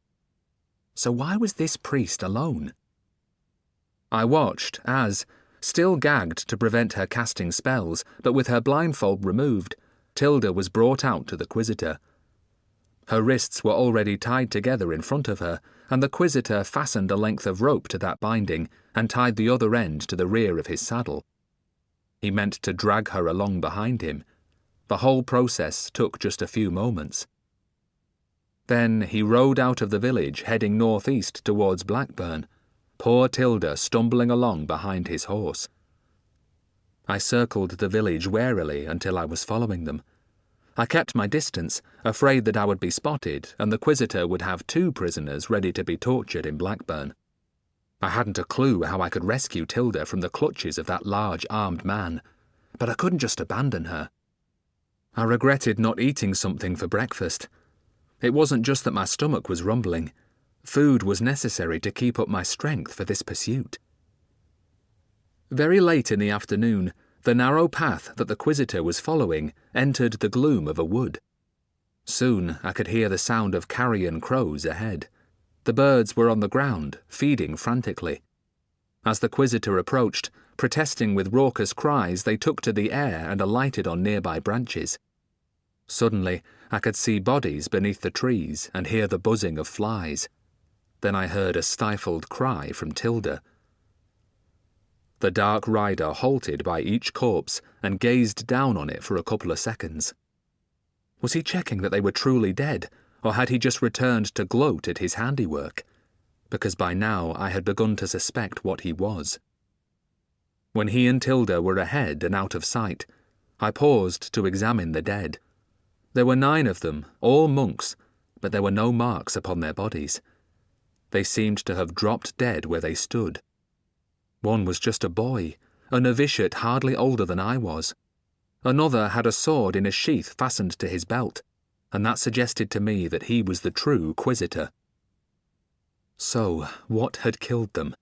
So why was this priest alone? I watched as, still gagged to prevent her casting spells, but with her blindfold removed, Tilda was brought out to the quisitor. Her wrists were already tied together in front of her, and the quisitor fastened a length of rope to that binding and tied the other end to the rear of his saddle. He meant to drag her along behind him. The whole process took just a few moments. Then he rode out of the village, heading northeast towards Blackburn, poor Tilda stumbling along behind his horse. I circled the village warily until I was following them. I kept my distance, afraid that I would be spotted and the quisitor would have 2 prisoners ready to be tortured in Blackburn. I hadn't a clue how I could rescue Tilda from the clutches of that large armed man, but I couldn't just abandon her. I regretted not eating something for breakfast. It wasn't just that my stomach was rumbling. Food was necessary to keep up my strength for this pursuit. Very late in the afternoon, the narrow path that the quisitor was following entered the gloom of a wood. Soon I could hear the sound of carrion crows ahead. The birds were on the ground, feeding frantically. As the quisitor approached, protesting with raucous cries, they took to the air and alighted on nearby branches. Suddenly, I could see bodies beneath the trees and hear the buzzing of flies. Then I heard a stifled cry from Tilda. The dark rider halted by each corpse and gazed down on it for a couple of seconds. Was he checking that they were truly dead, or had he just returned to gloat at his handiwork? Because by now I had begun to suspect what he was. When he and Tilda were ahead and out of sight, I paused to examine the dead. There were 9 of them, all monks, but there were no marks upon their bodies. They seemed to have dropped dead where they stood. One was just a boy, a novitiate hardly older than I was. Another had a sword in a sheath fastened to his belt, and that suggested to me that he was the true quisitor. So, what had killed them?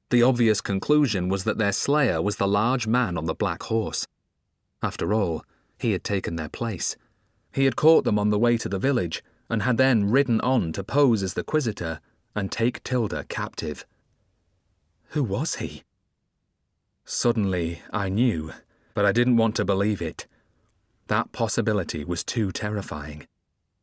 The obvious conclusion was that their slayer was the large man on the black horse. After all, he had taken their place. He had caught them on the way to the village, and had then ridden on to pose as the quisitor and take Tilda captive. Who was he? Suddenly, I knew, but I didn't want to believe it. That possibility was too terrifying.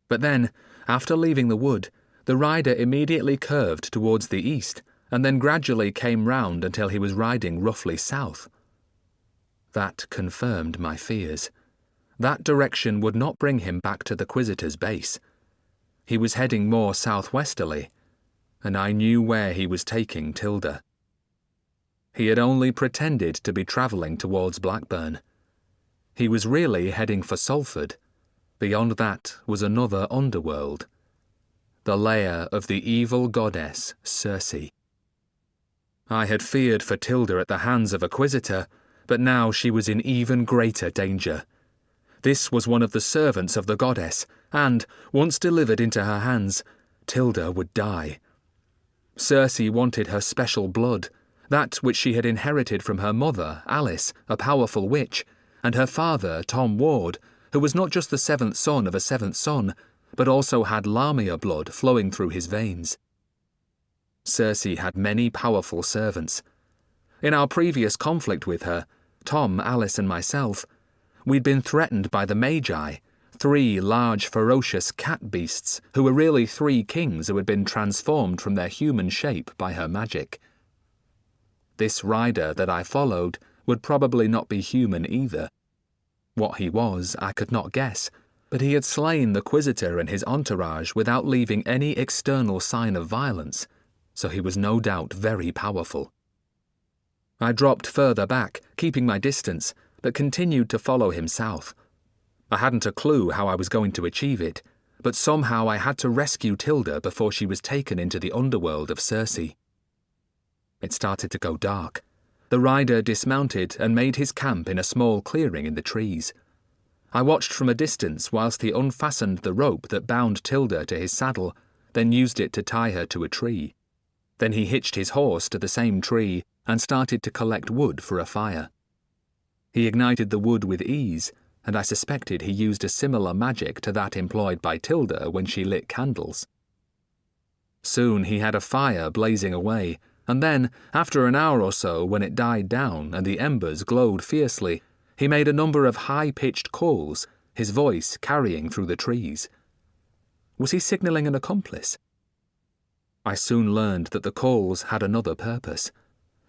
But then, after leaving the wood, the rider immediately curved towards the east, and then gradually came round until he was riding roughly south. That confirmed my fears. That direction would not bring him back to the quisitor's base. He was heading more southwesterly, and I knew where he was taking Tilda. He had only pretended to be travelling towards Blackburn. He was really heading for Salford. Beyond that was another underworld, the lair of the evil goddess Circe. I had feared for Tilda at the hands of a quisitor, but now she was in even greater danger. This was one of the servants of the goddess, and, once delivered into her hands, Tilda would die. Circe wanted her special blood, that which she had inherited from her mother, Alice, a powerful witch, and her father, Tom Ward, who was not just the 7th son of a 7th son, but also had Lamia blood flowing through his veins. Circe had many powerful servants. In our previous conflict with her, Tom, Alice, and myself, we'd been threatened by the Magi, 3 large ferocious cat beasts who were really 3 kings who had been transformed from their human shape by her magic. This rider that I followed would probably not be human either. What he was, I could not guess, But he had slain the Quisitor and his entourage without leaving any external sign of violence, so he was no doubt very powerful. I dropped further back, keeping my distance, but continued to follow him south. I hadn't a clue how I was going to achieve it, but somehow I had to rescue Tilda before she was taken into the underworld of Circe. It started to go dark. The rider dismounted and made his camp in a small clearing in the trees. I watched from a distance whilst he unfastened the rope that bound Tilda to his saddle, then used it to tie her to a tree. Then he hitched his horse to the same tree and started to collect wood for a fire. He ignited the wood with ease, and I suspected he used a similar magic to that employed by Tilda when she lit candles. Soon he had a fire blazing away, and then, after an hour or so, when it died down and the embers glowed fiercely, he made a number of high-pitched calls, his voice carrying through the trees. Was he signalling an accomplice? I soon learned that the calls had another purpose.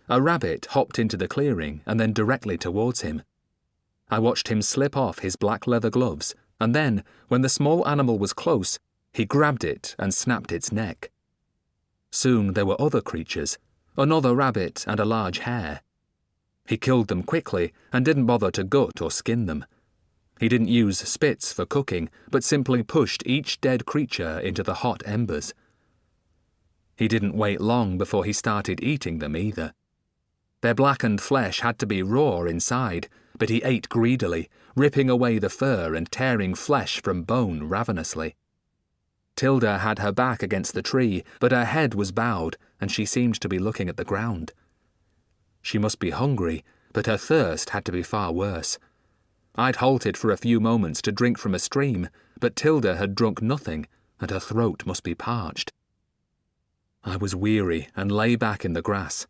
A rabbit hopped into the clearing and then directly towards him. I watched him slip off his black leather gloves, and then, when the small animal was close, he grabbed it and snapped its neck. Soon there were other creatures, another rabbit and a large hare. He killed them quickly and didn't bother to gut or skin them. He didn't use spits for cooking, but simply pushed each dead creature into the hot embers. He didn't wait long before he started eating them either. Their blackened flesh had to be raw inside, but he ate greedily, ripping away the fur and tearing flesh from bone ravenously. Tilda had her back against the tree, but her head was bowed, and she seemed to be looking at the ground. She must be hungry, but her thirst had to be far worse. I'd halted for a few moments to drink from a stream, but Tilda had drunk nothing, and her throat must be parched. I was weary and lay back in the grass.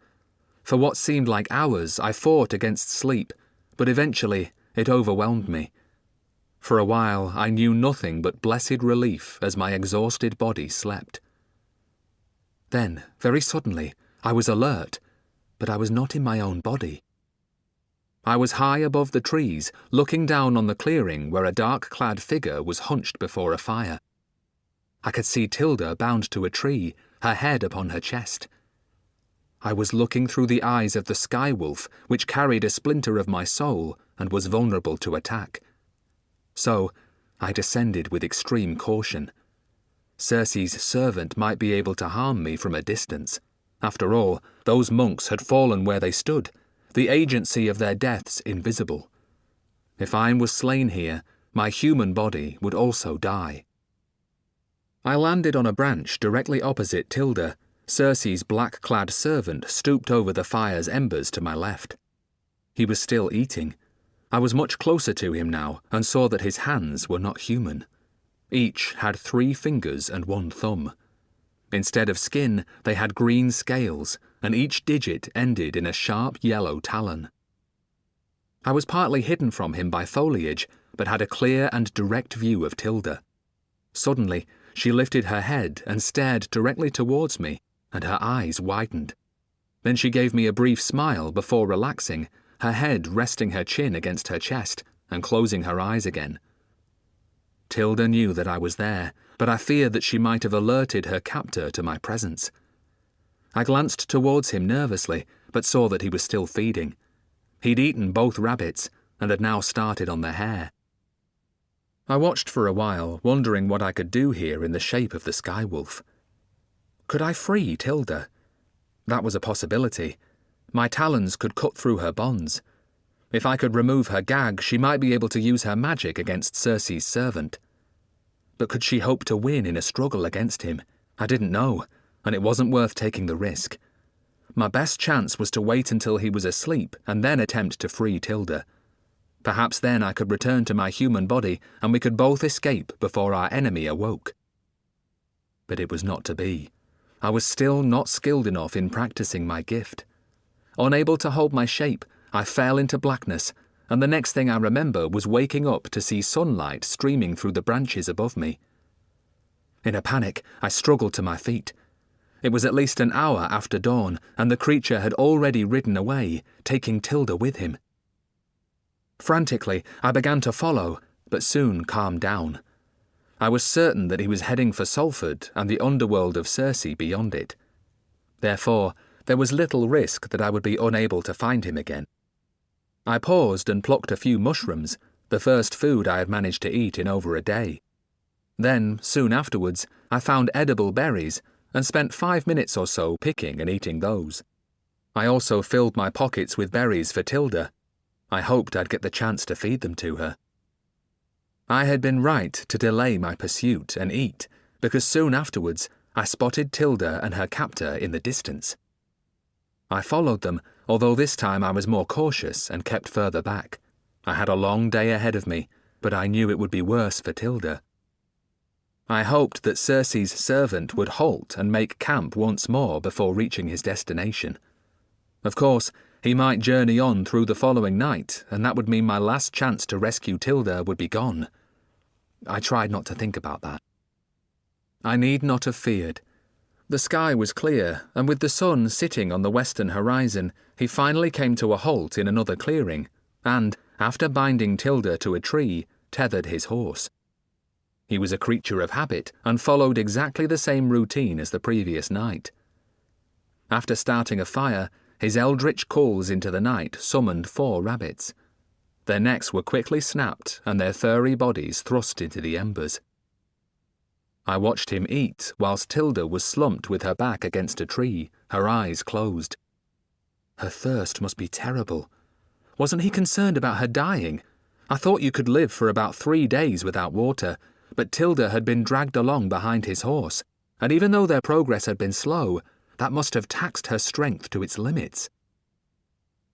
For what seemed like hours, I fought against sleep, but eventually it overwhelmed me. For a while, I knew nothing but blessed relief as my exhausted body slept. Then, very suddenly, I was alert, but I was not in my own body. I was high above the trees, looking down on the clearing where a dark-clad figure was hunched before a fire. I could see Tilda bound to a tree, her head upon her chest. I was looking through the eyes of the Sky Wolf, which carried a splinter of my soul and was vulnerable to attack. So, I descended with extreme caution. Circe's servant might be able to harm me from a distance. After all, those monks had fallen where they stood, the agency of their deaths invisible. If I was slain here, my human body would also die. I landed on a branch directly opposite Tilda. Circe's black-clad servant stooped over the fire's embers to my left. He was still eating. I was much closer to him now and saw that his hands were not human. Each had 3 fingers and 1 thumb. Instead of skin, they had green scales, and each digit ended in a sharp yellow talon. I was partly hidden from him by foliage, but had a clear and direct view of Tilda. Suddenly, she lifted her head and stared directly towards me, and her eyes widened. Then she gave me a brief smile before relaxing, her head resting her chin against her chest and closing her eyes again. Tilda knew that I was there, but I feared that she might have alerted her captor to my presence. I glanced towards him nervously, but saw that he was still feeding. He'd eaten both rabbits, and had now started on the hare. I watched for a while, wondering what I could do here in the shape of the Sky Wolf. Could I free Tilda? That was a possibility. My talons could cut through her bonds. If I could remove her gag, she might be able to use her magic against Circe's servant. But could she hope to win in a struggle against him? I didn't know, and it wasn't worth taking the risk. My best chance was to wait until he was asleep and then attempt to free Tilda. Perhaps then I could return to my human body and we could both escape before our enemy awoke. But it was not to be. I was still not skilled enough in practicing my gift. Unable to hold my shape, I fell into blackness, and the next thing I remember was waking up to see sunlight streaming through the branches above me. In a panic, I struggled to my feet. It was at least an hour after dawn, and the creature had already ridden away, taking Tilda with him. Frantically, I began to follow, but soon calmed down. I was certain that he was heading for Salford and the underworld of Circe beyond it. Therefore, there was little risk that I would be unable to find him again. I paused and plucked a few mushrooms, the first food I had managed to eat in over a day. Then, soon afterwards, I found edible berries and spent 5 minutes or so picking and eating those. I also filled my pockets with berries for Tilda. I hoped I'd get the chance to feed them to her. I had been right to delay my pursuit and eat, because soon afterwards I spotted Tilda and her captor in the distance. I followed them, although this time I was more cautious and kept further back. I had a long day ahead of me, but I knew it would be worse for Tilda. I hoped that Circe's servant would halt and make camp once more before reaching his destination. Of course, he might journey on through the following night, and that would mean my last chance to rescue Tilda would be gone. I tried not to think about that. I need not have feared. The sky was clear, and with the sun sitting on the western horizon, he finally came to a halt in another clearing, and, after binding Tilda to a tree, tethered his horse. He was a creature of habit and followed exactly the same routine as the previous night. After starting a fire, his eldritch calls into the night summoned 4 rabbits. Their necks were quickly snapped and their furry bodies thrust into the embers. I watched him eat whilst Tilda was slumped with her back against a tree, her eyes closed. Her thirst must be terrible. Wasn't he concerned about her dying? I thought you could live for about 3 days without water, but Tilda had been dragged along behind his horse, and even though their progress had been slow, that must have taxed her strength to its limits.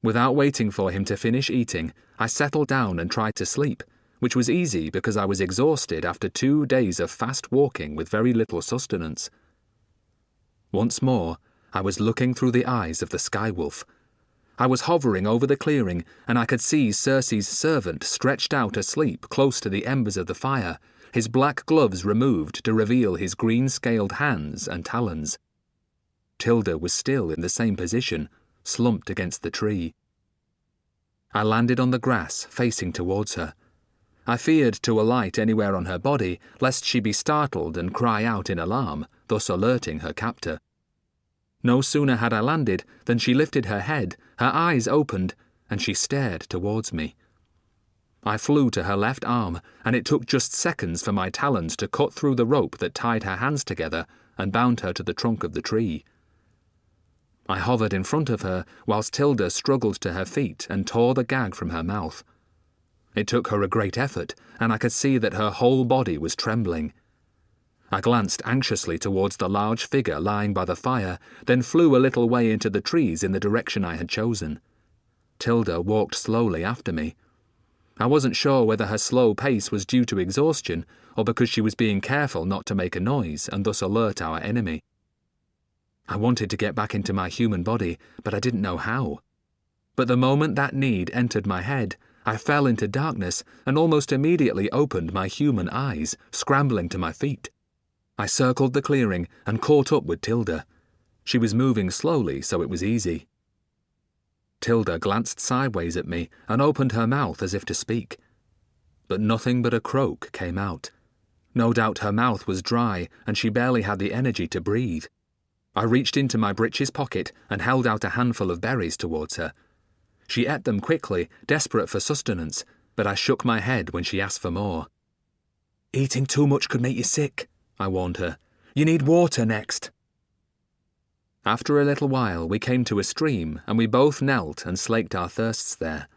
Without waiting for him to finish eating, I settled down and tried to sleep, which was easy because I was exhausted after 2 days of fast walking with very little sustenance. Once more, I was looking through the eyes of the Skywolf. I was hovering over the clearing, and I could see Circe's servant stretched out asleep close to the embers of the fire, his black gloves removed to reveal his green-scaled hands and talons. Tilda was still in the same position, slumped against the tree. I landed on the grass, facing towards her. I feared to alight anywhere on her body, lest she be startled and cry out in alarm, thus alerting her captor. No sooner had I landed than she lifted her head, her eyes opened, and she stared towards me. I flew to her left arm, and it took just seconds for my talons to cut through the rope that tied her hands together and bound her to the trunk of the tree. I hovered in front of her whilst Tilda struggled to her feet and tore the gag from her mouth. It took her a great effort, and I could see that her whole body was trembling. I glanced anxiously towards the large figure lying by the fire, then flew a little way into the trees in the direction I had chosen. Tilda walked slowly after me. I wasn't sure whether her slow pace was due to exhaustion or because she was being careful not to make a noise and thus alert our enemy. I wanted to get back into my human body, but I didn't know how. But the moment that need entered my head, I fell into darkness and almost immediately opened my human eyes, scrambling to my feet. I circled the clearing and caught up with Tilda. She was moving slowly, so it was easy. Tilda glanced sideways at me and opened her mouth as if to speak. But nothing but a croak came out. No doubt her mouth was dry and she barely had the energy to breathe. I reached into my breeches pocket and held out a handful of berries towards her. She ate them quickly, desperate for sustenance, but I shook my head when she asked for more. "Eating too much could make you sick," I warned her. "You need water next." After a little while, we came to a stream, and we both knelt and slaked our thirsts there.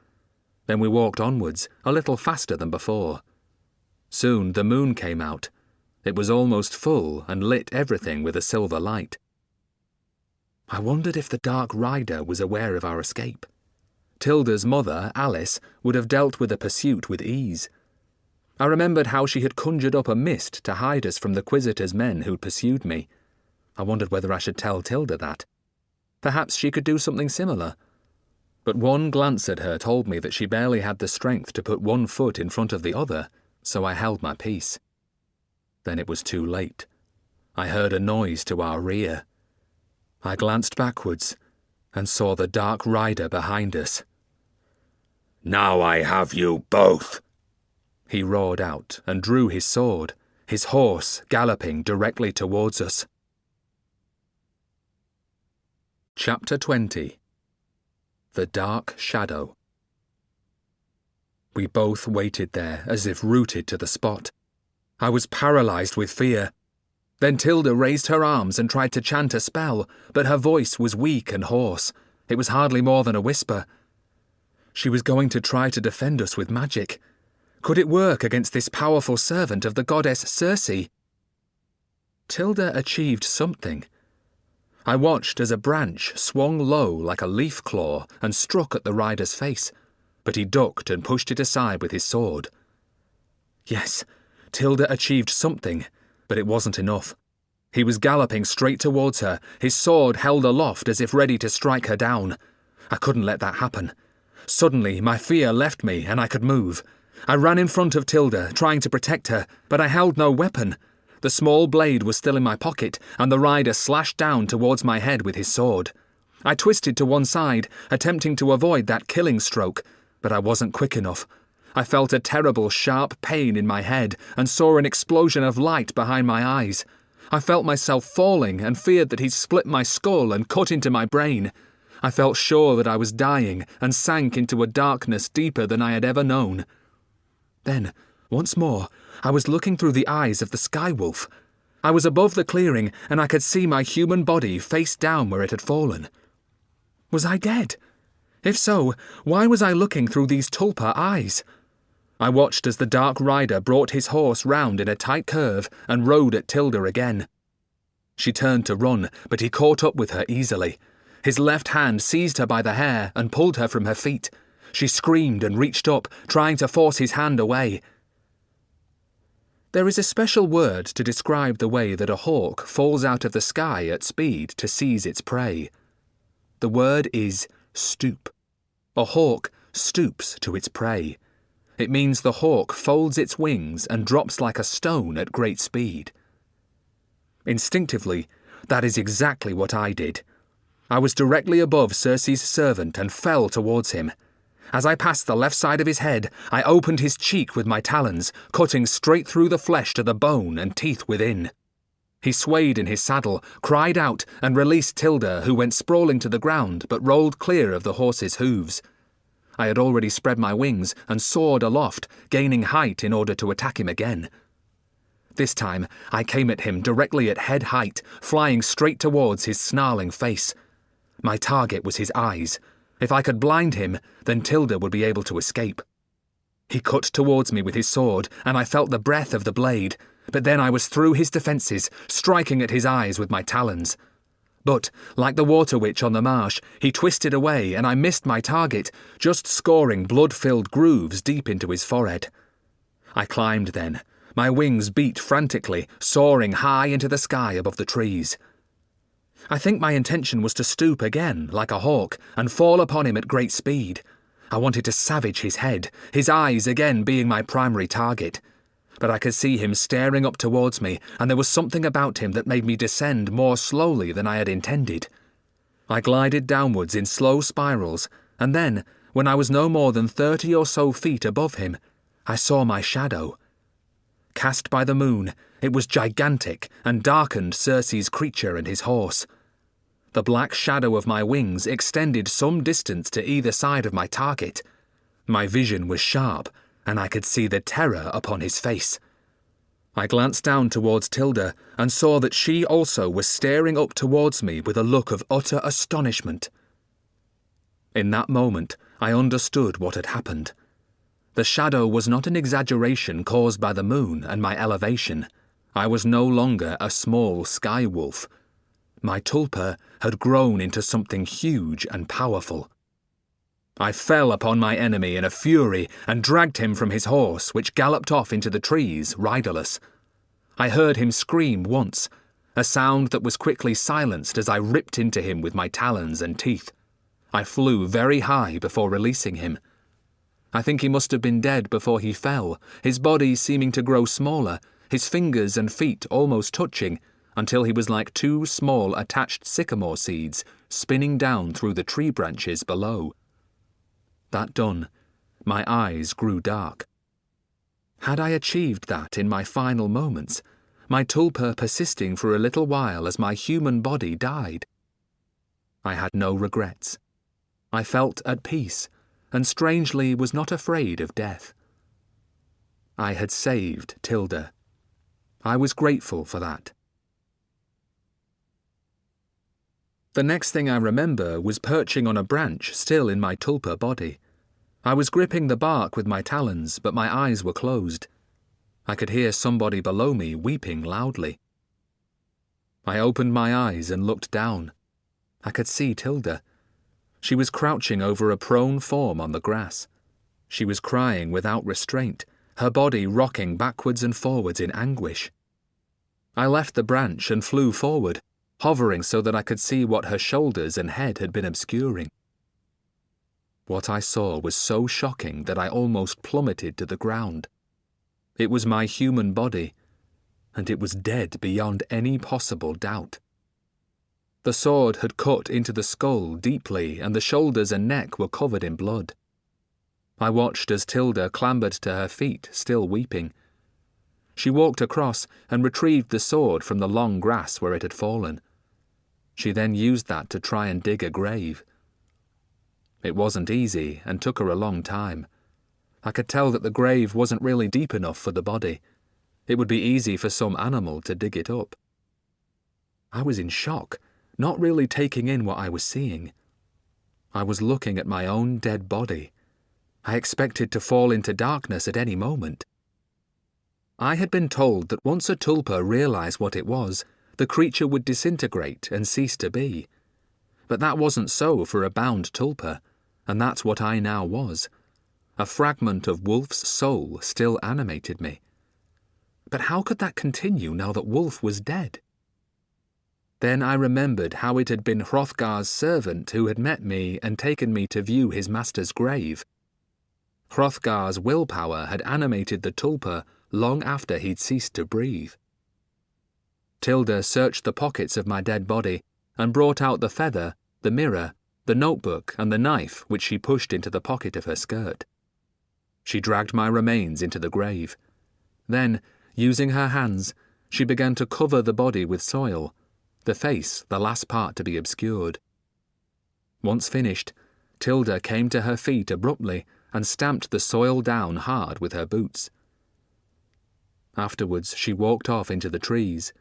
Then we walked onwards, a little faster than before. Soon the moon came out. It was almost full and lit everything with a silver light. I wondered if the Dark Rider was aware of our escape. Tilda's mother, Alice, would have dealt with the pursuit with ease. I remembered how she had conjured up a mist to hide us from the Quisitor's men who'd pursued me. I wondered whether I should tell Tilda that. Perhaps she could do something similar. But one glance at her told me that she barely had the strength to put one foot in front of the other, so I held my peace. Then it was too late. I heard a noise to our rear. I glanced backwards and saw the Dark Rider behind us. "Now I have you both," he roared out and drew his sword, his horse galloping directly towards us. Chapter 20. The Dark Shadow. We both waited there as if rooted to the spot. I was paralysed with fear. Then Tilda raised her arms and tried to chant a spell, but her voice was weak and hoarse. It was hardly more than a whisper. She was going to try to defend us with magic. Could it work against this powerful servant of the goddess Circe? Tilda achieved something. I watched as a branch swung low like a leaf claw and struck at the rider's face, but he ducked and pushed it aside with his sword. Yes, Tilda achieved something, but it wasn't enough. He was galloping straight towards her, his sword held aloft as if ready to strike her down. I couldn't let that happen. Suddenly, my fear left me and I could move. I ran in front of Tilda, trying to protect her, but I held no weapon. The small blade was still in my pocket, and the rider slashed down towards my head with his sword. I twisted to one side, attempting to avoid that killing stroke, but I wasn't quick enough. I felt a terrible, sharp pain in my head and saw an explosion of light behind my eyes. I felt myself falling and feared that he'd split my skull and cut into my brain. I felt sure that I was dying and sank into a darkness deeper than I had ever known. Then, once more, I was looking through the eyes of the Sky Wolf. I was above the clearing and I could see my human body face down where it had fallen. Was I dead? If so, why was I looking through these tulpa eyes? I watched as the dark rider brought his horse round in a tight curve and rode at Tilda again. She turned to run, but he caught up with her easily. His left hand seized her by the hair and pulled her from her feet. She screamed and reached up, trying to force his hand away. There is a special word to describe the way that a hawk falls out of the sky at speed to seize its prey. The word is stoop. A hawk stoops to its prey. It means the hawk folds its wings and drops like a stone at great speed. Instinctively, that is exactly what I did. I was directly above Circe's servant and fell towards him. As I passed the left side of his head, I opened his cheek with my talons, cutting straight through the flesh to the bone and teeth within. He swayed in his saddle, cried out, and released Tilda, who went sprawling to the ground but rolled clear of the horse's hooves. I had already spread my wings and soared aloft, gaining height in order to attack him again. This time, I came at him directly at head height, flying straight towards his snarling face. My target was his eyes. If I could blind him, then Tilda would be able to escape. He cut towards me with his sword, and I felt the breath of the blade, but then I was through his defences, striking at his eyes with my talons. But, like the water witch on the marsh, he twisted away and I missed my target, just scoring blood-filled grooves deep into his forehead. I climbed then. My wings beat frantically, soaring high into the sky above the trees. I think my intention was to stoop again, like a hawk, and fall upon him at great speed. I wanted to savage his head, his eyes again being my primary target. But I could see him staring up towards me, and there was something about him that made me descend more slowly than I had intended. I glided downwards in slow spirals, and then, when I was no more than 30 or so feet above him, I saw my shadow. Cast by the moon, it was gigantic and darkened Circe's creature and his horse. The black shadow of my wings extended some distance to either side of my target. My vision was sharp, and I could see the terror upon his face. I glanced down towards Tilda and saw that she also was staring up towards me with a look of utter astonishment. In that moment, I understood what had happened. The shadow was not an exaggeration caused by the moon and my elevation. I was no longer a small sky wolf. My tulpa had grown into something huge and powerful. I fell upon my enemy in a fury and dragged him from his horse, which galloped off into the trees, riderless. I heard him scream once, a sound that was quickly silenced as I ripped into him with my talons and teeth. I flew very high before releasing him. I think he must have been dead before he fell, his body seeming to grow smaller, his fingers and feet almost touching, until he was like 2 small attached sycamore seeds spinning down through the tree branches below. That done, my eyes grew dark. Had I achieved that in my final moments, my tulpa persisting for a little while as my human body died? I had no regrets. I felt at peace, and strangely was not afraid of death. I had saved Tilda. I was grateful for that. The next thing I remember was perching on a branch still in my tulpa body. I was gripping the bark with my talons, but my eyes were closed. I could hear somebody below me weeping loudly. I opened my eyes and looked down. I could see Tilda. She was crouching over a prone form on the grass. She was crying without restraint, her body rocking backwards and forwards in anguish. I left the branch and flew forward, hovering so that I could see what her shoulders and head had been obscuring. What I saw was so shocking that I almost plummeted to the ground. It was my human body, and it was dead beyond any possible doubt. The sword had cut into the skull deeply, and the shoulders and neck were covered in blood. I watched as Tilda clambered to her feet, still weeping. She walked across and retrieved the sword from the long grass where it had fallen. She then used that to try and dig a grave. It wasn't easy and took her a long time. I could tell that the grave wasn't really deep enough for the body. It would be easy for some animal to dig it up. I was in shock, not really taking in what I was seeing. I was looking at my own dead body. I expected to fall into darkness at any moment. I had been told that once a tulpa realized what it was, the creature would disintegrate and cease to be. But that wasn't so for a bound tulpa, and that's what I now was. A fragment of Wulf's soul still animated me. But how could that continue now that Wulf was dead? Then I remembered how it had been Hrothgar's servant who had met me and taken me to view his master's grave. Hrothgar's willpower had animated the tulpa long after he'd ceased to breathe. Tilda searched the pockets of my dead body and brought out the feather, the mirror, the notebook and the knife which she pushed into the pocket of her skirt. She dragged my remains into the grave. Then, using her hands, she began to cover the body with soil, the face the last part to be obscured. Once finished, Tilda came to her feet abruptly and stamped the soil down hard with her boots. Afterwards she walked off into the trees.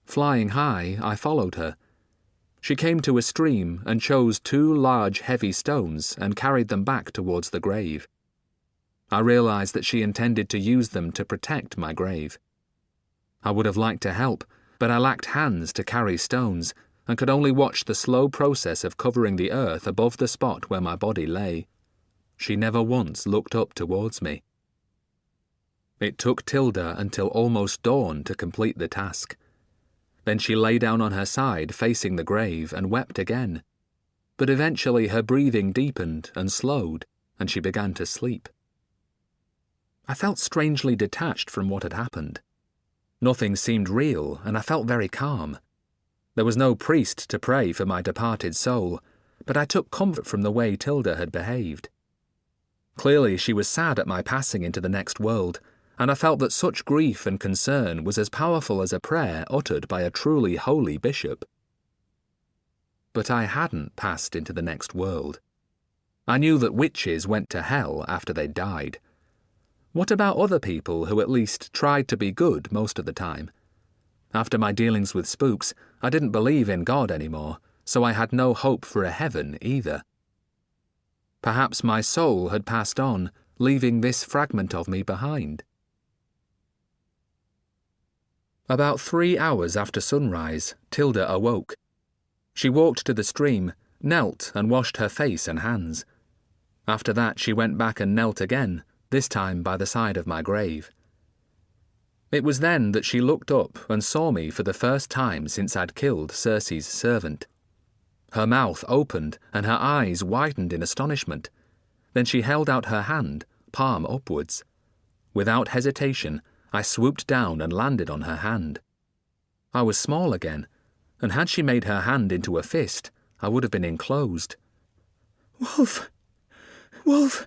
Flying high, I followed her. She came to a stream and chose 2 large heavy stones and carried them back towards the grave. I realized that she intended to use them to protect my grave. I would have liked to help, but I lacked hands to carry stones and could only watch the slow process of covering the earth above the spot where my body lay. She never once looked up towards me. It took Tilda until almost dawn to complete the task. Then she lay down on her side facing the grave and wept again. But eventually her breathing deepened and slowed, and she began to sleep. I felt strangely detached from what had happened. Nothing seemed real, and I felt very calm. There was no priest to pray for my departed soul, but I took comfort from the way Tilda had behaved. Clearly she was sad at my passing into the next world, and I felt that such grief and concern was as powerful as a prayer uttered by a truly holy bishop. But I hadn't passed into the next world. I knew that witches went to hell after they died. What about other people who at least tried to be good most of the time? After my dealings with spooks, I didn't believe in God anymore, so I had no hope for a heaven either. Perhaps my soul had passed on, leaving this fragment of me behind. About 3 hours after sunrise, Tilda awoke. She walked to the stream, knelt and washed her face and hands. After that she went back and knelt again, this time by the side of my grave. It was then that she looked up and saw me for the first time since I'd killed Cersei's servant. Her mouth opened and her eyes widened in astonishment. Then she held out her hand, palm upwards. Without hesitation, I swooped down and landed on her hand. I was small again, and had she made her hand into a fist, I would have been enclosed. Wulf! Wulf!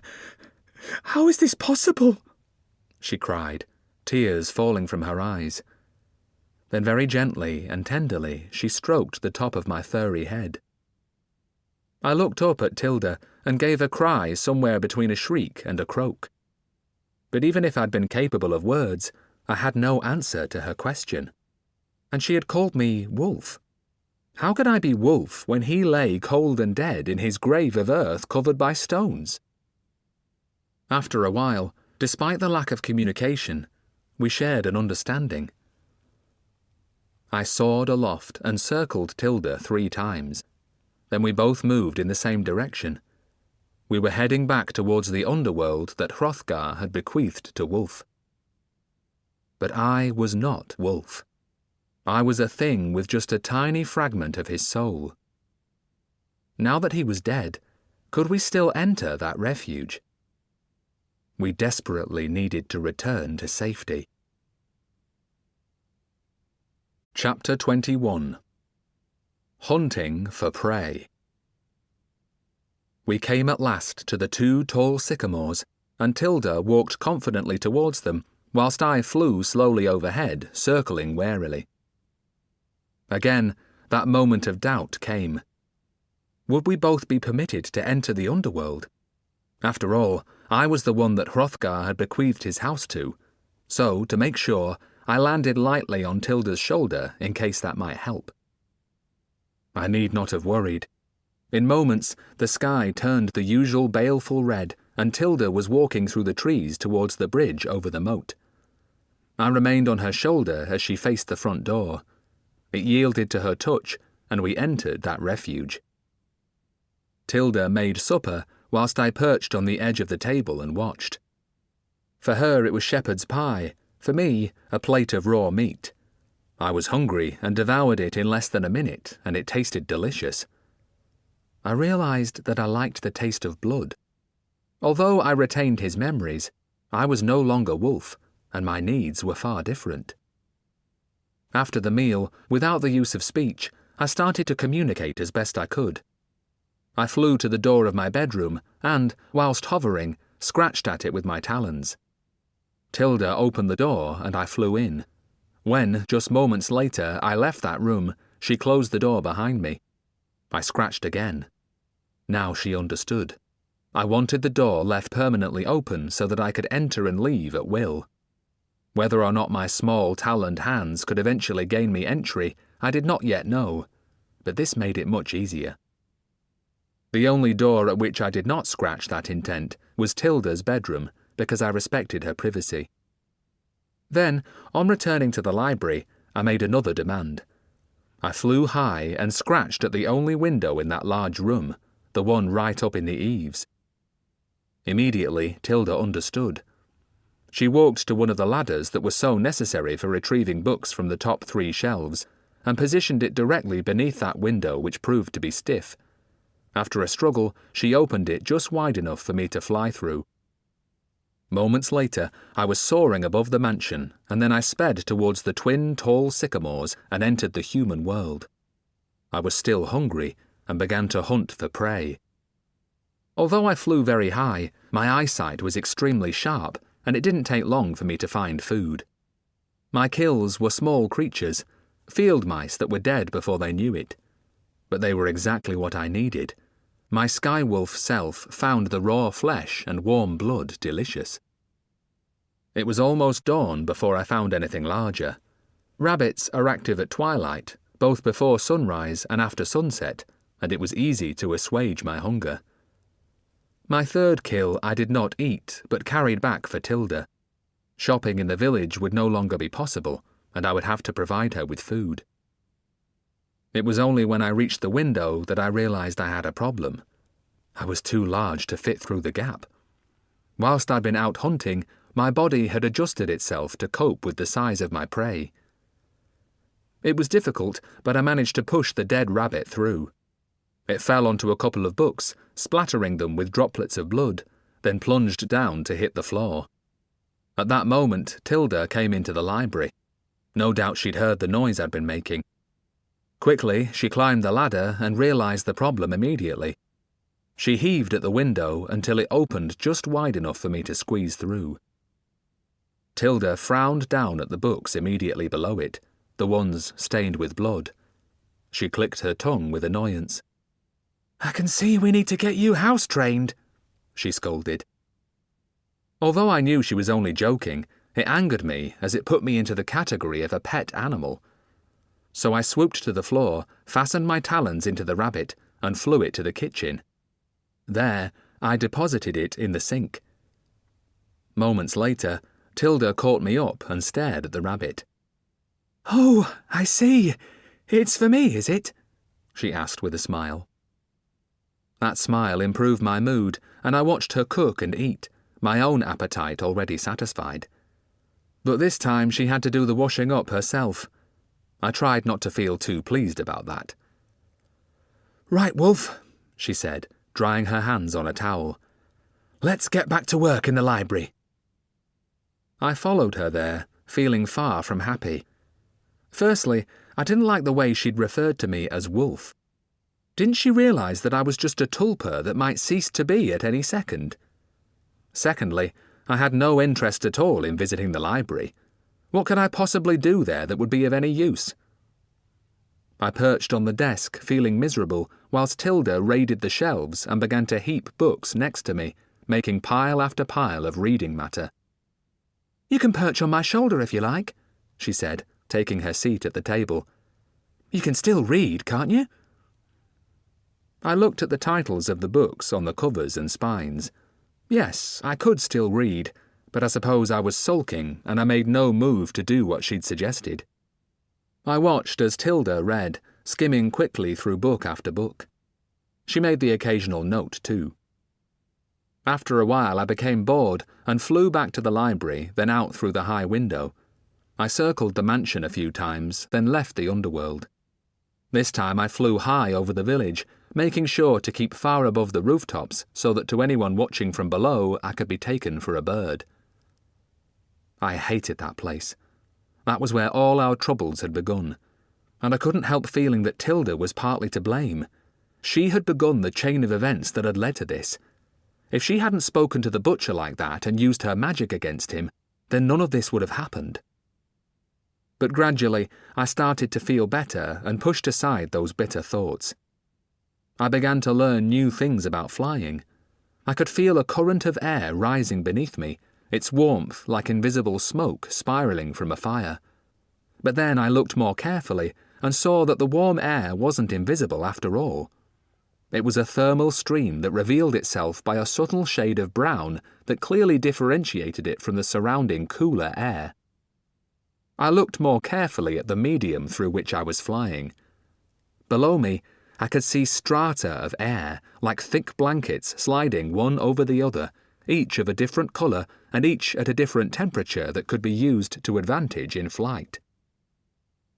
How is this possible? she cried, tears falling from her eyes. Then very gently and tenderly she stroked the top of my furry head. I looked up at Tilda and gave a cry somewhere between a shriek and a croak. But even if I'd been capable of words, I had no answer to her question. And she had called me Wulf. How could I be Wulf when he lay cold and dead in his grave of earth covered by stones? After a while, despite the lack of communication, we shared an understanding. I soared aloft and circled Tilda 3 times. Then we both moved in the same direction. We were heading back towards the underworld that Hrothgar had bequeathed to Wulf. But I was not Wulf. I was a thing with just a tiny fragment of his soul. Now that he was dead, could we still enter that refuge? We desperately needed to return to safety. Chapter 21. Hunting for Prey. We came at last to the 2 tall sycamores, and Tilda walked confidently towards them, whilst I flew slowly overhead, circling warily. Again, that moment of doubt came. Would we both be permitted to enter the underworld? After all, I was the one that Hrothgar had bequeathed his house to, so, to make sure, I landed lightly on Tilda's shoulder in case that might help. I need not have worried. In moments, the sky turned the usual baleful red, and Tilda was walking through the trees towards the bridge over the moat. I remained on her shoulder as she faced the front door. It yielded to her touch, and we entered that refuge. Tilda made supper, whilst I perched on the edge of the table and watched. For her it was shepherd's pie, for me a plate of raw meat. I was hungry and devoured it in less than a minute, and it tasted delicious. I realised that I liked the taste of blood. Although I retained his memories, I was no longer Wulf, and my needs were far different. After the meal, without the use of speech, I started to communicate as best I could. I flew to the door of my bedroom and, whilst hovering, scratched at it with my talons. Tilda opened the door and I flew in. When, just moments later, I left that room, she closed the door behind me. I scratched again. Now she understood. I wanted the door left permanently open so that I could enter and leave at will. Whether or not my small taloned hands could eventually gain me entry, I did not yet know, but this made it much easier. The only door at which I did not scratch that intent was Tilda's bedroom, because I respected her privacy. Then, on returning to the library, I made another demand. I flew high and scratched at the only window in that large room, the one right up in the eaves. Immediately, Tilda understood. She walked to one of the ladders that were so necessary for retrieving books from the top 3 shelves, and positioned it directly beneath that window which proved to be stiff. After a struggle, she opened it just wide enough for me to fly through. Moments later, I was soaring above the mansion, and then I sped towards the twin tall sycamores and entered the human world. I was still hungry, and began to hunt for prey. Although I flew very high, my eyesight was extremely sharp, and it didn't take long for me to find food. My kills were small creatures, field mice that were dead before they knew it. But they were exactly what I needed. My skywolf self found the raw flesh and warm blood delicious. It was almost dawn before I found anything larger. Rabbits are active at twilight, both before sunrise and after sunset, and it was easy to assuage my hunger. My third kill I did not eat, but carried back for Tilda. Shopping in the village would no longer be possible, and I would have to provide her with food. It was only when I reached the window that I realised I had a problem. I was too large to fit through the gap. Whilst I'd been out hunting, my body had adjusted itself to cope with the size of my prey. It was difficult, but I managed to push the dead rabbit through. It fell onto a couple of books, splattering them with droplets of blood, then plunged down to hit the floor. At that moment, Tilda came into the library. No doubt she'd heard the noise I'd been making. Quickly, she climbed the ladder and realised the problem immediately. She heaved at the window until it opened just wide enough for me to squeeze through. Tilda frowned down at the books immediately below it, the ones stained with blood. She clicked her tongue with annoyance. "I can see we need to get you house-trained," she scolded. Although I knew she was only joking, it angered me as it put me into the category of a pet animal. So I swooped to the floor, fastened my talons into the rabbit, and flew it to the kitchen. There, I deposited it in the sink. Moments later, Tilda caught me up and stared at the rabbit. "Oh, I see. It's for me, is it?" she asked with a smile. That smile improved my mood, and I watched her cook and eat, my own appetite already satisfied. But this time she had to do the washing up herself. I tried not to feel too pleased about that. "Right, Wulf," she said, drying her hands on a towel. "Let's get back to work in the library." I followed her there, feeling far from happy. Firstly, I didn't like the way she'd referred to me as Wulf. Didn't she realise that I was just a tulpa that might cease to be at any second? Secondly, I had no interest at all in visiting the library. What could I possibly do there that would be of any use? I perched on the desk, feeling miserable, whilst Tilda raided the shelves and began to heap books next to me, making pile after pile of reading matter. "You can perch on my shoulder if you like," she said, taking her seat at the table. "You can still read, can't you?" I looked at the titles of the books on the covers and spines. Yes, I could still read, but I suppose I was sulking and I made no move to do what she'd suggested. I watched as Tilda read, skimming quickly through book after book. She made the occasional note too. After a while I became bored and flew back to the library, then out through the high window. I circled the mansion a few times, then left the underworld. This time I flew high over the village, making sure to keep far above the rooftops so that to anyone watching from below I could be taken for a bird. I hated that place. That was where all our troubles had begun, and I couldn't help feeling that Tilda was partly to blame. She had begun the chain of events that had led to this. If she hadn't spoken to the butcher like that and used her magic against him, then none of this would have happened. But gradually I started to feel better and pushed aside those bitter thoughts. I began to learn new things about flying. I could feel a current of air rising beneath me, its warmth like invisible smoke spiralling from a fire. But then I looked more carefully and saw that the warm air wasn't invisible after all. It was a thermal stream that revealed itself by a subtle shade of brown that clearly differentiated it from the surrounding cooler air. I looked more carefully at the medium through which I was flying. Below me, I could see strata of air, like thick blankets sliding one over the other, each of a different colour and each at a different temperature that could be used to advantage in flight.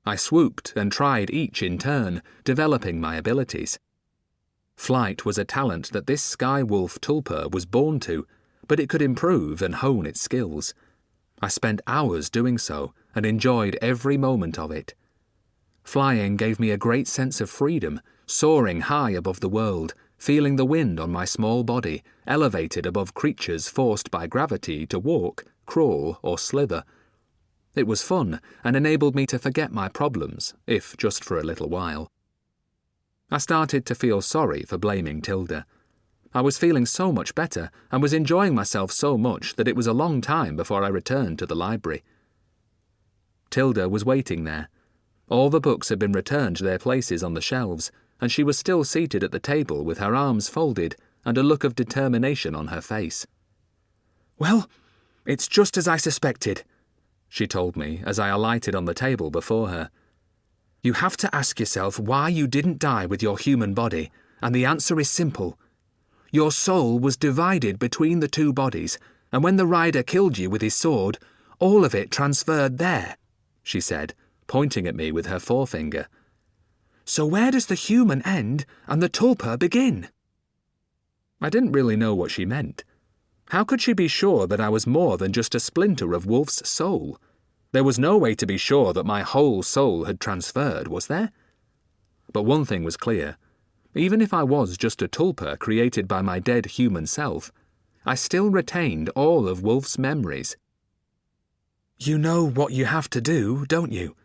I swooped and tried each in turn, developing my abilities. Flight was a talent that this Sky Wolf tulpa was born to, but it could improve and hone its skills. I spent hours doing so and enjoyed every moment of it. Flying gave me a great sense of freedom, soaring high above the world, feeling the wind on my small body, elevated above creatures forced by gravity to walk, crawl, or slither. It was fun and enabled me to forget my problems, if just for a little while. I started to feel sorry for blaming Tilda. I was feeling so much better and was enjoying myself so much that it was a long time before I returned to the library. Tilda was waiting there. All the books had been returned to their places on the shelves, and she was still seated at the table with her arms folded and a look of determination on her face. "Well, it's just as I suspected," she told me as I alighted on the table before her. "You have to ask yourself why you didn't die with your human body, and the answer is simple. Your soul was divided between the two bodies, and when the rider killed you with his sword, all of it transferred there," she said, pointing at me with her forefinger. "So where does the human end and the tulpa begin?" I didn't really know what she meant. How could she be sure that I was more than just a splinter of Wulf's soul? There was no way to be sure that my whole soul had transferred, was there? But one thing was clear. Even if I was just a tulpa created by my dead human self, I still retained all of Wulf's memories. You know what you have to do, don't you?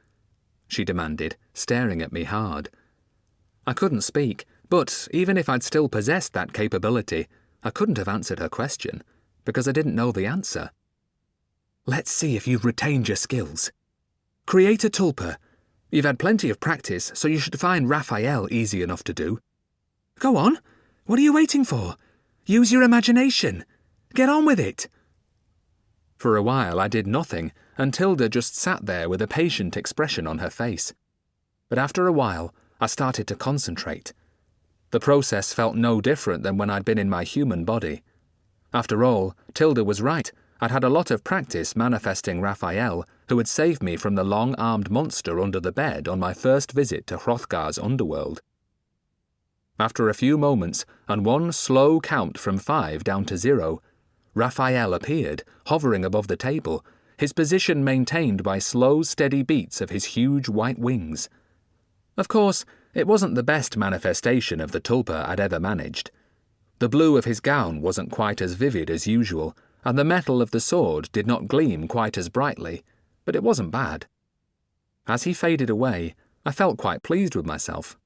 She demanded, staring at me hard. I couldn't speak, but even if I'd still possessed that capability, I couldn't have answered her question, because I didn't know the answer. Let's see if you've retained your skills. Create a tulpa. You've had plenty of practice, so you should find Raphael easy enough to do. Go on. What are you waiting for? Use your imagination. Get on with it. For a while I did nothing, and Tilda just sat there with a patient expression on her face. But after a while, I started to concentrate. The process felt no different than when I'd been in my human body. After all, Tilda was right. I'd had a lot of practice manifesting Raphael, who had saved me from the long-armed monster under the bed on my first visit to Hrothgar's underworld. After a few moments, and one slow count from 5 down to 0, Raphael appeared, hovering above the table, his position maintained by slow, steady beats of his huge white wings. Of course, it wasn't the best manifestation of the tulpa I'd ever managed. The blue of his gown wasn't quite as vivid as usual, and the metal of the sword did not gleam quite as brightly, but it wasn't bad. As he faded away, I felt quite pleased with myself.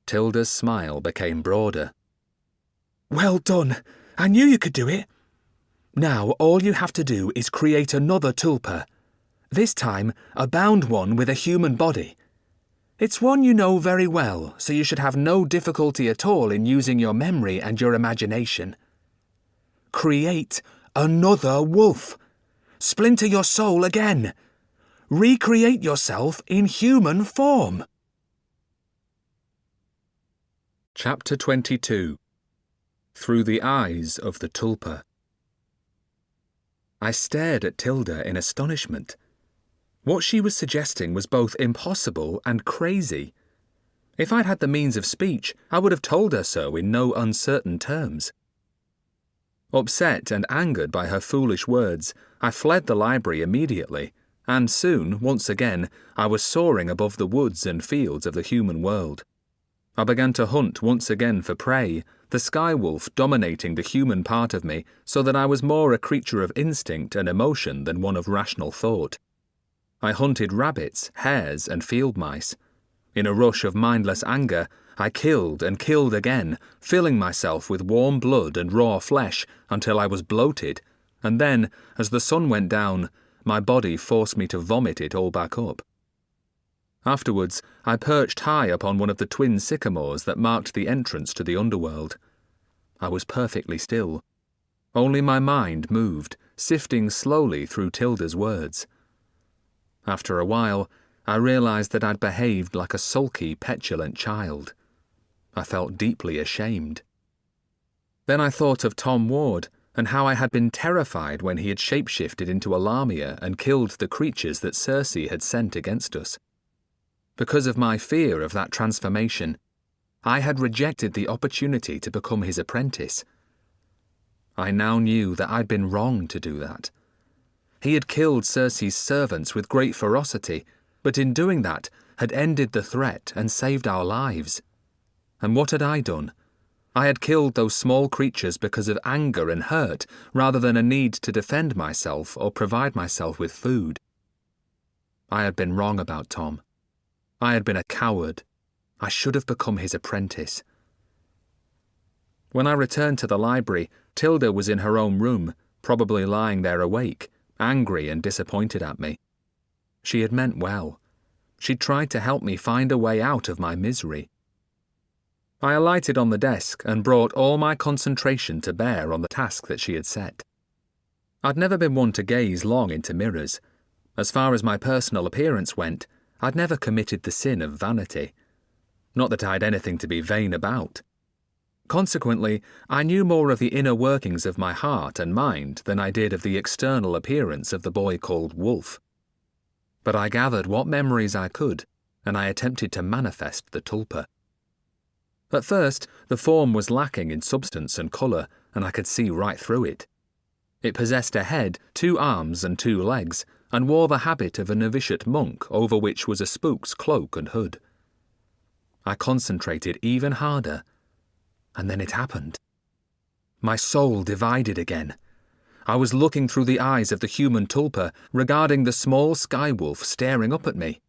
Tilda's smile became broader. Well done! I knew you could do it! Now all you have to do is create another tulpa. This time, a bound one with a human body. It's one you know very well, so you should have no difficulty at all in using your memory and your imagination. Create another Wulf. Splinter your soul again. Recreate yourself in human form. Chapter 22. Through the Eyes of the Tulpa. I stared at Tilda in astonishment. What she was suggesting was both impossible and crazy. If I'd had the means of speech, I would have told her so in no uncertain terms. Upset and angered by her foolish words, I fled the library immediately, and soon, once again, I was soaring above the woods and fields of the human world. I began to hunt once again for prey, the sky wolf dominating the human part of me so that I was more a creature of instinct and emotion than one of rational thought. I hunted rabbits, hares, and field mice. In a rush of mindless anger, I killed and killed again, filling myself with warm blood and raw flesh until I was bloated, and then, as the sun went down, my body forced me to vomit it all back up. Afterwards, I perched high upon one of the twin sycamores that marked the entrance to the underworld. I was perfectly still. Only my mind moved, sifting slowly through Tilda's words. After a while, I realized that I'd behaved like a sulky, petulant child. I felt deeply ashamed. Then I thought of Tom Ward and how I had been terrified when he had shapeshifted into a Lamia and killed the creatures that Cersei had sent against us. Because of my fear of that transformation, I had rejected the opportunity to become his apprentice. I now knew that I'd been wrong to do that. He had killed Cersei's servants with great ferocity, but in doing that had ended the threat and saved our lives. And what had I done? I had killed those small creatures because of anger and hurt, rather than a need to defend myself or provide myself with food. I had been wrong about Tom. I had been a coward. I should have become his apprentice. When I returned to the library, Tilda was in her own room, probably lying there awake, angry and disappointed at me. She had meant well. She'd tried to help me find a way out of my misery. I alighted on the desk and brought all my concentration to bear on the task that she had set. I'd never been one to gaze long into mirrors. As far as my personal appearance went, I'd never committed the sin of vanity. Not that I'd anything to be vain about. Consequently, I knew more of the inner workings of my heart and mind than I did of the external appearance of the boy called Wulf. But I gathered what memories I could, and I attempted to manifest the tulpa. At first, the form was lacking in substance and colour, and I could see right through it. It possessed a head, 2 arms and 2 legs, and wore the habit of a novitiate monk over which was a spook's cloak and hood. I concentrated even harder, and then it happened. My soul divided again. I was looking through the eyes of the human tulpa, regarding the small sky wolf staring up at me.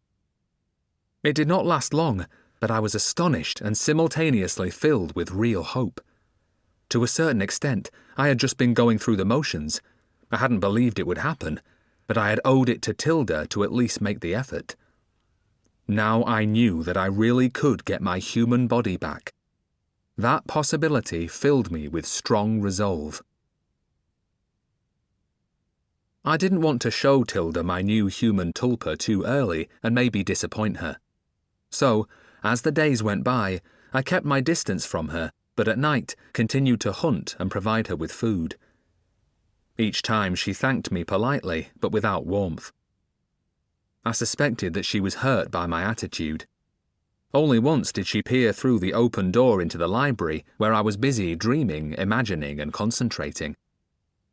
It did not last long, but I was astonished and simultaneously filled with real hope. To a certain extent, I had just been going through the motions. I hadn't believed it would happen, but I had owed it to Tilda to at least make the effort. Now I knew that I really could get my human body back. That possibility filled me with strong resolve. I didn't want to show Tilda my new human tulpa too early and maybe disappoint her. So, as the days went by, I kept my distance from her, but at night continued to hunt and provide her with food. Each time she thanked me politely, but without warmth. I suspected that she was hurt by my attitude. Only once did she peer through the open door into the library, where I was busy dreaming, imagining, and concentrating.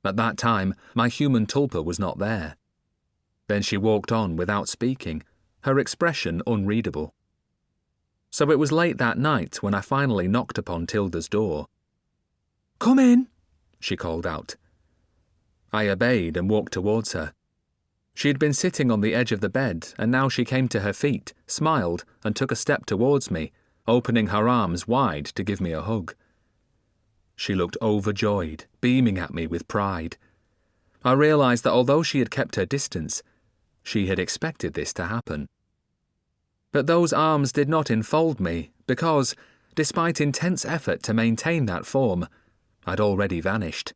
At that time, my human tulpa was not there. Then she walked on without speaking, her expression unreadable. So it was late that night when I finally knocked upon Tilda's door. "Come in," she called out. I obeyed and walked towards her. She had been sitting on the edge of the bed, and now she came to her feet, smiled, and took a step towards me, opening her arms wide to give me a hug. She looked overjoyed, beaming at me with pride. I realized that although she had kept her distance, she had expected this to happen. But those arms did not enfold me, because, despite intense effort to maintain that form, I'd already vanished.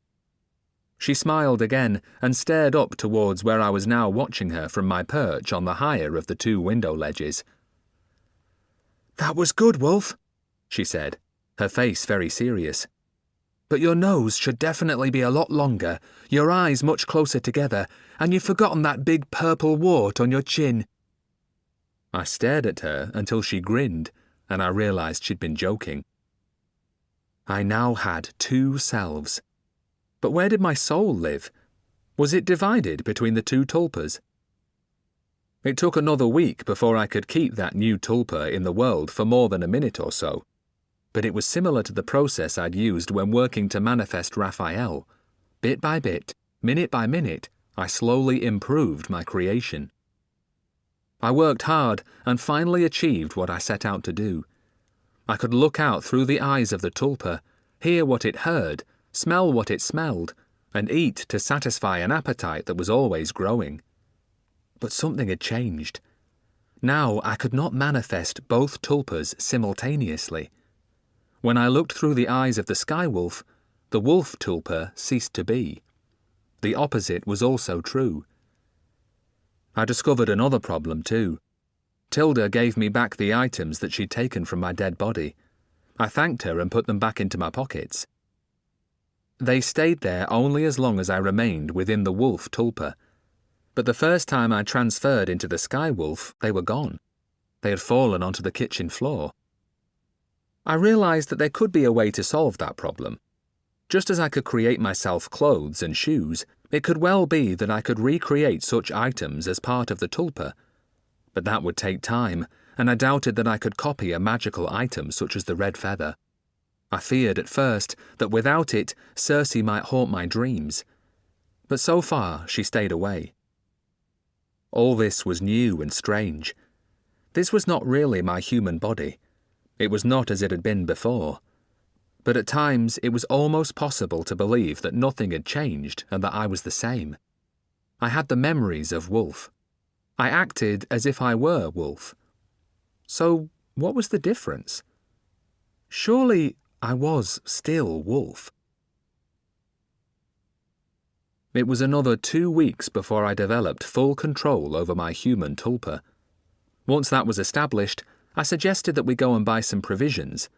She smiled again and stared up towards where I was now watching her from my perch on the higher of the two window ledges. "That was good, Wulf," she said, her face very serious. "But your nose should definitely be a lot longer, your eyes much closer together, and you've forgotten that big purple wart on your chin." I stared at her until she grinned, and I realized she'd been joking. I now had two selves. But where did my soul live? Was it divided between the two tulpas? It took another week before I could keep that new tulpa in the world for more than a minute or so. But it was similar to the process I'd used when working to manifest Raphael. Bit by bit, minute by minute, I slowly improved my creation. I worked hard and finally achieved what I set out to do. I could look out through the eyes of the tulpa, hear what it heard, smell what it smelled, and eat to satisfy an appetite that was always growing. But something had changed. Now I could not manifest both tulpas simultaneously. When I looked through the eyes of the sky wolf, the wolf tulpa ceased to be. The opposite was also true. I discovered another problem too. Tilda gave me back the items that she'd taken from my dead body. I thanked her and put them back into my pockets. They stayed there only as long as I remained within the wolf tulpa. But the first time I transferred into the sky wolf, they were gone. They had fallen onto the kitchen floor. I realized that there could be a way to solve that problem. Just as I could create myself clothes and shoes, it could well be that I could recreate such items as part of the tulpa. But that would take time, and I doubted that I could copy a magical item such as the red feather. I feared at first that without it, Circe might haunt my dreams. But so far, she stayed away. All this was new and strange. This was not really my human body. It was not as it had been before. But at times it was almost possible to believe that nothing had changed and that I was the same. I had the memories of Wulf. I acted as if I were Wulf. So what was the difference? Surely I was still Wulf. It was another 2 weeks before I developed full control over my human tulpa. Once that was established, I suggested that we go and buy some provisions,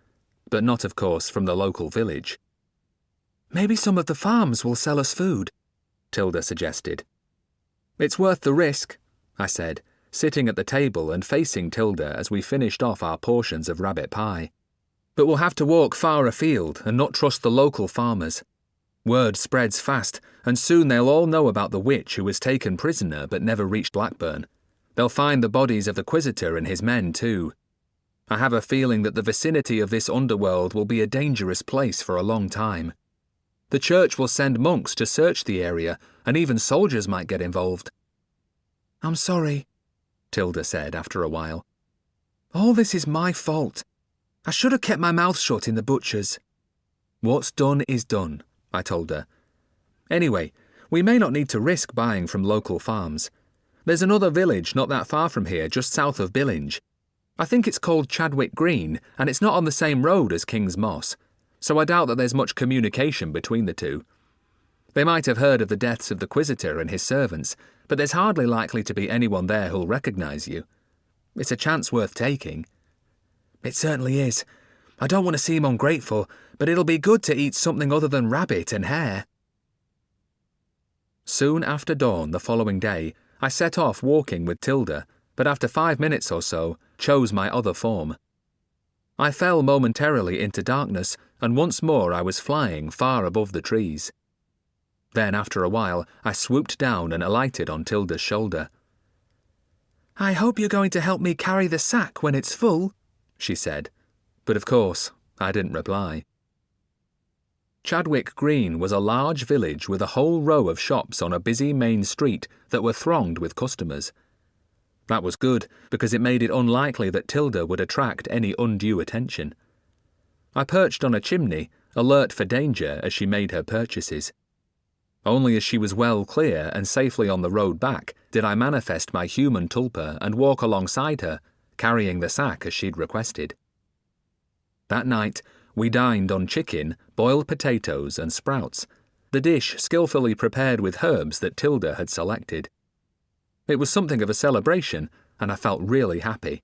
but not, of course, from the local village. "Maybe some of the farms will sell us food," Tilda suggested. "It's worth the risk," I said, sitting at the table and facing Tilda as we finished off our portions of rabbit pie. "But we'll have to walk far afield and not trust the local farmers. Word spreads fast, and soon they'll all know about the witch who was taken prisoner but never reached Blackburn. They'll find the bodies of the Quisitor and his men too. I have a feeling that the vicinity of this underworld will be a dangerous place for a long time." The church will send monks to search the area, and even soldiers might get involved." "I'm sorry," Tilda said after a while. "All this is my fault. I should have kept my mouth shut in the butcher's." "What's done is done," I told her. "Anyway, we may not need to risk buying from local farms. There's another village not that far from here, just south of Billinge. I think it's called Chadwick Green, and it's not on the same road as King's Moss, so I doubt that there's much communication between the two. They might have heard of the deaths of the Quisitor and his servants, but there's hardly likely to be anyone there who'll recognise you. It's a chance worth taking." "It certainly is. I don't want to seem ungrateful, but it'll be good to eat something other than rabbit and hare." Soon after dawn the following day, I set off walking with Tilda, but after 5 minutes or so, chose my other form. I fell momentarily into darkness, and once more I was flying far above the trees. Then, after a while, I swooped down and alighted on Tilda's shoulder. "I hope you're going to help me carry the sack when it's full," she said, but of course, I didn't reply. Chadwick Green was a large village with a whole row of shops on a busy main street that were thronged with customers. That was good, because it made it unlikely that Tilda would attract any undue attention. I perched on a chimney, alert for danger as she made her purchases. Only as she was well clear and safely on the road back did I manifest my human tulpa and walk alongside her, carrying the sack as she'd requested. That night, we dined on chicken, boiled potatoes and sprouts, the dish skillfully prepared with herbs that Tilda had selected. It was something of a celebration, and I felt really happy.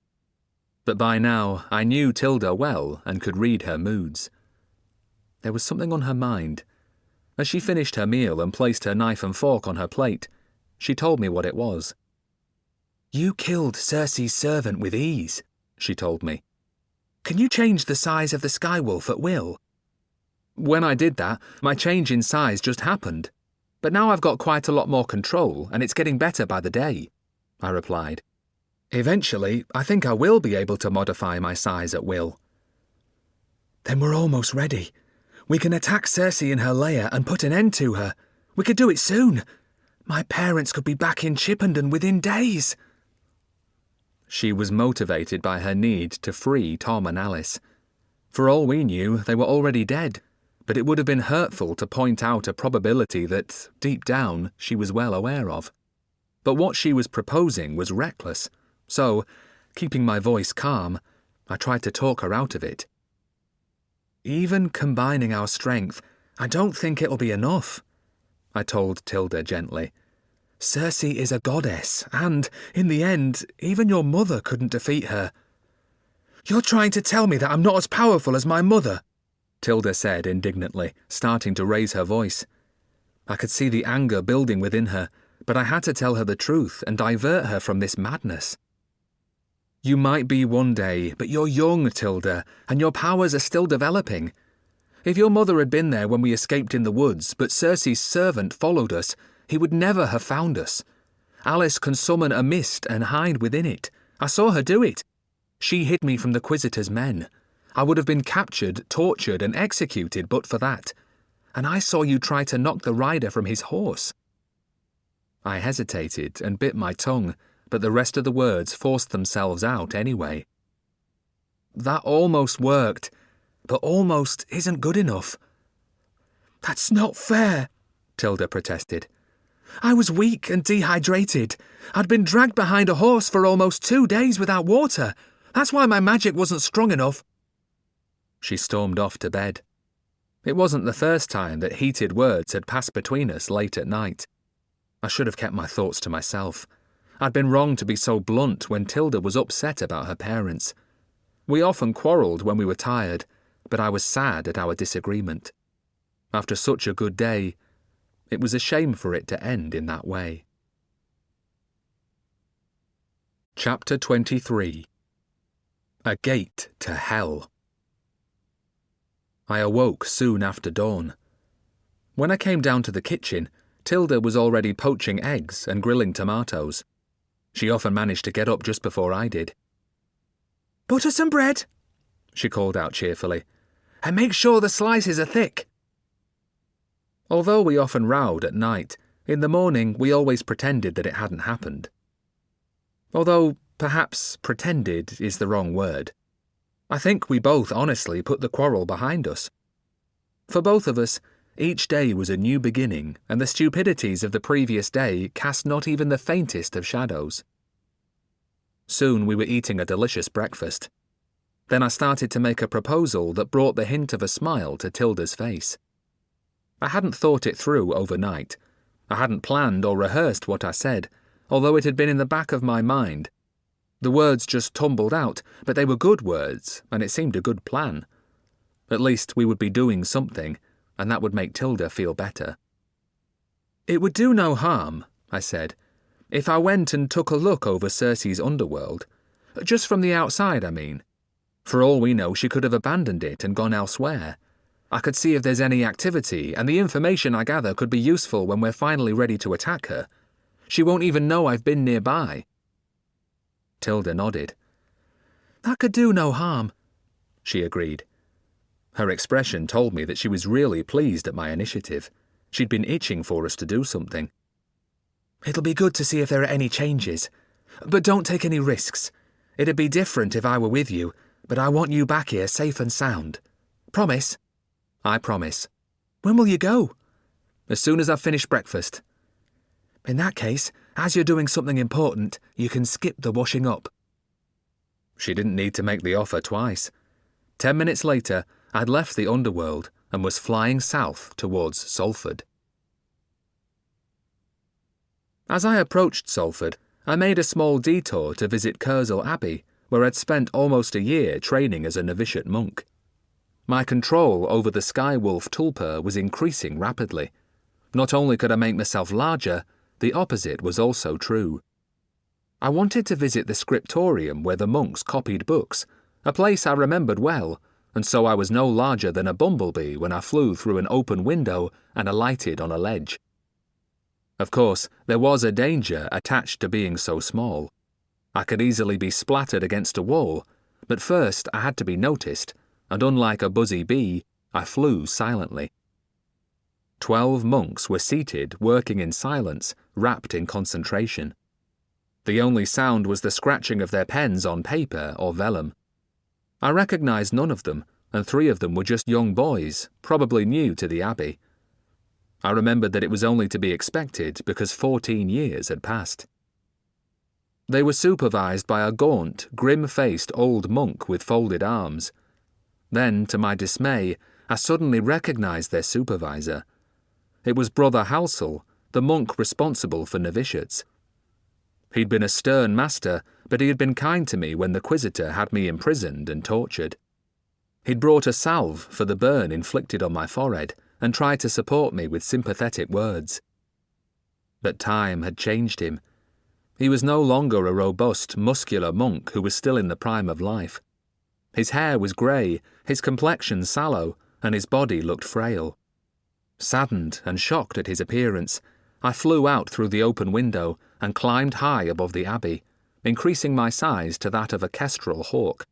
But by now, I knew Tilda well and could read her moods. There was something on her mind. As she finished her meal and placed her knife and fork on her plate, she told me what it was. "You killed Cersei's servant with ease," she told me. "Can you change the size of the Skywolf at will?" "When I did that, my change in size just happened. But now I've got quite a lot more control, and it's getting better by the day," I replied. "Eventually, I think I will be able to modify my size at will." "Then we're almost ready. We can attack Cersei in her lair and put an end to her. We could do it soon. My parents could be back in Chippenden within days." She was motivated by her need to free Tom and Alice. For all we knew, they were already dead, but it would have been hurtful to point out a probability that, deep down, she was well aware of. But what she was proposing was reckless, so, keeping my voice calm, I tried to talk her out of it. "Even combining our strength, I don't think it'll be enough," I told Tilda gently. "Cersei is a goddess, and, in the end, even your mother couldn't defeat her." "You're trying to tell me that I'm not as powerful as my mother?" Tilda said indignantly, starting to raise her voice. I could see the anger building within her, but I had to tell her the truth and divert her from this madness. "You might be one day, but you're young, Tilda, and your powers are still developing. If your mother had been there when we escaped in the woods, but Cersei's servant followed us, he would never have found us. Alice can summon a mist and hide within it. I saw her do it. She hid me from the Quisitor's men. I would have been captured, tortured, and executed but for that. And I saw you try to knock the rider from his horse." I hesitated and bit my tongue, but the rest of the words forced themselves out anyway. "That almost worked, but almost isn't good enough." "That's not fair," Tilda protested. "I was weak and dehydrated. I'd been dragged behind a horse for almost 2 days without water. That's why my magic wasn't strong enough." She stormed off to bed. It wasn't the first time that heated words had passed between us late at night. I should have kept my thoughts to myself. I'd been wrong to be so blunt when Tilda was upset about her parents. We often quarrelled when we were tired, but I was sad at our disagreement. After such a good day, it was a shame for it to end in that way. Chapter 23. A Gate to Hell. I awoke soon after dawn. When I came down to the kitchen, Tilda was already poaching eggs and grilling tomatoes. She often managed to get up just before I did. "Butter some bread," she called out cheerfully, "and make sure the slices are thick." Although we often rowed at night, in the morning we always pretended that it hadn't happened. Although, perhaps pretended is the wrong word. I think we both honestly put the quarrel behind us. For both of us, each day was a new beginning, and the stupidities of the previous day cast not even the faintest of shadows. Soon we were eating a delicious breakfast. Then I started to make a proposal that brought the hint of a smile to Tilda's face. I hadn't thought it through overnight. I hadn't planned or rehearsed what I said, although it had been in the back of my mind. The words just tumbled out, but they were good words, and it seemed a good plan. At least we would be doing something, and that would make Tilda feel better. "It would do no harm," I said, "if I went and took a look over Cersei's underworld. Just from the outside, I mean. For all we know, she could have abandoned it and gone elsewhere. I could see if there's any activity, and the information I gather could be useful when we're finally ready to attack her. She won't even know I've been nearby." Tilda nodded. "That could do no harm," she agreed. Her expression told me that she was really pleased at my initiative. She'd been itching for us to do something. "It'll be good to see if there are any changes. But don't take any risks. It'd be different if I were with you, but I want you back here safe and sound. Promise?" "I promise." "When will you go?" "As soon as I've finished breakfast." "In that case, as you're doing something important, you can skip the washing up." She didn't need to make the offer twice. 10 minutes later, I'd left the underworld and was flying south towards Salford. As I approached Salford, I made a small detour to visit Kurzel Abbey, where I'd spent almost a year training as a novitiate monk. My control over the Sky Wolf Tulpa was increasing rapidly. Not only could I make myself larger, the opposite was also true. I wanted to visit the scriptorium where the monks copied books, a place I remembered well, and so I was no larger than a bumblebee when I flew through an open window and alighted on a ledge. Of course, there was a danger attached to being so small. I could easily be splattered against a wall, but first I had to be noticed, and unlike a buzzy bee, I flew silently. 12 monks were seated, working in silence, wrapped in concentration. The only sound was the scratching of their pens on paper or vellum. I recognized none of them, and 3 of them were just young boys, probably new to the abbey. I remembered that it was only to be expected because 14 years had passed. They were supervised by a gaunt, grim-faced old monk with folded arms. Then, to my dismay, I suddenly recognized their supervisor. It was Brother Halsell, the monk responsible for novitiates. He'd been a stern master, but he had been kind to me when the Quisitor had me imprisoned and tortured. He'd brought a salve for the burn inflicted on my forehead and tried to support me with sympathetic words. But time had changed him. He was no longer a robust, muscular monk who was still in the prime of life. His hair was grey, his complexion sallow, and his body looked frail. Saddened and shocked at his appearance, I flew out through the open window and climbed high above the abbey, increasing my size to that of a kestrel hawk.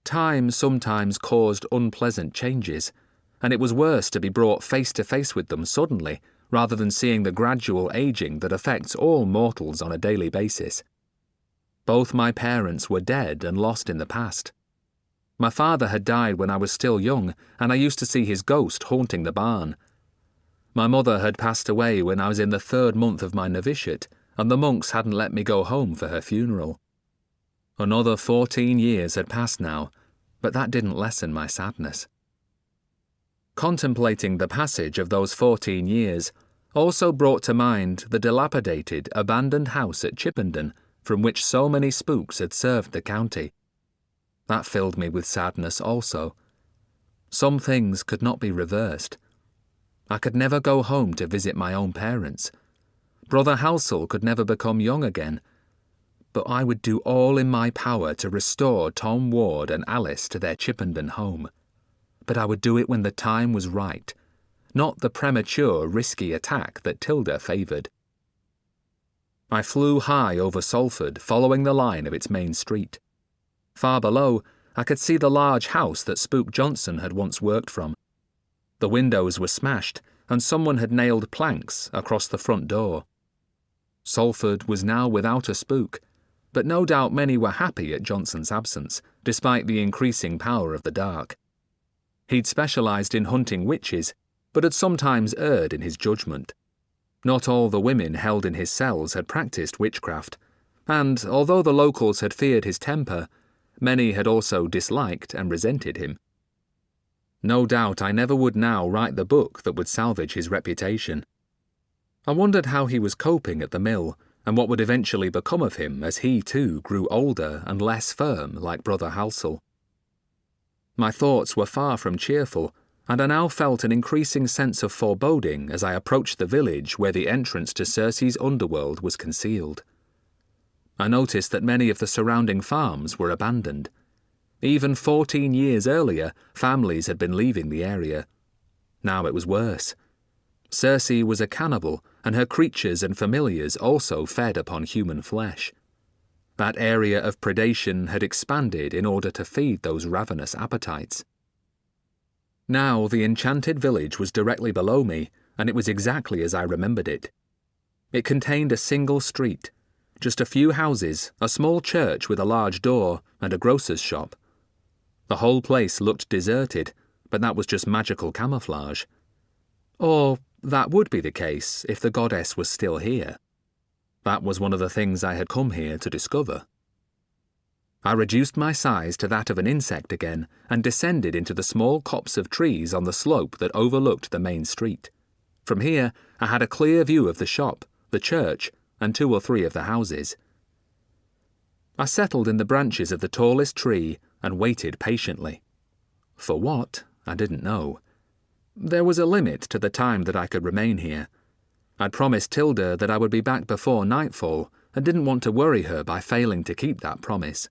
Time sometimes caused unpleasant changes, and it was worse to be brought face to face with them suddenly, rather than seeing the gradual aging that affects all mortals on a daily basis. Both my parents were dead and lost in the past. My father had died when I was still young, and I used to see his ghost haunting the barn. My mother had passed away when I was in the 3rd month of my novitiate, and the monks hadn't let me go home for her funeral. Another 14 years had passed now, but that didn't lessen my sadness. Contemplating the passage of those 14 years also brought to mind the dilapidated, abandoned house at Chippenden from which so many spooks had served the county. That filled me with sadness also. Some things could not be reversed. I could never go home to visit my own parents. Brother Halsell could never become young again. But I would do all in my power to restore Tom Ward and Alice to their Chippenden home. But I would do it when the time was right, not the premature, risky attack that Tilda favoured. I flew high over Salford, following the line of its main street. Far below, I could see the large house that Spook Johnson had once worked from. The windows were smashed, and someone had nailed planks across the front door. Salford was now without a spook, but no doubt many were happy at Johnson's absence, despite the increasing power of the dark. He'd specialised in hunting witches, but had sometimes erred in his judgment. Not all the women held in his cells had practised witchcraft, and, although the locals had feared his temper, many had also disliked and resented him. No doubt I never would now write the book that would salvage his reputation. I wondered how he was coping at the mill, and what would eventually become of him as he too grew older and less firm like Brother Halsell. My thoughts were far from cheerful, and I now felt an increasing sense of foreboding as I approached the village where the entrance to Cersei's underworld was concealed. I noticed that many of the surrounding farms were abandoned. Even 14 years earlier, families had been leaving the area. Now it was worse. Cersei was a cannibal, and her creatures and familiars also fed upon human flesh. That area of predation had expanded in order to feed those ravenous appetites. Now the enchanted village was directly below me, and it was exactly as I remembered it. It contained a single street, just a few houses, a small church with a large door, and a grocer's shop. The whole place looked deserted, but that was just magical camouflage. Or that would be the case if the goddess was still here. That was one of the things I had come here to discover. I reduced my size to that of an insect again and descended into the small copse of trees on the slope that overlooked the main street. From here, I had a clear view of the shop, the church, and 2 or 3 of the houses. I settled in the branches of the tallest tree and waited patiently. For what, I didn't know. There was a limit to the time that I could remain here. I'd promised Tilda that I would be back before nightfall and didn't want to worry her by failing to keep that promise.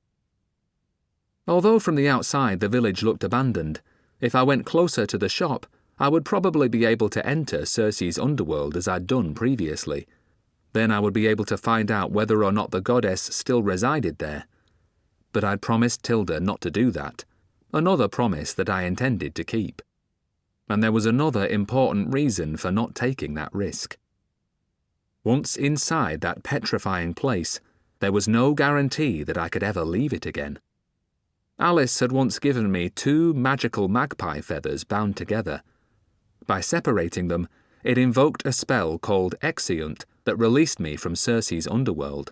Although from the outside the village looked abandoned, if I went closer to the shop, I would probably be able to enter Cersei's underworld as I'd done previously. Then I would be able to find out whether or not the goddess still resided there. But I'd promised Tilda not to do that, another promise that I intended to keep. And there was another important reason for not taking that risk. Once inside that petrifying place, there was no guarantee that I could ever leave it again. Alice had once given me 2 magical magpie feathers bound together. By separating them, it invoked a spell called Exeunt that released me from Cersei's underworld.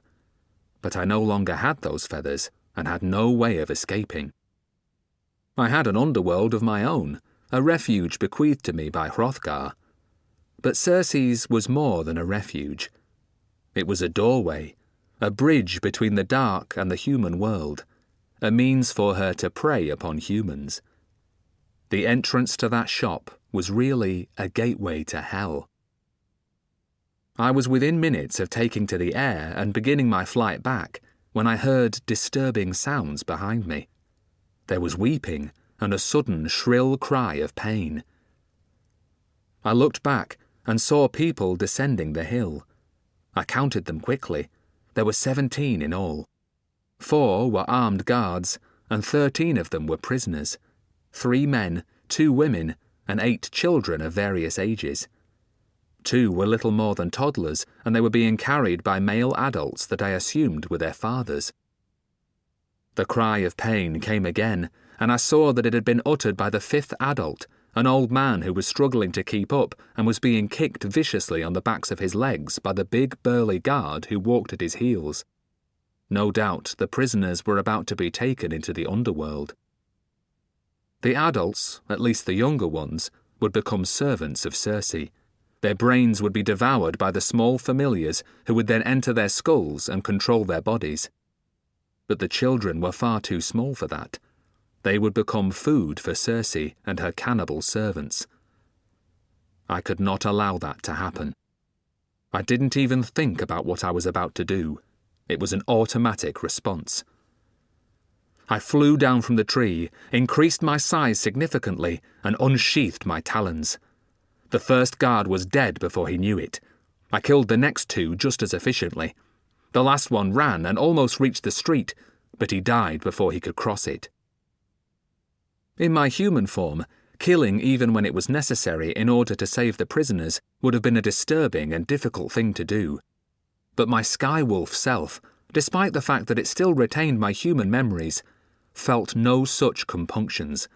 But I no longer had those feathers and had no way of escaping. I had an underworld of my own, a refuge bequeathed to me by Hrothgar. But Cersei's was more than a refuge. It was a doorway, a bridge between the dark and the human world, a means for her to prey upon humans. The entrance to that shop was really a gateway to hell. I was within minutes of taking to the air and beginning my flight back when I heard disturbing sounds behind me. There was weeping and a sudden shrill cry of pain. I looked back and saw people descending the hill. I counted them quickly. There were 17 in all. 4 were armed guards, and 13 of them were prisoners. 3 men, 2 women, and 8 children of various ages. 2 were little more than toddlers, and they were being carried by male adults that I assumed were their fathers. The cry of pain came again, and I saw that it had been uttered by the 5th adult, an old man who was struggling to keep up and was being kicked viciously on the backs of his legs by the big burly guard who walked at his heels. No doubt the prisoners were about to be taken into the underworld. The adults, at least the younger ones, would become servants of Cersei. Their brains would be devoured by the small familiars who would then enter their skulls and control their bodies. But the children were far too small for that. They would become food for Cersei and her cannibal servants. I could not allow that to happen. I didn't even think about what I was about to do. It was an automatic response. I flew down from the tree, increased my size significantly, and unsheathed my talons. The first guard was dead before he knew it. I killed the next 2 just as efficiently. The last one ran and almost reached the street, but he died before he could cross it. In my human form, Killing even when it was necessary in order to save the prisoners would have been a disturbing and difficult thing to do. But my Sky Wolf self, despite the fact that it still retained my human memories, felt no such compunctions.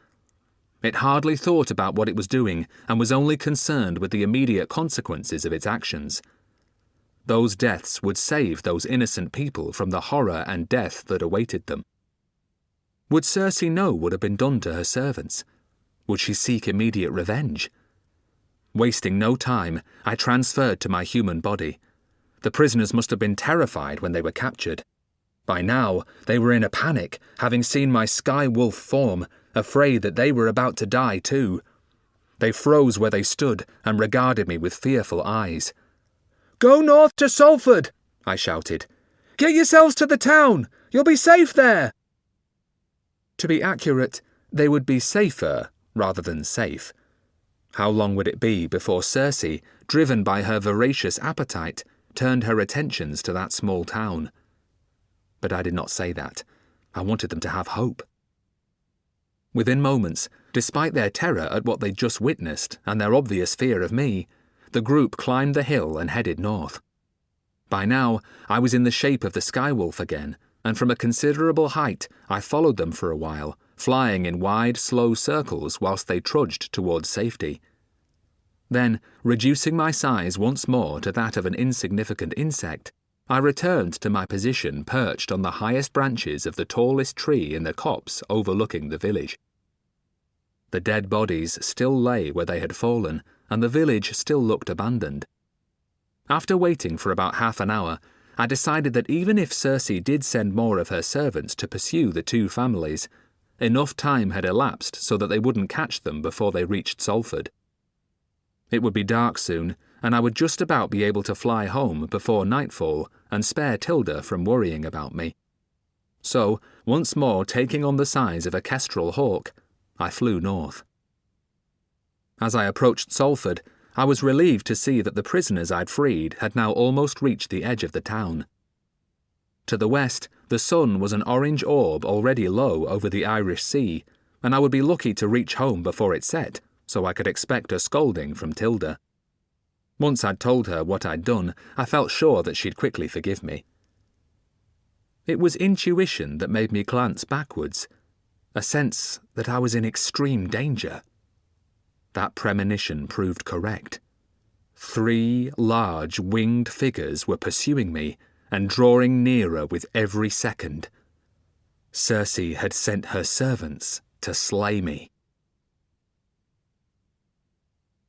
It hardly thought about what it was doing and was only concerned with the immediate consequences of its actions. Those deaths would save those innocent people from the horror and death that awaited them. Would Circe know what had been done to her servants? Would she seek immediate revenge? Wasting no time, I transferred to my human body. The prisoners must have been terrified when they were captured. By now, they were in a panic, having seen my Sky Wolf form, afraid that they were about to die too. They froze where they stood and regarded me with fearful eyes. "Go north to Salford," I shouted. "Get yourselves to the town! You'll be safe there!" To be accurate, they would be safer rather than safe. How long would it be before Circe, driven by her voracious appetite, turned her attentions to that small town? But I did not say that. I wanted them to have hope. Within moments, despite their terror at what they'd just witnessed and their obvious fear of me, the group climbed the hill and headed north. By now, I was in the shape of the Sky Wolf again, and from a considerable height I followed them for a while, flying in wide, slow circles whilst they trudged towards safety. Then, reducing my size once more to that of an insignificant insect, I returned to my position perched on the highest branches of the tallest tree in the copse overlooking the village. The dead bodies still lay where they had fallen, and the village still looked abandoned. After waiting for about half an hour, I decided that even if Circe did send more of her servants to pursue the two families, enough time had elapsed so that they wouldn't catch them before they reached Salford. It would be dark soon, and I would just about be able to fly home before nightfall and spare Tilda from worrying about me. So, once more taking on the size of a kestrel hawk, I flew north. As I approached Salford, I was relieved to see that the prisoners I'd freed had now almost reached the edge of the town. To the west, the sun was an orange orb already low over the Irish Sea, and I would be lucky to reach home before it set, so I could expect a scolding from Tilda. Once I'd told her what I'd done, I felt sure that she'd quickly forgive me. It was intuition that made me glance backwards, a sense that I was in extreme danger. That premonition proved correct. 3 large winged figures were pursuing me and drawing nearer with every second. Circe had sent her servants to slay me.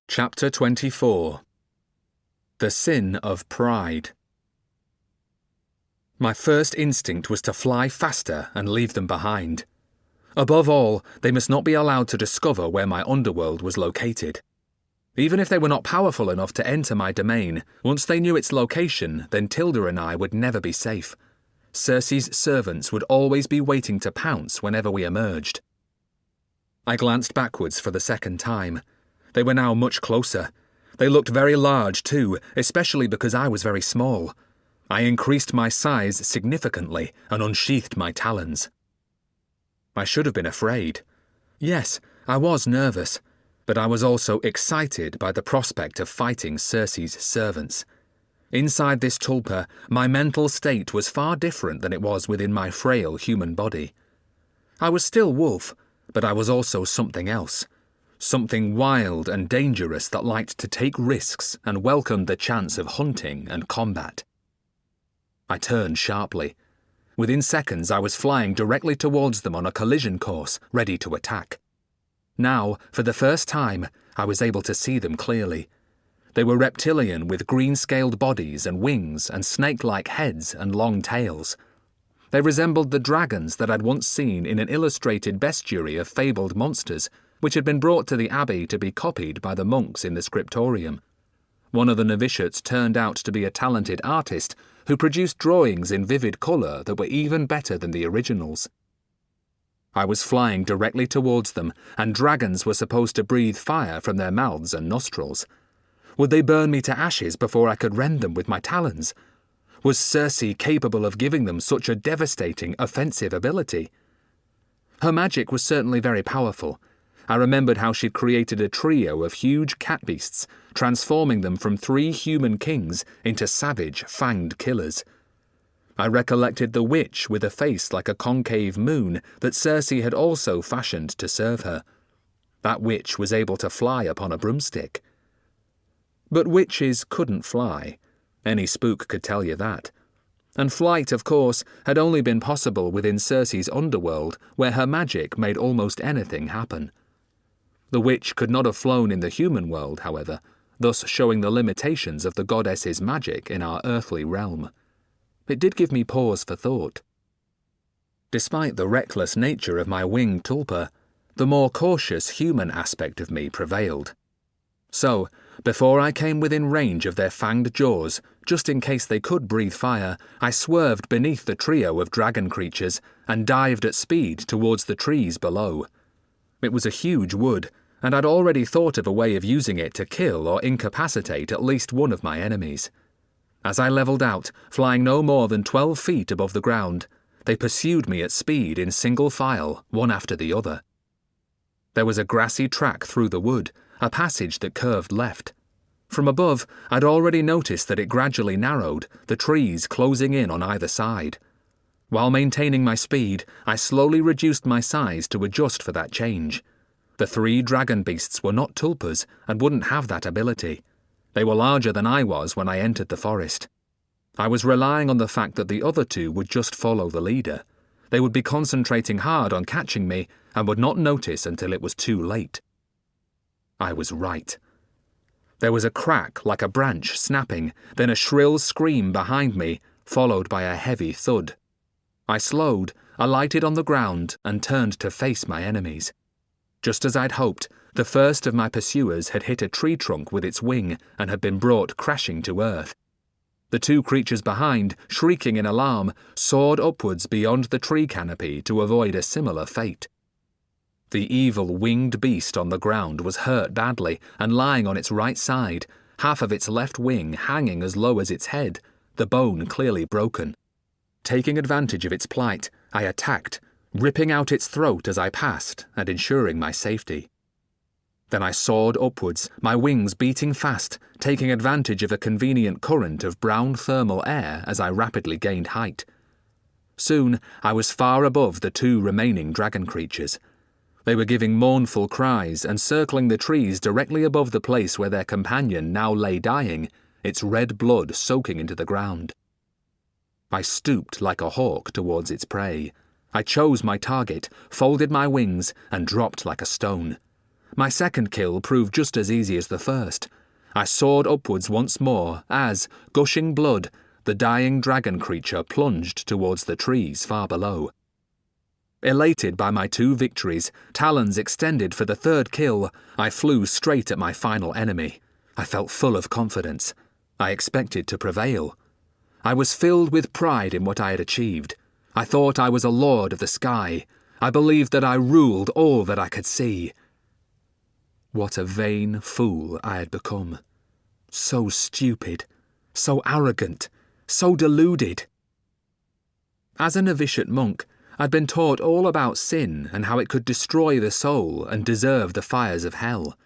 Chapter 24. The Sin of Pride. My first instinct was to fly faster and leave them behind. Above all, they must not be allowed to discover where my underworld was located. Even if they were not powerful enough to enter my domain, once they knew its location, then Tilda and I would never be safe. Circe's servants would always be waiting to pounce whenever we emerged. I glanced backwards for the second time. They were now much closer. They looked very large too, especially because I was very small. I increased my size significantly and unsheathed my talons. I should have been afraid. Yes, I was nervous, but I was also excited by the prospect of fighting Circe's servants. Inside this tulpa, my mental state was far different than it was within my frail human body. I was still Wulf, but I was also something else. Something wild and dangerous that liked to take risks and welcomed the chance of hunting and combat. I turned sharply. Within seconds I was flying directly towards them on a collision course, ready to attack. Now, for the first time, I was able to see them clearly. They were reptilian with green-scaled bodies and wings and snake-like heads and long tails. They resembled the dragons that I'd once seen in an illustrated bestiary of fabled monsters, which had been brought to the abbey to be copied by the monks in the scriptorium. One of the novitiates turned out to be a talented artist who produced drawings in vivid colour that were even better than the originals. I was flying directly towards them, and dragons were supposed to breathe fire from their mouths and nostrils. Would they burn me to ashes before I could rend them with my talons? Was Circe capable of giving them such a devastating, offensive ability? Her magic was certainly very powerful. I remembered how she'd created a trio of huge cat beasts, transforming them from 3 human kings into savage, fanged killers. I recollected the witch with a face like a concave moon that Cersei had also fashioned to serve her. That witch was able to fly upon a broomstick. But witches couldn't fly. Any spook could tell you that. And flight, of course, had only been possible within Cersei's underworld, where her magic made almost anything happen. The witch could not have flown in the human world, however, thus showing the limitations of the goddess's magic in our earthly realm. It did give me pause for thought. Despite the reckless nature of my winged tulpa, the more cautious human aspect of me prevailed. So, before I came within range of their fanged jaws, just in case they could breathe fire, I swerved beneath the trio of dragon creatures and dived at speed towards the trees below. It was a huge wood, and I'd already thought of a way of using it to kill or incapacitate at least one of my enemies. As I levelled out, flying no more than 12 feet above the ground, they pursued me at speed in single file, one after the other. There was a grassy track through the wood, a passage that curved left. From above, I'd already noticed that it gradually narrowed, the trees closing in on either side. While maintaining my speed, I slowly reduced my size to adjust for that change. The 3 dragon beasts were not tulpas and wouldn't have that ability. They were larger than I was when I entered the forest. I was relying on the fact that the other 2 would just follow the leader. They would be concentrating hard on catching me and would not notice until it was too late. I was right. There was a crack like a branch snapping, then a shrill scream behind me, followed by a heavy thud. I slowed, alighted on the ground, and turned to face my enemies. Just as I'd hoped, the first of my pursuers had hit a tree trunk with its wing and had been brought crashing to earth. The 2 creatures behind, shrieking in alarm, soared upwards beyond the tree canopy to avoid a similar fate. The evil winged beast on the ground was hurt badly and lying on its right side, half of its left wing hanging as low as its head, the bone clearly broken. Taking advantage of its plight, I attacked, ripping out its throat as I passed and ensuring my safety. Then I soared upwards, my wings beating fast, taking advantage of a convenient current of brown thermal air as I rapidly gained height. Soon I was far above the 2 remaining dragon creatures. They were giving mournful cries and circling the trees directly above the place where their companion now lay dying, its red blood soaking into the ground. I stooped like a hawk towards its prey. I chose my target, folded my wings, and dropped like a stone. My second kill proved just as easy as the first. I soared upwards once more as, gushing blood, the dying dragon creature plunged towards the trees far below. Elated by my 2 victories, talons extended for the 3rd kill, I flew straight at my final enemy. I felt full of confidence. I expected to prevail. I was filled with pride in what I had achieved. I thought I was a lord of the sky. I believed that I ruled all that I could see. What a vain fool I had become. So stupid, so arrogant, so deluded. As a novitiate monk, I'd been taught all about sin and how it could destroy the soul and deserve the fires of hell.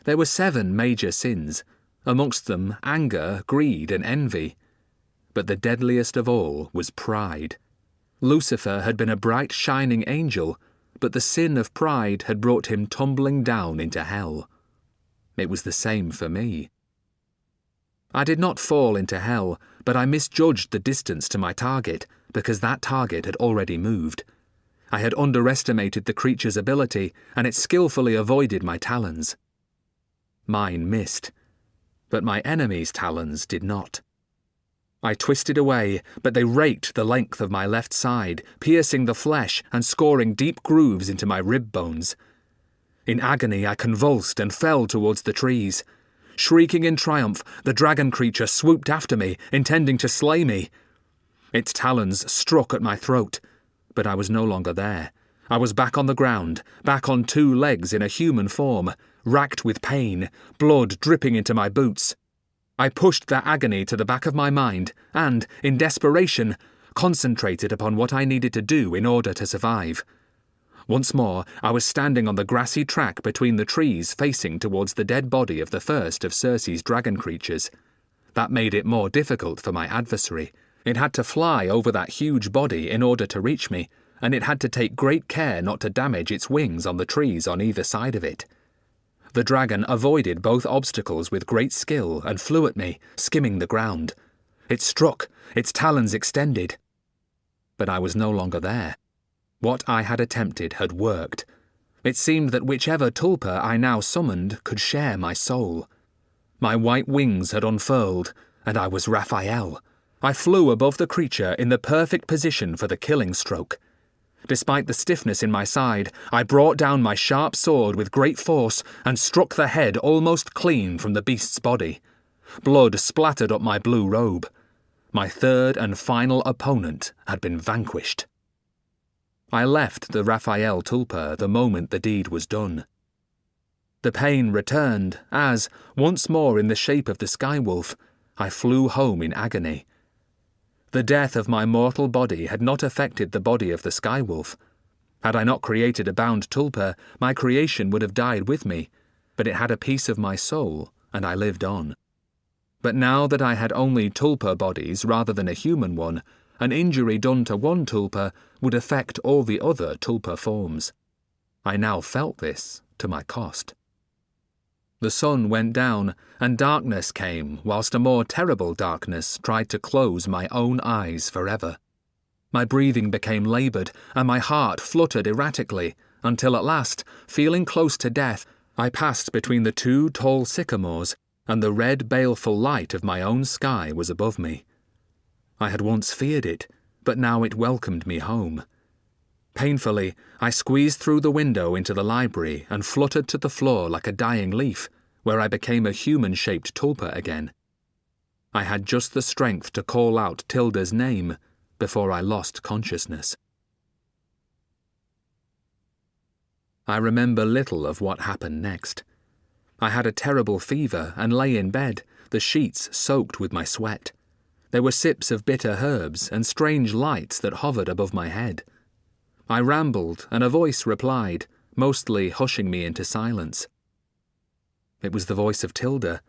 There were 7 major sins, amongst them anger, greed, and envy. But the deadliest of all was pride. Lucifer had been a bright shining angel, but the sin of pride had brought him tumbling down into hell. It was the same for me. I did not fall into hell, but I misjudged the distance to my target, because that target had already moved. I had underestimated the creature's ability, and it skillfully avoided my talons. Mine missed, but my enemy's talons did not. I twisted away, but they raked the length of my left side, piercing the flesh and scoring deep grooves into my rib bones. In agony, I convulsed and fell towards the trees. Shrieking in triumph, the dragon creature swooped after me, intending to slay me. Its talons struck at my throat, but I was no longer there. I was back on the ground, back on 2 legs in a human form, racked with pain, blood dripping into my boots. I pushed that agony to the back of my mind and, in desperation, concentrated upon what I needed to do in order to survive. Once more, I was standing on the grassy track between the trees facing towards the dead body of the first of Circe's dragon creatures. That made it more difficult for my adversary. It had to fly over that huge body in order to reach me, and it had to take great care not to damage its wings on the trees on either side of it. The dragon avoided both obstacles with great skill and flew at me, skimming the ground. It struck, its talons extended. But I was no longer there. What I had attempted had worked. It seemed that whichever tulpa I now summoned could share my soul. My white wings had unfurled, and I was Raphael. I flew above the creature in the perfect position for the killing stroke. Despite the stiffness in my side, I brought down my sharp sword with great force and struck the head almost clean from the beast's body. Blood splattered up my blue robe. My third and final opponent had been vanquished. I left the Raphael tulpa the moment the deed was done. The pain returned as, once more in the shape of the Sky Wolf, I flew home in agony. The death of my mortal body had not affected the body of the Sky Wolf. Had I not created a bound tulpa, my creation would have died with me, but it had a piece of my soul, and I lived on. But now that I had only tulpa bodies rather than a human one, an injury done to one tulpa would affect all the other tulpa forms. I now felt this to my cost. The sun went down, and darkness came, whilst a more terrible darkness tried to close my own eyes forever. My breathing became laboured, and my heart fluttered erratically, until at last, feeling close to death, I passed between the two tall sycamores, and the red baleful light of my own sky was above me. I had once feared it, but now it welcomed me home. Painfully, I squeezed through the window into the library and fluttered to the floor like a dying leaf, where I became a human-shaped tulpa again. I had just the strength to call out Tilda's name before I lost consciousness. I remember little of what happened next. I had a terrible fever and lay in bed, the sheets soaked with my sweat. There were sips of bitter herbs and strange lights that hovered above my head. I rambled, and a voice replied, mostly hushing me into silence. It was the voice of Tilda.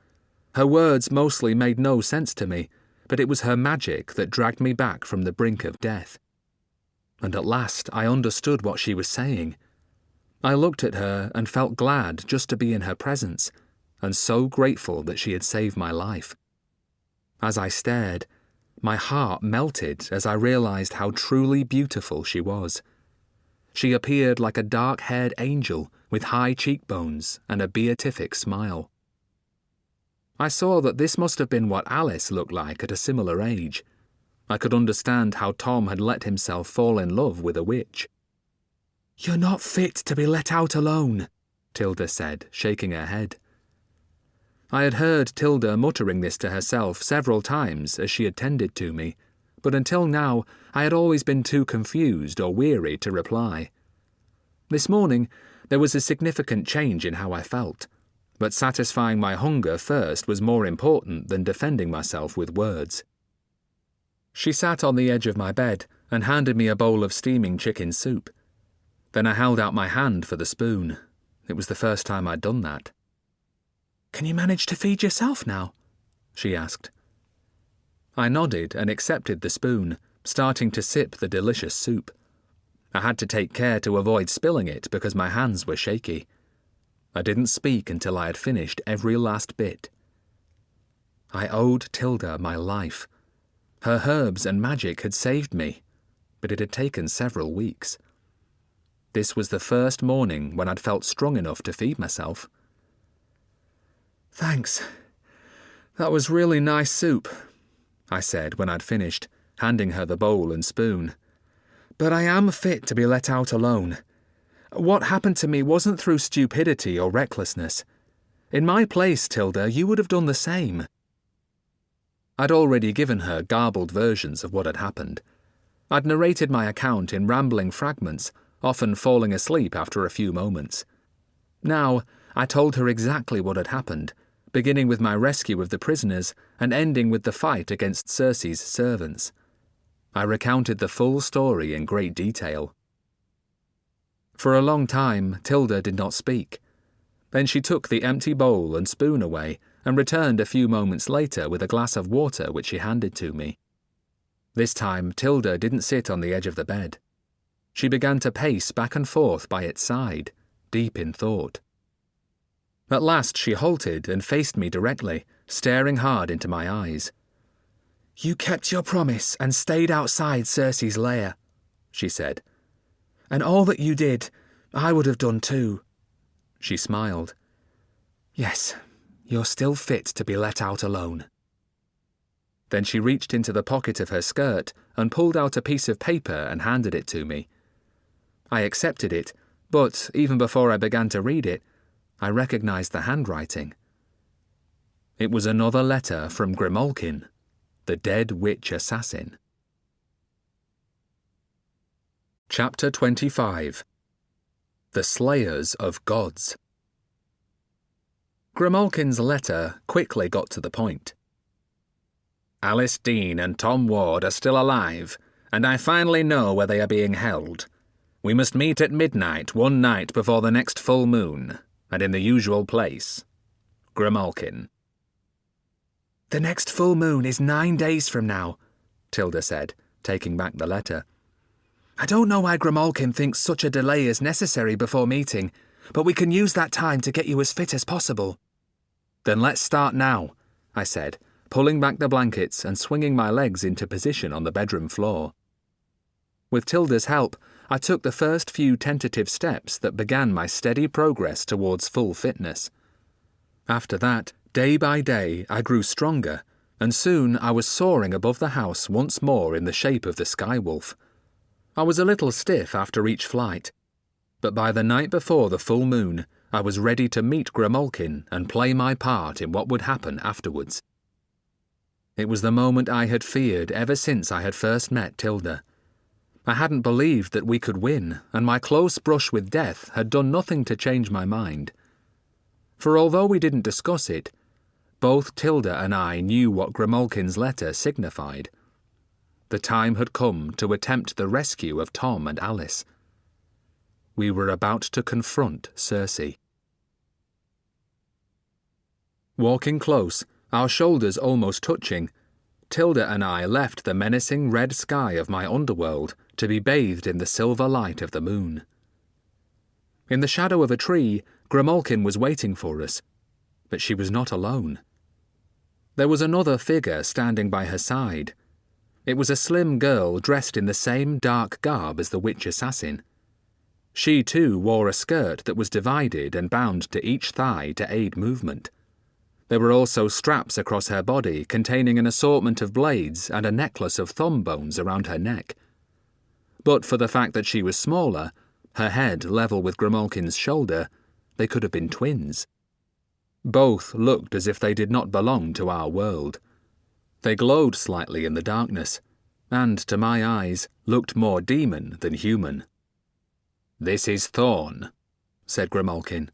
Her words mostly made no sense to me, but it was her magic that dragged me back from the brink of death. And at last I understood what she was saying. I looked at her and felt glad just to be in her presence, and so grateful that she had saved my life. As I stared, my heart melted as I realized how truly beautiful she was. She appeared like a dark-haired angel with high cheekbones and a beatific smile. I saw that this must have been what Alice looked like at a similar age. I could understand how Tom had let himself fall in love with a witch. "You're not fit to be let out alone," Tilda said, shaking her head. I had heard Tilda muttering this to herself several times as she attended to me, but until now I had always been too confused or weary to reply. This morning there was a significant change in how I felt, but satisfying my hunger first was more important than defending myself with words. She sat on the edge of my bed and handed me a bowl of steaming chicken soup. Then I held out my hand for the spoon. It was the first time I'd done that. "Can you manage to feed yourself now?" she asked. I nodded and accepted the spoon, starting to sip the delicious soup. I had to take care to avoid spilling it because my hands were shaky. I didn't speak until I had finished every last bit. I owed Tilda my life. Her herbs and magic had saved me, but it had taken several weeks. This was the first morning when I'd felt strong enough to feed myself. "Thanks. That was really nice soup," I said when I'd finished, handing her the bowl and spoon. "But I am fit to be let out alone. What happened to me wasn't through stupidity or recklessness. In my place, Tilda, you would have done the same." I'd already given her garbled versions of what had happened. I'd narrated my account in rambling fragments, often falling asleep after a few moments. Now, I told her exactly what had happened, beginning with my rescue of the prisoners and ending with the fight against Circe's servants. I recounted the full story in great detail. For a long time, Tilda did not speak. Then she took the empty bowl and spoon away and returned a few moments later with a glass of water which she handed to me. This time, Tilda didn't sit on the edge of the bed. She began to pace back and forth by its side, deep in thought. At last she halted and faced me directly, staring hard into my eyes. "You kept your promise and stayed outside Cersei's lair," she said. "And all that you did, I would have done too." She smiled. "Yes, you're still fit to be let out alone." Then she reached into the pocket of her skirt and pulled out a piece of paper and handed it to me. I accepted it, but even before I began to read it, I recognized the handwriting. It was another letter from Grimalkin, the dead witch assassin. Chapter 25. The Slayers of Gods. Grimalkin's letter quickly got to the point. "Alice Dean and Tom Ward are still alive, and I finally know where they are being held. We must meet at midnight one night before the next full moon, and in the usual place. Grimalkin." "The next full moon is 9 days from now," Tilda said, taking back the letter. "I don't know why Grimalkin thinks such a delay is necessary before meeting, but we can use that time to get you as fit as possible." "Then let's start now," I said, pulling back the blankets and swinging my legs into position on the bedroom floor. With Tilda's help, I took the first few tentative steps that began my steady progress towards full fitness. After that, day by day, I grew stronger, and soon I was soaring above the house once more in the shape of the Sky Wolf. I was a little stiff after each flight, but by the night before the full moon, I was ready to meet Grimalkin and play my part in what would happen afterwards. It was the moment I had feared ever since I had first met Tilda. I hadn't believed that we could win, and my close brush with death had done nothing to change my mind. For although we didn't discuss it, both Tilda and I knew what Grimalkin's letter signified. The time had come to attempt the rescue of Tom and Alice. We were about to confront Cersei. Walking close, our shoulders almost touching, Tilda and I left the menacing red sky of my underworld to be bathed in the silver light of the moon. In the shadow of a tree, Grimalkin was waiting for us, but she was not alone. There was another figure standing by her side. It was a slim girl dressed in the same dark garb as the witch assassin. She too wore a skirt that was divided and bound to each thigh to aid movement. There were also straps across her body containing an assortment of blades and a necklace of thumb bones around her neck. But for the fact that she was smaller, her head level with Grimalkin's shoulder, they could have been twins. Both looked as if they did not belong to our world. They glowed slightly in the darkness, and, to my eyes, looked more demon than human. "This is Thorn," said Grimalkin.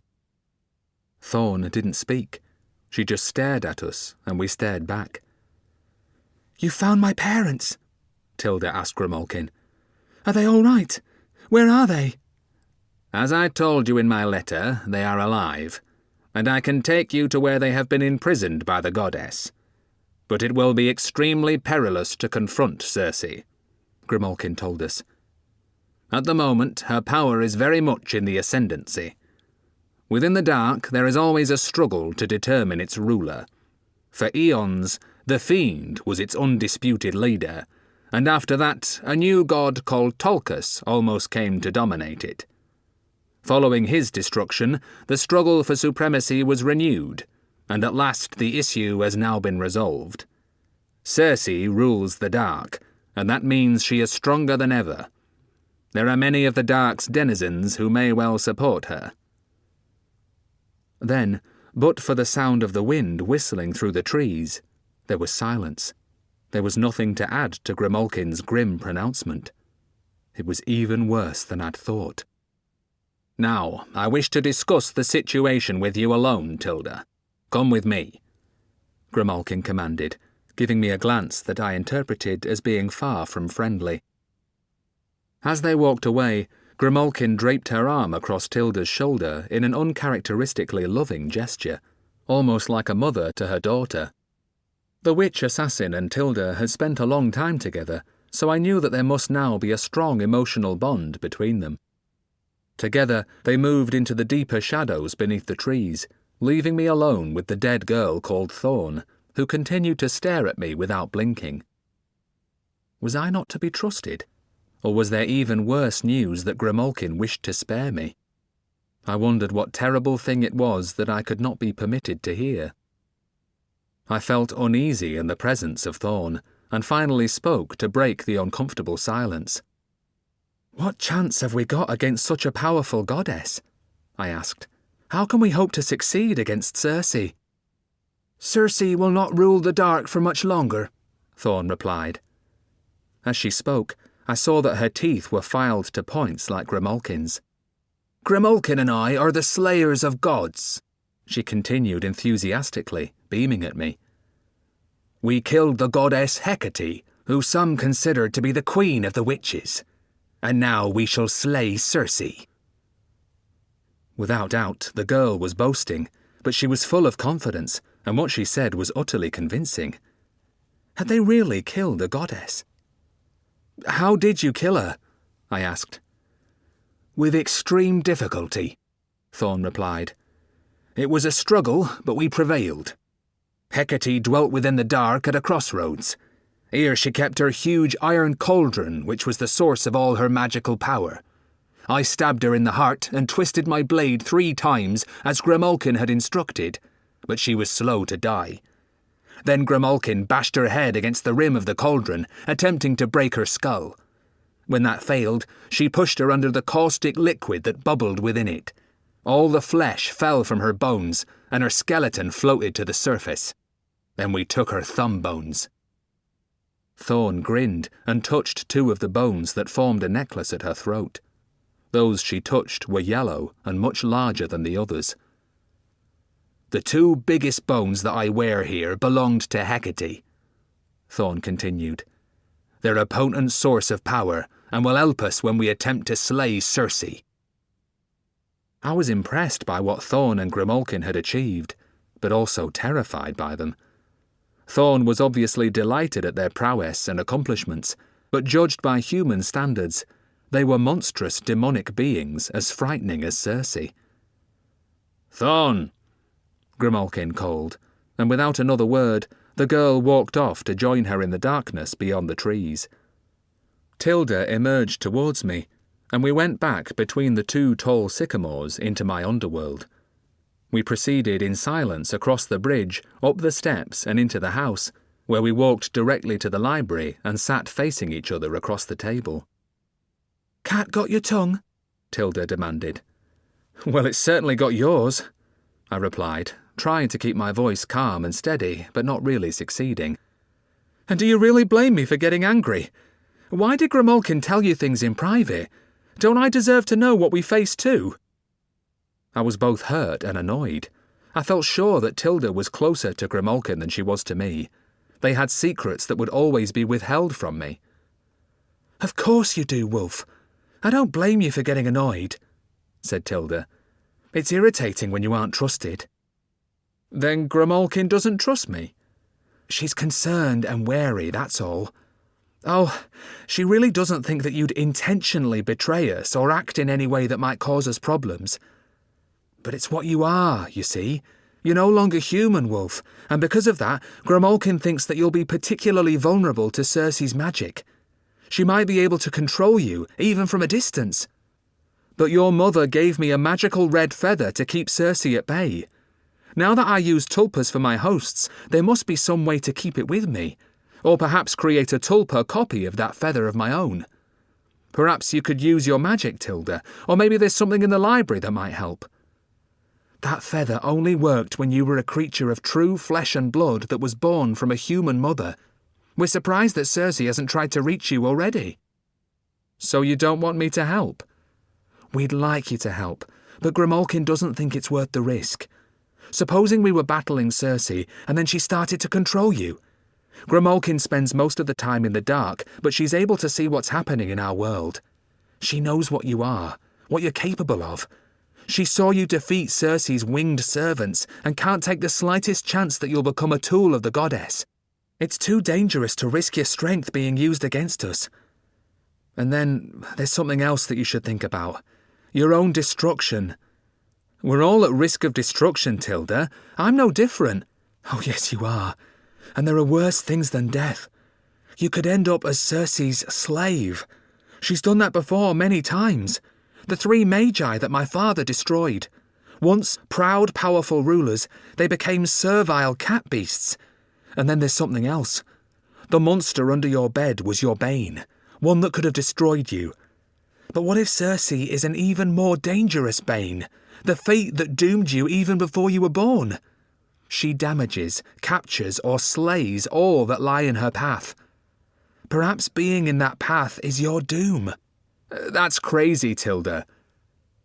Thorn didn't speak. She just stared at us, and we stared back. "You found my parents?" Tilda asked Grimalkin. "Are they all right? Where are they?" "As I told you in my letter, they are alive, and I can take you to where they have been imprisoned by the goddess. But it will be extremely perilous to confront Cersei," Grimalkin told us. "At the moment, her power is very much in the ascendancy. Within the dark, there is always a struggle to determine its ruler. For eons, the Fiend was its undisputed leader, and after that, a new god called Tolkus almost came to dominate it. Following his destruction, the struggle for supremacy was renewed, and at last the issue has now been resolved. Cersei rules the dark, and that means she is stronger than ever. There are many of the dark's denizens who may well support her." Then, but for the sound of the wind whistling through the trees, there was silence. There was nothing to add to Grimalkin's grim pronouncement. It was even worse than I'd thought. "Now, I wish to discuss the situation with you alone, Tilda. Come with me," Grimalkin commanded, giving me a glance that I interpreted as being far from friendly. As they walked away, Grimalkin draped her arm across Tilda's shoulder in an uncharacteristically loving gesture, almost like a mother to her daughter. The witch assassin and Tilda had spent a long time together, so I knew that there must now be a strong emotional bond between them. Together, they moved into the deeper shadows beneath the trees, leaving me alone with the dead girl called Thorn, who continued to stare at me without blinking. Was I not to be trusted? Or was there even worse news that Grimalkin wished to spare me? I wondered what terrible thing it was that I could not be permitted to hear. I felt uneasy in the presence of Thorn, and finally spoke to break the uncomfortable silence. "What chance have we got against such a powerful goddess?" I asked. "How can we hope to succeed against Circe?" "Circe will not rule the dark for much longer," Thorn replied. As she spoke, I saw that her teeth were filed to points like Grimalkin's. "Grimalkin and I are the slayers of gods," she continued enthusiastically, beaming at me. "We killed the goddess Hecate, who some consider to be the queen of the witches, and now we shall slay Circe." Without doubt, the girl was boasting, but she was full of confidence, and what she said was utterly convincing. Had they really killed a goddess? "How did you kill her?" I asked. "With extreme difficulty," Thorn replied. "It was a struggle, but we prevailed. Hecate dwelt within the dark at a crossroads. Here she kept her huge iron cauldron, which was the source of all her magical power. I stabbed her in the heart and twisted my blade 3 times, as Grimalkin had instructed, but she was slow to die. Then Grimalkin bashed her head against the rim of the cauldron, attempting to break her skull. When that failed, she pushed her under the caustic liquid that bubbled within it. All the flesh fell from her bones, and her skeleton floated to the surface. Then we took her thumb bones." Thorn grinned and touched 2 of the bones that formed a necklace at her throat. Those she touched were yellow and much larger than the others. "The 2 biggest bones that I wear here belonged to Hecate," Thorn continued. "They're a potent source of power, and will help us when we attempt to slay Circe." I was impressed by what Thorn and Grimalkin had achieved, but also terrified by them. Thorn was obviously delighted at their prowess and accomplishments, but judged by human standards, they were monstrous demonic beings as frightening as Circe. "Thorn!" Grimalkin called, and without another word, the girl walked off to join her in the darkness beyond the trees. Tilda emerged towards me, and we went back between the 2 tall sycamores into my underworld. We proceeded in silence across the bridge, up the steps and into the house, where we walked directly to the library and sat facing each other across the table. "Cat got your tongue?" Tilda demanded. "Well, it's certainly got yours," I replied, trying to keep my voice calm and steady, but not really succeeding. "And do you really blame me for getting angry? Why did Grimalkin tell you things in private? Don't I deserve to know what we face too?" I was both hurt and annoyed. I felt sure that Tilda was closer to Grimalkin than she was to me. They had secrets that would always be withheld from me. "Of course you do, Wulf. I don't blame you for getting annoyed," said Tilda. "It's irritating when you aren't trusted." "Then Grimalkin doesn't trust me?" "She's concerned and wary, that's all. Oh, she really doesn't think that you'd intentionally betray us or act in any way that might cause us problems. But it's what you are, you see. You're no longer human, Wulf, and because of that, Grimalkin thinks that you'll be particularly vulnerable to Circe's magic. She might be able to control you, even from a distance. But your mother gave me a magical red feather to keep Circe at bay. Now that I use tulpas for my hosts, there must be some way to keep it with me, or perhaps create a tulpa copy of that feather of my own. Perhaps you could use your magic, Tilda, or maybe there's something in the library that might help. That feather only worked when you were a creature of true flesh and blood that was born from a human mother. We're surprised that Circe hasn't tried to reach you already." "So you don't want me to help?" "We'd like you to help, but Grimalkin doesn't think it's worth the risk. Supposing we were battling Circe, and then she started to control you. Grimalkin spends most of the time in the dark, but she's able to see what's happening in our world. She knows what you are, what you're capable of. She saw you defeat Cersei's winged servants and can't take the slightest chance that you'll become a tool of the goddess. It's too dangerous to risk your strength being used against us. And then there's something else that you should think about. Your own destruction. We're all at risk of destruction, Tilda. I'm no different. Oh, yes, you are. And there are worse things than death. You could end up as Cersei's slave. She's done that before many times. The 3 magi that my father destroyed. Once proud, powerful rulers, they became servile cat beasts. And then there's something else. The monster under your bed was your Bane, one that could have destroyed you. But what if Cersei is an even more dangerous Bane, the fate that doomed you even before you were born? She damages, captures, or slays all that lie in her path. Perhaps being in that path is your doom. That's crazy, Tilda.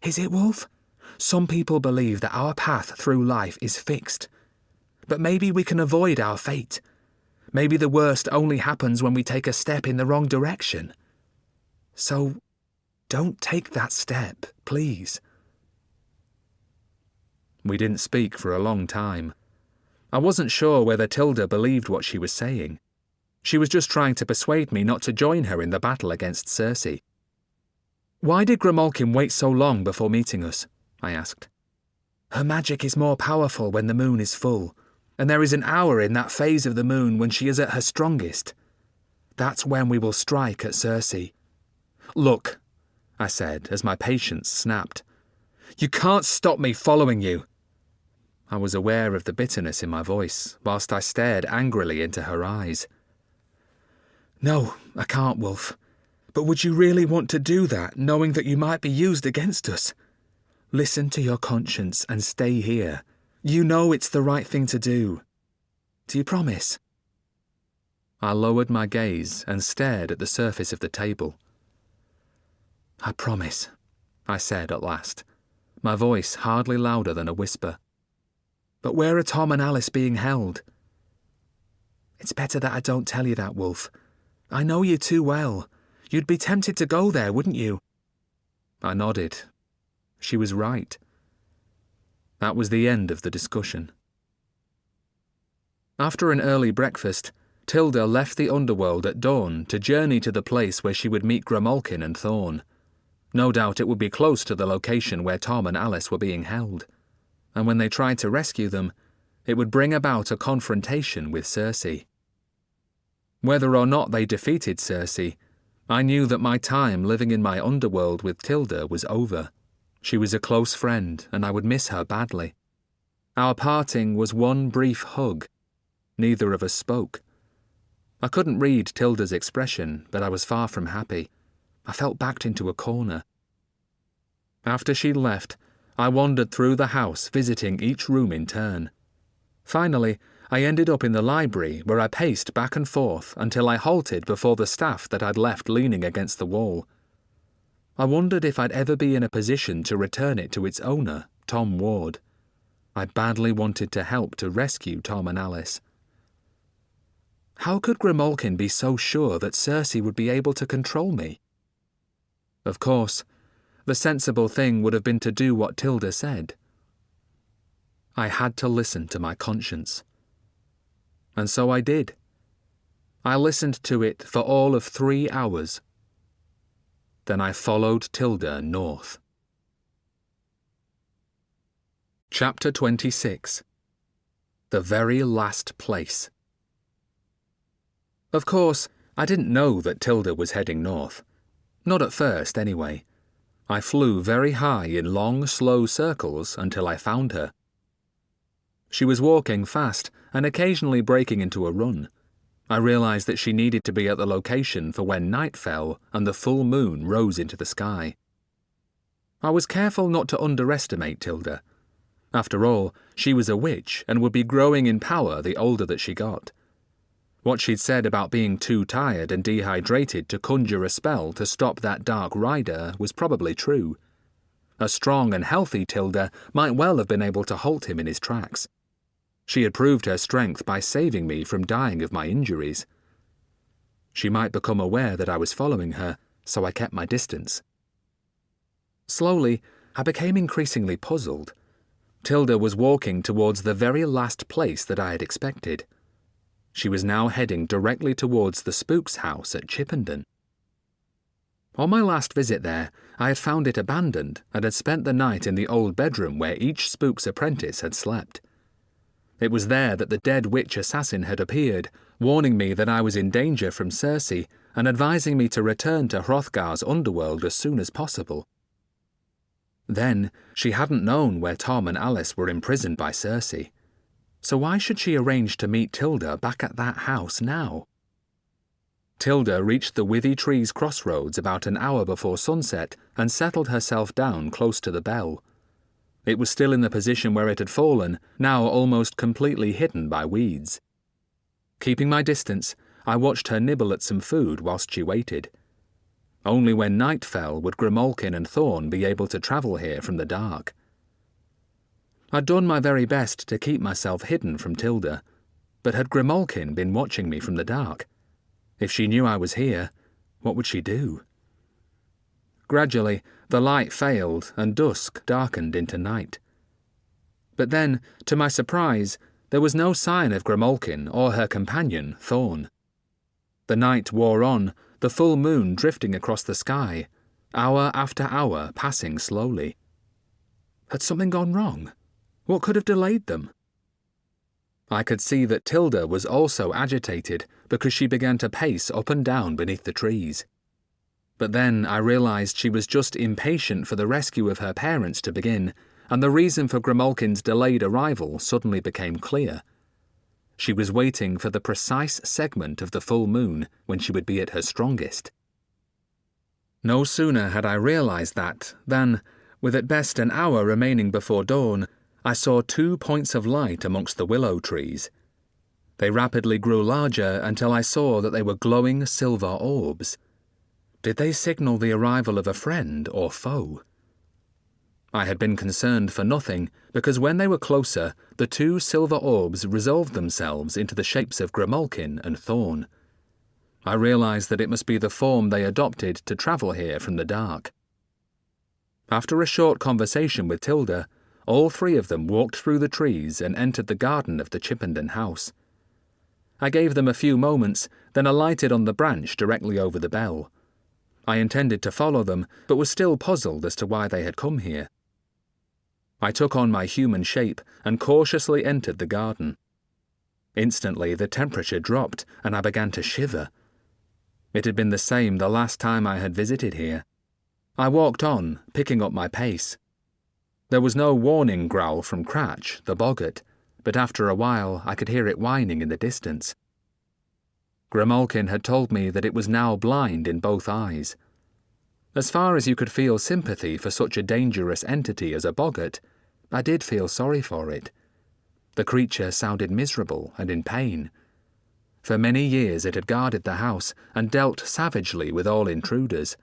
Is it, Wulf? Some people believe that our path through life is fixed. But maybe we can avoid our fate. Maybe the worst only happens when we take a step in the wrong direction. So, don't take that step, please. We didn't speak for a long time. I wasn't sure whether Tilda believed what she was saying. She was just trying to persuade me not to join her in the battle against Cersei. Why did Grimalkin wait so long before meeting us? I asked. Her magic is more powerful when the moon is full, and there is an hour in that phase of the moon when she is at her strongest. That's when we will strike at Cersei. Look, I said as my patience snapped. You can't stop me following you. I was aware of the bitterness in my voice, whilst I stared angrily into her eyes. No, I can't, Wulf. But would you really want to do that, knowing that you might be used against us? Listen to your conscience and stay here. You know it's the right thing to do. Do you promise? I lowered my gaze and stared at the surface of the table. I promise, I said at last, my voice hardly louder than a whisper. But where are Tom and Alice being held? It's better that I don't tell you that, Wulf. I know you too well. You'd be tempted to go there, wouldn't you? I nodded. She was right. That was the end of the discussion. After an early breakfast, Tilda left the underworld at dawn to journey to the place where she would meet Grimalkin and Thorn. No doubt it would be close to the location where Tom and Alice were being held, and when they tried to rescue them, it would bring about a confrontation with Cersei. Whether or not they defeated Cersei, I knew that my time living in my underworld with Tilda was over. She was a close friend, and I would miss her badly. Our parting was one brief hug. Neither of us spoke. I couldn't read Tilda's expression, but I was far from happy. I felt backed into a corner. After she left, I wandered through the house, visiting each room in turn. Finally, I ended up in the library, where I paced back and forth until I halted before the staff that I'd left leaning against the wall. I wondered if I'd ever be in a position to return it to its owner, Tom Ward. I badly wanted to help to rescue Tom and Alice. How could Grimalkin be so sure that Cersei would be able to control me? Of course, the sensible thing would have been to do what Tilda said. I had to listen to my conscience. And so I did. I listened to it for all of 3 hours. Then I followed Tilda north. Chapter 26. The Very Last Place. Of course, I didn't know that Tilda was heading north. Not at first, anyway. I flew very high in long, slow circles until I found her. She was walking fast and occasionally breaking into a run. I realized that she needed to be at the location for when night fell and the full moon rose into the sky. I was careful not to underestimate Tilda. After all, she was a witch and would be growing in power the older that she got. What she'd said about being too tired and dehydrated to conjure a spell to stop that dark rider was probably true. A strong and healthy Tilda might well have been able to halt him in his tracks. She had proved her strength by saving me from dying of my injuries. She might become aware that I was following her, so I kept my distance. Slowly, I became increasingly puzzled. Tilda was walking towards the very last place that I had expected. She was now heading directly towards the Spook's house at Chippenden. On my last visit there, I had found it abandoned and had spent the night in the old bedroom where each Spook's apprentice had slept. It was there that the dead witch assassin had appeared, warning me that I was in danger from Circe and advising me to return to Hrothgar's underworld as soon as possible. Then, she hadn't known where Tom and Alice were imprisoned by Circe. So why should she arrange to meet Tilda back at that house now? Tilda reached the Withy Tree's crossroads about an hour before sunset and settled herself down close to the bell. It was still in the position where it had fallen, now almost completely hidden by weeds. Keeping my distance, I watched her nibble at some food whilst she waited. Only when night fell would Grimalkin and Thorn be able to travel here from the dark. I'd done my very best to keep myself hidden from Tilda, but had Grimalkin been watching me from the dark? If she knew I was here, what would she do? Gradually, the light failed and dusk darkened into night. But then, to my surprise, there was no sign of Grimalkin or her companion, Thorn. The night wore on, the full moon drifting across the sky, hour after hour passing slowly. Had something gone wrong? What could have delayed them? I could see that Tilda was also agitated because she began to pace up and down beneath the trees. But then I realised she was just impatient for the rescue of her parents to begin, and the reason for Grimalkin's delayed arrival suddenly became clear. She was waiting for the precise segment of the full moon when she would be at her strongest. No sooner had I realised that than, with at best an hour remaining before dawn, I saw 2 points of light amongst the willow trees. They rapidly grew larger until I saw that they were glowing silver orbs. Did they signal the arrival of a friend or foe? I had been concerned for nothing, because when they were closer, the 2 silver orbs resolved themselves into the shapes of Grimalkin and Thorn. I realised that it must be the form they adopted to travel here from the dark. After a short conversation with Tilda, all 3 of them walked through the trees and entered the garden of the Chippenden house. I gave them a few moments, then alighted on the branch directly over the bell. I intended to follow them, but was still puzzled as to why they had come here. I took on my human shape and cautiously entered the garden. Instantly the temperature dropped and I began to shiver. It had been the same the last time I had visited here. I walked on, picking up my pace. There was no warning growl from Cratch, the boggart, but after a while I could hear it whining in the distance. Grimalkin had told me that it was now blind in both eyes. As far as you could feel sympathy for such a dangerous entity as a boggart, I did feel sorry for it. The creature sounded miserable and in pain. For many years it had guarded the house and dealt savagely with all intruders.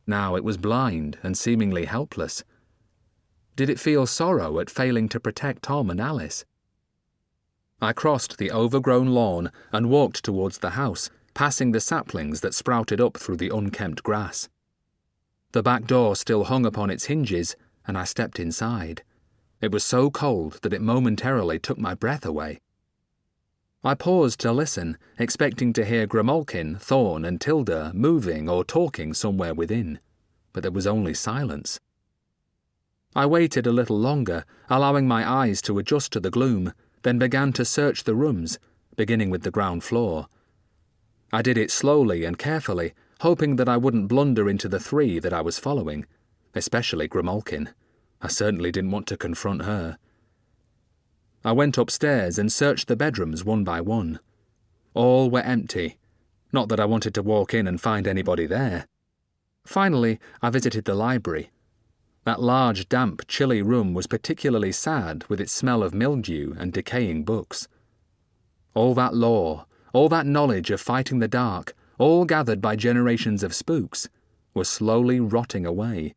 Now it was blind and seemingly helpless. Did it feel sorrow at failing to protect Tom and Alice? I crossed the overgrown lawn and walked towards the house, passing the saplings that sprouted up through the unkempt grass. The back door still hung upon its hinges, and I stepped inside. It was so cold that it momentarily took my breath away. I paused to listen, expecting to hear Grimalkin, Thorn, and Tilda moving or talking somewhere within, but there was only silence. I waited a little longer, allowing my eyes to adjust to the gloom, then began to search the rooms, beginning with the ground floor. I did it slowly and carefully, hoping that I wouldn't blunder into the 3 that I was following, especially Grimalkin. I certainly didn't want to confront her. I went upstairs and searched the bedrooms one by one. All were empty. Not that I wanted to walk in and find anybody there. Finally, I visited the library. That large, damp, chilly room was particularly sad with its smell of mildew and decaying books. All that lore, all that knowledge of fighting the dark, all gathered by generations of spooks, was slowly rotting away.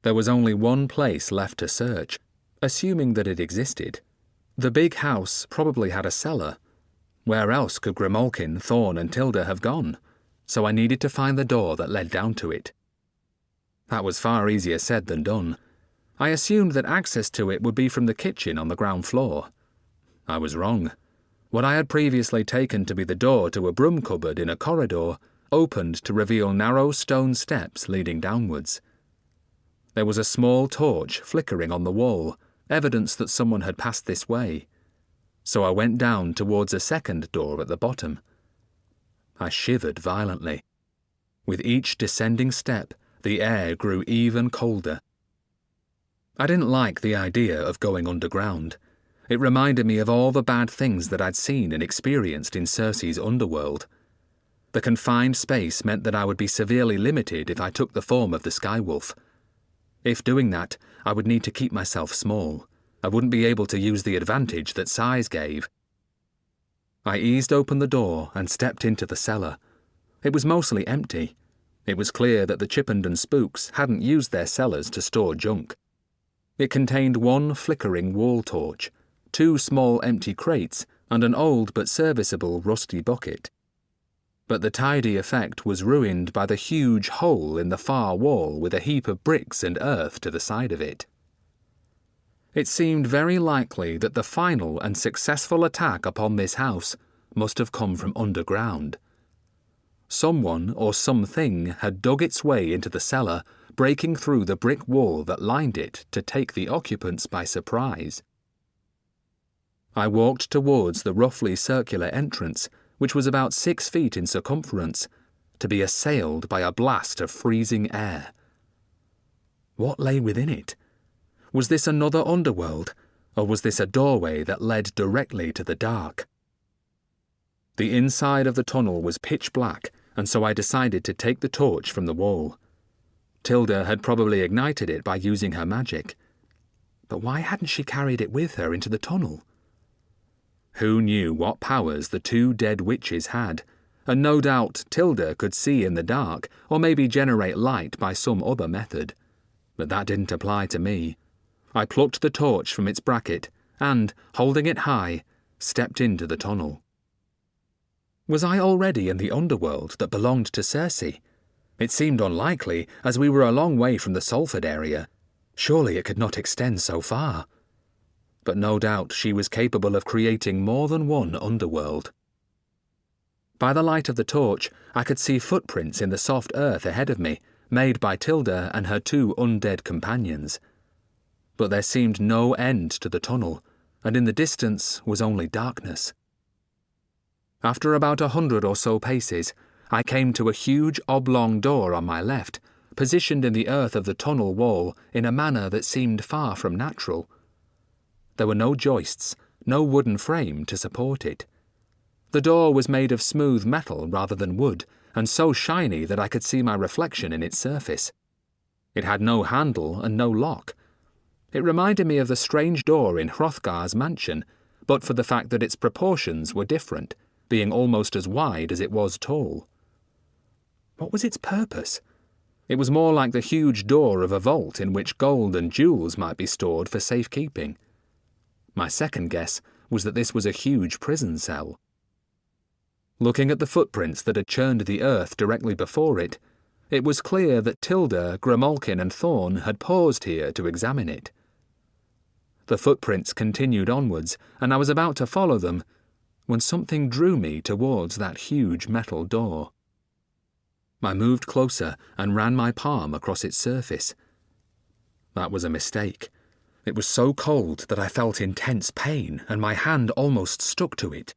There was only one place left to search, assuming that it existed. The big house probably had a cellar. Where else could Grimalkin, Thorn, and Tilda have gone? So I needed to find the door that led down to it. That was far easier said than done. I assumed that access to it would be from the kitchen on the ground floor. I was wrong. What I had previously taken to be the door to a broom cupboard in a corridor opened to reveal narrow stone steps leading downwards. There was a small torch flickering on the wall, evidence that someone had passed this way. So I went down towards a second door at the bottom. I shivered violently. With each descending step, the air grew even colder. I didn't like the idea of going underground. It reminded me of all the bad things that I'd seen and experienced in Cersei's underworld. The confined space meant that I would be severely limited if I took the form of the Skywolf. If doing that, I would need to keep myself small. I wouldn't be able to use the advantage that size gave. I eased open the door and stepped into the cellar. It was mostly empty. It was clear that the Chippenden spooks hadn't used their cellars to store junk. It contained one flickering wall torch, 2 small empty crates, and an old but serviceable rusty bucket. But the tidy effect was ruined by the huge hole in the far wall with a heap of bricks and earth to the side of it. It seemed very likely that the final and successful attack upon this house must have come from underground. Someone or something had dug its way into the cellar, breaking through the brick wall that lined it to take the occupants by surprise. I walked towards the roughly circular entrance, which was about 6 feet in circumference, to be assailed by a blast of freezing air. What lay within it? Was this another underworld, or was this a doorway that led directly to the dark? The inside of the tunnel was pitch black, and so I decided to take the torch from the wall. Tilda had probably ignited it by using her magic. But why hadn't she carried it with her into the tunnel? Who knew what powers the 2 dead witches had, and no doubt Tilda could see in the dark, or maybe generate light by some other method. But that didn't apply to me. I plucked the torch from its bracket, and, holding it high, stepped into the tunnel. Was I already in the underworld that belonged to Cersei? It seemed unlikely, as we were a long way from the Salford area. Surely it could not extend so far. But no doubt she was capable of creating more than one underworld. By the light of the torch, I could see footprints in the soft earth ahead of me, made by Tilda and her 2 undead companions. But there seemed no end to the tunnel, and in the distance was only darkness. After about 100 or so paces, I came to a huge oblong door on my left, positioned in the earth of the tunnel wall in a manner that seemed far from natural. There were no joists, no wooden frame to support it. The door was made of smooth metal rather than wood, and so shiny that I could see my reflection in its surface. It had no handle and no lock. It reminded me of the strange door in Hrothgar's mansion, but for the fact that its proportions were different, being almost as wide as it was tall. What was its purpose? It was more like the huge door of a vault in which gold and jewels might be stored for safekeeping. My second guess was that this was a huge prison cell. Looking at the footprints that had churned the earth directly before it, it was clear that Tilda, Grimalkin and Thorn had paused here to examine it. The footprints continued onwards, and I was about to follow them, when something drew me towards that huge metal door. I moved closer and ran my palm across its surface. That was a mistake. It was so cold that I felt intense pain, and my hand almost stuck to it.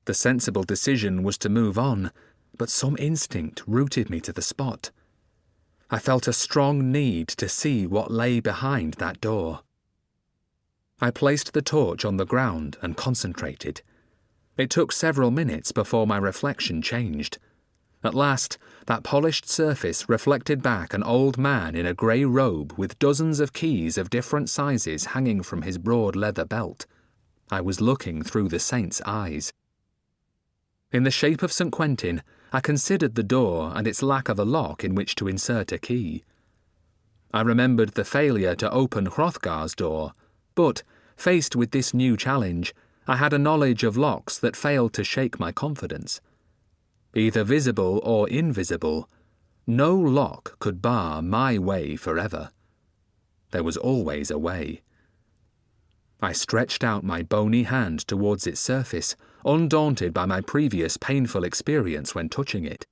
The sensible decision was to move on, but some instinct rooted me to the spot. I felt a strong need to see what lay behind that door. I placed the torch on the ground and concentrated. It took several minutes before my reflection changed. At last, that polished surface reflected back an old man in a grey robe with dozens of keys of different sizes hanging from his broad leather belt. I was looking through the saint's eyes. In the shape of St. Quentin, I considered the door and its lack of a lock in which to insert a key. I remembered the failure to open Hrothgar's door, but, faced with this new challenge, I had a knowledge of locks that failed to shake my confidence. Either visible or invisible, No lock could bar my way forever. There was always a way. I stretched out my bony hand towards its surface, undaunted by my previous painful experience when touching it.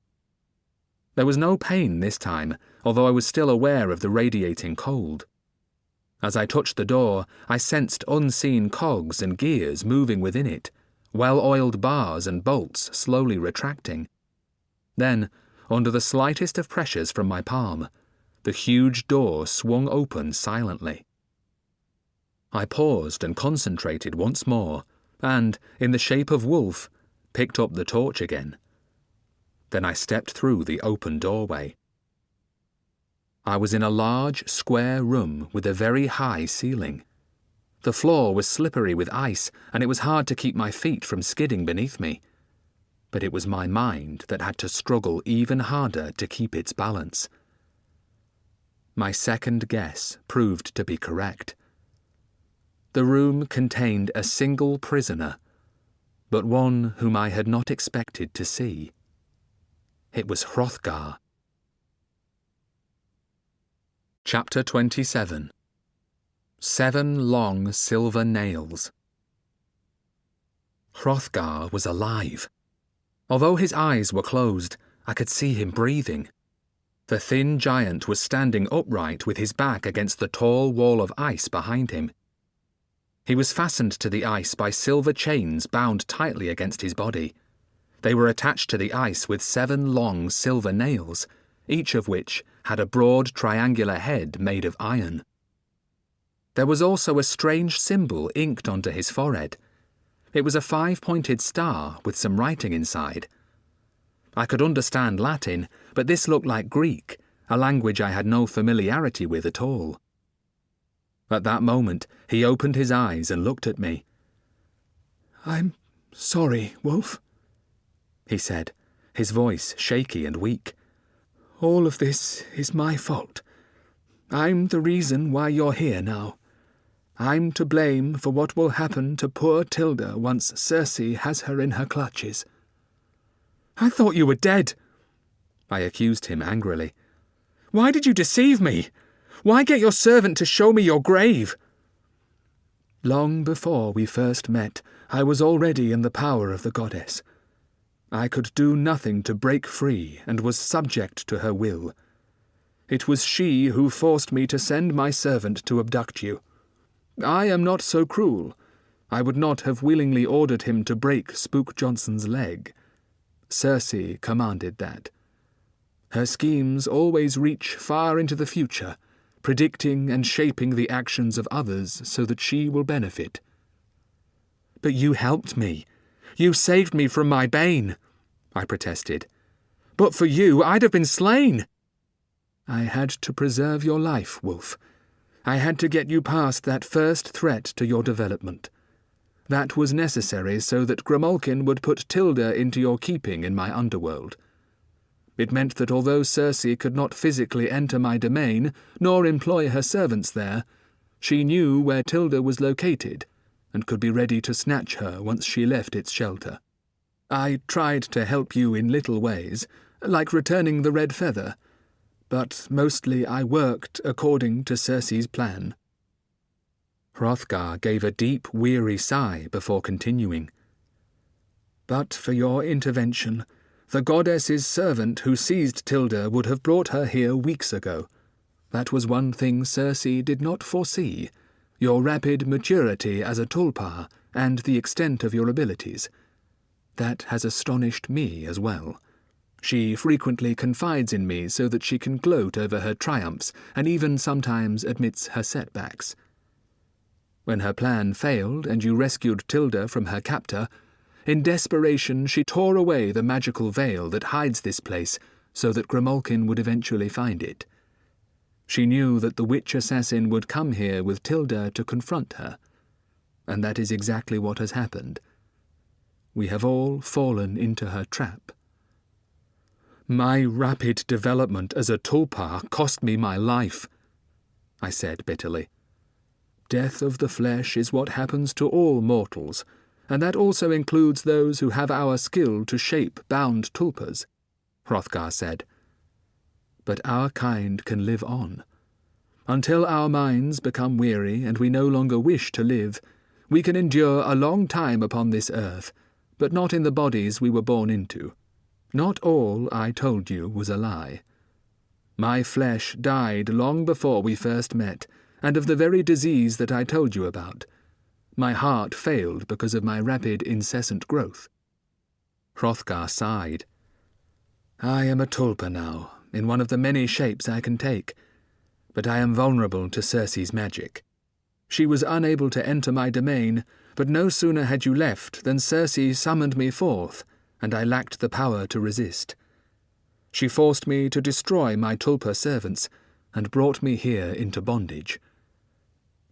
There was no pain this time, although I was still aware of the radiating cold. As I touched the door, I sensed unseen cogs and gears moving within it, well-oiled bars and bolts slowly retracting. Then, under the slightest of pressures from my palm, the huge door swung open silently. I paused and concentrated once more, and, in the shape of Wulf, picked up the torch again. Then I stepped through the open doorway. I was in a large, square room with a very high ceiling. The floor was slippery with ice, and it was hard to keep my feet from skidding beneath me. But it was my mind that had to struggle even harder to keep its balance. My second guess proved to be correct. The room contained a single prisoner, but one whom I had not expected to see. It was Hrothgar. Chapter 27. 7 long silver nails. Hrothgar was alive. Although his eyes were closed, I could see him breathing. The thin giant was standing upright with his back against the tall wall of ice behind him. He was fastened to the ice by silver chains bound tightly against his body. They were attached to the ice with 7 long silver nails, each of which had a broad triangular head made of iron. There was also a strange symbol inked onto his forehead. It was a 5-pointed star with some writing inside. I could understand Latin, but this looked like Greek, a language I had no familiarity with at all. At that moment, he opened his eyes and looked at me. "I'm sorry, Wulf," he said, his voice shaky and weak. "All of this is my fault. I'm the reason why you're here now. I'm to blame for what will happen to poor Tilda once Cersei has her in her clutches." "I thought you were dead," I accused him angrily. "Why did you deceive me? Why get your servant to show me your grave?" "Long before we first met, I was already in the power of the goddess. I could do nothing to break free and was subject to her will. It was she who forced me to send my servant to abduct you. I am not so cruel. I would not have willingly ordered him to break Spook Johnson's leg. Cersei commanded that. Her schemes always reach far into the future, predicting and shaping the actions of others so that she will benefit." "But you helped me. You saved me from my Bane," I protested. "But for you, I'd have been slain." "I had to preserve your life, Wulf. I had to get you past that first threat to your development. That was necessary so that Grimalkin would put Tilda into your keeping in my underworld. It meant that although Cersei could not physically enter my domain, nor employ her servants there, she knew where Tilda was located, and could be ready to snatch her once she left its shelter. I tried to help you in little ways, like returning the red feather, but mostly I worked according to Cersei's plan." Hrothgar gave a deep, weary sigh before continuing. "But for your intervention, the goddess's servant who seized Tilda would have brought her here weeks ago. That was one thing Cersei did not foresee, your rapid maturity as a tulpa and the extent of your abilities. That has astonished me as well. She frequently confides in me so that she can gloat over her triumphs and even sometimes admits her setbacks. When her plan failed and you rescued Tilda from her captor, in desperation she tore away the magical veil that hides this place so that Grimalkin would eventually find it. She knew that the witch assassin would come here with Tilda to confront her, and that is exactly what has happened. We have all fallen into her trap. My rapid development as a tulpa cost me my life," I said bitterly. "Death of the flesh is what happens to all mortals, and that also includes those who have our skill to shape bound tulpas," Hrothgar said. but our kind can live on. Until our minds become weary and we no longer wish to live, we can endure a long time upon this earth, but not in the bodies we were born into. Not all I told you was a lie. My flesh died long before we first met, and of the very disease that I told you about. My heart failed because of my rapid, incessant growth. Hrothgar sighed. I am a tulpa now, in one of the many shapes I can take, but I am vulnerable to Cersei's magic. She was unable to enter my domain, but no sooner had you left than Cersei summoned me forth, and I lacked the power to resist. She forced me to destroy my tulpa servants, and brought me here into bondage.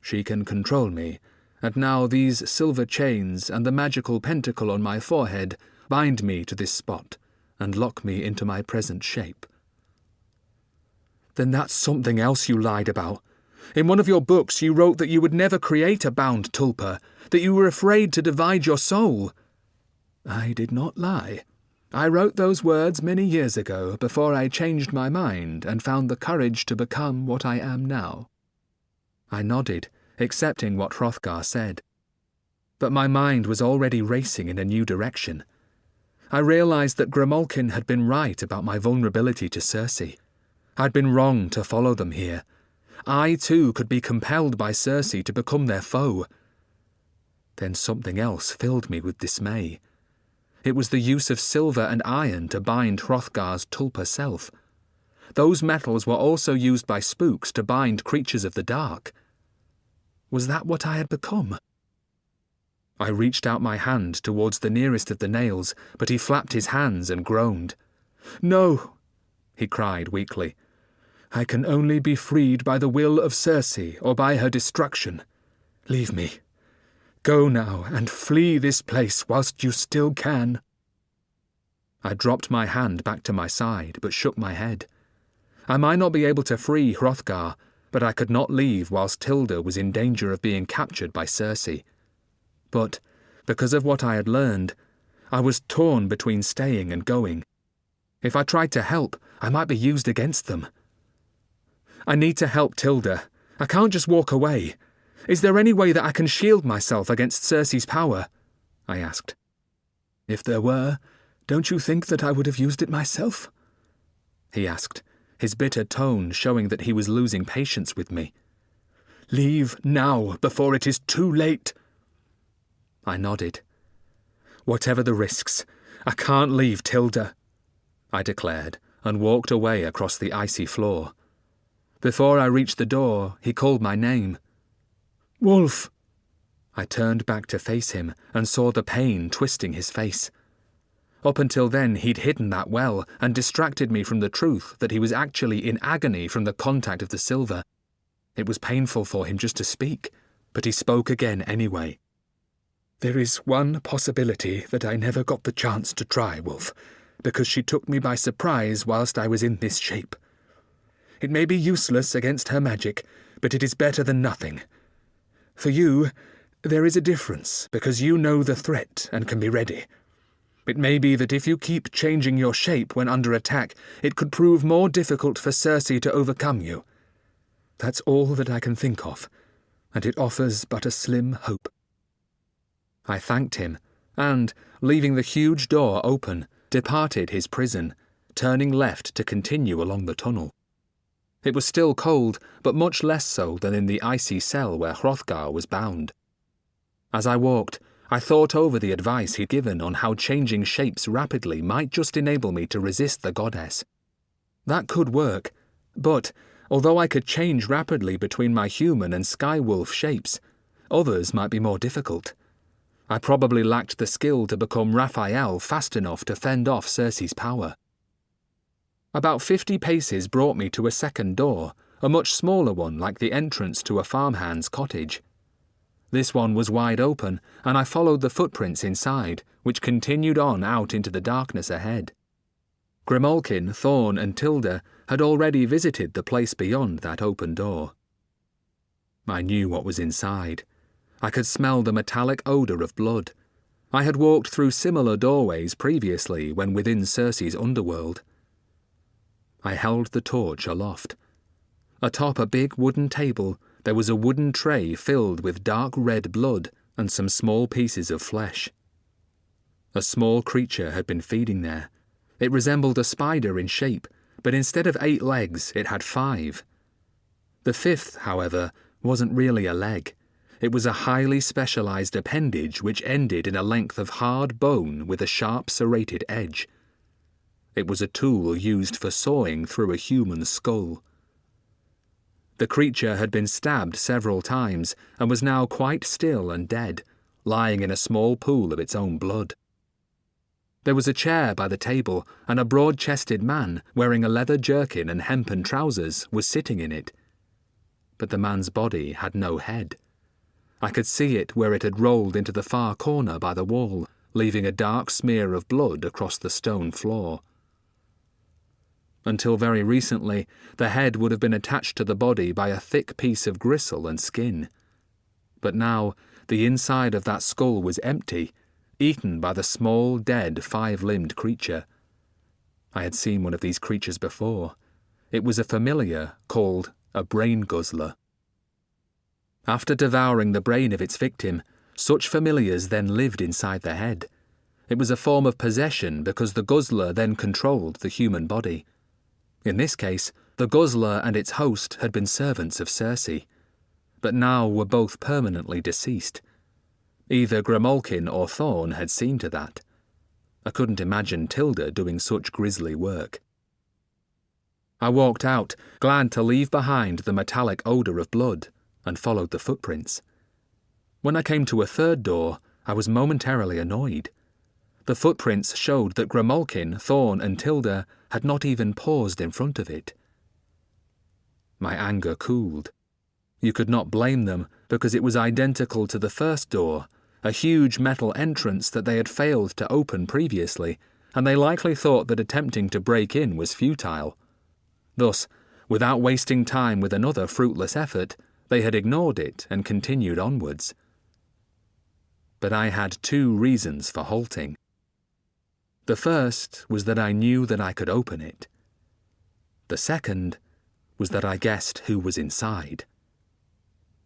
She can control me, and now these silver chains and the magical pentacle on my forehead bind me to this spot, and lock me into my present shape. Then that's something else you lied about. In one of your books you wrote that you would never create a bound tulpa, that you were afraid to divide your soul. I did not lie. I wrote those words many years ago, before I changed my mind and found the courage to become what I am now. I nodded, accepting what Hrothgar said. But my mind was already racing in a new direction. I realized that Grimalkin had been right about my vulnerability to Cersei. I'd been wrong to follow them here. I, too, could be compelled by Cersei to become their foe. Then something else filled me with dismay. It was the use of silver and iron to bind Hrothgar's tulpa self. Those metals were also used by spooks to bind creatures of the dark. Was that what I had become? I reached out my hand towards the nearest of the nails, but he flapped his hands and groaned. No, he cried weakly. I can only be freed by the will of Cersei or by her destruction. Leave me. Go now and flee this place whilst you still can. I dropped my hand back to my side, but shook my head. I might not be able to free Hrothgar, but I could not leave whilst Tilda was in danger of being captured by Cersei. But, because of what I had learned, I was torn between staying and going. If I tried to help, I might be used against them. I need to help Tilda. I can't just walk away. Is there any way that I can shield myself against Cersei's power? I asked. If there were, don't you think that I would have used it myself? He asked, his bitter tone showing that he was losing patience with me. Leave now, before it is too late. I nodded. Whatever the risks, I can't leave Tilda, I declared, and walked away across the icy floor. Before I reached the door, he called my name. Wulf! I turned back to face him and saw the pain twisting his face. Up until then, he'd hidden that well and distracted me from the truth that he was actually in agony from the contact of the silver. It was painful for him just to speak, but he spoke again anyway. There is one possibility that I never got the chance to try, Wulf, because she took me by surprise whilst I was in this shape. It may be useless against her magic, but it is better than nothing. For you, there is a difference, because you know the threat and can be ready. It may be that if you keep changing your shape when under attack, it could prove more difficult for Cersei to overcome you. That's all that I can think of, and it offers but a slim hope. I thanked him, and, leaving the huge door open, departed his prison, turning left to continue along the tunnel. It was still cold, but much less so than in the icy cell where Hrothgar was bound. As I walked, I thought over the advice he'd given on how changing shapes rapidly might just enable me to resist the goddess. That could work, but, although I could change rapidly between my human and Skywolf shapes, others might be more difficult. I probably lacked the skill to become Raphael fast enough to fend off Cersei's power. About 50 paces brought me to a second door, a much smaller one like the entrance to a farmhand's cottage. This one was wide open, and I followed the footprints inside, which continued on out into the darkness ahead. Grimalkin, Thorn, and Tilda had already visited the place beyond that open door. I knew what was inside. I could smell the metallic odour of blood. I had walked through similar doorways previously when within Cersei's underworld. I held the torch aloft. Atop a big wooden table, there was a wooden tray filled with dark red blood and some small pieces of flesh. A small creature had been feeding there. It resembled a spider in shape, but instead of 8 legs, it had 5. The 5th, however, wasn't really a leg. It was a highly specialized appendage which ended in a length of hard bone with a sharp serrated edge. It was a tool used for sawing through a human skull. The creature had been stabbed several times and was now quite still and dead, lying in a small pool of its own blood. There was a chair by the table, and a broad-chested man, wearing a leather jerkin and hempen trousers, was sitting in it. But the man's body had no head. I could see it where it had rolled into the far corner by the wall, leaving a dark smear of blood across the stone floor. Until very recently, the head would have been attached to the body by a thick piece of gristle and skin. But now, the inside of that skull was empty, eaten by the small, dead, 5-limbed creature. I had seen one of these creatures before. It was a familiar called a brain guzzler. After devouring the brain of its victim, such familiars then lived inside the head. It was a form of possession because the guzzler then controlled the human body. In this case, the guzzler and its host had been servants of Cersei, but now were both permanently deceased. Either Grimalkin or Thorn had seen to that. I couldn't imagine Tilda doing such grisly work. I walked out, glad to leave behind the metallic odour of blood, and followed the footprints. When I came to a third door, I was momentarily annoyed. The footprints showed that Grimalkin, Thorn, and Tilda had not even paused in front of it. My anger cooled. You could not blame them, because it was identical to the first door, a huge metal entrance that they had failed to open previously, and they likely thought that attempting to break in was futile. Thus, without wasting time with another fruitless effort, they had ignored it and continued onwards. But I had 2 reasons for halting. The first was that I knew that I could open it. The second was that I guessed who was inside.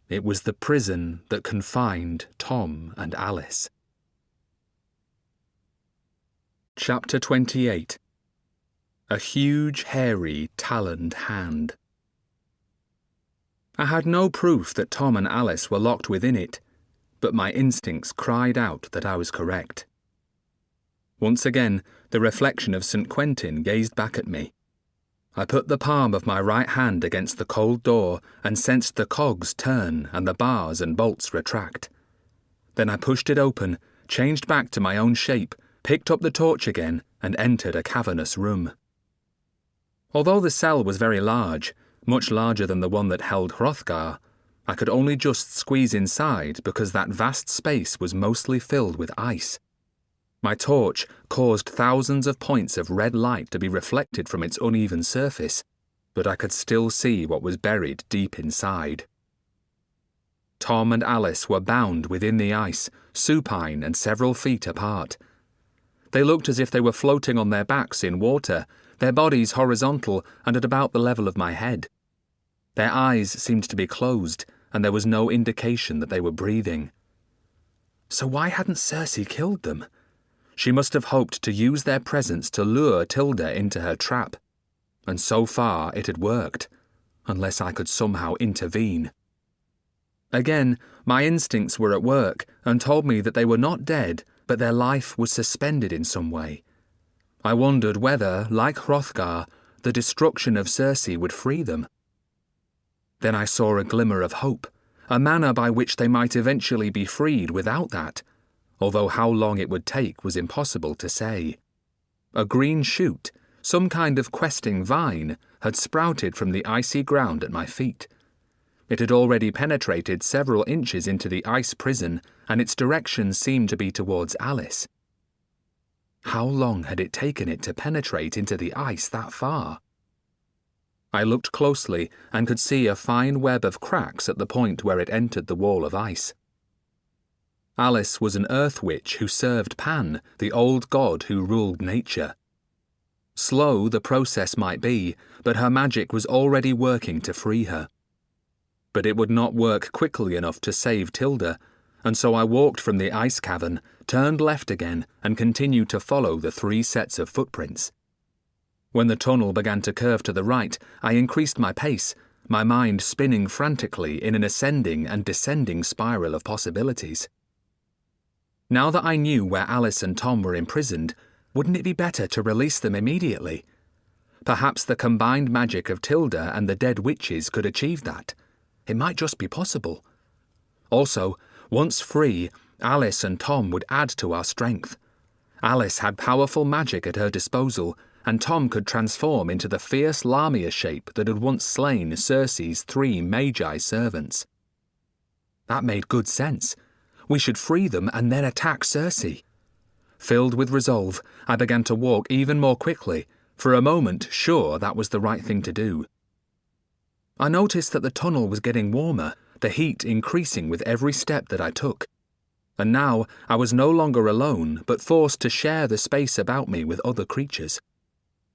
It was the prison that confined Tom and Alice. Chapter 28. A huge, hairy, taloned hand. I had no proof that Tom and Alice were locked within it, but my instincts cried out that I was correct. Once again, the reflection of St. Quentin gazed back at me. I put the palm of my right hand against the cold door and sensed the cogs turn and the bars and bolts retract. Then I pushed it open, changed back to my own shape, picked up the torch again, and entered a cavernous room. Although the cell was very large, much larger than the one that held Hrothgar, I could only just squeeze inside because that vast space was mostly filled with ice. My torch caused thousands of points of red light to be reflected from its uneven surface, but I could still see what was buried deep inside. Tom and Alice were bound within the ice, supine and several feet apart. They looked as if they were floating on their backs in water, their bodies horizontal and at about the level of my head. Their eyes seemed to be closed, and there was no indication that they were breathing. So why hadn't Cersei killed them? She must have hoped to use their presence to lure Tilda into her trap, and so far it had worked, unless I could somehow intervene. Again, my instincts were at work and told me that they were not dead, but their life was suspended in some way. I wondered whether, like Hrothgar, the destruction of Cersei would free them. Then I saw a glimmer of hope, a manner by which they might eventually be freed without that, although how long it would take was impossible to say. A green shoot, some kind of questing vine, had sprouted from the icy ground at my feet. It had already penetrated several inches into the ice prison, and its direction seemed to be towards Alice. How long had it taken it to penetrate into the ice that far? I looked closely and could see a fine web of cracks at the point where it entered the wall of ice. Alice was an earth witch who served Pan, the old god who ruled nature. Slow the process might be, but her magic was already working to free her. But it would not work quickly enough to save Tilda, and so I walked from the ice cavern, turned left again, and continued to follow the 3 sets of footprints. When the tunnel began to curve to the right, I increased my pace, my mind spinning frantically in an ascending and descending spiral of possibilities. Now that I knew where Alice and Tom were imprisoned, wouldn't it be better to release them immediately? Perhaps the combined magic of Tilda and the dead witches could achieve that. It might just be possible. Also, once free, Alice and Tom would add to our strength. Alice had powerful magic at her disposal, and Tom could transform into the fierce Lamia shape that had once slain Circe's 3 Magi servants. That made good sense. We should free them and then attack Circe. Filled with resolve, I began to walk even more quickly, for a moment sure that was the right thing to do. I noticed that the tunnel was getting warmer, the heat increasing with every step that I took. And now I was no longer alone, but forced to share the space about me with other creatures.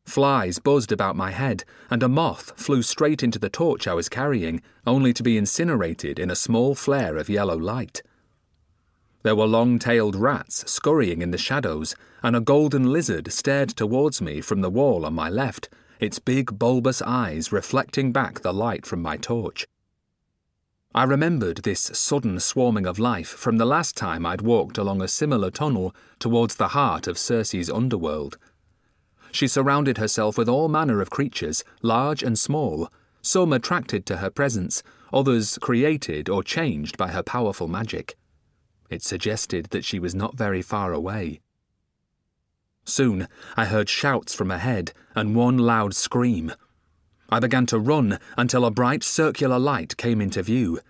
Flies buzzed about my head, and a moth flew straight into the torch I was carrying, only to be incinerated in a small flare of yellow light. There were long-tailed rats scurrying in the shadows, and a golden lizard stared towards me from the wall on my left, its big bulbous eyes reflecting back the light from my torch. I remembered this sudden swarming of life from the last time I'd walked along a similar tunnel towards the heart of Circe's underworld. She surrounded herself with all manner of creatures, large and small, some attracted to her presence, others created or changed by her powerful magic. It suggested that she was not very far away. Soon I heard shouts from ahead and one loud scream. I began to run until a bright circular light came into view.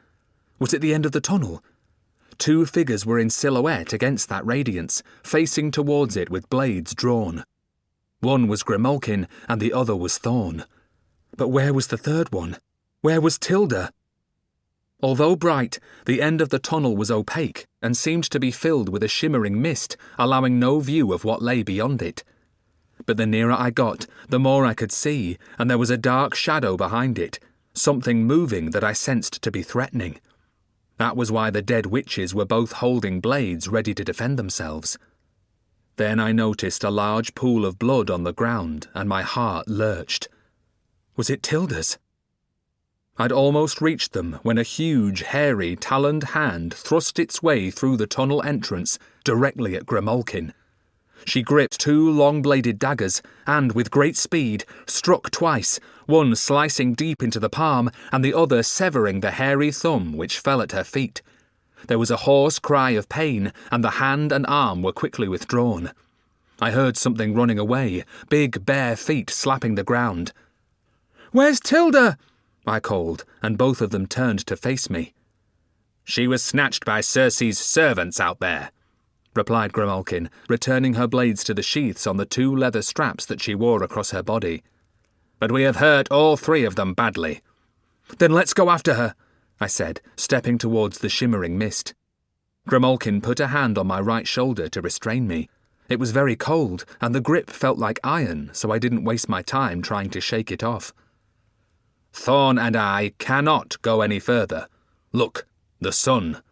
Was it the end of the tunnel? 2 figures were in silhouette against that radiance, facing towards it with blades drawn. One was Grimalkin and the other was Thorn. But where was the third one? Where was Tilda? Although bright, the end of the tunnel was opaque and seemed to be filled with a shimmering mist, allowing no view of what lay beyond it. But the nearer I got, the more I could see, and there was a dark shadow behind it, something moving that I sensed to be threatening. That was why the dead witches were both holding blades ready to defend themselves. Then I noticed a large pool of blood on the ground, and my heart lurched. Was it Tilda's? I'd almost reached them when a huge, hairy, taloned hand thrust its way through the tunnel entrance directly at Grimalkin. She gripped 2 long-bladed daggers and, with great speed, struck twice, one slicing deep into the palm and the other severing the hairy thumb which fell at her feet. There was a hoarse cry of pain, and the hand and arm were quickly withdrawn. I heard something running away, big bare feet slapping the ground. "Where's Tilda?" I called, and both of them turned to face me. "She was snatched by Circe's servants out there," replied Grimalkin, returning her blades to the sheaths on the 2 leather straps that she wore across her body. "But we have hurt all 3 of them badly." "Then let's go after her," I said, stepping towards the shimmering mist. Grimalkin put a hand on my right shoulder to restrain me. It was very cold, and the grip felt like iron, so I didn't waste my time trying to shake it off. "Thorn and I cannot go any further. Look, the sun,"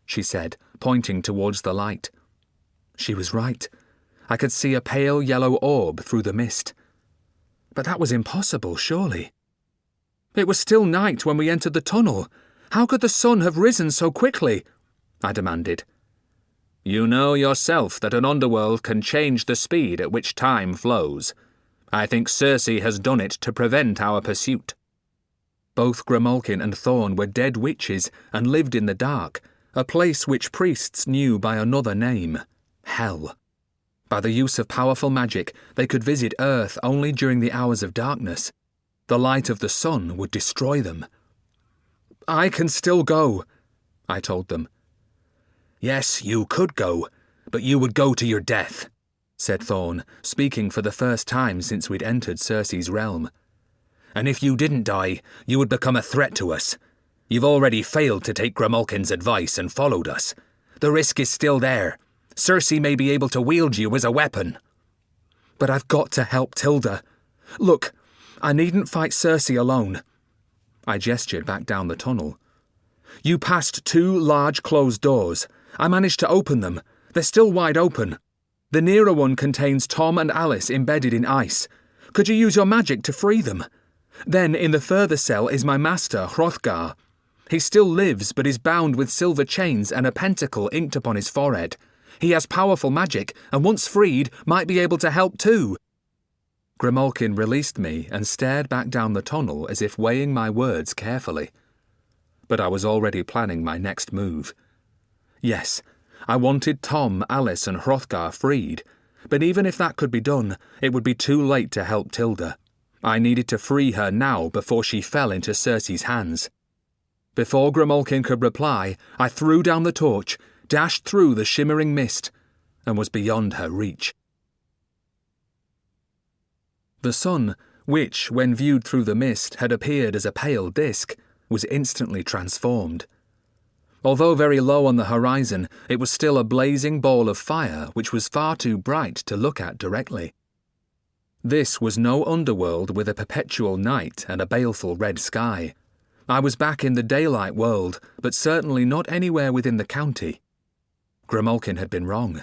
she said, pointing towards the light. She was right. I could see a pale yellow orb through the mist. But that was impossible, surely. "It was still night when we entered the tunnel. How could the sun have risen so quickly?" I demanded. "You know yourself that an underworld can change the speed at which time flows. I think Circe has done it to prevent our pursuit." Both Grimalkin and Thorn were dead witches and lived in the dark, a place which priests knew by another name, Hell. By the use of powerful magic, they could visit Earth only during the hours of darkness. The light of the sun would destroy them. "I can still go," I told them. "Yes, you could go, but you would go to your death," said Thorn, speaking for the first time since we'd entered Circe's realm. "And if you didn't die, you would become a threat to us. You've already failed to take Grimalkin's advice and followed us. The risk is still there. Circe may be able to wield you as a weapon." But I've got to help Tilda. Look, I needn't fight Cersei alone. I gestured back down the tunnel. You passed 2 large closed doors. I managed to open them. They're still wide open. The nearer one contains Tom and Alice embedded in ice. Could you use your magic to free them? Then in the further cell is my master, Hrothgar. He still lives, but is bound with silver chains and a pentacle inked upon his forehead. He has powerful magic, and once freed, might be able to help too. Grimalkin released me and stared back down the tunnel as if weighing my words carefully. But I was already planning my next move. Yes, I wanted Tom, Alice and Hrothgar freed, but even if that could be done, it would be too late to help Tilda. I needed to free her now before she fell into Cersei's hands. Before Grimalkin could reply, I threw down the torch, dashed through the shimmering mist, and was beyond her reach. The sun, which, when viewed through the mist, had appeared as a pale disk, was instantly transformed. Although very low on the horizon, it was still a blazing ball of fire which was far too bright to look at directly. This was no underworld with a perpetual night and a baleful red sky. I was back in the daylight world, but certainly not anywhere within the county. Grimalkin had been wrong.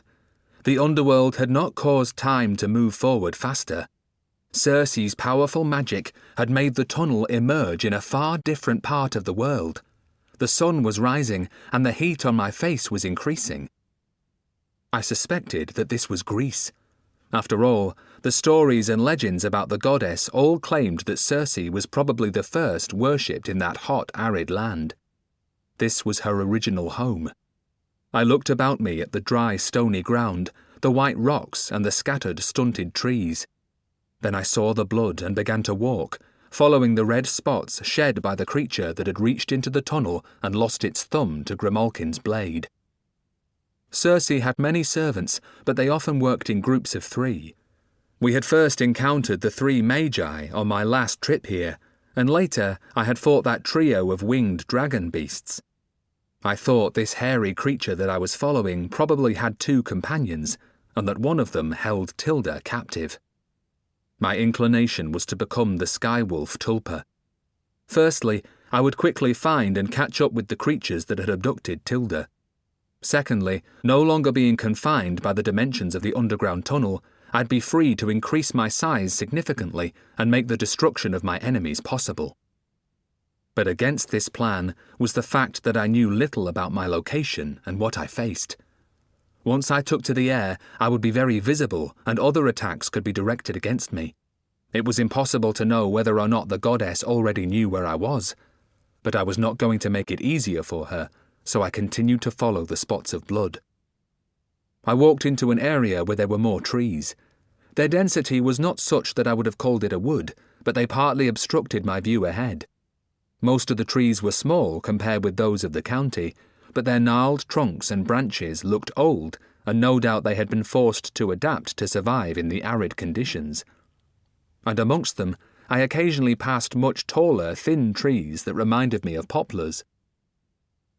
The underworld had not caused time to move forward faster. Cersei's powerful magic had made the tunnel emerge in a far different part of the world. The sun was rising, and the heat on my face was increasing. I suspected that this was Greece. After all, the stories and legends about the goddess all claimed that Cersei was probably the first worshipped in that hot, arid land. This was her original home. I looked about me at the dry, stony ground, the white rocks and the scattered, stunted trees. Then I saw the blood and began to walk, following the red spots shed by the creature that had reached into the tunnel and lost its thumb to Grimalkin's blade. Cersei had many servants, but they often worked in groups of 3. We had first encountered the 3 magi on my last trip here, and later I had fought that trio of winged dragon beasts. I thought this hairy creature that I was following probably had 2 companions, and that one of them held Tilda captive. My inclination was to become the Skywolf Tulpa. Firstly, I would quickly find and catch up with the creatures that had abducted Tilda. Secondly, no longer being confined by the dimensions of the underground tunnel, I'd be free to increase my size significantly and make the destruction of my enemies possible. But against this plan was the fact that I knew little about my location and what I faced. Once I took to the air, I would be very visible and other attacks could be directed against me. It was impossible to know whether or not the goddess already knew where I was, but I was not going to make it easier for her, so I continued to follow the spots of blood. I walked into an area where there were more trees. Their density was not such that I would have called it a wood, but they partly obstructed my view ahead. Most of the trees were small compared with those of the county, but their gnarled trunks and branches looked old, and no doubt they had been forced to adapt to survive in the arid conditions. And amongst them, I occasionally passed much taller, thin trees that reminded me of poplars.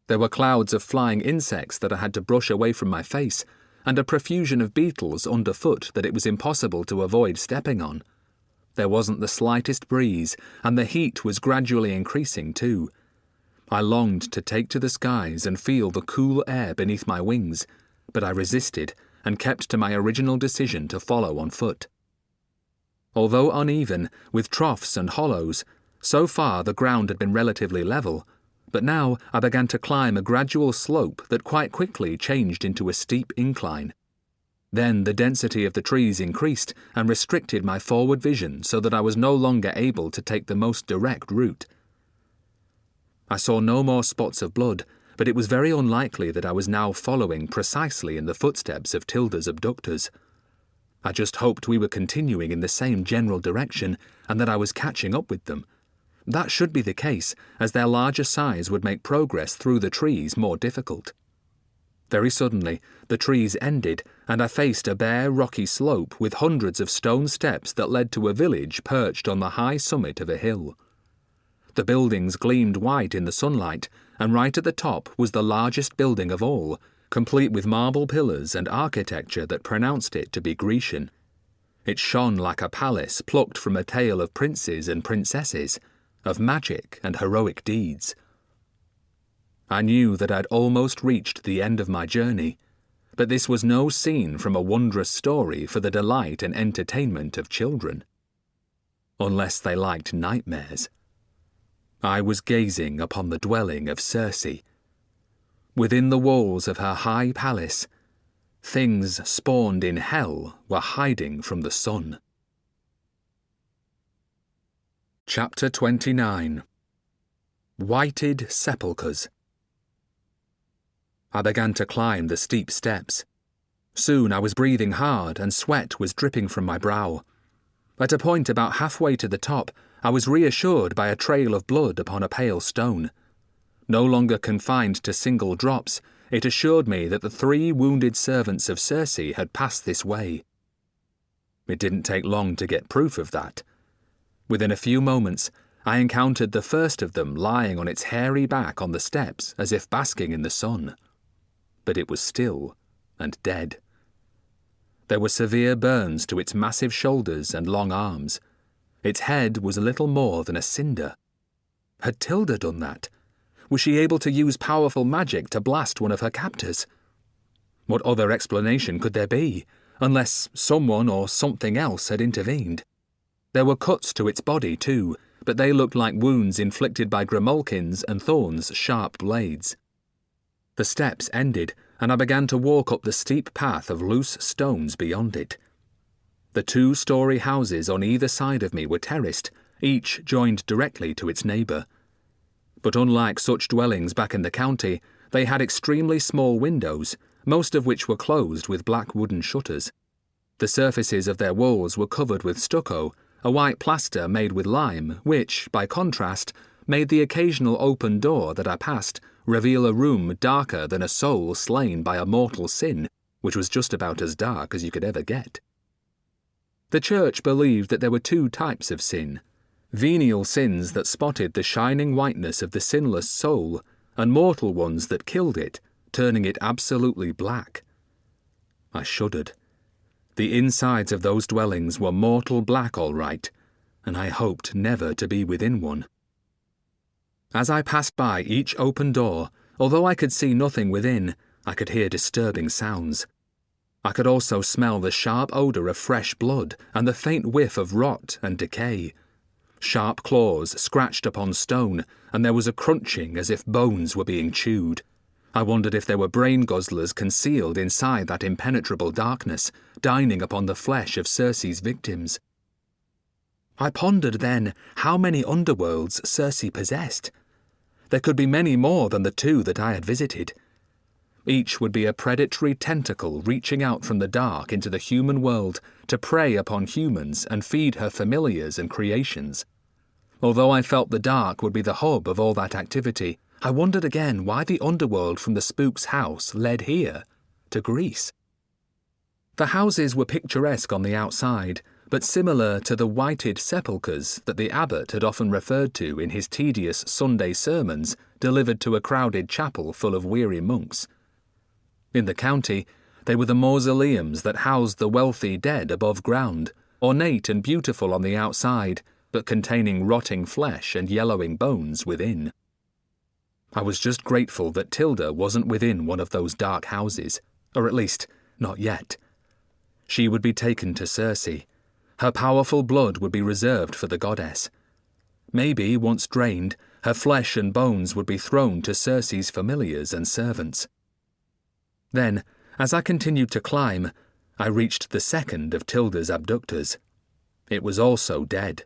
There were clouds of flying insects that I had to brush away from my face, and a profusion of beetles underfoot that it was impossible to avoid stepping on. There wasn't the slightest breeze, and the heat was gradually increasing too. I longed to take to the skies and feel the cool air beneath my wings, but I resisted and kept to my original decision to follow on foot. Although uneven, with troughs and hollows, so far the ground had been relatively level, but now I began to climb a gradual slope that quite quickly changed into a steep incline. Then the density of the trees increased and restricted my forward vision so that I was no longer able to take the most direct route. I saw no more spots of blood, but it was very unlikely that I was now following precisely in the footsteps of Tilda's abductors. I just hoped we were continuing in the same general direction and that I was catching up with them. That should be the case, as their larger size would make progress through the trees more difficult. Very suddenly, the trees ended, and I faced a bare, rocky slope with hundreds of stone steps that led to a village perched on the high summit of a hill. The buildings gleamed white in the sunlight, and right at the top was the largest building of all, complete with marble pillars and architecture that pronounced it to be Grecian. It shone like a palace plucked from a tale of princes and princesses, of magic and heroic deeds. I knew that I'd almost reached the end of my journey, but this was no scene from a wondrous story for the delight and entertainment of children. Unless they liked nightmares. I was gazing upon the dwelling of Circe. Within the walls of her high palace, things spawned in hell were hiding from the sun. Chapter 29. Whited Sepulchres. I began to climb the steep steps. Soon I was breathing hard and sweat was dripping from my brow. At a point about halfway to the top, I was reassured by a trail of blood upon a pale stone. No longer confined to single drops, it assured me that the 3 wounded servants of Circe had passed this way. It didn't take long to get proof of that. Within a few moments, I encountered the first of them lying on its hairy back on the steps as if basking in the sun. But it was still and dead. There were severe burns to its massive shoulders and long arms. Its head was little more than a cinder. Had Tilda done that? Was she able to use powerful magic to blast one of her captors? What other explanation could there be, unless someone or something else had intervened? There were cuts to its body too, but they looked like wounds inflicted by Grimalkin's and Thorn's sharp blades. The steps ended, and I began to walk up the steep path of loose stones beyond it. The 2-story houses on either side of me were terraced, each joined directly to its neighbour. But unlike such dwellings back in the county, they had extremely small windows, most of which were closed with black wooden shutters. The surfaces of their walls were covered with stucco, a white plaster made with lime, which, by contrast, made the occasional open door that I passed reveal a room darker than a soul slain by a mortal sin, which was just about as dark as you could ever get. The church believed that there were 2 types of sin: venial sins that spotted the shining whiteness of the sinless soul, and mortal ones that killed it, turning it absolutely black. I shuddered. The insides of those dwellings were mortal black all right, and I hoped never to be within one. As I passed by each open door, although I could see nothing within, I could hear disturbing sounds. I could also smell the sharp odour of fresh blood and the faint whiff of rot and decay. Sharp claws scratched upon stone, and there was a crunching as if bones were being chewed. I wondered if there were brain guzzlers concealed inside that impenetrable darkness, dining upon the flesh of Circe's victims. I pondered then how many underworlds Circe possessed. There could be many more than the 2 that I had visited. Each would be a predatory tentacle reaching out from the dark into the human world to prey upon humans and feed her familiars and creations. Although I felt the dark would be the hub of all that activity, I wondered again why the underworld from the Spook's house led here, to Greece. The houses were picturesque on the outside, but similar to the whited sepulchres that the abbot had often referred to in his tedious Sunday sermons delivered to a crowded chapel full of weary monks. In the county, they were the mausoleums that housed the wealthy dead above ground, ornate and beautiful on the outside, but containing rotting flesh and yellowing bones within. I was just grateful that Tilda wasn't within one of those dark houses, or at least, not yet. She would be taken to Circe. Her powerful blood would be reserved for the goddess. Maybe, once drained, her flesh and bones would be thrown to Circe's familiars and servants. Then, as I continued to climb, I reached the second of Tilda's abductors. It was also dead.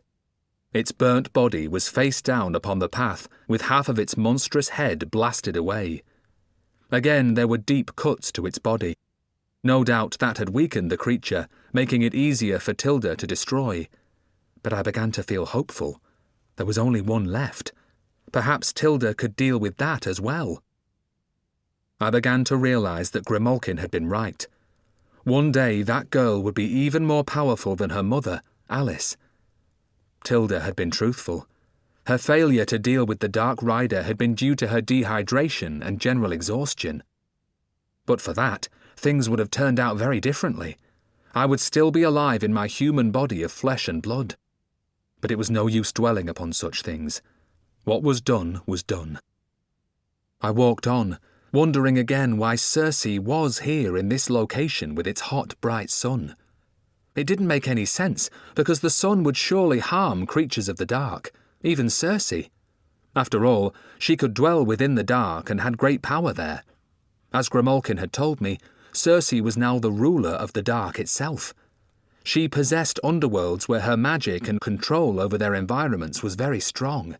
Its burnt body was face down upon the path, with half of its monstrous head blasted away. Again there were deep cuts to its body. No doubt that had weakened the creature, making it easier for Tilda to destroy. But I began to feel hopeful. There was only one left. Perhaps Tilda could deal with that as well. I began to realize that Grimalkin had been right. One day that girl would be even more powerful than her mother, Alice. Tilda had been truthful. Her failure to deal with the Dark Rider had been due to her dehydration and general exhaustion. But for that, things would have turned out very differently. I would still be alive in my human body of flesh and blood. But it was no use dwelling upon such things. What was done was done. I walked on, wondering again why Circe was here in this location with its hot, bright sun. It didn't make any sense, because the sun would surely harm creatures of the dark, even Circe. After all, she could dwell within the dark and had great power there. As Grimalkin had told me, Circe was now the ruler of the dark itself. She possessed underworlds where her magic and control over their environments was very strong.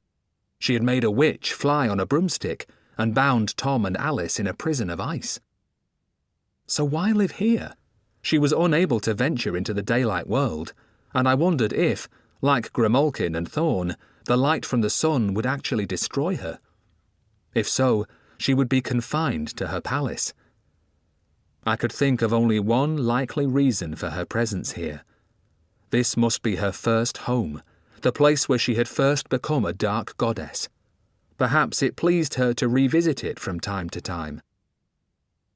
She had made a witch fly on a broomstick and bound Tom and Alice in a prison of ice. So why live here? She was unable to venture into the daylight world, and I wondered if, like Grimalkin and Thorn, the light from the sun would actually destroy her. If so, she would be confined to her palace. I could think of only one likely reason for her presence here. This must be her first home, the place where she had first become a dark goddess. Perhaps it pleased her to revisit it from time to time.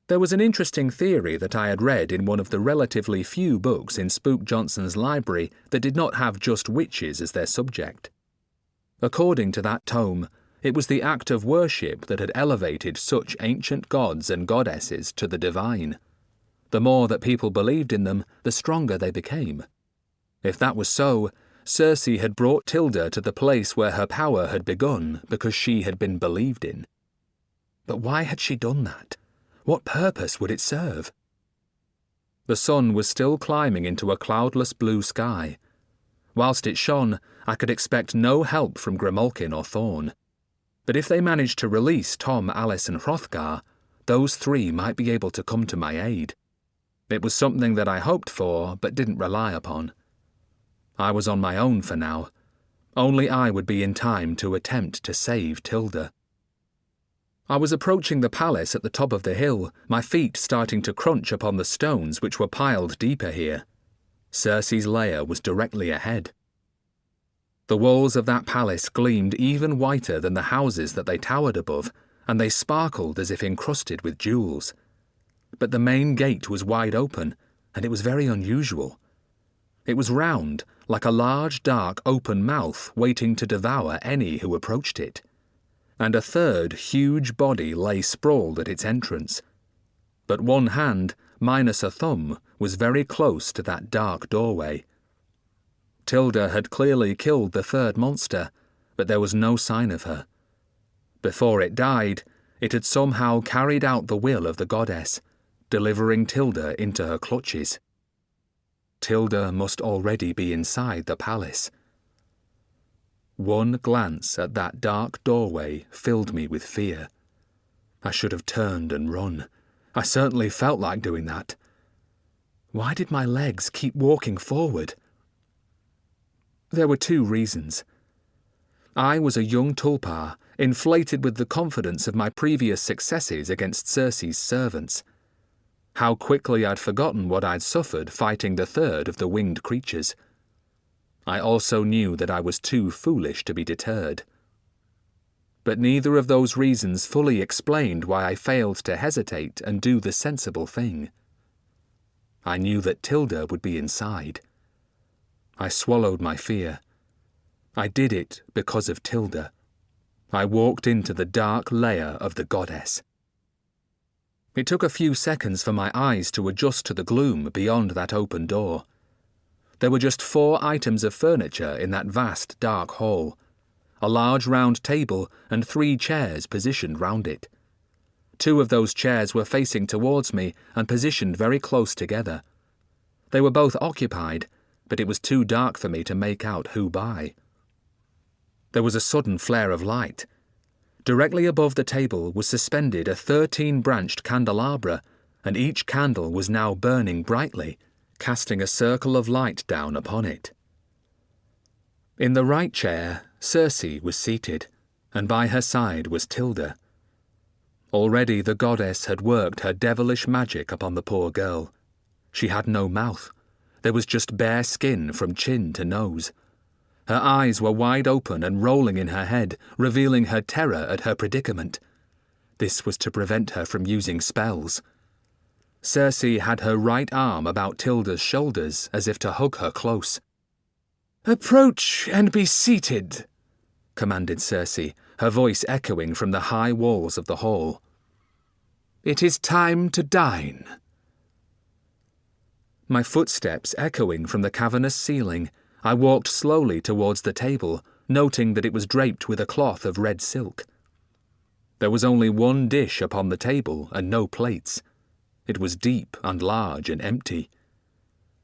There was an interesting theory that I had read in one of the relatively few books in Spook Johnson's library that did not have just witches as their subject. According to that tome, it was the act of worship that had elevated such ancient gods and goddesses to the divine. The more that people believed in them, the stronger they became. If that was so, Circe had brought Tilda to the place where her power had begun because she had been believed in. But why had she done that? What purpose would it serve? The sun was still climbing into a cloudless blue sky. Whilst it shone, I could expect no help from Grimalkin or Thorn. But if they managed to release Tom, Alice and Hrothgar, those three might be able to come to my aid. It was something that I hoped for, but didn't rely upon. I was on my own for now. Only I would be in time to attempt to save Tilda. I was approaching the palace at the top of the hill, my feet starting to crunch upon the stones which were piled deeper here. Circe's lair was directly ahead. The walls of that palace gleamed even whiter than the houses that they towered above, and they sparkled as if encrusted with jewels. But the main gate was wide open, and it was very unusual. It was round, like a large, dark, open mouth waiting to devour any who approached it. And a third, huge body lay sprawled at its entrance. But one hand, minus a thumb, was very close to that dark doorway. Tilda had clearly killed the third monster, but there was no sign of her. Before it died, it had somehow carried out the will of the goddess, delivering Tilda into her clutches. Tilda must already be inside the palace. One glance at that dark doorway filled me with fear. I should have turned and run. I certainly felt like doing that. Why did my legs keep walking forward? There were two reasons. I was a young tulpa, inflated with the confidence of my previous successes against Circe's servants. How quickly I'd forgotten what I'd suffered fighting the third of the winged creatures. I also knew that I was too foolish to be deterred. But neither of those reasons fully explained why I failed to hesitate and do the sensible thing. I knew that Tilda would be inside. I swallowed my fear. I did it because of Tilda. I walked into the dark lair of the goddess. It took a few seconds for my eyes to adjust to the gloom beyond that open door. There were just 4 items of furniture in that vast dark hall. A large round table and 3 chairs positioned round it. 2 of those chairs were facing towards me and positioned very close together. They were both occupied, but it was too dark for me to make out who by. There was a sudden flare of light. Directly above the table was suspended a 13-branched candelabra, and each candle was now burning brightly, casting a circle of light down upon it. In the right chair, Circe was seated, and by her side was Tilda. Already the goddess had worked her devilish magic upon the poor girl. She had no mouth. There was just bare skin from chin to nose. Her eyes were wide open and rolling in her head, revealing her terror at her predicament. This was to prevent her from using spells. Cersei had her right arm about Tilda's shoulders as if to hug her close. "Approach and be seated," commanded Cersei, her voice echoing from the high walls of the hall. "It is time to dine." My footsteps echoing from the cavernous ceiling, I walked slowly towards the table, noting that it was draped with a cloth of red silk. There was only one dish upon the table and no plates. It was deep and large and empty.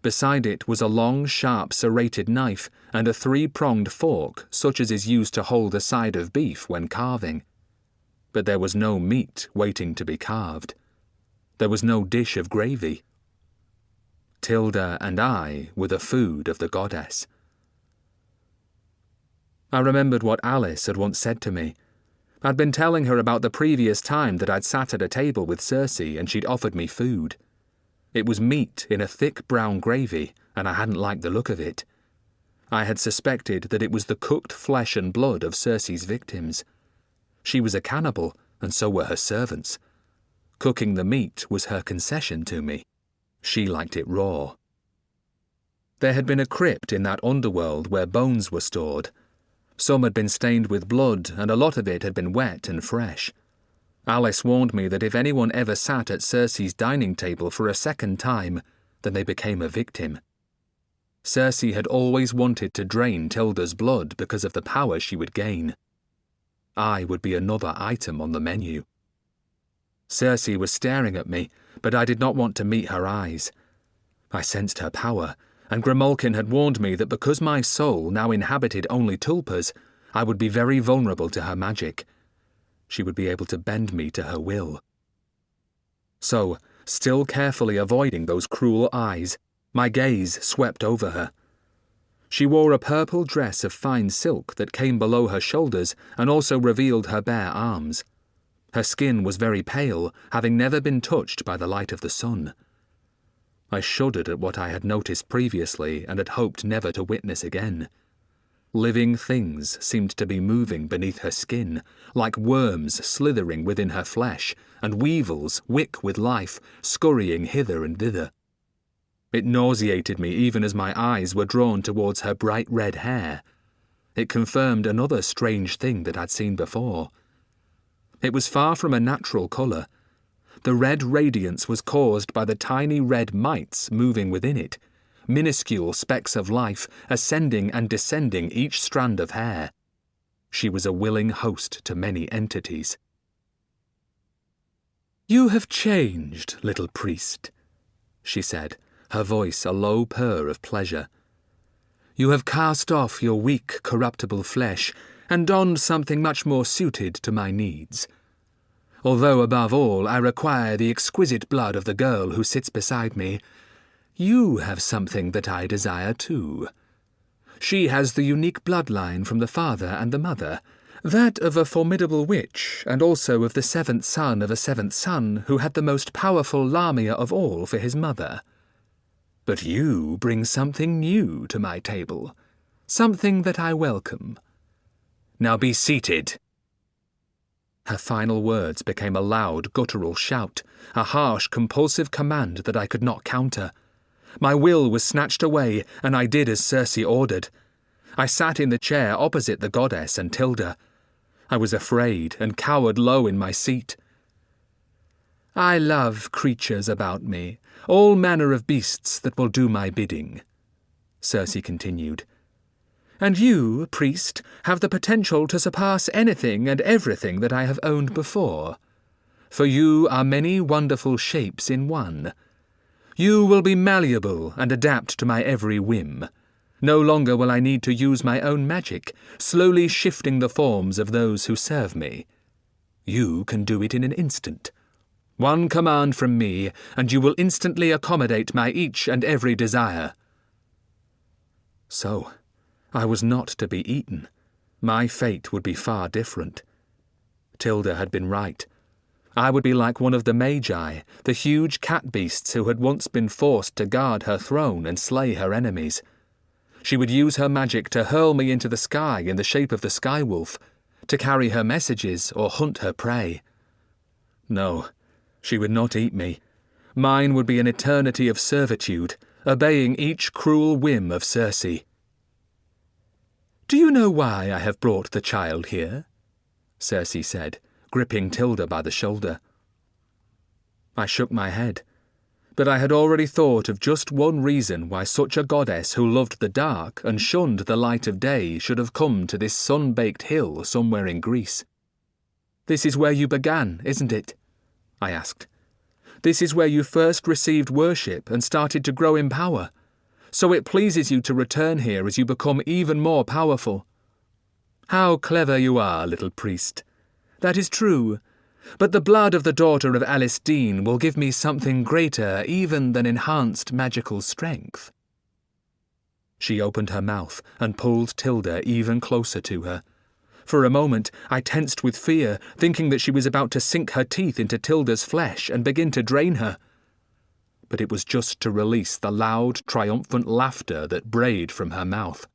Beside it was a long, sharp, serrated knife and a three-pronged fork such as is used to hold a side of beef when carving. But there was no meat waiting to be carved. There was no dish of gravy. Tilda and I were the food of the goddess. I remembered what Alice had once said to me. I'd been telling her about the previous time that I'd sat at a table with Cersei and she'd offered me food. It was meat in a thick brown gravy, and I hadn't liked the look of it. I had suspected that it was the cooked flesh and blood of Cersei's victims. She was a cannibal, and so were her servants. Cooking the meat was her concession to me. She liked it raw. There had been a crypt in that underworld where bones were stored. Some had been stained with blood, and a lot of it had been wet and fresh. Alice warned me that if anyone ever sat at Cersei's dining table for a second time, then they became a victim. Cersei had always wanted to drain Tilda's blood because of the power she would gain. I would be another item on the menu. Cersei was staring at me, but I did not want to meet her eyes. I sensed her power, and Grimalkin had warned me that because my soul now inhabited only tulpas, I would be very vulnerable to her magic. She would be able to bend me to her will. So, still carefully avoiding those cruel eyes, my gaze swept over her. She wore a purple dress of fine silk that came below her shoulders and also revealed her bare arms. Her skin was very pale, having never been touched by the light of the sun. I shuddered at what I had noticed previously and had hoped never to witness again. Living things seemed to be moving beneath her skin, like worms slithering within her flesh, and weevils, wick with life, scurrying hither and thither. It nauseated me even as my eyes were drawn towards her bright red hair. It confirmed another strange thing that I'd seen before. It was far from a natural colour. The red radiance was caused by the tiny red mites moving within it, minuscule specks of life ascending and descending each strand of hair. She was a willing host to many entities. "You have changed, little priest," she said, her voice a low purr of pleasure. "You have cast off your weak, corruptible flesh and donned something much more suited to my needs. Although above all I require the exquisite blood of the girl who sits beside me, you have something that I desire too. She has the unique bloodline from the father and the mother, that of a formidable witch, and also of the seventh son of a seventh son who had the most powerful Lamia of all for his mother. But you bring something new to my table, something that I welcome. Now be seated." Her final words became a loud, guttural shout, a harsh, compulsive command that I could not counter. My will was snatched away, and I did as Cersei ordered. I sat in the chair opposite the goddess and Tilda. I was afraid and cowered low in my seat. "I love creatures about me, all manner of beasts that will do my bidding," Cersei continued. "And you, priest, have the potential to surpass anything and everything that I have owned before. For you are many wonderful shapes in one. You will be malleable and adapt to my every whim. No longer will I need to use my own magic, slowly shifting the forms of those who serve me. You can do it in an instant. One command from me, and you will instantly accommodate my each and every desire." So, I was not to be eaten. My fate would be far different. Tilda had been right. I would be like one of the Magi, the huge cat beasts who had once been forced to guard her throne and slay her enemies. She would use her magic to hurl me into the sky in the shape of the Sky Wolf, to carry her messages or hunt her prey. No, she would not eat me. Mine would be an eternity of servitude, obeying each cruel whim of Circe. "Do you know why I have brought the child here?" Circe said, gripping Tilda by the shoulder. I shook my head, but I had already thought of just one reason why such a goddess who loved the dark and shunned the light of day should have come to this sun-baked hill somewhere in Greece. "This is where you began, isn't it?" I asked. "This is where you first received worship and started to grow in power, so it pleases you to return here as you become even more powerful." "How clever you are, little priest. That is true. But the blood of the daughter of Alice Dean will give me something greater even than enhanced magical strength." She opened her mouth and pulled Tilda even closer to her. For a moment I tensed with fear, thinking that she was about to sink her teeth into Tilda's flesh and begin to drain her. But it was just to release the loud, triumphant laughter that brayed from her mouth.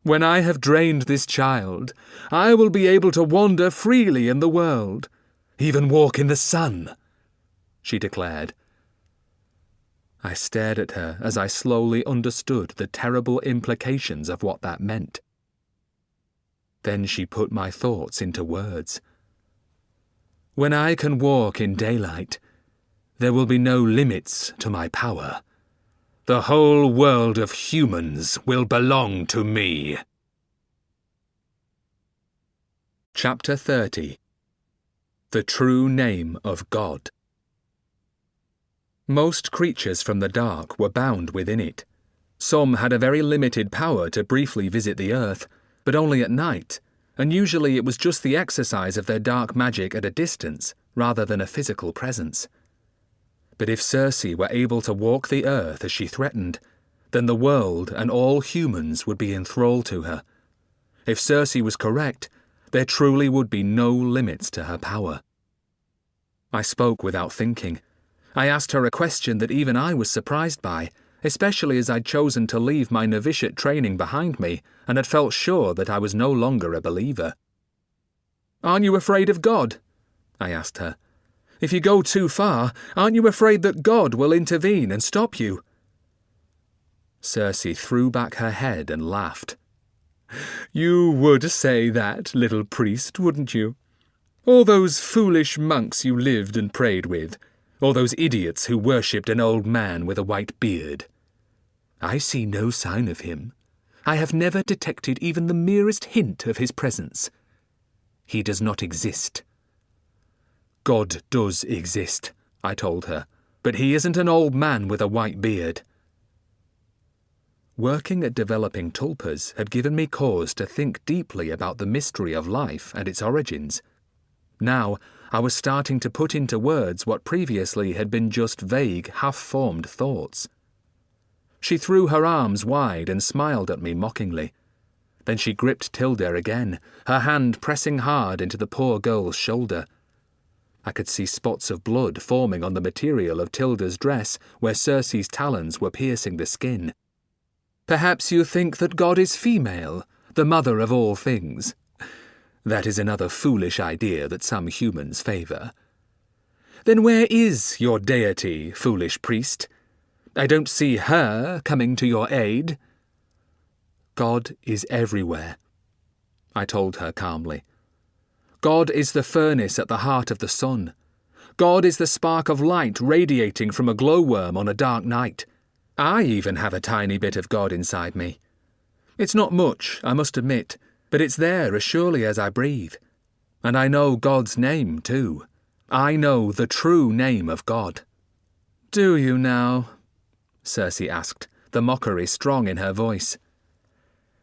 "When I have drained this child, I will be able to wander freely in the world, even walk in the sun," she declared. I stared at her as I slowly understood the terrible implications of what that meant. Then she put my thoughts into words. "When I can walk in daylight, there will be no limits to my power. The whole world of humans will belong to me." Chapter 30. The True Name of God. Most creatures from the dark were bound within it. Some had a very limited power to briefly visit the earth, but only at night, and usually it was just the exercise of their dark magic at a distance, rather than a physical presence. But if Circe were able to walk the earth as she threatened, then the world and all humans would be enthralled to her. If Circe was correct, there truly would be no limits to her power. I spoke without thinking. I asked her a question that even I was surprised by, especially as I'd chosen to leave my novitiate training behind me and had felt sure that I was no longer a believer. "Aren't you afraid of God?" I asked her. "If you go too far, aren't you afraid that God will intervene and stop you?" Circe threw back her head and laughed. "You would say that, little priest, wouldn't you? All those foolish monks you lived and prayed with, all those idiots who worshipped an old man with a white beard. I see no sign of him. I have never detected even the merest hint of his presence. He does not exist." "God does exist," I told her, "but he isn't an old man with a white beard." Working at developing tulpas had given me cause to think deeply about the mystery of life and its origins. Now, I was starting to put into words what previously had been just vague, half-formed thoughts. She threw her arms wide and smiled at me mockingly. Then she gripped Tilda again, her hand pressing hard into the poor girl's shoulder. I could see spots of blood forming on the material of Tilda's dress where Circe's talons were piercing the skin. "Perhaps you think that God is female, the mother of all things. That is another foolish idea that some humans favour. Then where is your deity, foolish priest? I don't see her coming to your aid." "God is everywhere," I told her calmly. "God is the furnace at the heart of the sun. God is the spark of light radiating from a glowworm on a dark night. I even have a tiny bit of God inside me. It's not much, I must admit, but it's there as surely as I breathe. And I know God's name, too. I know the true name of God." "Do you now?" Circe asked, the mockery strong in her voice.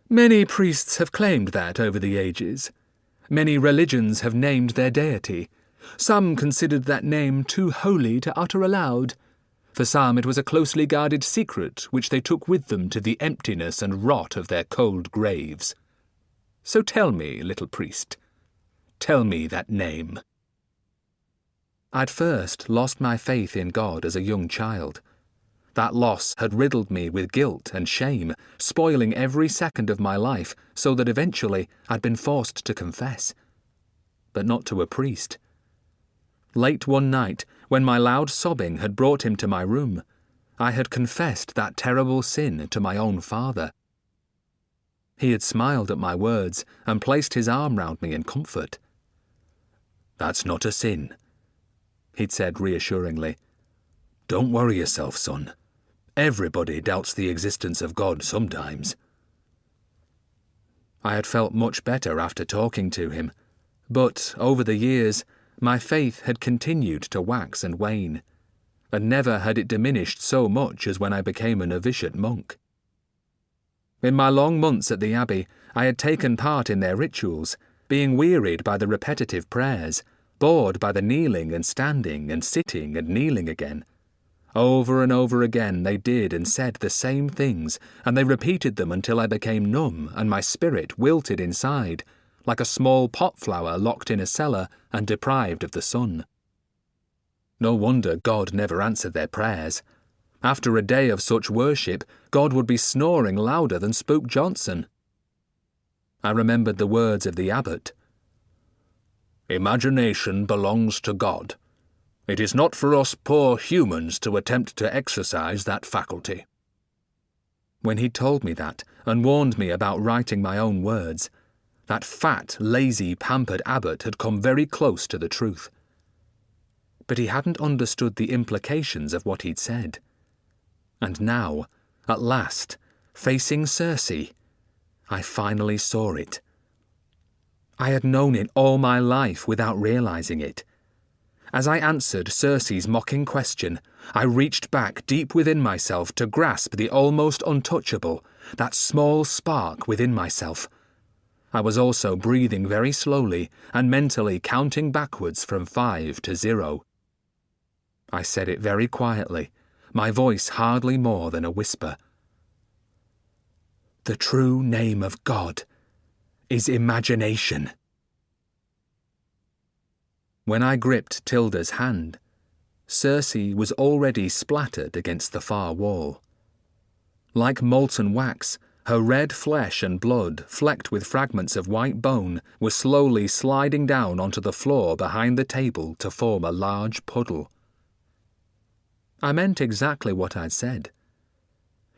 "Many priests have claimed that over the ages. Many religions have named their deity. Some considered that name too holy to utter aloud. For some it was a closely guarded secret which they took with them to the emptiness and rot of their cold graves. So tell me, little priest, tell me that name." I'd first lost my faith in God as a young child. That loss had riddled me with guilt and shame, spoiling every second of my life, so that eventually I'd been forced to confess. But not to a priest. Late one night, when my loud sobbing had brought him to my room, I had confessed that terrible sin to my own father. He had smiled at my words and placed his arm round me in comfort. "That's not a sin," he'd said reassuringly. "Don't worry yourself, son. Everybody doubts the existence of God sometimes." I had felt much better after talking to him, but over the years, my faith had continued to wax and wane, and never had it diminished so much as when I became a novitiate monk. In my long months at the abbey, I had taken part in their rituals, being wearied by the repetitive prayers, bored by the kneeling and standing and sitting and kneeling again. Over and over again they did and said the same things, and they repeated them until I became numb and my spirit wilted inside, like a small pot flower locked in a cellar and deprived of the sun. No wonder God never answered their prayers. After a day of such worship, God would be snoring louder than Spook Johnson. I remembered the words of the abbot. "Imagination belongs to God. It is not for us poor humans to attempt to exercise that faculty." When he told me that and warned me about writing my own words, that fat, lazy, pampered abbot had come very close to the truth. But he hadn't understood the implications of what he'd said. And now, at last, facing Circe, I finally saw it. I had known it all my life without realizing it. As I answered Circe's mocking question, I reached back deep within myself to grasp the almost untouchable, that small spark within myself. I was also breathing very slowly and mentally counting backwards from 5 to 0. I said it very quietly, my voice hardly more than a whisper. "The true name of God is imagination." When I gripped Tilda's hand, Circe was already splattered against the far wall. Like molten wax, her red flesh and blood, flecked with fragments of white bone, were slowly sliding down onto the floor behind the table to form a large puddle. I meant exactly what I'd said.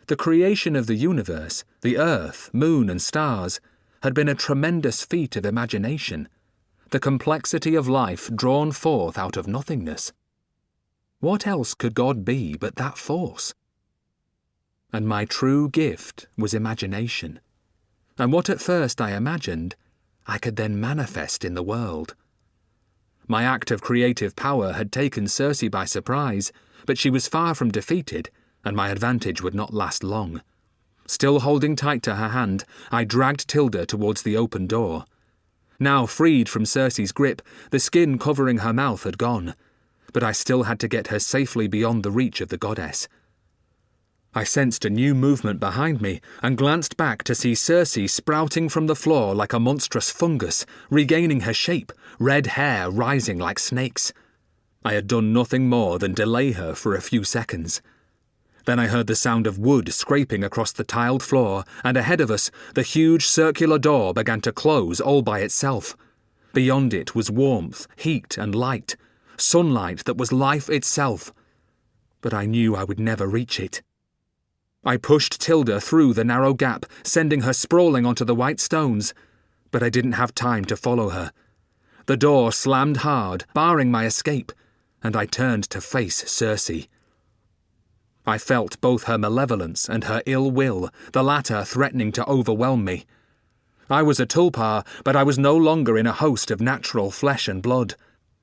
The creation of the universe, the earth, moon and stars, had been a tremendous feat of imagination, the complexity of life drawn forth out of nothingness. What else could God be but that force? And my true gift was imagination. And what at first I imagined, I could then manifest in the world. My act of creative power had taken Circe by surprise, but she was far from defeated, and my advantage would not last long. Still holding tight to her hand, I dragged Tilda towards the open door. Now freed from Circe's grip, the skin covering her mouth had gone, but I still had to get her safely beyond the reach of the goddess. I sensed a new movement behind me and glanced back to see Circe sprouting from the floor like a monstrous fungus, regaining her shape, red hair rising like snakes. I had done nothing more than delay her for a few seconds. Then I heard the sound of wood scraping across the tiled floor, and ahead of us, the huge circular door began to close all by itself. Beyond it was warmth, heat and light, sunlight that was life itself. But I knew I would never reach it. I pushed Tilda through the narrow gap, sending her sprawling onto the white stones, but I didn't have time to follow her. The door slammed hard, barring my escape, and I turned to face Circe. I felt both her malevolence and her ill will, the latter threatening to overwhelm me. I was a tulpar, but I was no longer in a host of natural flesh and blood.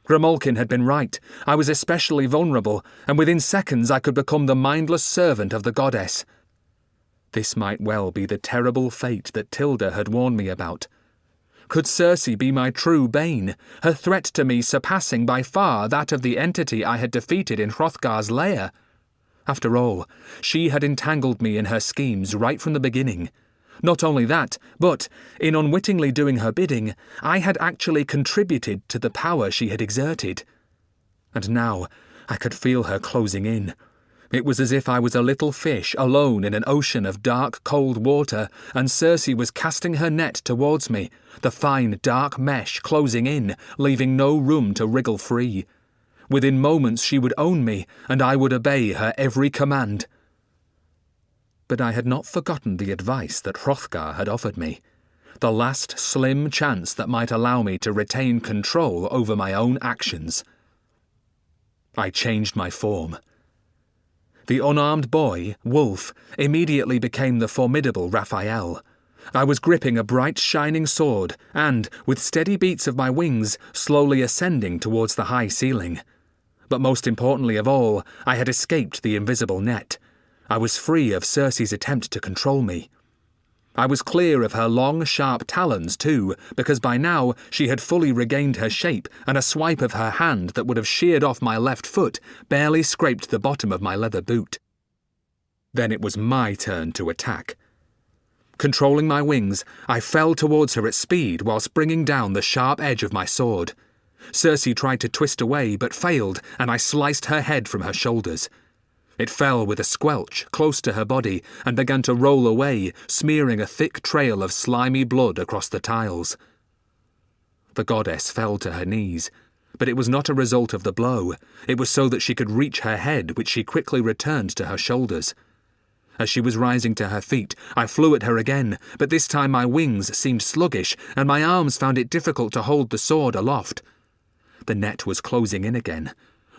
Grimalkin had been right. I was especially vulnerable, and within seconds I could become the mindless servant of the goddess. This might well be the terrible fate that Tilda had warned me about. Could Circe be my true Bane, her threat to me surpassing by far that of the entity I had defeated in Hrothgar's lair? After all, she had entangled me in her schemes right from the beginning. Not only that, but, in unwittingly doing her bidding, I had actually contributed to the power she had exerted. And now, I could feel her closing in. It was as if I was a little fish alone in an ocean of dark, cold water, and Circe was casting her net towards me, the fine, dark mesh closing in, leaving no room to wriggle free. Within moments she would own me, and I would obey her every command. But I had not forgotten the advice that Hrothgar had offered me, the last slim chance that might allow me to retain control over my own actions. I changed my form. The unarmed boy, Wulf, immediately became the formidable Raphael. I was gripping a bright shining sword and, with steady beats of my wings, slowly ascending towards the high ceiling. But most importantly of all, I had escaped the invisible net. I was free of Cersei's attempt to control me. I was clear of her long, sharp talons too, because by now she had fully regained her shape, and a swipe of her hand that would have sheared off my left foot barely scraped the bottom of my leather boot. Then it was my turn to attack. Controlling my wings, I fell towards her at speed whilst bringing down the sharp edge of my sword. Cersei tried to twist away but failed, and I sliced her head from her shoulders. It fell with a squelch close to her body and began to roll away, smearing a thick trail of slimy blood across the tiles. The goddess fell to her knees, but it was not a result of the blow. It was so that she could reach her head, which she quickly returned to her shoulders. As she was rising to her feet, I flew at her again, but this time my wings seemed sluggish, and my arms found it difficult to hold the sword aloft. The net was closing in again.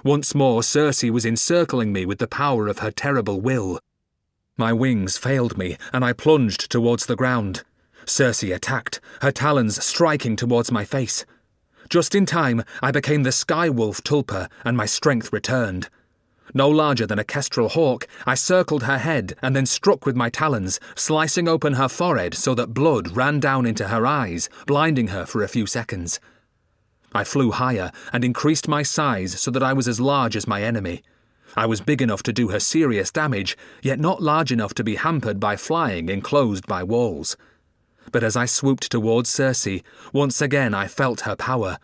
Once more Cersei was encircling me with the power of her terrible will. My wings failed me, and I plunged towards the ground. Cersei attacked, her talons striking towards my face. Just in time, I became the Sky-Wolf Tulpa, and my strength returned. No larger than a kestrel hawk, I circled her head and then struck with my talons, slicing open her forehead so that blood ran down into her eyes, blinding her for a few seconds. I flew higher and increased my size so that I was as large as my enemy. I was big enough to do her serious damage, yet not large enough to be hampered by flying enclosed by walls. But as I swooped towards Cersei, once again I felt her power.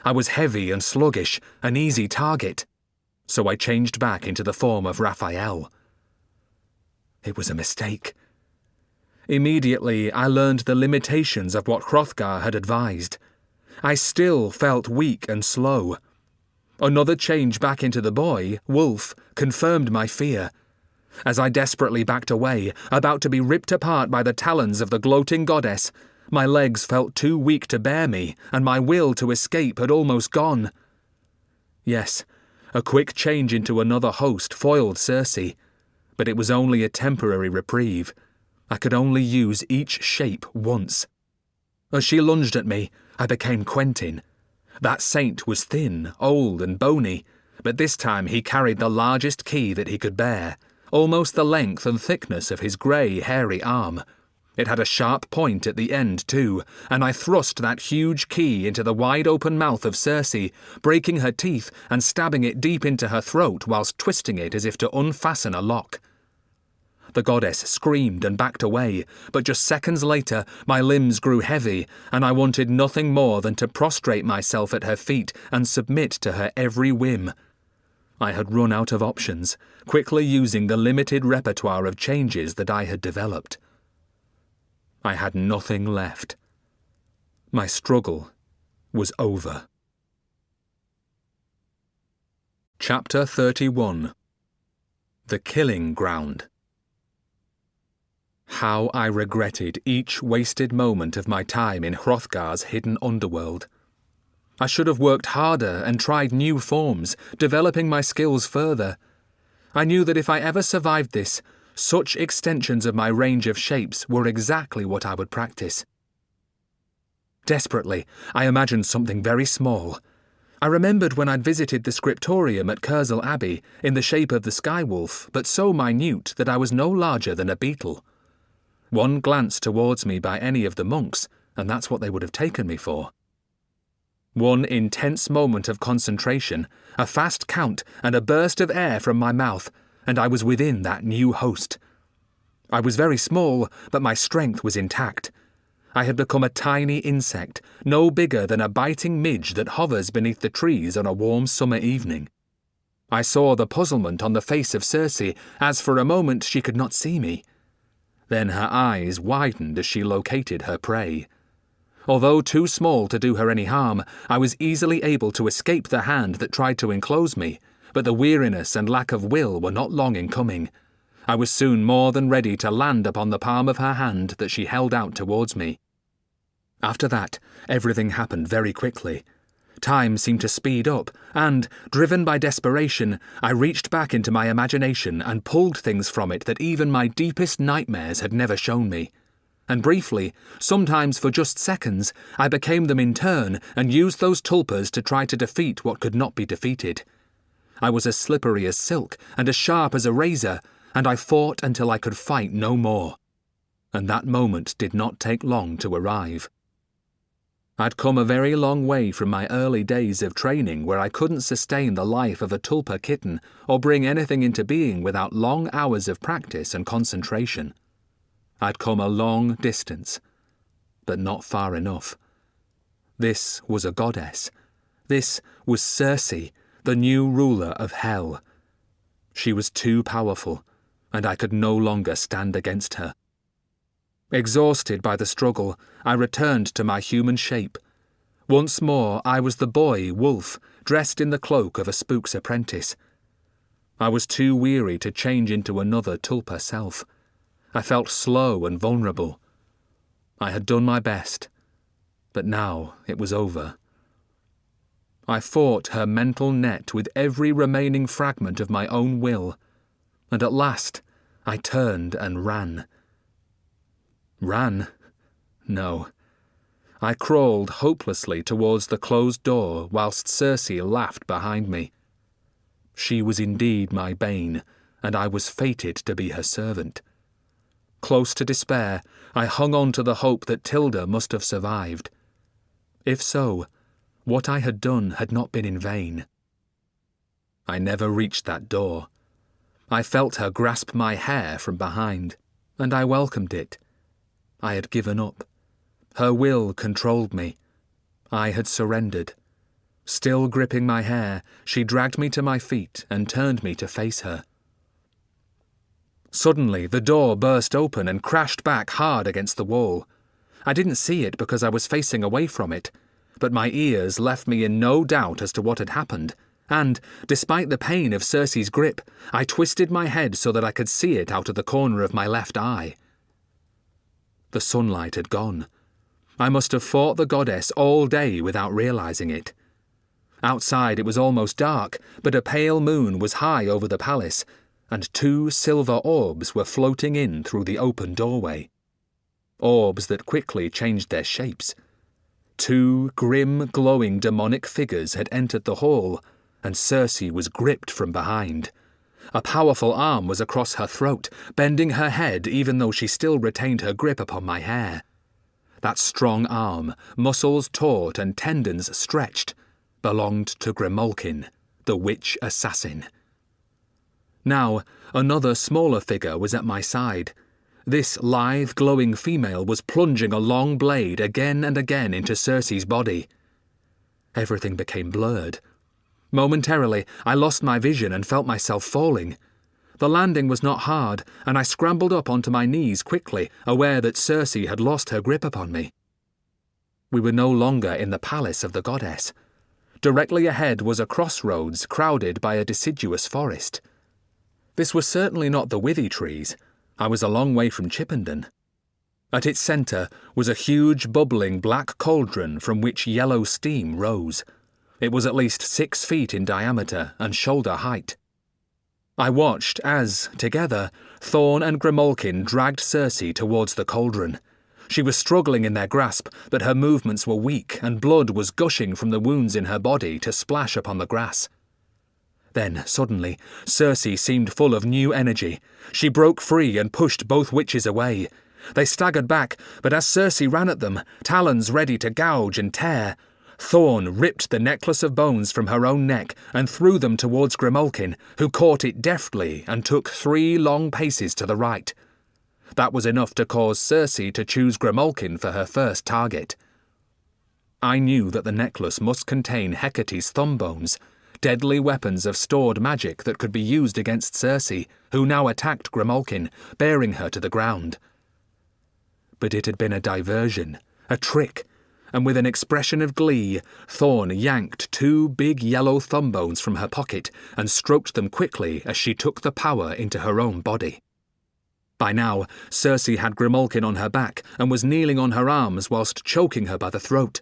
I was heavy and sluggish, an easy target. So I changed back into the form of Raphael. It was a mistake. Immediately I learned the limitations of what Hrothgar had advised. I still felt weak and slow. Another change back into the boy, Wulf, confirmed my fear. As I desperately backed away, about to be ripped apart by the talons of the gloating goddess, my legs felt too weak to bear me, and my will to escape had almost gone. Yes, a quick change into another host foiled Cersei, but it was only a temporary reprieve. I could only use each shape once. As she lunged at me, I became Quentyn. That saint was thin, old and bony, but this time he carried the largest key that he could bear, almost the length and thickness of his grey, hairy arm. It had a sharp point at the end too, and I thrust that huge key into the wide-open mouth of Cersei, breaking her teeth and stabbing it deep into her throat whilst twisting it as if to unfasten a lock. The goddess screamed and backed away, but just seconds later my limbs grew heavy, and I wanted nothing more than to prostrate myself at her feet and submit to her every whim. I had run out of options, quickly using the limited repertoire of changes that I had developed. I had nothing left. My struggle was over. Chapter 31. The Killing Ground. How I regretted each wasted moment of my time in Hrothgar's hidden underworld. I should have worked harder and tried new forms, developing my skills further. I knew that if I ever survived this, such extensions of my range of shapes were exactly what I would practice. Desperately, I imagined something very small. I remembered when I'd visited the scriptorium at Kersal Abbey in the shape of the Sky-Wolf, but so minute that I was no larger than a beetle. One glance towards me by any of the monks, and that's what they would have taken me for. One intense moment of concentration, a fast count, and a burst of air from my mouth, and I was within that new host. I was very small, but my strength was intact. I had become a tiny insect, no bigger than a biting midge that hovers beneath the trees on a warm summer evening. I saw the puzzlement on the face of Cersei, as for a moment she could not see me. Then her eyes widened as she located her prey. Although too small to do her any harm, I was easily able to escape the hand that tried to enclose me, but the weariness and lack of will were not long in coming. I was soon more than ready to land upon the palm of her hand that she held out towards me. After that, everything happened very quickly. Time seemed to speed up, and, driven by desperation, I reached back into my imagination and pulled things from it that even my deepest nightmares had never shown me. And briefly, sometimes for just seconds, I became them in turn and used those tulpas to try to defeat what could not be defeated. I was as slippery as silk and as sharp as a razor, and I fought until I could fight no more. And that moment did not take long to arrive. I'd come a very long way from my early days of training where I couldn't sustain the life of a tulpa kitten or bring anything into being without long hours of practice and concentration. I'd come a long distance, but not far enough. This was a goddess. This was Circe, the new ruler of hell. She was too powerful, and I could no longer stand against her. Exhausted by the struggle, I returned to my human shape. Once more, I was the boy, Wulf, dressed in the cloak of a Spook's apprentice. I was too weary to change into another tulpa self. I felt slow and vulnerable. I had done my best, but now it was over. I fought her mental net with every remaining fragment of my own will, and at last I turned and ran. Ran? No. I crawled hopelessly towards the closed door whilst Circe laughed behind me. She was indeed my bane, and I was fated to be her servant. Close to despair, I hung on to the hope that Tilda must have survived. If so, what I had done had not been in vain. I never reached that door. I felt her grasp my hair from behind, and I welcomed it. I had given up. Her will controlled me. I had surrendered. Still gripping my hair, she dragged me to my feet and turned me to face her. Suddenly, the door burst open and crashed back hard against the wall. I didn't see it because I was facing away from it, but my ears left me in no doubt as to what had happened, and, despite the pain of Circe's grip, I twisted my head so that I could see it out of the corner of my left eye. The sunlight had gone. I must have fought the goddess all day without realizing it. Outside it was almost dark, but a pale moon was high over the palace, and 2 silver orbs were floating in through the open doorway. Orbs that quickly changed their shapes. 2 grim, glowing demonic figures had entered the hall, and Circe was gripped from behind. A powerful arm was across her throat, bending her head even though she still retained her grip upon my hair. That strong arm, muscles taut and tendons stretched, belonged to Grimalkin, the witch assassin. Now, another smaller figure was at my side. This lithe, glowing female was plunging a long blade again and again into Circe's body. Everything became blurred. Momentarily, I lost my vision and felt myself falling. The landing was not hard, and I scrambled up onto my knees quickly, aware that Circe had lost her grip upon me. We were no longer in the palace of the goddess. Directly ahead was a crossroads crowded by a deciduous forest. This was certainly not the withy trees. I was a long way from Chippenden. At its centre was a huge bubbling black cauldron from which yellow steam rose. It was at least 6 feet in diameter and shoulder height. I watched as, together, Thorn and Grimalkin dragged Circe towards the cauldron. She was struggling in their grasp, but her movements were weak and blood was gushing from the wounds in her body to splash upon the grass. Then, suddenly, Circe seemed full of new energy. She broke free and pushed both witches away. They staggered back, but as Circe ran at them, talons ready to gouge and tear, Thorn ripped the necklace of bones from her own neck and threw them towards Grimalkin, who caught it deftly and took 3 long paces to the right. That was enough to cause Circe to choose Grimalkin for her first target. I knew that the necklace must contain Hecate's thumb bones, deadly weapons of stored magic that could be used against Circe, who now attacked Grimalkin, bearing her to the ground. But it had been a diversion, a trick. and with an expression of glee, Thorn yanked 2 big yellow thumb bones from her pocket and stroked them quickly as she took the power into her own body. By now, Cersei had Grimalkin on her back and was kneeling on her arms whilst choking her by the throat.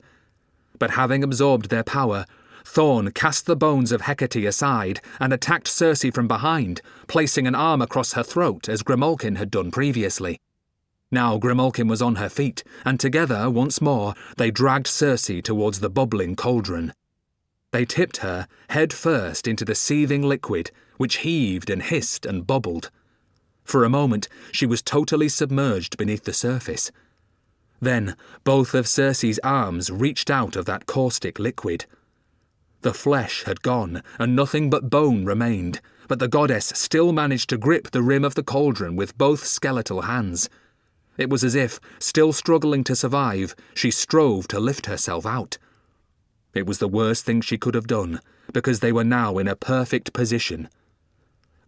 But having absorbed their power, Thorn cast the bones of Hecate aside and attacked Cersei from behind, placing an arm across her throat as Grimalkin had done previously. Now Grimalkin was on her feet, and together, once more, they dragged Cersei towards the bubbling cauldron. They tipped her, head first, into the seething liquid, which heaved and hissed and bubbled. For a moment, she was totally submerged beneath the surface. Then, both of Cersei's arms reached out of that caustic liquid. The flesh had gone, and nothing but bone remained, but the goddess still managed to grip the rim of the cauldron with both skeletal hands. It was as if, still struggling to survive, she strove to lift herself out. It was the worst thing she could have done, because they were now in a perfect position.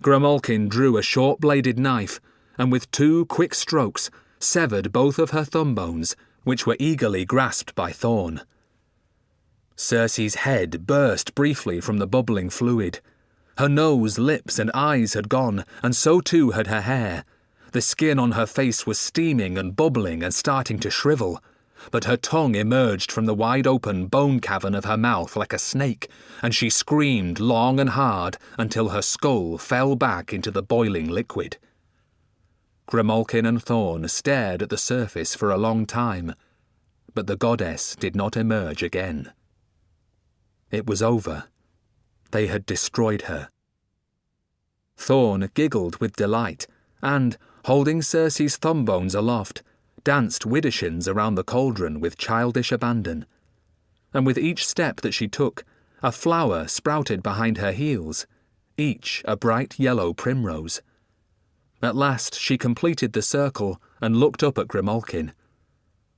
Grimalkin drew a short-bladed knife, and with 2 quick strokes, severed both of her thumb bones, which were eagerly grasped by Thorn. Cersei's head burst briefly from the bubbling fluid. Her nose, lips, and eyes had gone, and so too had her hair. The skin on her face was steaming and bubbling and starting to shrivel, but her tongue emerged from the wide-open bone cavern of her mouth like a snake, and she screamed long and hard until her skull fell back into the boiling liquid. Grimalkin and Thorn stared at the surface for a long time, but the goddess did not emerge again. It was over. They had destroyed her. Thorn giggled with delight, and, holding Cersei's thumb bones aloft, danced widdershins around the cauldron with childish abandon. And with each step that she took, a flower sprouted behind her heels, each a bright yellow primrose. At last she completed the circle and looked up at Grimalkin.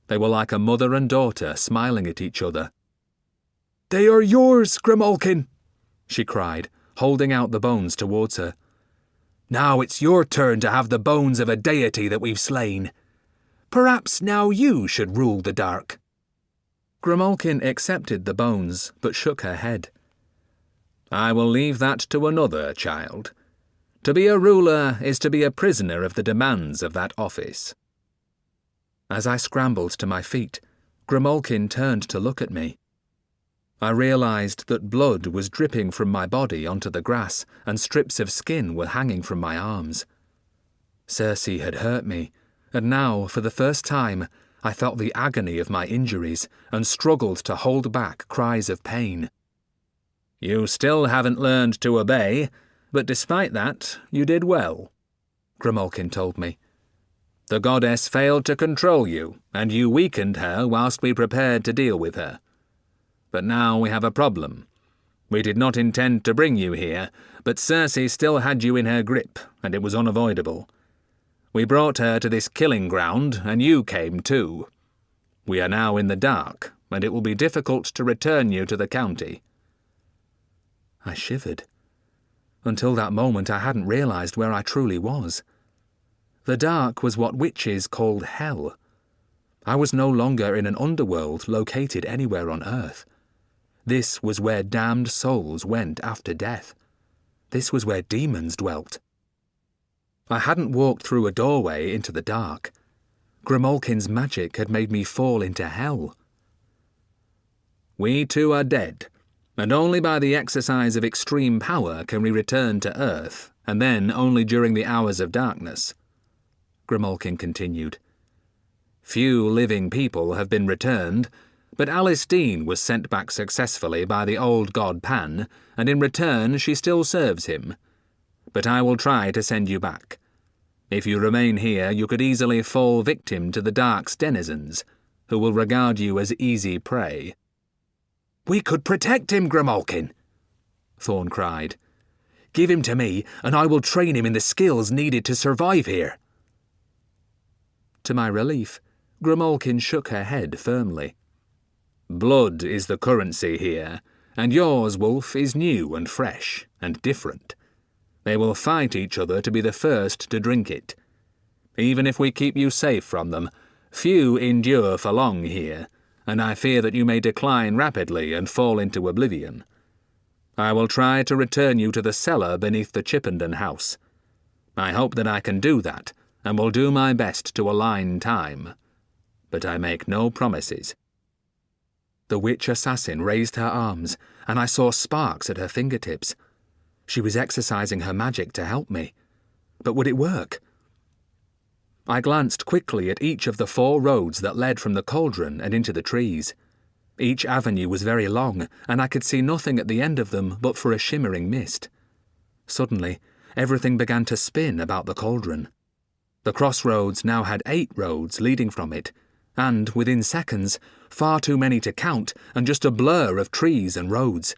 They were like a mother and daughter smiling at each other. "They are yours, Grimalkin!" she cried, holding out the bones towards her. "Now it's your turn to have the bones of a deity that we've slain. Perhaps now you should rule the dark." Grimalkin accepted the bones, but shook her head. "I will leave that to another, child. To be a ruler is to be a prisoner of the demands of that office." As I scrambled to my feet, Grimalkin turned to look at me. I realized that blood was dripping from my body onto the grass, and strips of skin were hanging from my arms. Cersei had hurt me, and now, for the first time, I felt the agony of my injuries and struggled to hold back cries of pain. "You still haven't learned to obey, but despite that, you did well," Grimalkin told me. "The goddess failed to control you, and you weakened her whilst we prepared to deal with her. But now we have a problem. We did not intend to bring you here, but Cersei still had you in her grip, and it was unavoidable. We brought her to this killing ground, and you came too. We are now in the dark, and it will be difficult to return you to the county." I shivered. Until that moment I hadn't realized where I truly was. The dark was what witches called hell. I was no longer in an underworld located anywhere on Earth. This was where damned souls went after death. This was where demons dwelt. I hadn't walked through a doorway into the dark. Grimalkin's magic had made me fall into hell. "We too are dead, and only by the exercise of extreme power can we return to Earth, and then only during the hours of darkness," Grimalkin continued. "Few living people have been returned, but Alice Dean was sent back successfully by the old god Pan, and in return she still serves him. But I will try to send you back. If you remain here, you could easily fall victim to the Dark's denizens, who will regard you as easy prey." "We could protect him, Grimalkin!" Thorn cried. "Give him to me, and I will train him in the skills needed to survive here." To my relief, Grimalkin shook her head firmly. "Blood is the currency here, and yours, Wulf, is new and fresh and different. They will fight each other to be the first to drink it. Even if we keep you safe from them, few endure for long here, and I fear that you may decline rapidly and fall into oblivion. I will try to return you to the cellar beneath the Chippenden house. I hope that I can do that, and will do my best to align time. But I make no promises." The witch assassin raised her arms, and I saw sparks at her fingertips. She was exercising her magic to help me. But would it work? I glanced quickly at each of the 4 roads that led from the cauldron and into the trees. Each avenue was very long, and I could see nothing at the end of them but for a shimmering mist. Suddenly, everything began to spin about the cauldron. The crossroads now had 8 roads leading from it, and, within seconds, far too many to count, and just a blur of trees and roads.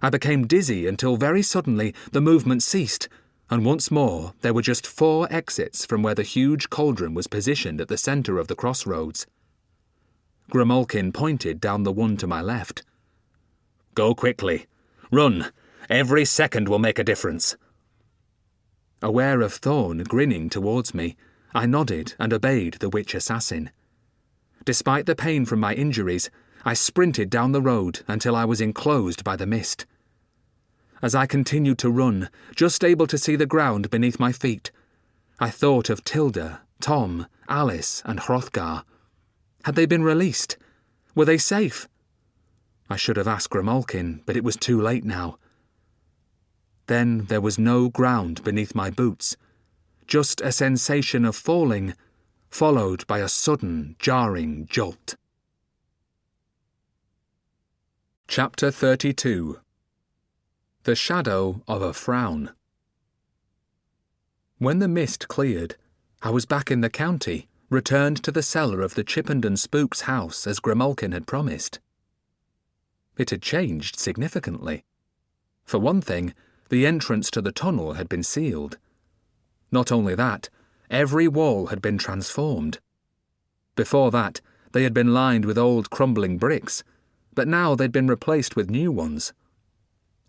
I became dizzy until very suddenly the movement ceased, and once more there were just 4 exits from where the huge cauldron was positioned at the centre of the crossroads. Grimalkin pointed down the one to my left. "Go quickly. Run. Every second will make a difference." Aware of Thorn grinning towards me, I nodded and obeyed the witch assassin. Despite the pain from my injuries, I sprinted down the road until I was enclosed by the mist. As I continued to run, just able to see the ground beneath my feet, I thought of Tilda, Tom, Alice, and Hrothgar. Had they been released? Were they safe? I should have asked Grimalkin, but it was too late now. Then there was no ground beneath my boots, just a sensation of falling, followed by a sudden, jarring jolt. Chapter 32. The Shadow of a Frown. When the mist cleared, I was back in the county, returned to the cellar of the Chippenden Spook's house as Grimalkin had promised. It had changed significantly. For one thing, the entrance to the tunnel had been sealed. Not only that, every wall had been transformed. Before that, they had been lined with old crumbling bricks, but now they'd been replaced with new ones.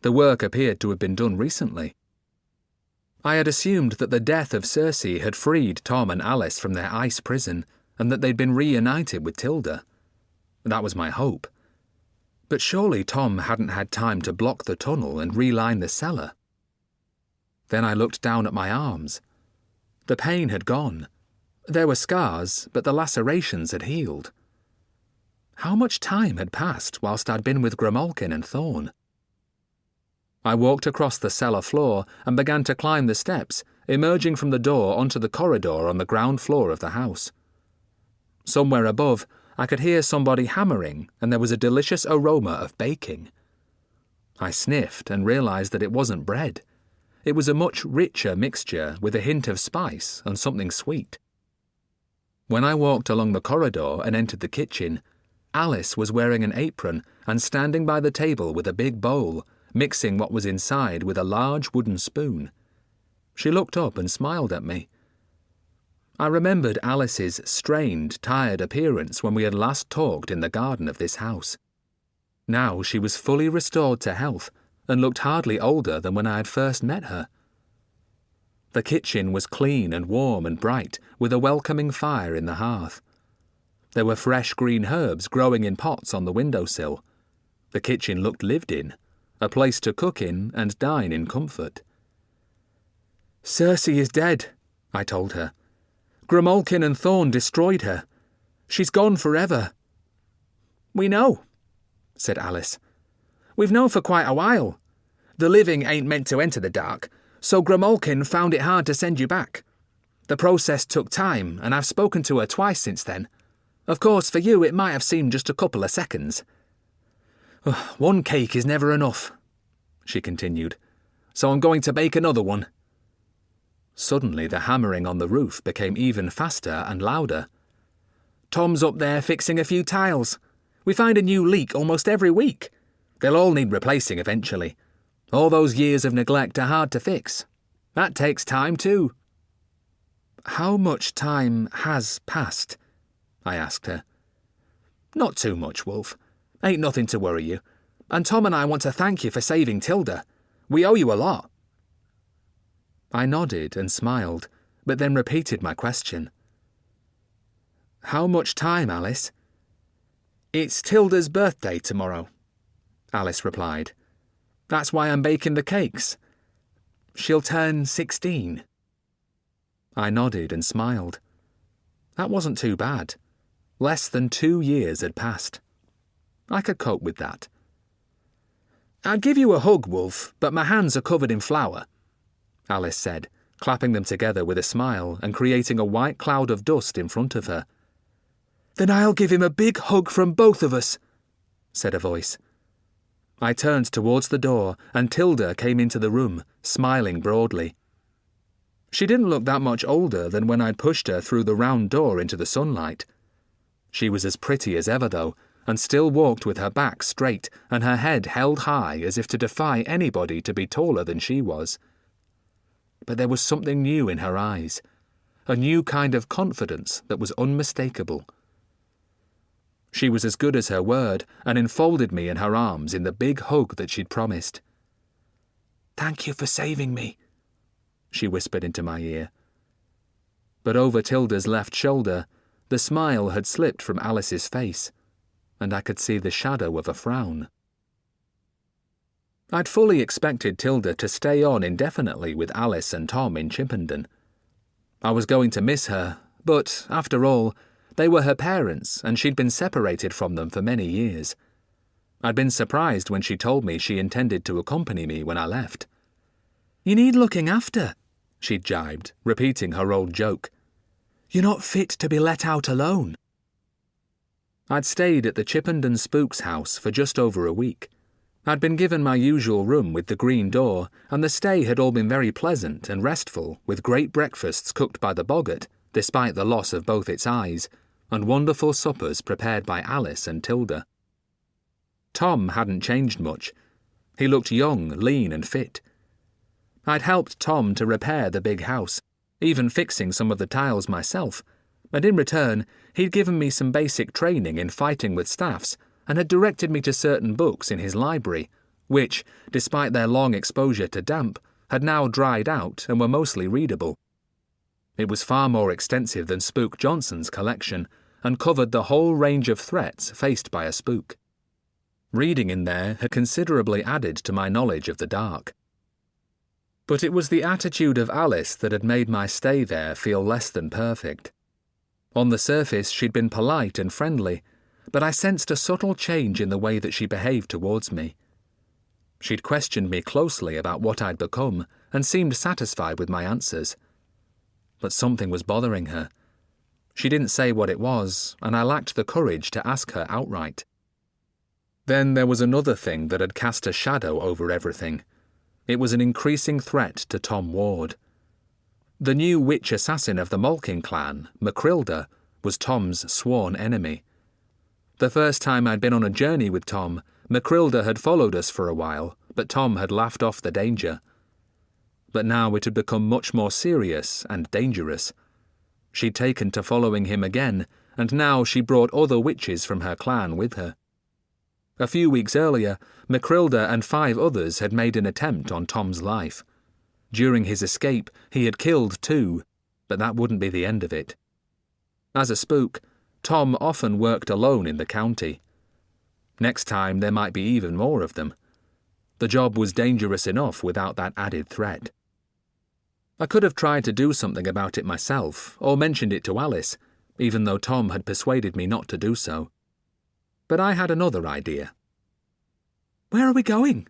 The work appeared to have been done recently. I had assumed that the death of Circe had freed Tom and Alice from their ice prison, and that they'd been reunited with Tilda. That was my hope. But surely Tom hadn't had time to block the tunnel and reline the cellar. Then I looked down at my arms. The pain had gone. There were scars, but the lacerations had healed. How much time had passed whilst I'd been with Grimalkin and Thorn? I walked across the cellar floor and began to climb the steps, emerging from the door onto the corridor on the ground floor of the house. Somewhere above, I could hear somebody hammering, and there was a delicious aroma of baking. I sniffed and realised that it wasn't bread. It was a much richer mixture with a hint of spice and something sweet. When I walked along the corridor and entered the kitchen, Alice was wearing an apron and standing by the table with a big bowl, mixing what was inside with a large wooden spoon. She looked up and smiled at me. I remembered Alice's strained, tired appearance when we had last talked in the garden of this house. Now she was fully restored to health and looked hardly older than when I had first met her. The kitchen was clean and warm and bright, with a welcoming fire in the hearth. There were fresh green herbs growing in pots on the windowsill. The kitchen looked lived in, a place to cook in and dine in comfort. "Circe is dead," I told her. "Grimalkin and Thorn destroyed her. She's gone forever." "We know," said Alice. "We've known for quite a while. The living ain't meant to enter the dark, so Grimalkin found it hard to send you back. The process took time, and I've spoken to her twice since then. Of course, for you it might have seemed just a couple of seconds. One cake is never enough," she continued, "so I'm going to bake another one." Suddenly the hammering on the roof became even faster and louder. "Tom's up there fixing a few tiles. We find a new leak almost every week. They'll all need replacing eventually. All those years of neglect are hard to fix. That takes time too." "How much time has passed?" I asked her. "Not too much, Wulf. Ain't nothing to worry you. And Tom and I want to thank you for saving Tilda. We owe you a lot." I nodded and smiled, but then repeated my question. "How much time, Alice?" "It's Tilda's birthday tomorrow," Alice replied. "That's why I'm baking the cakes. She'll turn 16. I nodded and smiled. That wasn't too bad. Less than 2 years had passed. I could cope with that. "I'd give you a hug, Wulf, but my hands are covered in flour," Alice said, clapping them together with a smile and creating a white cloud of dust in front of her. "Then I'll give him a big hug from both of us," said a voice. I turned towards the door and Tilda came into the room, smiling broadly. She didn't look that much older than when I'd pushed her through the round door into the sunlight. She was as pretty as ever, though, and still walked with her back straight and her head held high as if to defy anybody to be taller than she was. But there was something new in her eyes, a new kind of confidence that was unmistakable. She was as good as her word and enfolded me in her arms in the big hug that she'd promised. "Thank you for saving me," she whispered into my ear. But over Tilda's left shoulder, the smile had slipped from Alice's face, and I could see the shadow of a frown. I'd fully expected Tilda to stay on indefinitely with Alice and Tom in Chippenden. I was going to miss her, but, after all, they were her parents and she'd been separated from them for many years. I'd been surprised when she told me she intended to accompany me when I left. "You need looking after," she'd jibed, repeating her old joke. "You're not fit to be let out alone." I'd stayed at the Chippenden Spook's house for just over a week. I'd been given my usual room with the green door, and the stay had all been very pleasant and restful, with great breakfasts cooked by the boggart, despite the loss of both its eyes, and wonderful suppers prepared by Alice and Tilda. Tom hadn't changed much. He looked young, lean and fit. I'd helped Tom to repair the big house, even fixing some of the tiles myself, and in return he'd given me some basic training in fighting with staffs and had directed me to certain books in his library, which, despite their long exposure to damp, had now dried out and were mostly readable. It was far more extensive than Spook Johnson's collection, and covered the whole range of threats faced by a spook. Reading in there had considerably added to my knowledge of the dark. But it was the attitude of Alice that had made my stay there feel less than perfect. On the surface she'd been polite and friendly, but I sensed a subtle change in the way that she behaved towards me. She'd questioned me closely about what I'd become and seemed satisfied with my answers. But something was bothering her. She didn't say what it was, and I lacked the courage to ask her outright. Then there was another thing that had cast a shadow over everything. It was an increasing threat to Tom Ward. The new witch assassin of the Malkin clan, Macrilda, was Tom's sworn enemy. The first time I'd been on a journey with Tom, Macrilda had followed us for a while, but Tom had laughed off the danger. But now it had become much more serious and dangerous. She'd taken to following him again, and now she brought other witches from her clan with her. A few weeks earlier, Macrilda and 5 others had made an attempt on Tom's life. During his escape, he had killed 2, but that wouldn't be the end of it. As a spook, Tom often worked alone in the county. Next time there might be even more of them. The job was dangerous enough without that added threat. I could have tried to do something about it myself, or mentioned it to Alice, even though Tom had persuaded me not to do so. But I had another idea. "Where are we going?"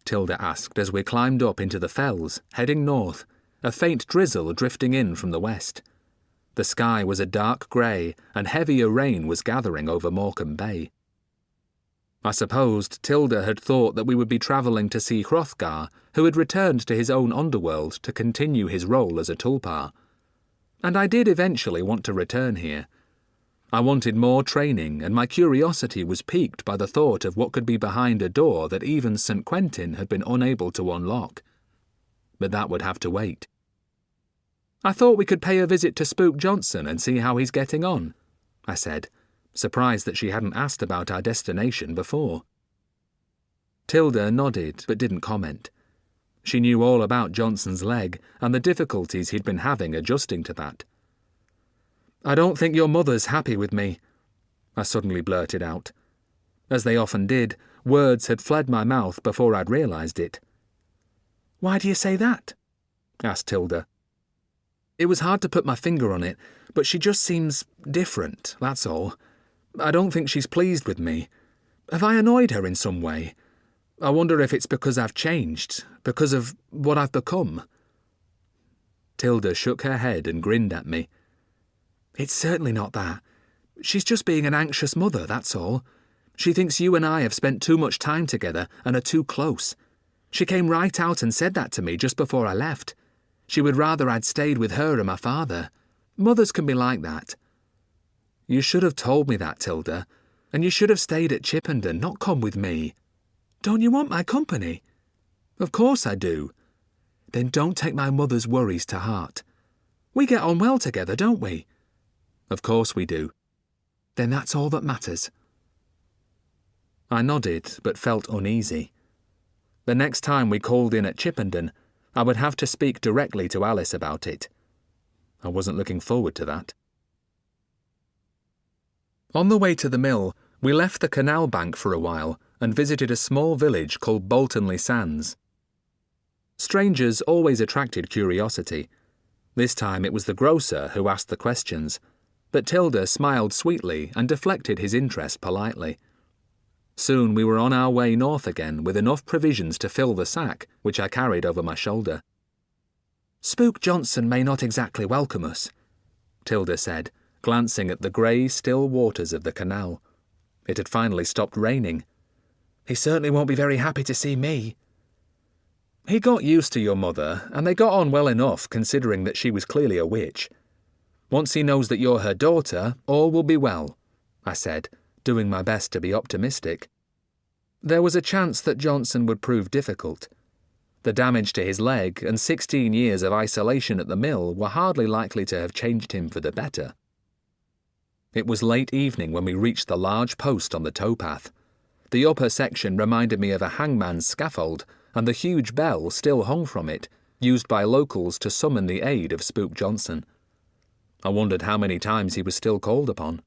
Tilda asked as we climbed up into the fells, heading north, a faint drizzle drifting in from the west. The sky was a dark grey, and heavier rain was gathering over Morecambe Bay. I supposed Tilda had thought that we would be travelling to see Hrothgar, who had returned to his own underworld to continue his role as a tulpar. And I did eventually want to return here. I wanted more training, and my curiosity was piqued by the thought of what could be behind a door that even St. Quentin had been unable to unlock. But that would have to wait. "I thought we could pay a visit to Spook Johnson and see how he's getting on," I said, surprised that she hadn't asked about our destination before. Tilda nodded but didn't comment. She knew all about Johnson's leg and the difficulties he'd been having adjusting to that. "I don't think your mother's happy with me. I suddenly blurted out. As they often did, words had fled my mouth before I'd realised it. "Why do you say that?" asked Tilda. It was hard to put my finger on it, but she just seems different, that's all. I don't think she's pleased with me. Have I annoyed her in some way? I wonder if it's because I've changed, because of what I've become. Tilda shook her head and grinned at me. It's certainly not that. She's just being an anxious mother, that's all. She thinks you and I have spent too much time together and are too close. She came right out and said that to me just before I left. She would rather I'd stayed with her and my father. Mothers can be like that. You should have told me that, Tilda, and you should have stayed at Chippenden, not come with me. Don't you want my company? Of course I do. Then don't take my mother's worries to heart. We get on well together, don't we? Of course we do. Then that's all that matters. I nodded, but felt uneasy. The next time we called in at Chippenden, I would have to speak directly to Alice about it. I wasn't looking forward to that. On the way to the mill, we left the canal bank for a while and visited a small village called Boltonley Sands. Strangers always attracted curiosity. This time it was the grocer who asked the questions, but Tilda smiled sweetly and deflected his interest politely. Soon we were on our way north again with enough provisions to fill the sack, which I carried over my shoulder. Spook Johnson may not exactly welcome us, Tilda said, glancing at the grey, still waters of the canal. It had finally stopped raining. He certainly won't be very happy to see me. He got used to your mother, and they got on well enough considering that she was clearly a witch. Once he knows that you're her daughter, all will be well, I said, doing my best to be optimistic. There was a chance that Johnson would prove difficult. The damage to his leg and 16 years of isolation at the mill were hardly likely to have changed him for the better. It was late evening when we reached the large post on the towpath. The upper section reminded me of a hangman's scaffold, and the huge bell still hung from it, used by locals to summon the aid of Spook Johnson. I wondered how many times he was still called upon.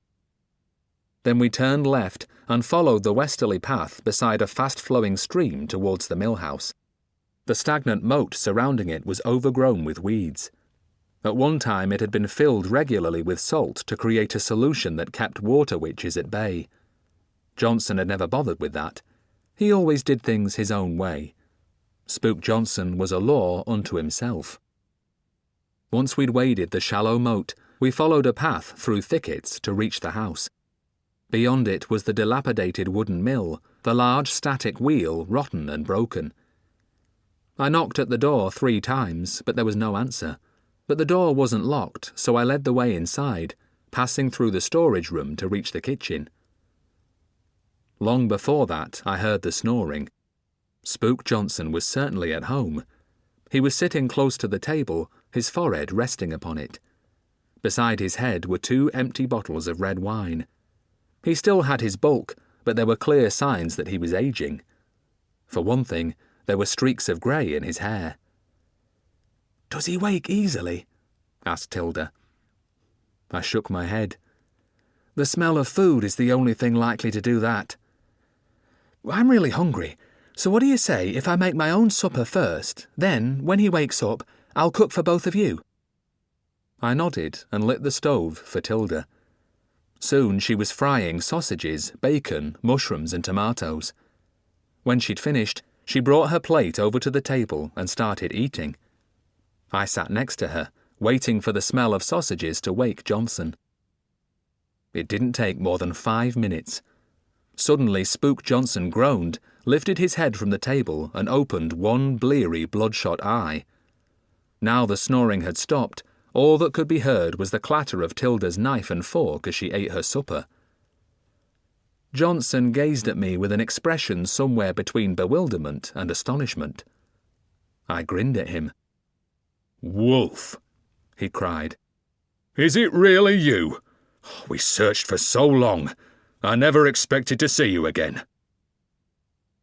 Then we turned left and followed the westerly path beside a fast-flowing stream towards the mill house. The stagnant moat surrounding it was overgrown with weeds. At one time it had been filled regularly with salt to create a solution that kept water witches at bay. Johnson had never bothered with that. He always did things his own way. Spook Johnson was a law unto himself. Once we'd waded the shallow moat, we followed a path through thickets to reach the house. Beyond it was the dilapidated wooden mill, the large static wheel rotten and broken. I knocked at the door 3 times, but there was no answer. But the door wasn't locked, so I led the way inside, passing through the storage room to reach the kitchen. Long before that, I heard the snoring. Spook Johnson was certainly at home. He was sitting close to the table, his forehead resting upon it. Beside his head were 2 empty bottles of red wine. He still had his bulk, but there were clear signs that he was aging. For one thing, there were streaks of grey in his hair. "Does he wake easily?" asked Tilda. I shook my head. "The smell of food is the only thing likely to do that. I'm really hungry, so what do you say if I make my own supper first, then, when he wakes up, I'll cook for both of you?" I nodded and lit the stove for Tilda. Soon she was frying sausages, bacon, mushrooms and tomatoes. When she'd finished, she brought her plate over to the table and started eating. I sat next to her, waiting for the smell of sausages to wake Johnson. It didn't take more than 5 minutes. Suddenly Spook Johnson groaned, lifted his head from the table and opened one bleary, bloodshot eye. Now the snoring had stopped. All that could be heard was the clatter of Tilda's knife and fork as she ate her supper. Johnson gazed at me with an expression somewhere between bewilderment and astonishment. I grinned at him. "Wulf," he cried. "Is it really you? We searched for so long. I never expected to see you again."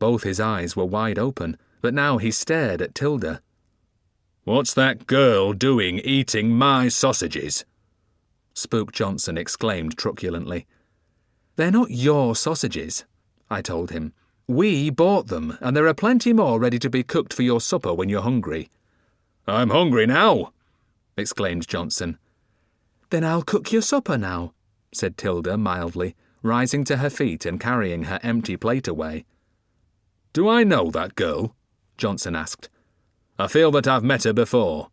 Both his eyes were wide open, but now he stared at Tilda. "What's that girl doing eating my sausages?" Spook Johnson exclaimed truculently. They're not your sausages, I told him. We bought them, and there are plenty more ready to be cooked for your supper when you're hungry. I'm hungry now, exclaimed Johnson. Then I'll cook your supper now, said Tilda mildly, rising to her feet and carrying her empty plate away. Do I know that girl? Johnson asked. I feel that I've met her before.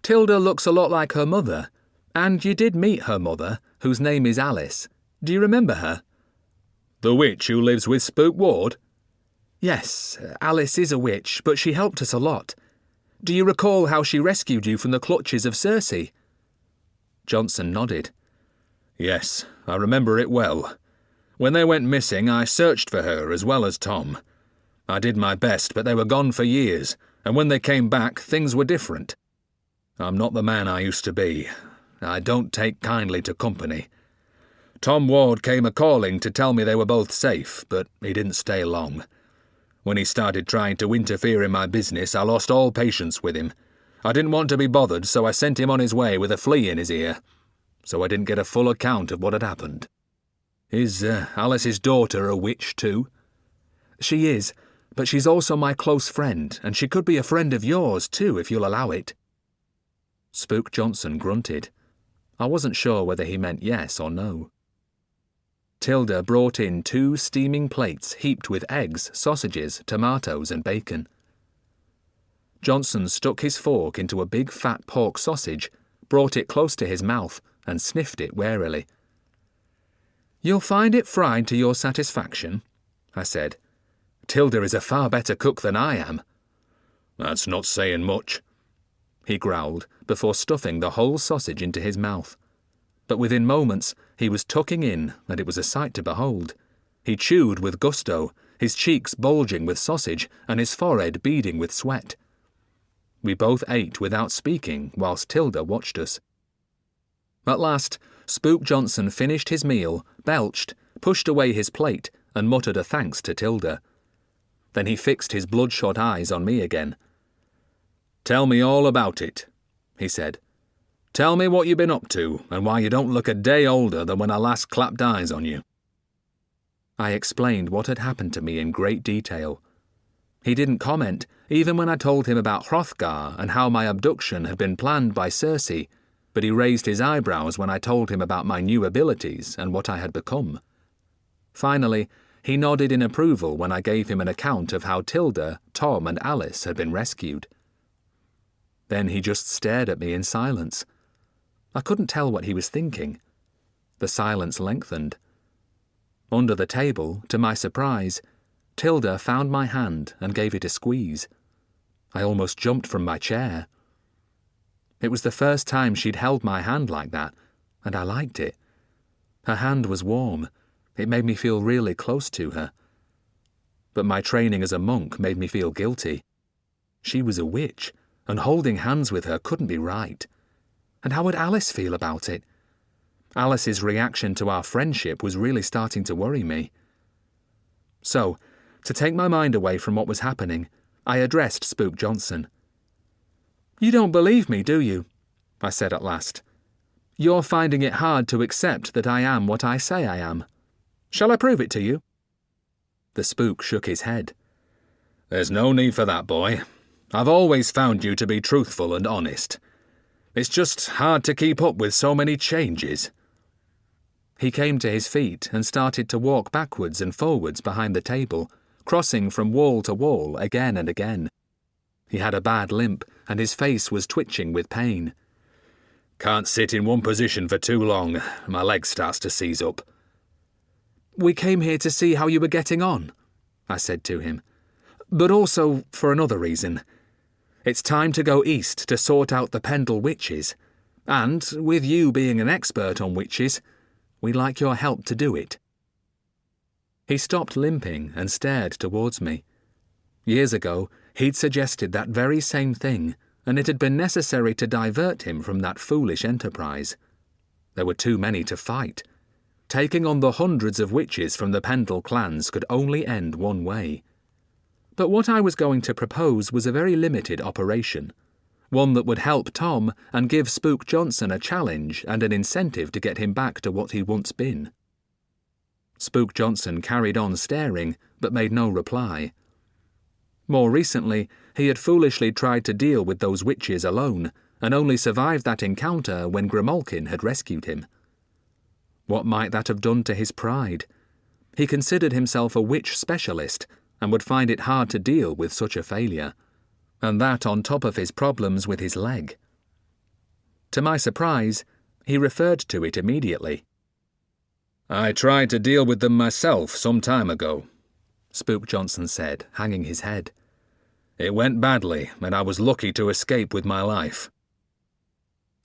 Tilda looks a lot like her mother, and you did meet her mother, whose name is Alice. Do you remember her? The witch who lives with Spook Ward? Yes, Alice is a witch, but she helped us a lot. Do you recall how she rescued you from the clutches of Circe? Johnson nodded. Yes, I remember it well. When they went missing, I searched for her as well as Tom. I did my best, but they were gone for years, and when they came back, things were different. I'm not the man I used to be. I don't take kindly to company. Tom Ward came a-calling to tell me they were both safe, but he didn't stay long. When he started trying to interfere in my business, I lost all patience with him. I didn't want to be bothered, so I sent him on his way with a flea in his ear. So I didn't get a full account of what had happened. Is Alice's daughter a witch too? She is, but she's also my close friend, and she could be a friend of yours too, if you'll allow it. Spook Johnson grunted. I wasn't sure whether he meant yes or no. Tilda brought in 2 steaming plates heaped with eggs, sausages, tomatoes and bacon. Johnson stuck his fork into a big fat pork sausage, brought it close to his mouth and sniffed it warily. You'll find it fried to your satisfaction, I said. Tilda is a far better cook than I am. That's not saying much, he growled before stuffing the whole sausage into his mouth. But within moments he was tucking in, and it was a sight to behold. He chewed with gusto, his cheeks bulging with sausage and his forehead beading with sweat. We both ate without speaking whilst Tilda watched us. At last, Spook Johnson finished his meal, belched, pushed away his plate, and muttered a thanks to Tilda. Then he fixed his bloodshot eyes on me again. "Tell me all about it," he said. "Tell me what you've been up to, and why you don't look a day older than when I last clapped eyes on you." I explained what had happened to me in great detail. He didn't comment, even when I told him about Hrothgar and how my abduction had been planned by Circe, but he raised his eyebrows when I told him about my new abilities and what I had become. Finally, he nodded in approval when I gave him an account of how Tilda, Tom and Alice had been rescued. Then he just stared at me in silence. I couldn't tell what he was thinking. The silence lengthened. Under the table, to my surprise, Tilda found my hand and gave it a squeeze. I almost jumped from my chair. It was the first time she'd held my hand like that, and I liked it. Her hand was warm. It made me feel really close to her. But my training as a monk made me feel guilty. She was a witch, and holding hands with her couldn't be right. And how would Alice feel about it? Alice's reaction to our friendship was really starting to worry me. So, to take my mind away from what was happening, I addressed Spook Johnson. "You don't believe me, do you?" I said at last. "You're finding it hard to accept that I am what I say I am. Shall I prove it to you?" The spook shook his head. "There's no need for that, boy. I've always found you to be truthful and honest. It's just hard to keep up with so many changes." He came to his feet and started to walk backwards and forwards behind the table, crossing from wall to wall again and again. He had a bad limp, and his face was twitching with pain. "Can't sit in one position for too long. My leg starts to seize up." "We came here to see how you were getting on," I said to him. "But also for another reason. It's time to go east to sort out the Pendle witches. And, with you being an expert on witches, we'd like your help to do it." He stopped limping and stared towards me. Years ago, he'd suggested that very same thing, and it had been necessary to divert him from that foolish enterprise. There were too many to fight. Taking on the hundreds of witches from the Pendle clans could only end one way. But what I was going to propose was a very limited operation, one that would help Tom and give Spook Johnson a challenge and an incentive to get him back to what he'd once been. Spook Johnson carried on staring, but made no reply. More recently, he had foolishly tried to deal with those witches alone, and only survived that encounter when Grimalkin had rescued him. What might that have done to his pride? He considered himself a witch specialist, and would find it hard to deal with such a failure, and that on top of his problems with his leg. To my surprise, he referred to it immediately. I tried to deal with them myself some time ago, Spook Johnson said, hanging his head. It went badly, and I was lucky to escape with my life.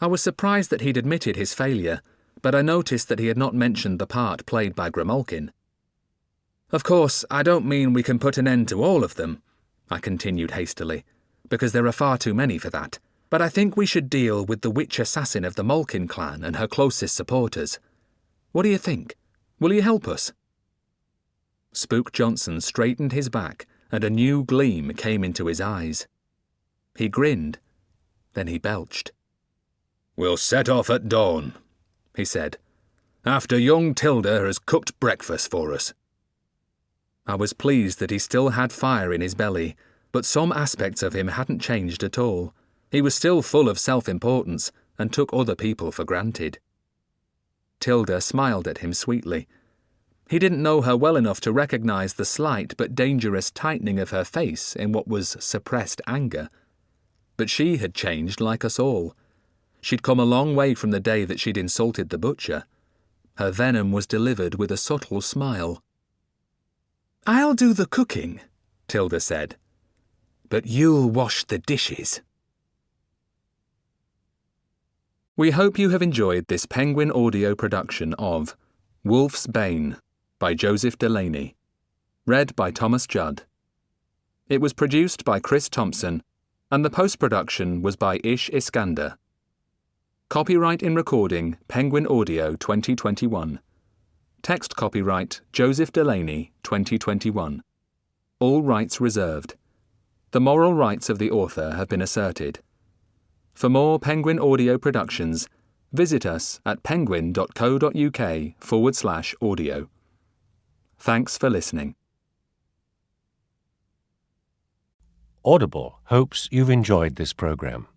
I was surprised that he'd admitted his failure, but I noticed that he had not mentioned the part played by Grimalkin. Of course, I don't mean we can put an end to all of them, I continued hastily, because there are far too many for that, but I think we should deal with the witch assassin of the Malkin clan and her closest supporters. What do you think? Will you help us? Spook Johnson straightened his back, and a new gleam came into his eyes. He grinned, then he belched. We'll set off at dawn, he said, after young Tilda has cooked breakfast for us. I was pleased that he still had fire in his belly, but some aspects of him hadn't changed at all. He was still full of self-importance and took other people for granted. Tilda smiled at him sweetly. He didn't know her well enough to recognize the slight but dangerous tightening of her face in what was suppressed anger. But she had changed like us all. She'd come a long way from the day that she'd insulted the butcher. Her venom was delivered with a subtle smile. "I'll do the cooking," Tilda said, "but you'll wash the dishes." We hope you have enjoyed this Penguin audio production of Wulf's Bane by Joseph Delaney, read by Thomas Judd. It was produced by Chris Thompson, and the post-production was by Ish Iskander. Copyright in recording Penguin Audio 2021. Text copyright Joseph Delaney 2021. All rights reserved. The moral rights of the author have been asserted. For more Penguin audio productions, visit us at penguin.co.uk/audio. Thanks for listening. Audible hopes you've enjoyed this program.